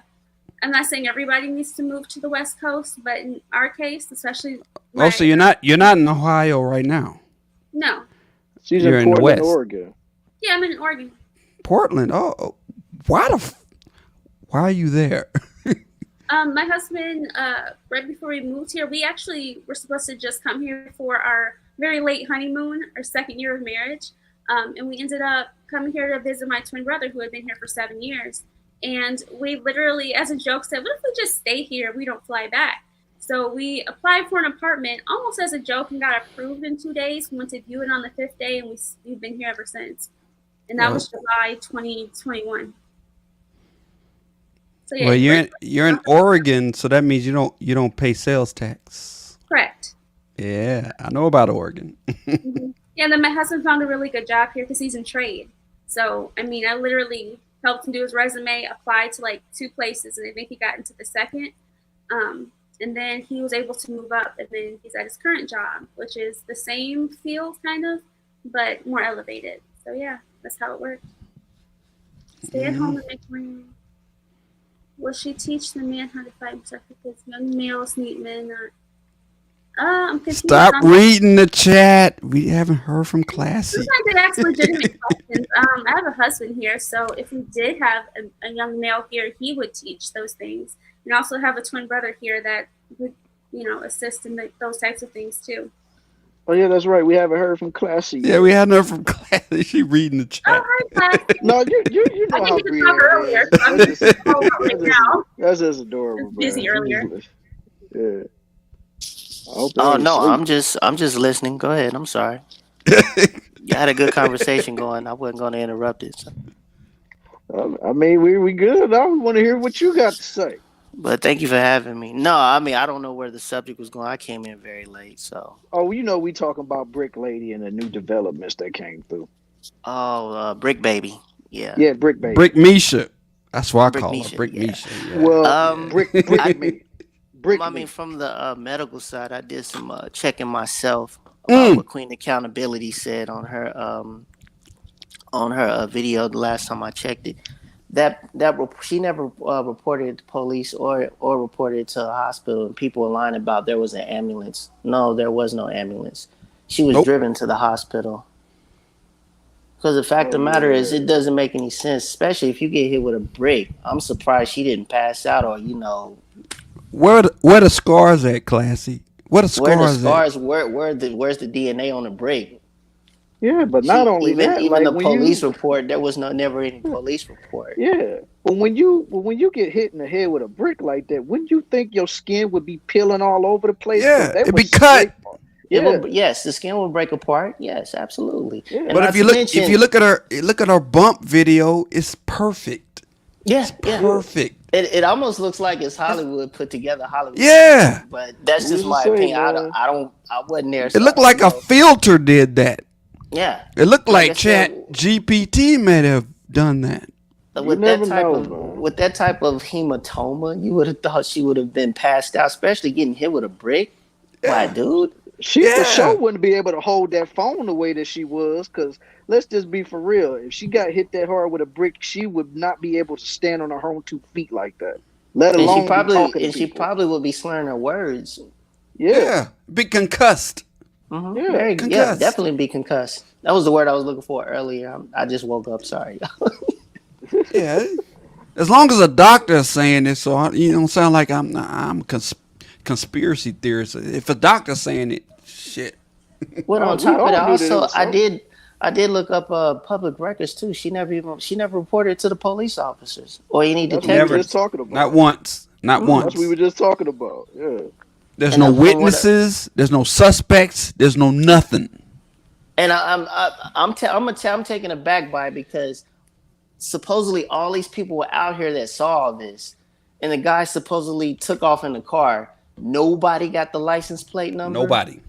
I'm not saying everybody needs to move to the West Coast, but in our case, especially. So you're not in Ohio right now. No. You're in the West. Oregon. Yeah, I'm in Oregon. Portland. Oh, why are you there? My husband, right before we moved here, we actually were supposed to just come here for our very late honeymoon, our second year of marriage, and we ended up coming here to visit my twin brother, who had been here for 7 years. And we literally, as a joke, said, what if we just stay here? We don't fly back. So we applied for an apartment almost as a joke and got approved in 2 days. We went to view it on the 5th day, and we've been here ever since. And that was July 2021. So, yeah, well, you're in Oregon, so that means you don't pay sales tax. Correct. Yeah, I know about Oregon. Mm-hmm. Yeah, and then my husband found a really good job here because he's in trade. So, I mean, I literally helped him do his resume, applied to like 2 places, and I think he got into the second. And then he was able to move up, and then he's at his current job, which is the same field kind of, but more elevated. So yeah, that's how it worked. Stay at home and make money. Will she teach the man how to fight himself because young males need men not? I'm confused. Stop reading the chat. We haven't heard from Classy. Sometimes they ask legitimate questions. I have a husband here, so if we did have a young male here, he would teach those things. And also have a twin brother here that would, assist in those types of things too. Oh yeah, that's right. We haven't heard from Classy. Yeah, we haven't heard from Classy. She reading the chat. Oh, hi, Classy. No, you know I how think we could talk earlier. So I'm just right now. That's just adorable. Busy earlier. Yeah. Oh no, I'm just listening. Go ahead. I'm sorry. You had a good conversation going. I wasn't going to interrupt it. So. I mean, we good. I want to hear what you got to say. But thank you for having me. No, I mean, I don't know where the subject was going. I came in very late, so. Oh, we talking about Brick Lady and the new developments that came through. Oh, Brick Baby. Yeah. Yeah, Brick Baby. Brick Misha. That's what I call Misha, her. Brick yeah. Misha. Yeah. Well, Brick me. I mean, from the medical side, I did some checking myself about what Queen Accountability said on her video the last time I checked it. That she never reported it to police or reported it to a hospital, and people were lying about there was an ambulance. No, there was no ambulance. She was driven to the hospital. Because the fact of the matter is, it doesn't make any sense, especially if you get hit with a brick. I'm surprised she didn't pass out or Where the scars at, Classy? Where's the scars? Where's the DNA on the brick? Yeah, but not only that, even the police report, there was never any police report. Yeah, but when you get hit in the head with a brick like that, wouldn't you think your skin would be peeling all over the place? Yeah, it'd be cut. Yeah. Yes, the skin will break apart. Yes, absolutely. Yeah. But if you look at her bump video, it's perfect. Yeah, it's perfect. It almost looks like it's Hollywood put together. Hollywood. Yeah, but that's just my opinion. I wasn't there. It looked like a filter did that. Yeah, it looked like Chat GPT may have done that. With that type of hematoma, you would have thought she would have been passed out, especially getting hit with a brick. Why, dude? She for sure wouldn't be able to hold that phone the way that she was, because let's just be for real. If she got hit that hard with a brick, she would not be able to stand on her own 2 feet like that. Let alone she probably would be slurring her words. Yeah. Be concussed. Mm-hmm. Yeah, definitely be concussed. That was the word I was looking for earlier. I just woke up. Sorry. Yeah, as long as a doctor is saying this, so you don't sound like I'm a conspiracy theorist. If a doctor's saying it, shit. Well, on top of that, also I did look up public records too. She never reported it to the police officers or any That's what we were detectives. just talking about. Not once. Not once. That's what we were just talking about. Yeah. There's no witnesses. There's no suspects. There's no nothing. And I'm taken aback by it because supposedly all these people were out here that saw all this, and the guy supposedly took off in the car. Nobody got the license plate number. Nobody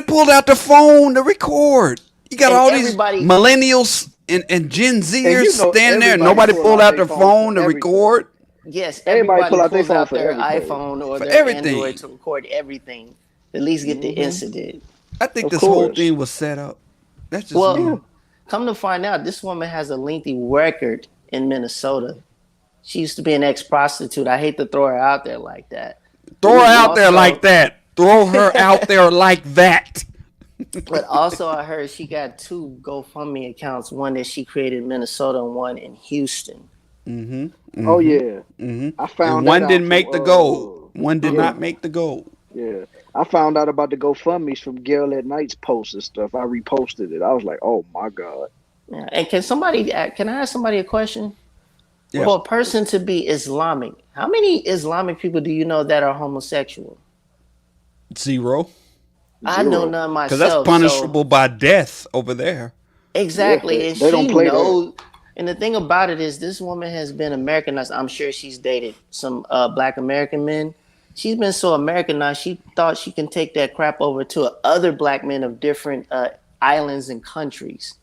pulled out the phone to record. You got all these millennials and Gen Zers standing there. Nobody pulled out their phone to record. Yes, everybody pull out pulls out their everything. iPhone or For their everything. Android to record everything. At least get the incident. I think this whole thing was set up. That's just me. Come to find out, this woman has a lengthy record in Minnesota. She used to be an ex-prostitute. I hate to throw her out there like that. Throw her out there like that. Throw her out there like that. But also, I heard she got 2 GoFundMe accounts. One that she created in Minnesota and one in Houston. Mm-hmm. Oh yeah. Mm-hmm. I found and one that didn't out make from, the goal. One did not make the goal. Yeah. I found out about the GoFundMe's from Gail at Night's posts and stuff. I reposted it. I was like, oh my God. Yeah. And can I ask somebody a question? Yeah. For a person to be Islamic, how many Islamic people do you know that are homosexual? 0. I know none myself. Because that's punishable by death over there. Exactly. Yeah, and they don't she play knows. And the thing about it is this woman has been Americanized. I'm sure she's dated some Black American men. She's been so Americanized, she thought she can take that crap over to other Black men of different islands and countries.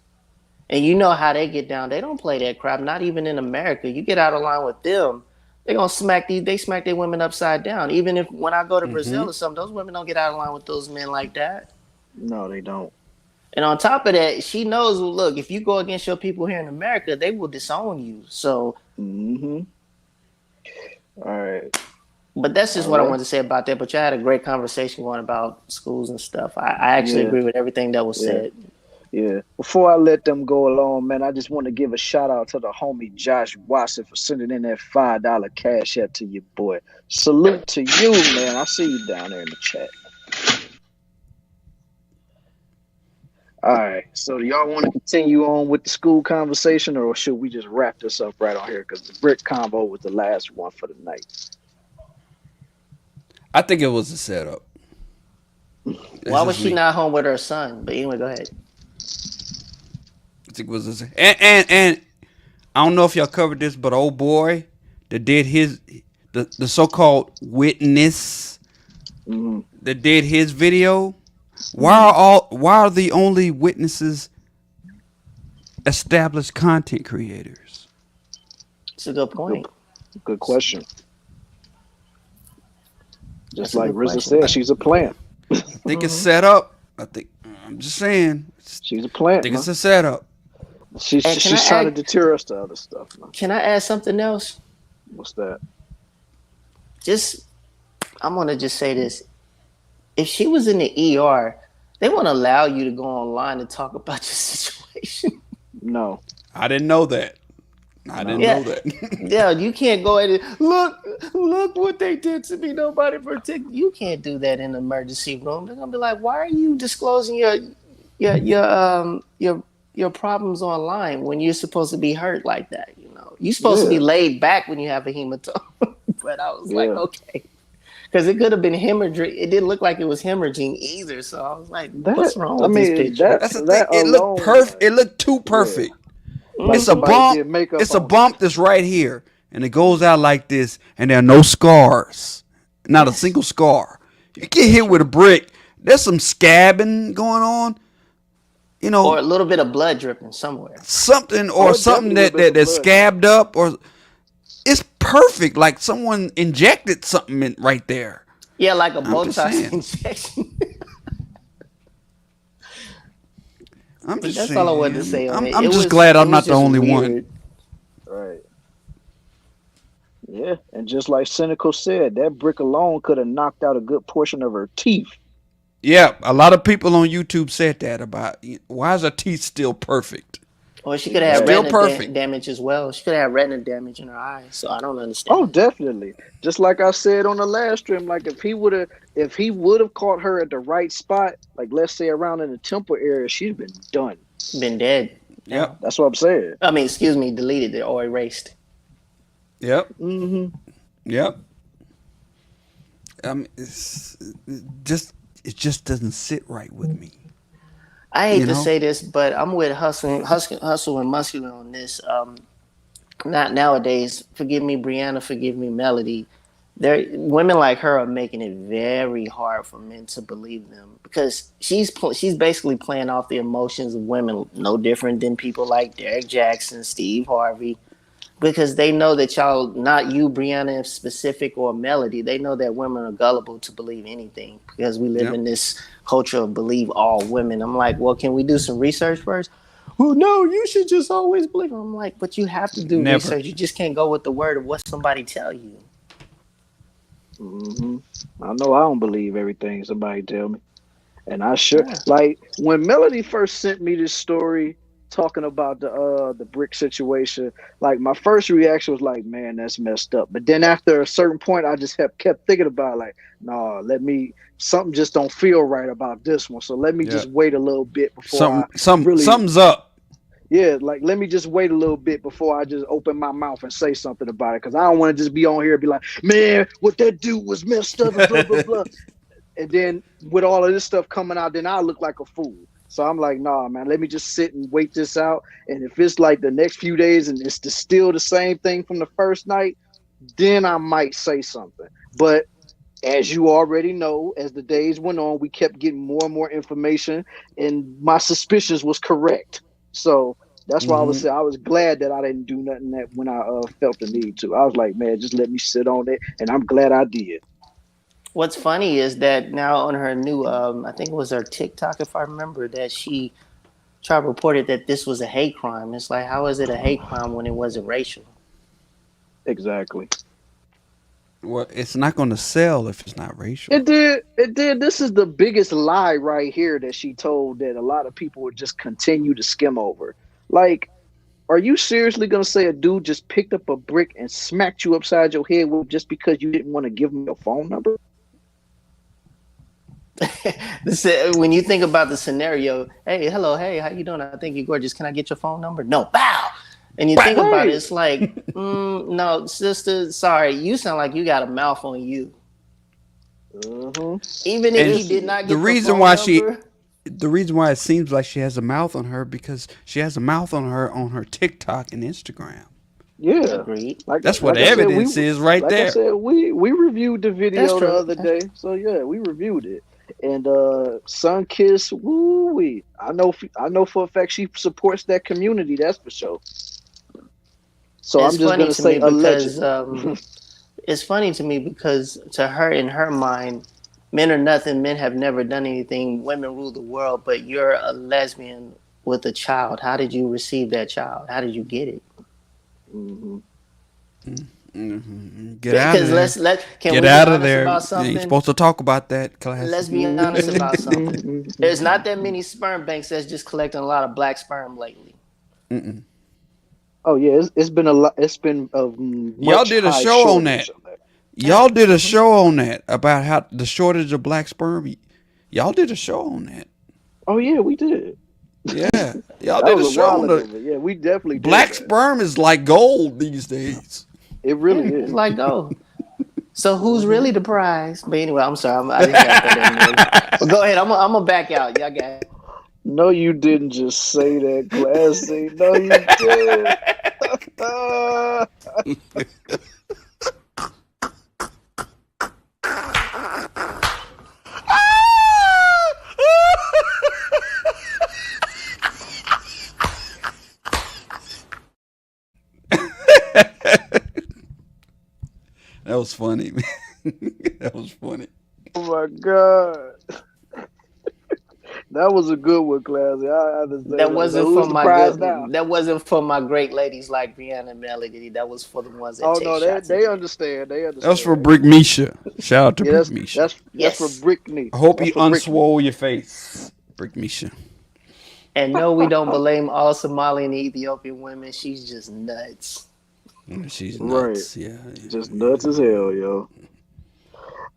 And you know how they get down. They don't play that crap, not even in America. You get out of line with them, they're going to smack their women upside down. Even if when I go to Brazil or something, those women don't get out of line with those men like that. No, they don't. And on top of that, she knows, look, if you go against your people here in America, they will disown you. So, all right. But that's just what I wanted to say about that. But you had a great conversation going about schools and stuff. I actually agree with everything that was said. Yeah. Before I let them go along, man, I just want to give a shout out to the homie Josh Watson for sending in that $5 cash app to your boy. Salute to you, man. I see you down there in the chat. All right. So do y'all want to continue on with the school conversation, or should we just wrap this up right on here? Because the brick combo was the last one for the night. I think it was a setup. Why was she not home with her son? But anyway, go ahead. I think it was and I don't know if y'all covered this, but old boy that did the so-called witness that did his video. Why are the only witnesses established content creators? It's a good point. Good question. Just like RZA said, she's a plant. I think it's set up. I'm just saying. She's a plant. I think it's a setup. She's trying to deter us to other stuff. Man. Can I add something else? What's that? I'm gonna just say this. If she was in the ER, they won't allow you to go online and talk about your situation. No. I didn't know that. I didn't know that. Yeah, you can't go in and look what they did to me. Nobody protect. You can't do that in the emergency room. They're gonna be like, why are you disclosing your problems online when you're supposed to be hurt like that? You know, you're supposed to be laid back when you have a hematoma. But I was like, okay. Because it could have been hemorrhaging. It didn't look like it was hemorrhaging either. So I was like, what's wrong with this picture? That's the thing. It looked perfect. It looked too perfect. Yeah. It's a bump. It's a bump that's right here. And it goes out like this. And there are no scars. Not a single scar. You get hit with a brick. There's some scabbing going on. You know. Or a little bit of blood dripping somewhere. Something that's scabbed up. Or it's perfect. Like someone injected something right there. Yeah, like a Botox injection. That's all I wanted to say on it. I'm just glad I'm not the only one. Right. Yeah, and just like Cynical said, that brick alone could have knocked out a good portion of her teeth. Yeah, a lot of people on YouTube said that about why is her teeth still perfect? Or she could have had retina damage as well. She could have retina damage in her eyes. So I don't understand. Oh, definitely. Just like I said on the last stream, like if he would have caught her at the right spot, like let's say around in the temple area, she's been done. Been dead. Yep. That's what I'm saying. I mean, excuse me, deleted it or erased. Yep. Mm-hmm. Yep. It just doesn't sit right with me. I hate to say this, but I'm with Hustle and Muscular on this. Not nowadays. Forgive me, Brianna. Forgive me, Melody. Women like her are making it very hard for men to believe them because she's basically playing off the emotions of women, no different than people like Derek Jackson, Steve Harvey, because they know that y'all, not you, Brianna, in specific, or Melody, they know that women are gullible to believe anything because we live in this culture of believe all women. I'm like, well, can we do some research first? Well, no, you should just always believe them. I'm like, but you have to do research. You just can't go with the word of what somebody tell you. Mm-hmm. I know I don't believe everything somebody tell me, and I sure like when Melody first sent me this story talking about the brick situation. Like my first reaction was like, man, that's messed up. But then after a certain point, I just kept thinking about like, no, something just don't feel right about this one. So let me just wait a little bit before something's up. Yeah, like let me just wait a little bit before I just open my mouth and say something about it, because I don't want to just be on here and be like, man, what that dude was messed up and blah blah blah. And then with all of this stuff coming out, then I look like a fool. So I'm like, nah, man, let me just sit and wait this out. And if it's like the next few days and it's still the same thing from the first night, then I might say something. But as you already know, as the days went on, we kept getting more and more information, and my suspicions was correct. So that's why I was glad that I didn't do nothing that when I felt the need to. I was like, man, just let me sit on it, and I'm glad I did. What's funny is that now on her new, I think it was her TikTok, if I remember, that she reported that this was a hate crime. It's like, how is it a hate crime when it wasn't racial? Exactly. Well, it's not going to sell if it's not racial. It did. This is the biggest lie right here that she told that a lot of people would just continue to skim over. Like, are you seriously going to say a dude just picked up a brick and smacked you upside your head with just because you didn't want to give him your phone number? When you think about the scenario, hey, hello, hey, how you doing? I think you're gorgeous. Can I get your phone number? No, bow. And you think about it, it's like, no, sister, sorry, you sound like you got a mouth on you. Even if he did not get the reason phone why number, the reason why it seems like she has a mouth on her because she has a mouth on her TikTok and Instagram. Yeah, agreed. That's what the evidence is right there. Like I said, we reviewed the video the other day, so yeah, we reviewed it. And Sun Kiss, woo-wee. I know for a fact she supports that community. That's for sure. So I'm just gonna say alleged. It's funny to me because to her, in her mind, men are nothing. Men have never done anything. Women rule the world. But you're a lesbian with a child. How did you receive that child? How did you get it? Get out of there. Get out of there. You ain't supposed to talk about that, class. Let's be honest about something. There's not that many sperm banks that's just collecting a lot of black sperm lately. Oh yeah, it's been a lot. It's been y'all did a show on that. Y'all did a show on that about how the shortage of black sperm. Y'all did a show on that. Oh yeah, we did. Yeah, y'all did a show on that. Yeah, we definitely did. Black sperm is like gold these days. It really is. It's like gold. So who's really the prize? But anyway, I'm sorry. I didn't have that in there. But go ahead. I'm gonna back out. Y'all got it. No, you didn't just say that, Classy. No, you did. That was funny, man. That was funny. Oh my God. That was a good one, Classy. I understand. That wasn't for my good. That wasn't for my great ladies like Brianna and Melody. That was for the ones that take shots. They understand. They understand. That was for Brick Misha. Shout out to Brick Misha. That's for Brickney. I hope you unswole your face, Brick Misha. And no, we don't blame all Somali and Ethiopian women. She's just nuts. She's Right. nuts. Yeah. Just nuts as hell, yo.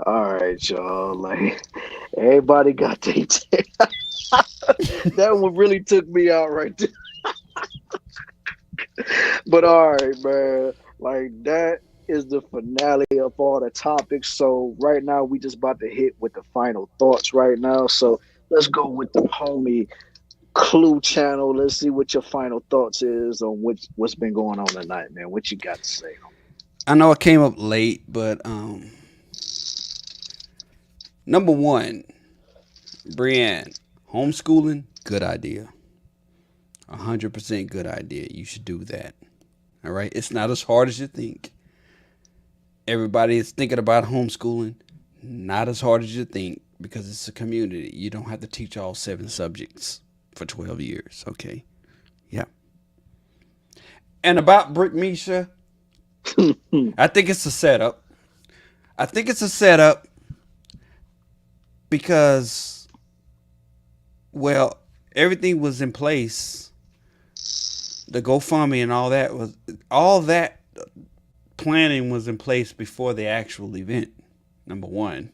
All right, y'all. Like everybody got their that one really took me out right there. But all right, man. Like that is the finale of all the topics. So right now we just about to hit with the final thoughts right now. So let's go with the homie Clue channel. Let's see what your final thoughts is on what's been going on tonight, man. What you got to say? I know I came up late, but number one, Brienne, homeschooling, good idea. 100% good idea. You should do that. All right. It's not as hard as you think. Everybody is thinking about homeschooling. Not as hard as you think because it's a community. You don't have to teach all 7 subjects for 12 years. Okay. Yeah. And about Brick Misha, I think it's a setup. Because, well, everything was in place. The GoFundMe and all that planning was in place before the actual event. Number one.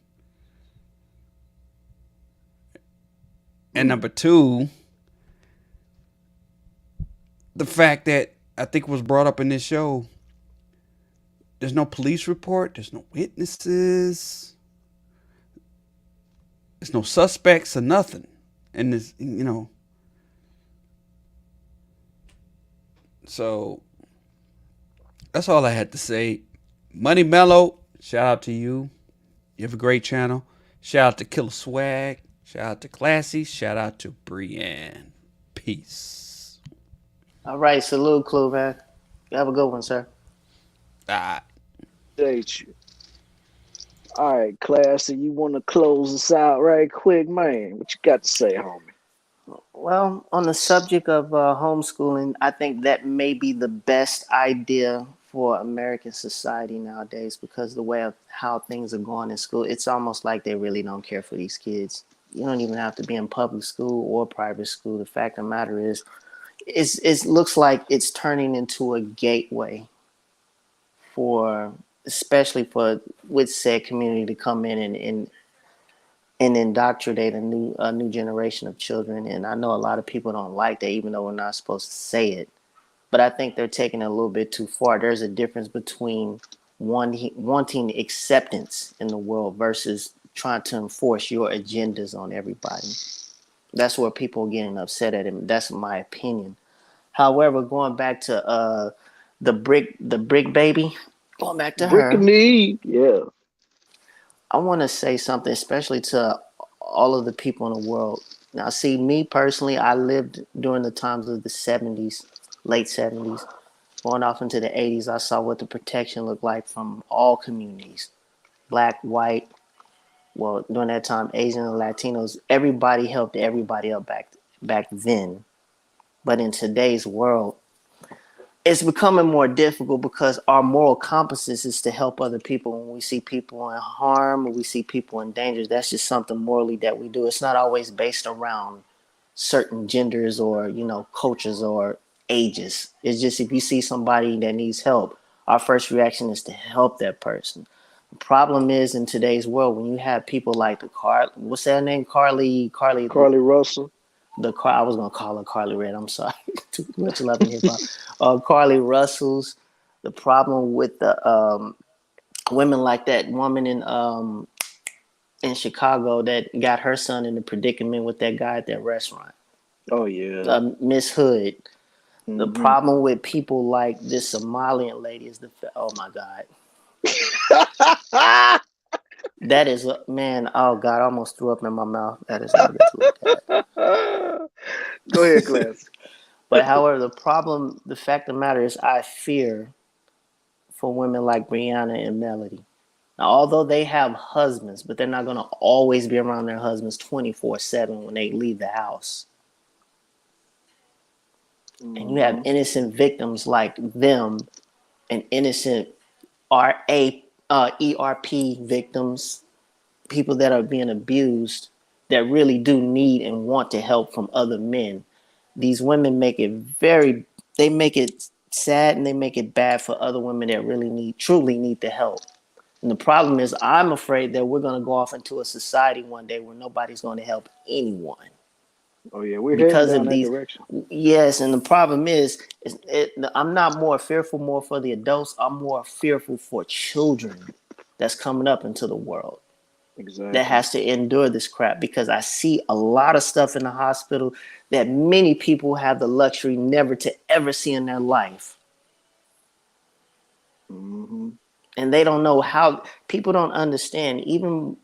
And number two, the fact that I think was brought up in this show, there's no police report, there's no witnesses, there's no suspects or nothing. And this, so that's all I had to say. Money Mellow, shout out to you. You have a great channel. Shout out to Killer Swag. Shout out to Classy. Shout out to Brienne. Peace. All right, salute, Clue, man. You have a good one, sir. Thank you. All right, Classy, you want to close us out right quick, man? What you got to say, homie? Well, on the subject of homeschooling, I think that may be the best idea for American society nowadays because the way of how things are going in school, it's almost like they really don't care for these kids. You don't even have to be in public school or private school. The fact of the matter is, it looks like it's turning into a gateway especially for with said community to come in and indoctrinate a new generation of children. And I know a lot of people don't like that, even though we're not supposed to say it. But I think they're taking it a little bit too far. There's a difference between wanting acceptance in the world versus trying to enforce your agendas on everybody. That's where people are getting upset at him. That's my opinion. However, going back to the brick baby, going back to her. Brickney, yeah. I want to say something, especially to all of the people in the world. Now, see, me personally, I lived during the times of the 70s, late 70s, going off into the 80s. I saw what the protection looked like from all communities, black, white. Well, during that time, Asian and Latinos, everybody helped everybody up back then. But in today's world, it's becoming more difficult because our moral compasses is to help other people. When we see people in harm, when we see people in danger, that's just something morally that we do. It's not always based around certain genders or, cultures or ages. It's just if you see somebody that needs help, our first reaction is to help that person. The problem is in today's world, when you have people like what's that name? Carly Russell. I was gonna call her Carly Red. I'm sorry, too much love in hip hop. Carly Russell's. The problem with the women like that woman in Chicago that got her son in a predicament with that guy at that restaurant. Oh yeah, Miss Hood. Mm-hmm. The problem with people like this Somalian lady is oh my God. That is, man, oh God, I almost threw up in my mouth. That is not good to look at. Go ahead, Class. But however, the fact of the matter is I fear for women like Brianna and Melody. Now, although they have husbands, but they're not going to always be around their husbands 24/7 when they leave the house. Mm-hmm. And you have innocent victims like them and innocent ERP victims, people that are being abused that really do need and want to help from other men. these women make it very, they make it sad and they make it bad for other women that really truly need the help. And the problem is, I'm afraid that we're going to go off into a society one day where nobody's going to help anyone. Oh yeah, we're Because heading down of that these. direction. Yes, and the problem is, I'm not more fearful more for the adults. I'm more fearful for children that's coming up into the world. Exactly. That has to endure this crap, because I see a lot of stuff in the hospital that many people have the luxury never to ever see in their life. Mm-hmm. And they don't know how. People don't understand. Even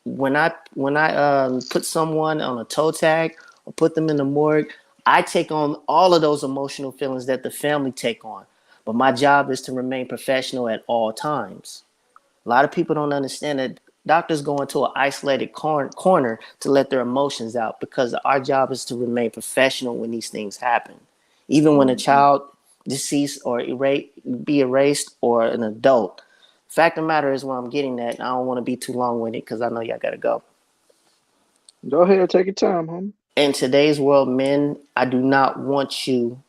when I put someone on a toe tag or put them in the morgue, I take on all of those emotional feelings that the family take on. But my job is to remain professional at all times. A lot of people don't understand that doctors go into an isolated corner to let their emotions out, because our job is to remain professional when these things happen. Even when a child deceased or be erased, or an adult. Fact of the matter is, what I'm getting at, I don't want to be too long-winded because I know y'all got to go. Go ahead, take your time, homie. In today's world, men, I do not want you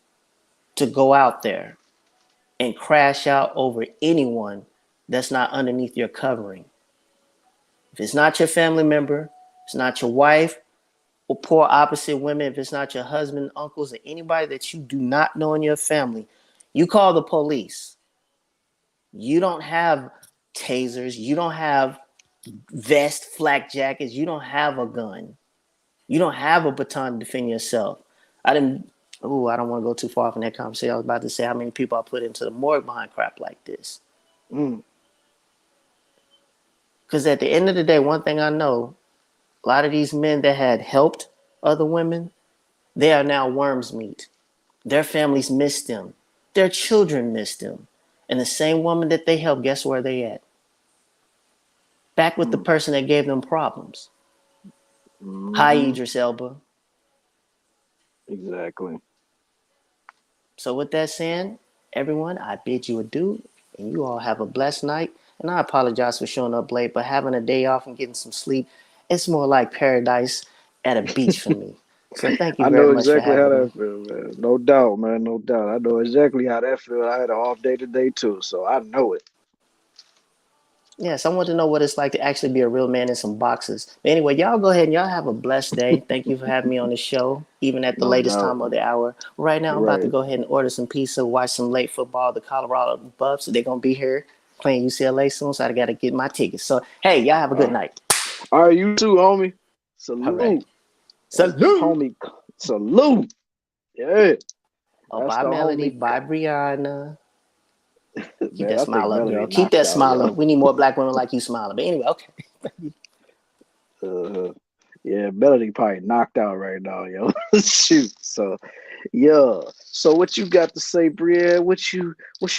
to go out there and crash out over anyone that's not underneath your covering. If it's not your family member, it's not your wife, or poor opposite women, if it's not your husband, uncles, or anybody that you do not know in your family, you call the police. You don't have tasers. You don't have vest, flak jackets. You don't have a gun. You don't have a baton to defend yourself. I don't want to go too far from that conversation. I was about to say how many people I put into the morgue behind crap like this. Because at the end of the day, one thing I know, a lot of these men that had helped other women, they are now worms meat. Their families miss them. Their children miss them. And the same woman that they helped, guess where they at? Back with the person that gave them problems. Hi, Idris Elba. Exactly. So with that saying, everyone, I bid you adieu, and you all have a blessed night. And I apologize for showing up late, but having a day off and getting some sleep, it's more like paradise at a beach for me. So thank you I very know much for exactly how having me. that feels, man. No doubt, man. No doubt. I know exactly how that feels. I had an off day today too, so I know it. Yes, I want to know what it's like to actually be a real man in some boxes. But anyway, y'all go ahead and y'all have a blessed day. Thank you for having me on the show, even at the No latest doubt. time of the hour. Right now, I'm about to Right. go ahead and order some pizza, watch some late football. The Colorado Buffs, they're going to be here playing UCLA soon, so I got to get my tickets. So, hey, y'all have a good night. All right, you too, homie. Salute. All right. Salute. Homie. Salute. Yeah. Oh, That's bye, the Melody. homie. Bye, Brianna. Keep Man, that I smile think up, Melody girl. Keep knocked that out, smile yo. up. We need more black women like you smiling. But anyway, okay. Yeah, Melody probably knocked out right now, yo. Shoot. So, yeah. So, what you got to say, Brienne? What's your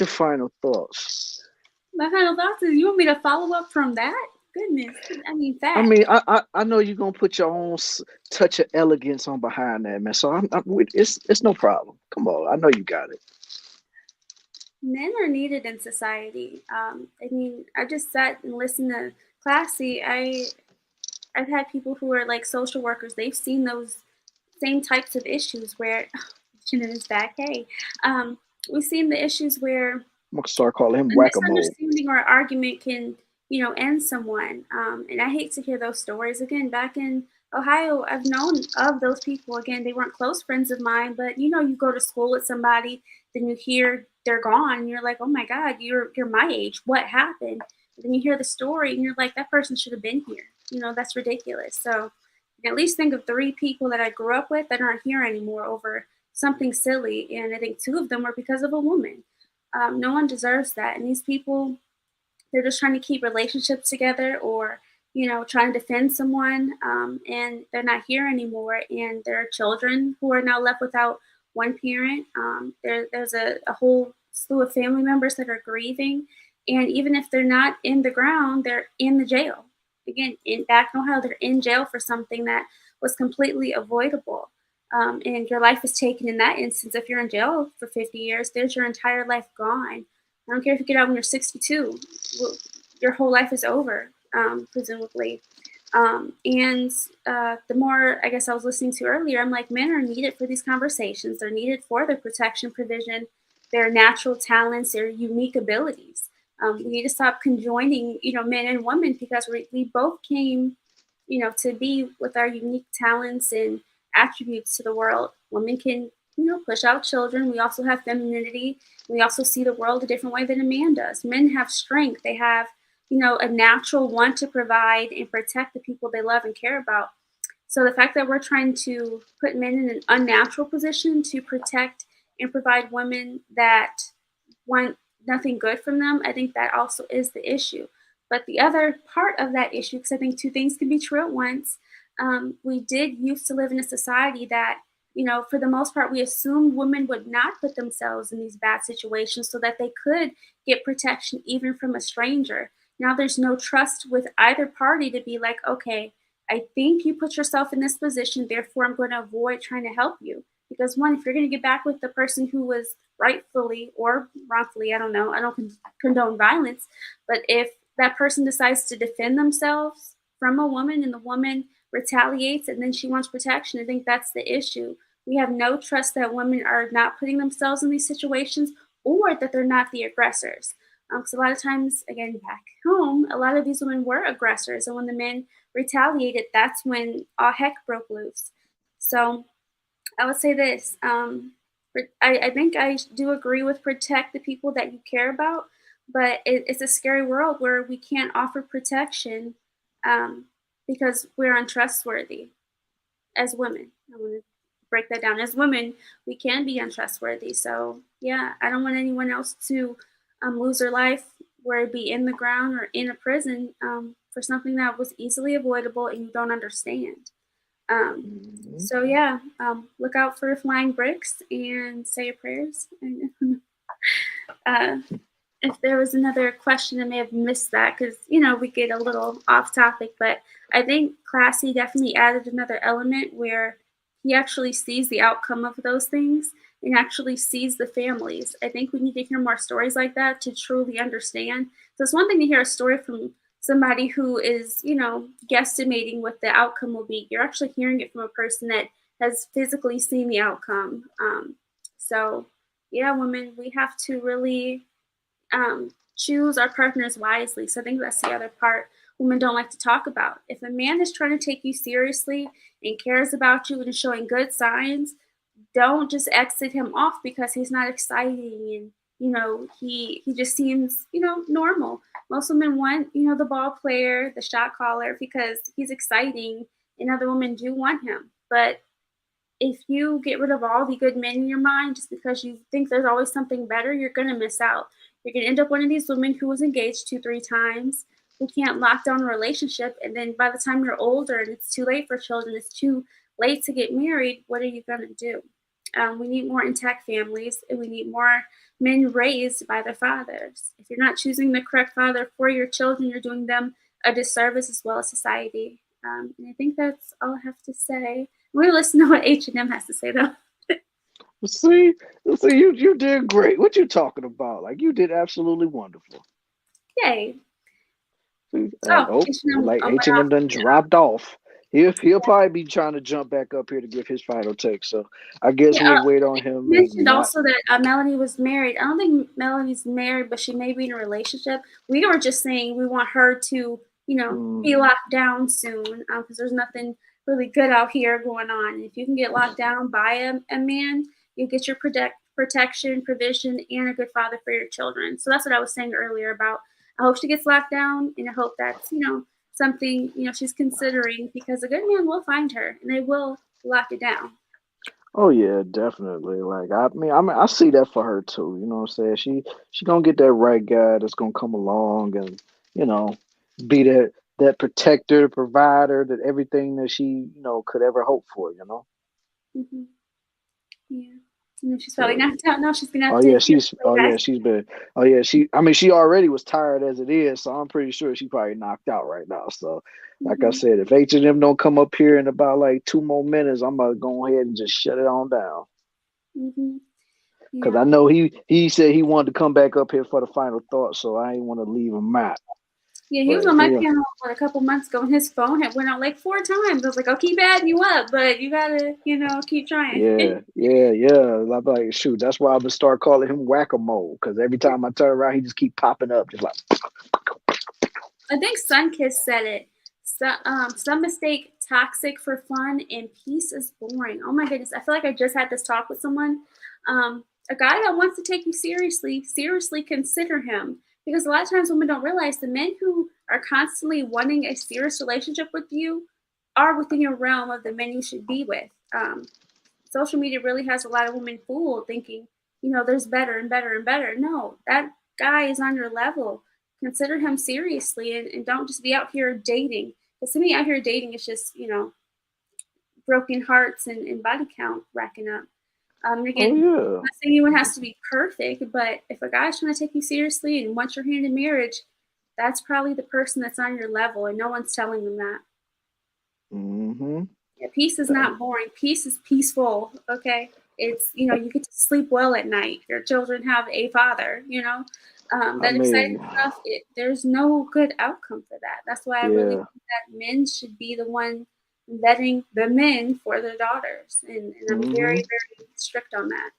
final thoughts? My final thoughts is, you want me to follow up from that? Goodness, I mean, I fact. mean, I know you're gonna put your own touch of elegance on behind that, man. So it's no problem. Come on, I know you got it. Men are needed in society. I mean, I just sat and listened to Classy. I've had people who are like social workers. They've seen those same types of issues where, Shannon is back. Hey, we've seen the issues where I'm gonna start calling him a whack-a-mole. misunderstanding or argument can, end someone. And I hate to hear those stories again. Back in Ohio, I've known of those people. Again, they weren't close friends of mine, but you go to school with somebody, then you hear they're gone, and you're like, oh my God, you're my age. What happened? And then you hear the story, and you're like, that person should have been here. That's ridiculous. So you can at least think of 3 people that I grew up with that aren't here anymore over something silly, and I think 2 of them were because of a woman. No one deserves that. And these people, they're just trying to keep relationships together, or, trying to defend someone, and they're not here anymore. And there are children who are now left without one parent. There's a whole slew of family members that are grieving. And even if they're not in the ground, they're in the jail. Again, back in Ohio, they're in jail for something that was completely avoidable. And your life is taken in that instance. If you're in jail for 50 years, there's your entire life gone. I don't care if you get out when you're 62. Your whole life is over, presumably. And the more, I guess, I was listening to earlier, I'm like, men are needed for these conversations. They're needed for their protection provision, their natural talents, their unique abilities. We need to stop conjoining, men and women, because we both came, to be with our unique talents and attributes to the world. Women can, push out children. We also have femininity. We also see the world a different way than a man does. Men have strength. They have, a natural want to provide and protect the people they love and care about. So the fact that we're trying to put men in an unnatural position to protect and provide women that want nothing good from them, I think that also is the issue. But the other part of that issue, because I think two things can be true at once, we did used to live in a society that, for the most part, we assumed women would not put themselves in these bad situations so that they could get protection even from a stranger. Now there's no trust with either party to be like, okay, I think you put yourself in this position, therefore I'm going to avoid trying to help you. Because one, if you're going to get back with the person who was rightfully or wrongfully, I don't know, I don't condone violence, but if that person decides to defend themselves from a woman and the woman retaliates and then she wants protection, I think that's the issue. We have no trust that women are not putting themselves in these situations or that they're not the aggressors. Because a lot of times, again, back home, a lot of these women were aggressors. And when the men retaliated, that's when all heck broke loose. So I would say this. I think I do agree with protect the people that you care about, but it's a scary world where we can't offer protection because we're untrustworthy as women. I want to break that down. As women, we can be untrustworthy. So yeah, I don't want anyone else to lose their life, where it be in the ground or in a prison, for something that was easily avoidable and you don't understand. So yeah, look out for flying bricks and say your prayers. If there was another question, I may have missed that because, we get a little off topic, but I think Classy definitely added another element where he actually sees the outcome of those things and actually sees the families. I think we need to hear more stories like that to truly understand. So it's one thing to hear a story from somebody who is, guesstimating what the outcome will be. You're actually hearing it from a person that has physically seen the outcome. So yeah, women, we have to really choose our partners wisely. So I think that's the other part women don't like to talk about. If a man is trying to take you seriously and cares about you and is showing good signs, don't just exit him off because he's not exciting and he just seems normal. Most women want the ball player, the shot caller, because he's exciting, and other women do want him. But if you get rid of all the good men in your mind just because you think there's always something better, you're going to miss out. You're going to end up one of these women who was engaged 2-3 times, who can't lock down a relationship, and then by the time you're older and it's too late for children, it's too late to get married, what are you going to do? We need more intact families, and we need more men raised by their fathers. If you're not choosing the correct father for your children, you're doing them a disservice as well as society. And I think that's all I have to say. We're gonna listen to what H&M has to say, though. See, you did great. What you talking about? Like, you did absolutely wonderful. Yay! H&M done dropped off. He'll probably be trying to jump back up here to give his final take. So I guess we'll wait on him. You mentioned also that Melanie was married. I don't think Melanie's married, but she may be in a relationship. We were just saying we want her to, be locked down soon because there's nothing really good out here going on. And if you can get locked down by a man, you get your protection, provision, and a good father for your children. So that's what I was saying earlier about. I hope she gets locked down, and I hope that's something she's considering, because a good man will find her and they will lock it down. Oh yeah, definitely. Like I see that for her too. You know what I'm saying? She gonna get that right guy that's gonna come along and be that protector, provider, that everything that she could ever hope for. Mm-hmm. Yeah. And she's probably knocked out. Now she's gonna have to. She already was tired as it is, so I'm pretty sure she's probably knocked out right now. So, like I said, if H&M don't come up here in about like 2 more minutes, I'm gonna go ahead and just shut it on down. Because I know he said he wanted to come back up here for the final thought, so I ain't want to leave him out. Yeah, he was on my panel for a couple months ago, and his phone had went out like 4 times. I was like, I'll keep adding you up, but you gotta, keep trying. Yeah. I'm like, shoot, that's why I'm gonna start calling him Whack-A-Mole, because every time I turn around, he just keep popping up, just like. I think Sunkiss said it. Some mistake toxic for fun, and peace is boring. Oh my goodness, I feel like I just had this talk with someone. A guy that wants to take you seriously consider him. Because a lot of times women don't realize the men who are constantly wanting a serious relationship with you are within your realm of the men you should be with. Social media really has a lot of women fooled thinking, there's better and better and better. No, that guy is on your level. Consider him seriously and don't just be out here dating. Because to me, out here dating is just, broken hearts and body count racking up. And again, I'm not saying anyone has to be perfect, but if a guy's trying to take you seriously and wants your hand in marriage, that's probably the person that's on your level, and no one's telling them that. Mm-hmm. Yeah, peace is not boring. Peace is peaceful. Okay, it's you get to sleep well at night. Your children have a father. That exciting stuff. There's no good outcome for that. That's why I really think that men should be the one vetting the men for their daughters, and I'm very, very strict on that,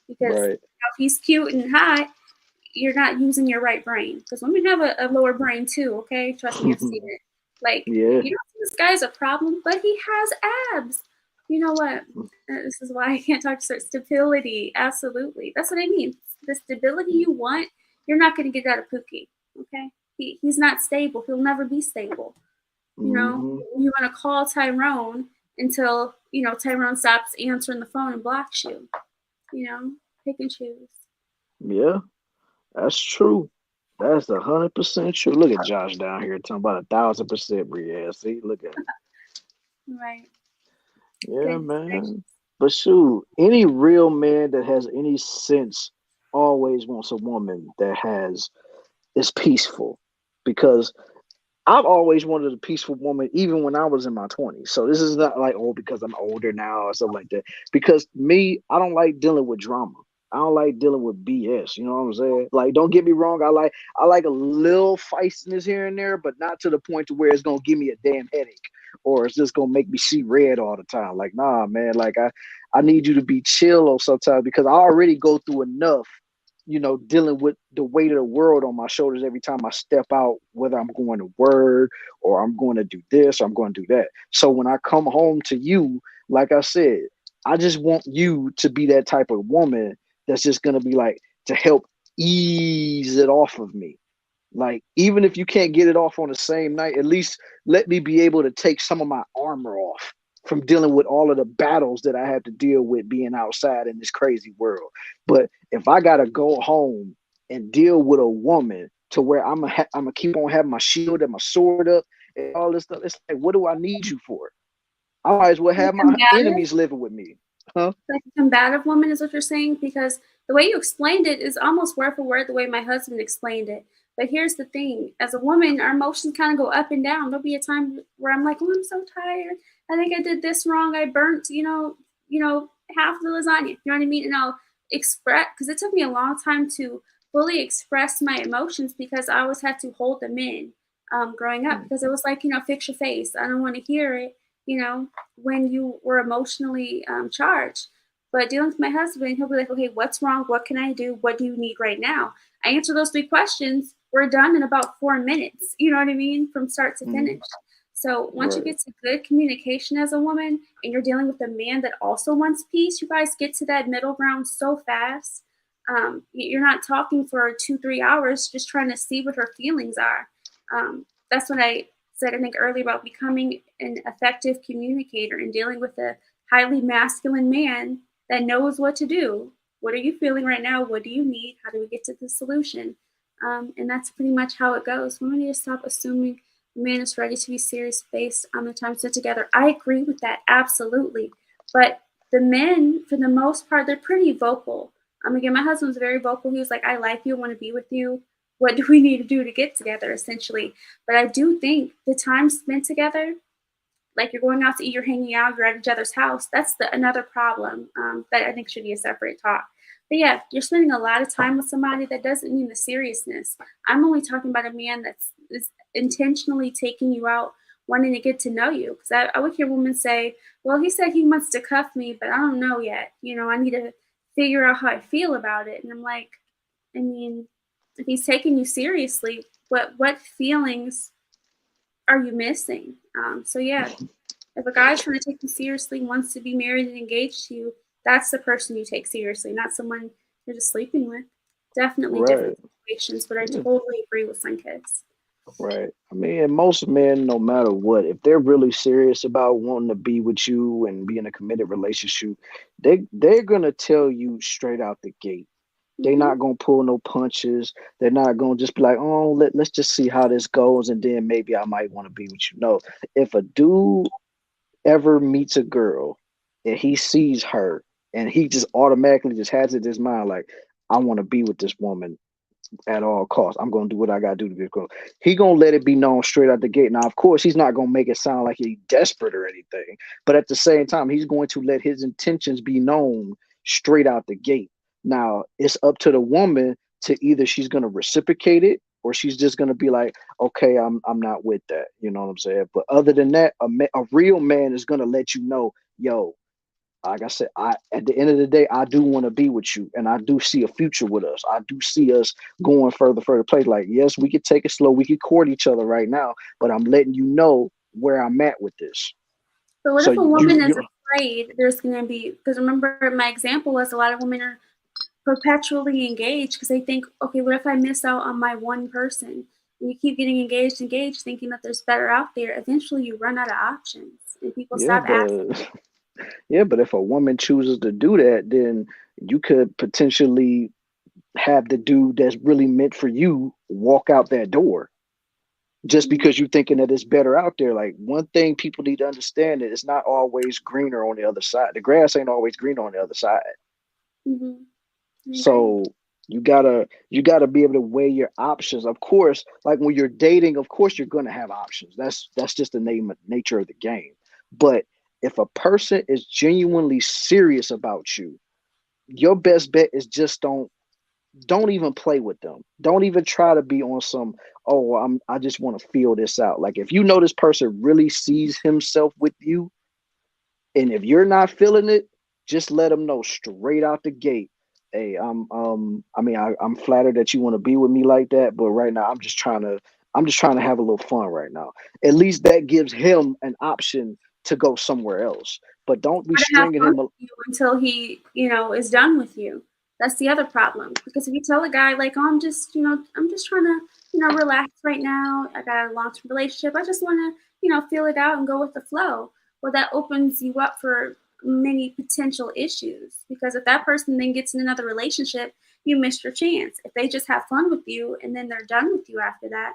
because if he's cute and hot, you're not using your right brain, because women have a lower brain too. Okay, trust me, I've seen it. Like, you don't think this guy's a problem, but he has abs. You know what? This is why I can't talk to stability. Absolutely, that's what I mean. The stability you want, you're not going to get out of Pookie. Okay, he's not stable. He'll never be stable. You want to call Tyrone until Tyrone stops answering the phone and blocks you. Pick and choose. Yeah, that's true. That's 100% true. Look at Josh down here talking about 1,000%. Yeah, see, look at it. Right. Yeah, man. But shoot, any real man that has any sense always wants a woman that is peaceful, because I've always wanted a peaceful woman, even when I was in my 20s. So this is not like, because I'm older now or something like that. Because me, I don't like dealing with drama. I don't like dealing with BS. You know what I'm saying? Like, don't get me wrong. I like a little feistiness here and there, but not to the point to where it's gonna give me a damn headache or it's just gonna make me see red all the time. Like, nah, man. Like, I need you to be chill or sometimes, because I already go through enough, dealing with the weight of the world on my shoulders every time I step out, whether I'm going to work or I'm going to do this or I'm going to do that. So when I come home to you, like I said, I just want you to be that type of woman that's just going to be like, to help ease it off of me. Like, even if you can't get it off on the same night, at least let me be able to take some of my armor off from dealing with all of the battles that I have to deal with being outside in this crazy world. But if I got to go home and deal with a woman to where I'm gonna keep on having my shield and my sword up and all this stuff, it's like, what do I need you for? I might as well have my enemies living with me. Huh? Like a combative woman is what you're saying, because the way you explained it is almost word for word the way my husband explained it. But here's the thing: as a woman, our emotions kind of go up and down. There'll be a time where I'm like, "Oh, I'm so tired. I think I did this wrong. I burnt, half the lasagna." You know what I mean? And I'll express, because it took me a long time to fully express my emotions, because I always had to hold them in growing up, because it was like, fix your face. I don't want to hear it. When you were emotionally charged. But dealing with my husband, he'll be like, okay, what's wrong? What can I do? What do you need right now? I answer those 3 questions. We're done in about 4 minutes. You know what I mean? From start to finish. So once you get to good communication as a woman, and you're dealing with a man that also wants peace, you guys get to that middle ground so fast. You're not talking for 2-3 hours just trying to see what her feelings are. That's what I said, I think, earlier about becoming an effective communicator and dealing with a highly masculine man that knows what to do. What are you feeling right now? What do you need? How do we get to the solution? And that's pretty much how it goes. Women need to stop assuming the man is ready to be serious based on the time spent together. I agree with that, absolutely. But the men, for the most part, they're pretty vocal. Again, my husband's very vocal. He was like, I like you, I want to be with you. What do we need to do to get together, essentially? But I do think the time spent together, like you're going out to eat, you're hanging out, you're at each other's house, that's another problem that I think should be a separate talk. But yeah, you're spending a lot of time with somebody, that doesn't mean the seriousness. I'm only talking about a man that's intentionally taking you out, wanting to get to know you. Because I would hear women say, well, he said he wants to cuff me, but I don't know yet. I need to figure out how I feel about it. And I'm like, I mean, if he's taking you seriously, what feelings are you missing? So yeah, if a guy's trying to take you seriously, wants to be married and engaged to you, that's the person you take seriously, not someone you're just sleeping with. Definitely different situations, but I totally agree with Sunkiss. Right. I mean, and most men, no matter what, if they're really serious about wanting to be with you and be in a committed relationship, they're gonna tell you straight out the gate. They're not gonna pull no punches. They're not gonna just be like, oh, let's just see how this goes, and then maybe I might want to be with you. No, if a dude ever meets a girl and he sees her and he just automatically just has it in his mind like, I want to be with this woman at all costs. I'm gonna do what I gotta do to be a girl. He gonna let it be known straight out the gate. Now, of course, he's not gonna make it sound like he's desperate or anything, but at the same time, he's going to let his intentions be known straight out the gate. Now, it's up to the woman to either she's gonna reciprocate it or she's just gonna be like, okay, I'm not with that. You know what I'm saying? But other than that, a real man is gonna let you know, yo, like I said, at the end of the day, I do want to be with you, and I do see a future with us. I do see us going further place. Like, yes, we could take it slow, we could court each other right now, but I'm letting you know where I'm at with this. But what if a woman is afraid there's going to be, because remember my example was a lot of women are perpetually engaged because they think, okay, what if I miss out on my one person? And you keep getting engaged, thinking that there's better out there. Eventually you run out of options and people stop asking. Yeah, but if a woman chooses to do that, then you could potentially have the dude that's really meant for you walk out that door just because you're thinking that it's better out there. Like, one thing people need to understand is it's not always greener on the other side. The grass ain't always greener on the other side. So you gotta be able to weigh your options. Of course, like when you're dating, of course you're gonna have options. That's just the nature of the game. But if a person is genuinely serious about you, your best bet is just don't even play with them. Don't even try to be on some, oh, I just want to feel this out. Like, if you know this person really sees himself with you, and if you're not feeling it, just let them know straight out the gate. Hey, I'm flattered that you want to be with me like that, but right now I'm just trying to have a little fun right now. At least that gives him an option to go somewhere else. But don't be stringing him until he, is done with you. That's the other problem. Because if you tell a guy like, oh, I'm just trying to, relax right now. I got a long-term relationship. I just want to, feel it out and go with the flow. Well, that opens you up for many potential issues, because if that person then gets in another relationship, you missed your chance. If they just have fun with you and then they're done with you after that,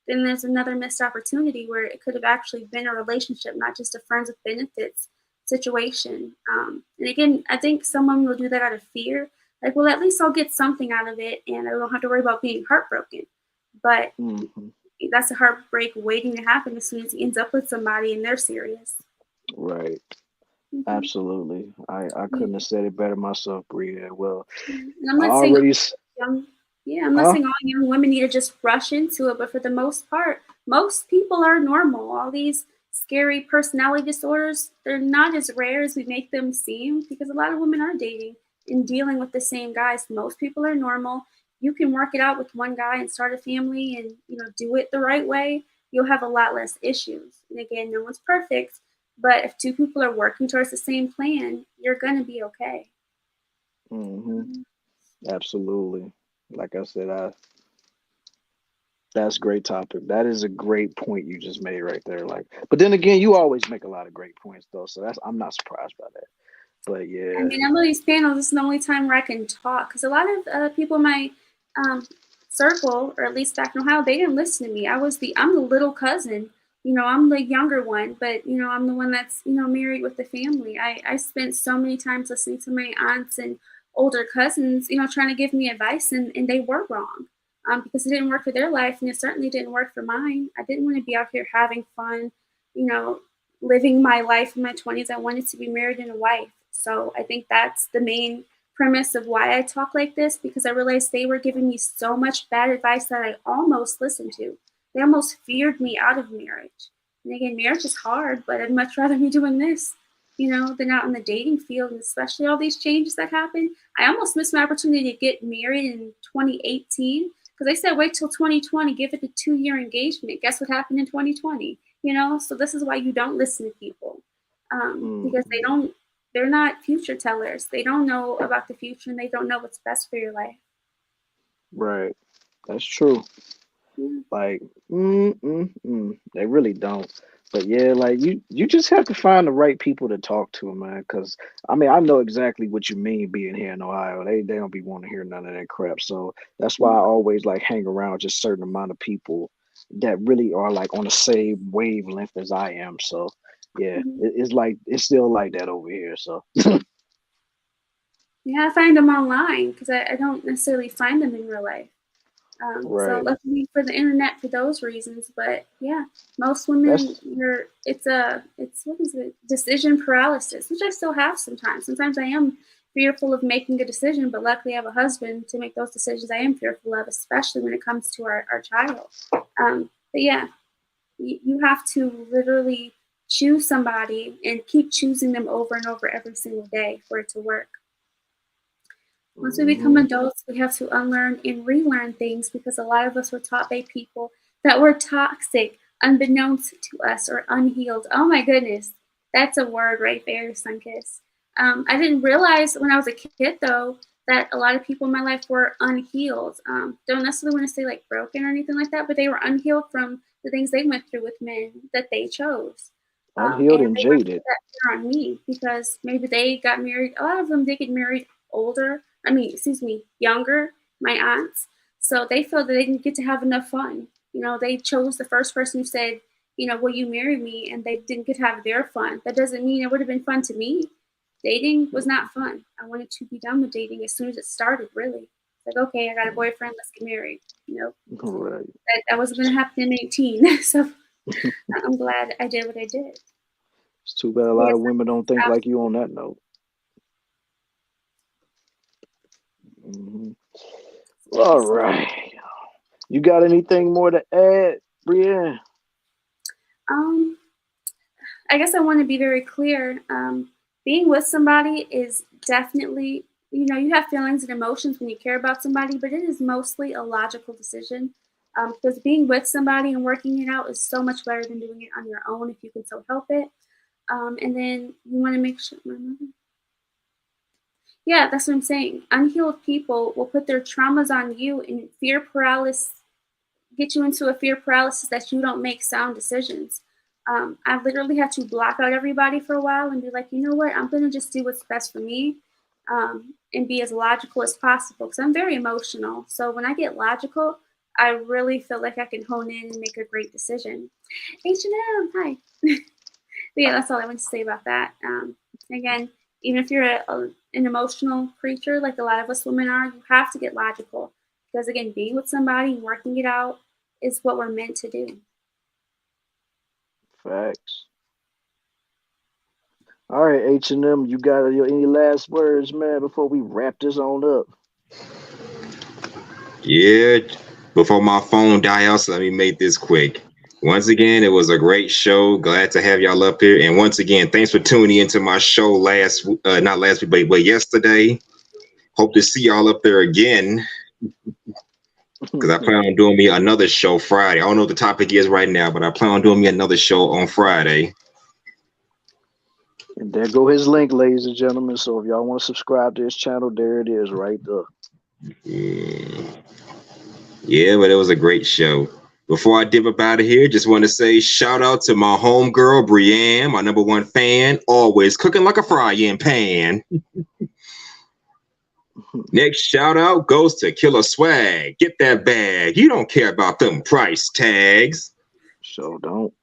then there's another missed opportunity where it could have actually been a relationship, not just a friends with benefits situation. And again, I think someone will do that out of fear. Like, well, at least I'll get something out of it and I don't have to worry about being heartbroken. But that's a heartbreak waiting to happen as soon as he ends up with somebody and they're serious. Right. Absolutely. I couldn't have said it better myself, Bria. Well, and I'm not saying I'm not saying all young women need to just rush into it, but for the most part, most people are normal. All these scary personality disorders, they're not as rare as we make them seem, because a lot of women are dating and dealing with the same guys. Most people are normal. You can work it out with one guy and start a family and do it the right way. You'll have a lot less issues. And again, no one's perfect. But if two people are working towards the same plan, you're going to be okay. Absolutely. Like I said, that's a great topic. That is a great point you just made right there. Like, but then again, you always make a lot of great points though. So I'm not surprised by that. But yeah. I mean, I'm on these panels. This is the only time where I can talk, because a lot of people in my circle, or at least back in Ohio, they didn't listen to me. I'm the little cousin. I'm the younger one, but, I'm the one that's, married with the family. I spent so many times listening to my aunts and older cousins, trying to give me advice, and they were wrong because it didn't work for their life, and it certainly didn't work for mine. I didn't want to be out here having fun, living my life in my 20s. I wanted to be married and a wife. So I think that's the main premise of why I talk like this, because I realized they were giving me so much bad advice that I almost listened to. They almost feared me out of marriage. And again, marriage is hard, but I'd much rather be doing this, than out in the dating field, and especially all these changes that happen. I almost missed my opportunity to get married in 2018 because they said wait till 2020, give it a 2-year engagement. Guess what happened in 2020? So this is why you don't listen to people, because they're not future tellers. They don't know about the future and they don't know what's best for your life. Right. That's true. Like, they really don't. But yeah, like you just have to find the right people to talk to, man. Because I mean, I know exactly what you mean being here in Ohio. They don't be wanting to hear none of that crap. So that's why I always like hang around just a certain amount of people that really are like on the same wavelength as I am. So yeah, it's still like that over here. So Yeah, I find them online because I don't necessarily find them in real life. So right. luckily for the internet for those reasons. But yeah, most women, it's what is it? Decision paralysis, which I still have sometimes. Sometimes I am fearful of making a decision, but luckily I have a husband to make those decisions I am fearful of, especially when it comes to our child. But yeah, you have to literally choose somebody and keep choosing them over and over every single day for it to work. Once we become adults, we have to unlearn and relearn things because a lot of us were taught by people that were toxic, unbeknownst to us, or unhealed. Oh my goodness, that's a word right there, Sunkiss. I didn't realize when I was a kid, though, that a lot of people in my life were unhealed. Don't necessarily want to say like broken or anything like that, but they were unhealed from the things they went through with men that they chose. Unhealed and they jaded. That on me because maybe they got married. A lot of them, they get married older. Younger, my aunts. So they feel that they didn't get to have enough fun. They chose the first person who said, will you marry me? And they didn't get to have their fun. That doesn't mean it would have been fun to me. Dating was not fun. I wanted to be done with dating as soon as it started, really. Like, okay, I got a boyfriend, let's get married. Right. That wasn't going to happen in 18. So I'm glad I did what I did. It's too bad a lot of women don't think like you on that note. All right. You got anything more to add, Brienne? I guess I want to be very clear. Being with somebody is definitely, you have feelings and emotions when you care about somebody, but it is mostly a logical decision. Because being with somebody and working it out is so much better than doing it on your own if you can so help it. And then you want to make sure. Yeah, that's what I'm saying. Unhealed people will put their traumas on you and fear paralysis, get you into a fear paralysis that you don't make sound decisions. I literally had to block out everybody for a while and be like, you know what? I'm going to just do what's best for me and be as logical as possible because I'm very emotional. So when I get logical, I really feel like I can hone in and make a great decision. H&M, hi. But yeah, that's all I want to say about that. Again, even if you're an emotional creature like a lot of us women are, you have to get logical. Because again, being with somebody and working it out is what we're meant to do. Facts. All right, H&M, you got any last words, man, before we wrap this on up? Yeah, before my phone die out, so let me make this quick. Once again, it was a great show. Glad to have y'all up here. And once again, thanks for tuning into my show not last week, but yesterday. Hope to see y'all up there again. Because I plan on doing me another show Friday. I don't know what the topic is right now, but I plan on doing me another show on Friday. And there go his link, ladies and gentlemen. So if y'all want to subscribe to his channel, there it is right there. Yeah, but it was a great show. Before I dip up out of here, just want to say shout out to my homegirl, Brienne, my #1 fan, always cooking like a frying pan. Next shout out goes to Killer Swag. Get that bag. You don't care about them price tags. So don't.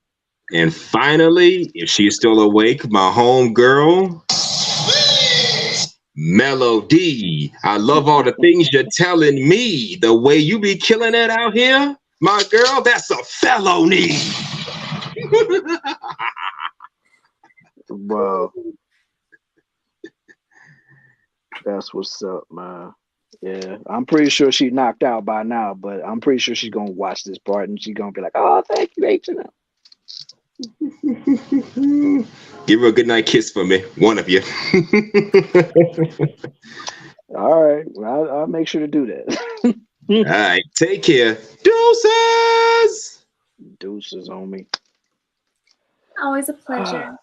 And finally, if she's still awake, my homegirl, Melody. I love all the things you're telling me. The way you be killing it out here, my girl, that's a felony. Wow. That's what's up, man. Yeah, I'm pretty sure she knocked out by now, but I'm pretty sure she's gonna watch this part and she's gonna be like, "Oh, thank you, H&M." Give her a good night kiss for me, one of you. All right, well, I'll make sure to do that. All right, take care. Deuces. Deuces on me. Always a pleasure.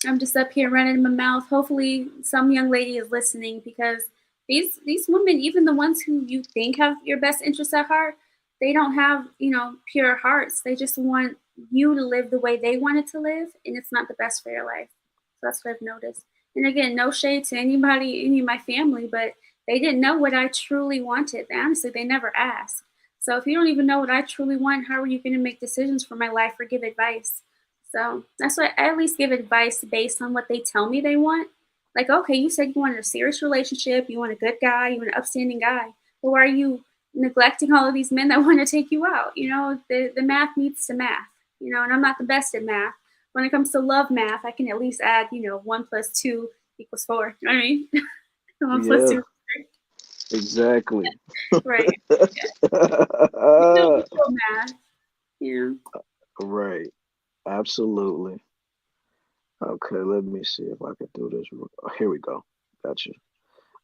I'm just up here running my mouth. Hopefully, some young lady is listening because these women, even the ones who you think have your best interests at heart, they don't have pure hearts. They just want you to live the way they wanted to live, and it's not the best for your life. So that's what I've noticed. And again, no shade to anybody, any of my family, but they didn't know what I truly wanted. Honestly, they never asked. So if you don't even know what I truly want, how are you going to make decisions for my life or give advice? So that's why I at least give advice based on what they tell me they want. Like, okay, you said you wanted a serious relationship, you want a good guy, you want an upstanding guy. But why are you neglecting all of these men that want to take you out? The math needs to math, and I'm not the best at math. When it comes to love math, I can at least add, 1 + 2 = 4. You know what I mean? 1 + 2 = 3. Exactly. Right. Yeah. Math. Yeah. Right. Absolutely. Okay, let me see if I can do this. Oh, here we go. Gotcha.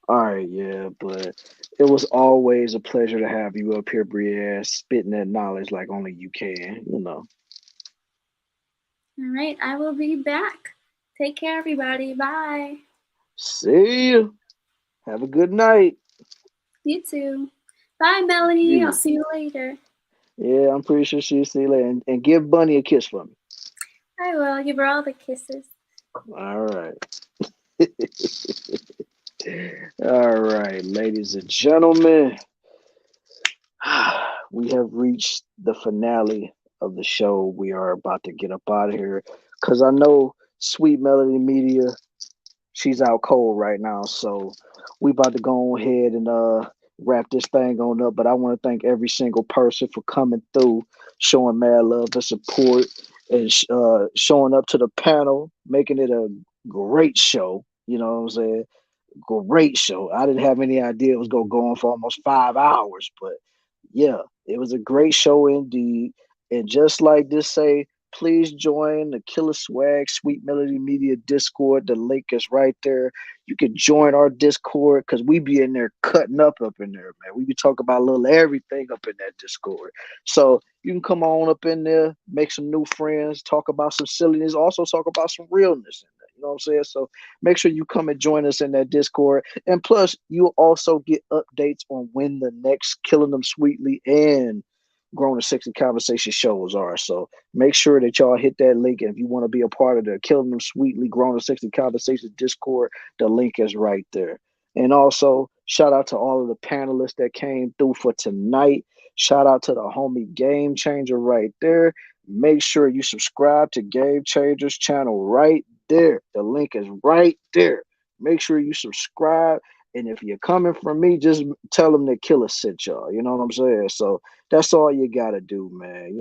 All right, yeah, but it was always a pleasure to have you up here, Brienne, spitting that knowledge like only you can, All right, I will be back. Take care, everybody. Bye. See you. Have a good night. You too. Bye, Melanie. I'll see you later. Yeah, I'm pretty sure she'll see you later. And give Bunny a kiss for me. I will. Give her all the kisses. All right. All right, ladies and gentlemen. We have reached the finale of the show. We are about to get up out of here because I know Sweet Melody Media, she's out cold right now. So we about to go ahead and wrap this thing on up. But I want to thank every single person for coming through, showing mad love and support, and showing up to the panel, making it a great show. You know what I'm saying? Great show. I didn't have any idea it was going to go on for almost 5 hours, but yeah, it was a great show indeed. And just like this say, please join the Killer Swag Sweet Melody Media Discord. The link is right there. You can join our Discord because we be in there cutting up in there, man. We be talking about a little everything up in that Discord. So you can come on up in there, make some new friends, talk about some silliness, also talk about some realness in there. You know what I'm saying? So make sure you come and join us in that Discord. And plus, you'll also get updates on when the next Killing Them Sweetly and Grown to Sexy Conversation shows are. So make sure that y'all hit that link. And if you want to be a part of the Killing Them Sweetly Grown to Sexy Conversation Discord, the link is right there. And also, shout out to all of the panelists that came through for tonight. Shout out to the homie Game Changer right there. Make sure you subscribe to Game Changer's channel right there. The link is right there. Make sure you subscribe. And if you're coming from me, just tell them that Killer sent y'all. You know what I'm saying? So that's all you got to do, man.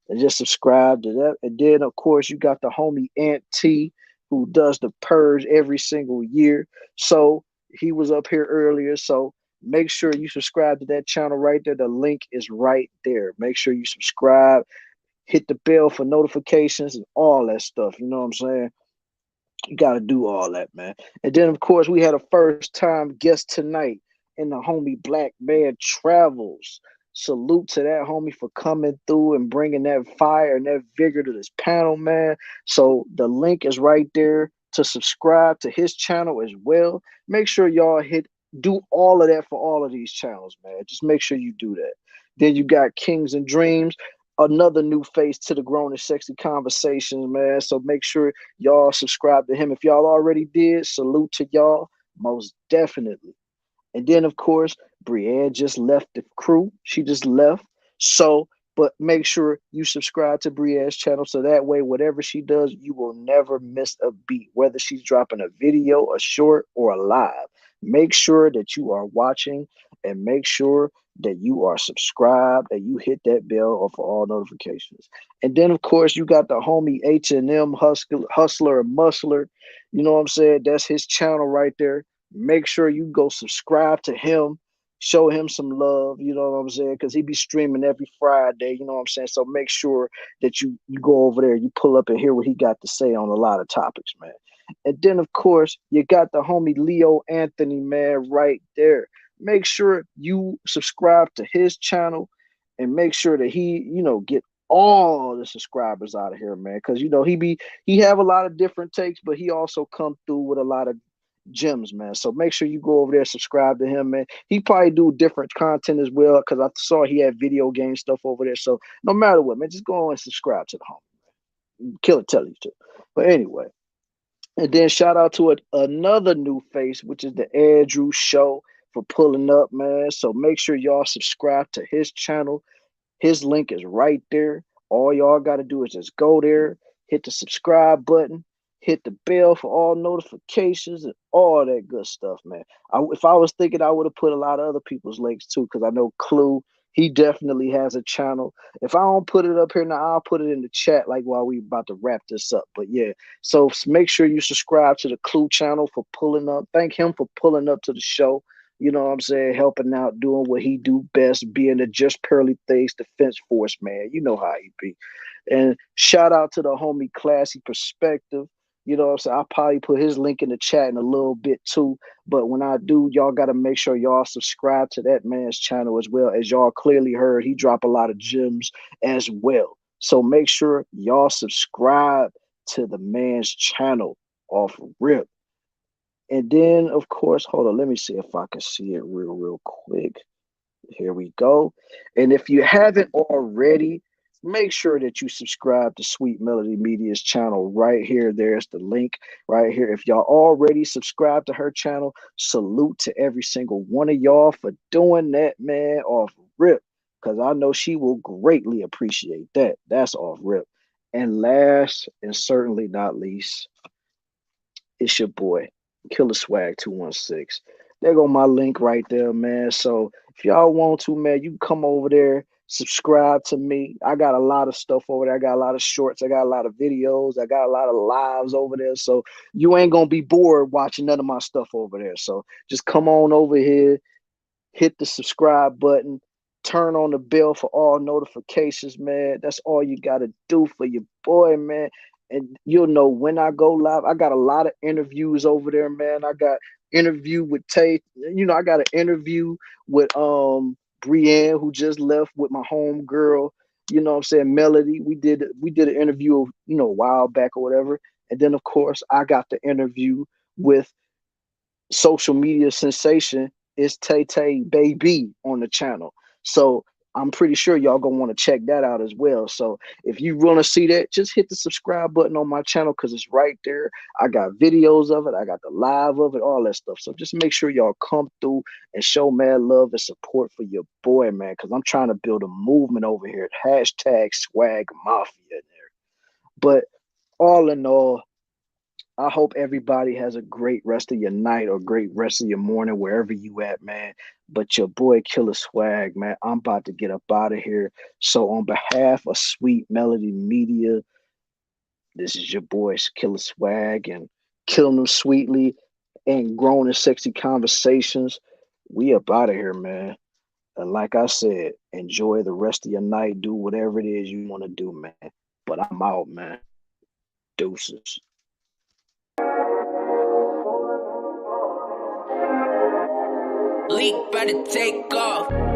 And just subscribe to that. And then, of course, you got the homie Aunt T, who does the purge every single year. So he was up here earlier. So make sure you subscribe to that channel right there. The link is right there. Make sure you subscribe. Hit the bell for notifications and all that stuff. You know what I'm saying? You got to do all that, man. And then, of course, we had a first-time guest tonight in the homie Black Man Travels. Salute to that homie for coming through and bringing that fire and that vigor to this panel, man. So the link is right there to subscribe to his channel as well. Make sure y'all do all of that for all of these channels, man. Just make sure you do that. Then you got Kings and Dreams, another new face to the Grown and Sexy Conversations, man. So make sure y'all subscribe to him. If y'all already did, salute to y'all, most definitely. And then, of course, Brienne just left the crew. She just left. So, but make sure you subscribe to Brienne's channel so that way, whatever she does, you will never miss a beat, whether she's dropping a video, a short, or a live. Make sure that you are watching and make sure that you are subscribed and you hit that bell for all notifications. And then, of course, you got the homie H&M Hustler and Muscler. You know what I'm saying? That's his channel right there. Make sure you go subscribe to him. show him some love, you know what I'm saying? Because he be streaming every Friday, you know what I'm saying? So make sure that you go over there, you pull up and hear what he got to say on a lot of topics, man. And then, of course, you got the homie Leo Anthony, man, right there. Make sure you subscribe to his channel and make sure that he, get all the subscribers out of here, man. Because, he have a lot of different takes, but he also come through with a lot of gems, man. So make sure you go over there, subscribe to him, man. He probably do different content as well, because I saw he had video game stuff over there. So no matter what, man, just go on and subscribe to the homie, man. Kill it, tell you to. But anyway, and then shout out to another new face, which is the Andrew Show, for pulling up, man. So make sure y'all subscribe to his channel. His link is right there. All y'all got to do is just go there, hit the subscribe button, hit the bell for all notifications and all that good stuff, man. If I was thinking, I would have put a lot of other people's links too, because I know Clue, he definitely has a channel. If I don't put it up here now, I'll put it in the chat like while we about to wrap this up. But yeah, so make sure you subscribe to the Clue channel for pulling up. Thank him for pulling up to the show. You know what I'm saying? Helping out, doing what he do best, being a Just Pearly Things Defense Force, man. You know how he be. And shout out to the homie Classy Perspective. You know what I'm saying? I'll probably put his link in the chat in a little bit too. But when I do, y'all got to make sure y'all subscribe to that man's channel as well. As y'all clearly heard, he drop a lot of gems as well. So make sure y'all subscribe to the man's channel off rip. And then, of course, hold on. Let me see if I can see it real quick. Here we go. And if you haven't already, make sure that you subscribe to Sweet Melody Media's channel right here. There's the link right here. If y'all already subscribed to her channel, salute to every single one of y'all for doing that, man, off rip. Because I know she will greatly appreciate that. That's off rip. And last and certainly not least, it's your boy, Killer Swag 216. There go my link right there, man. So if y'all want to, man, you can come over there, subscribe to me. I got a lot of stuff over there. I got a lot of shorts. I got a lot of videos. I got a lot of lives over there. So you ain't going to be bored watching none of my stuff over there. So just come on over here, hit the subscribe button, turn on the bell for all notifications, man. That's all you got to do for your boy, man. And you'll know when I go live. I got a lot of interviews over there, man. I got interview with Tay. I got an interview with Brienne, who just left, with my home girl. You know what I'm saying? Melody. We did an interview, a while back or whatever. And then of course I got the interview with social media sensation is Tay Tay Baby on the channel. So I'm pretty sure y'all gonna want to check that out as well. So if you want to see that, just hit the subscribe button on my channel, because it's right there. I got videos of it, I got the live of it, all that stuff. So just make sure y'all come through and show mad love and support for your boy, man, because I'm trying to build a movement over here at hashtag Swag Mafia in there. But all in all, I hope everybody has a great rest of your night or great rest of your morning, wherever you at, man. But your boy Killer Swag, man, I'm about to get up out of here. So on behalf of Sweet Melody Media, this is your boy Killer Swag, and Killing Them Sweetly and Grown and Sexy Conversations. We up out of here, man. And like I said, enjoy the rest of your night. Do whatever it is you want to do, man. But I'm out, man. Deuces. Leak better take off.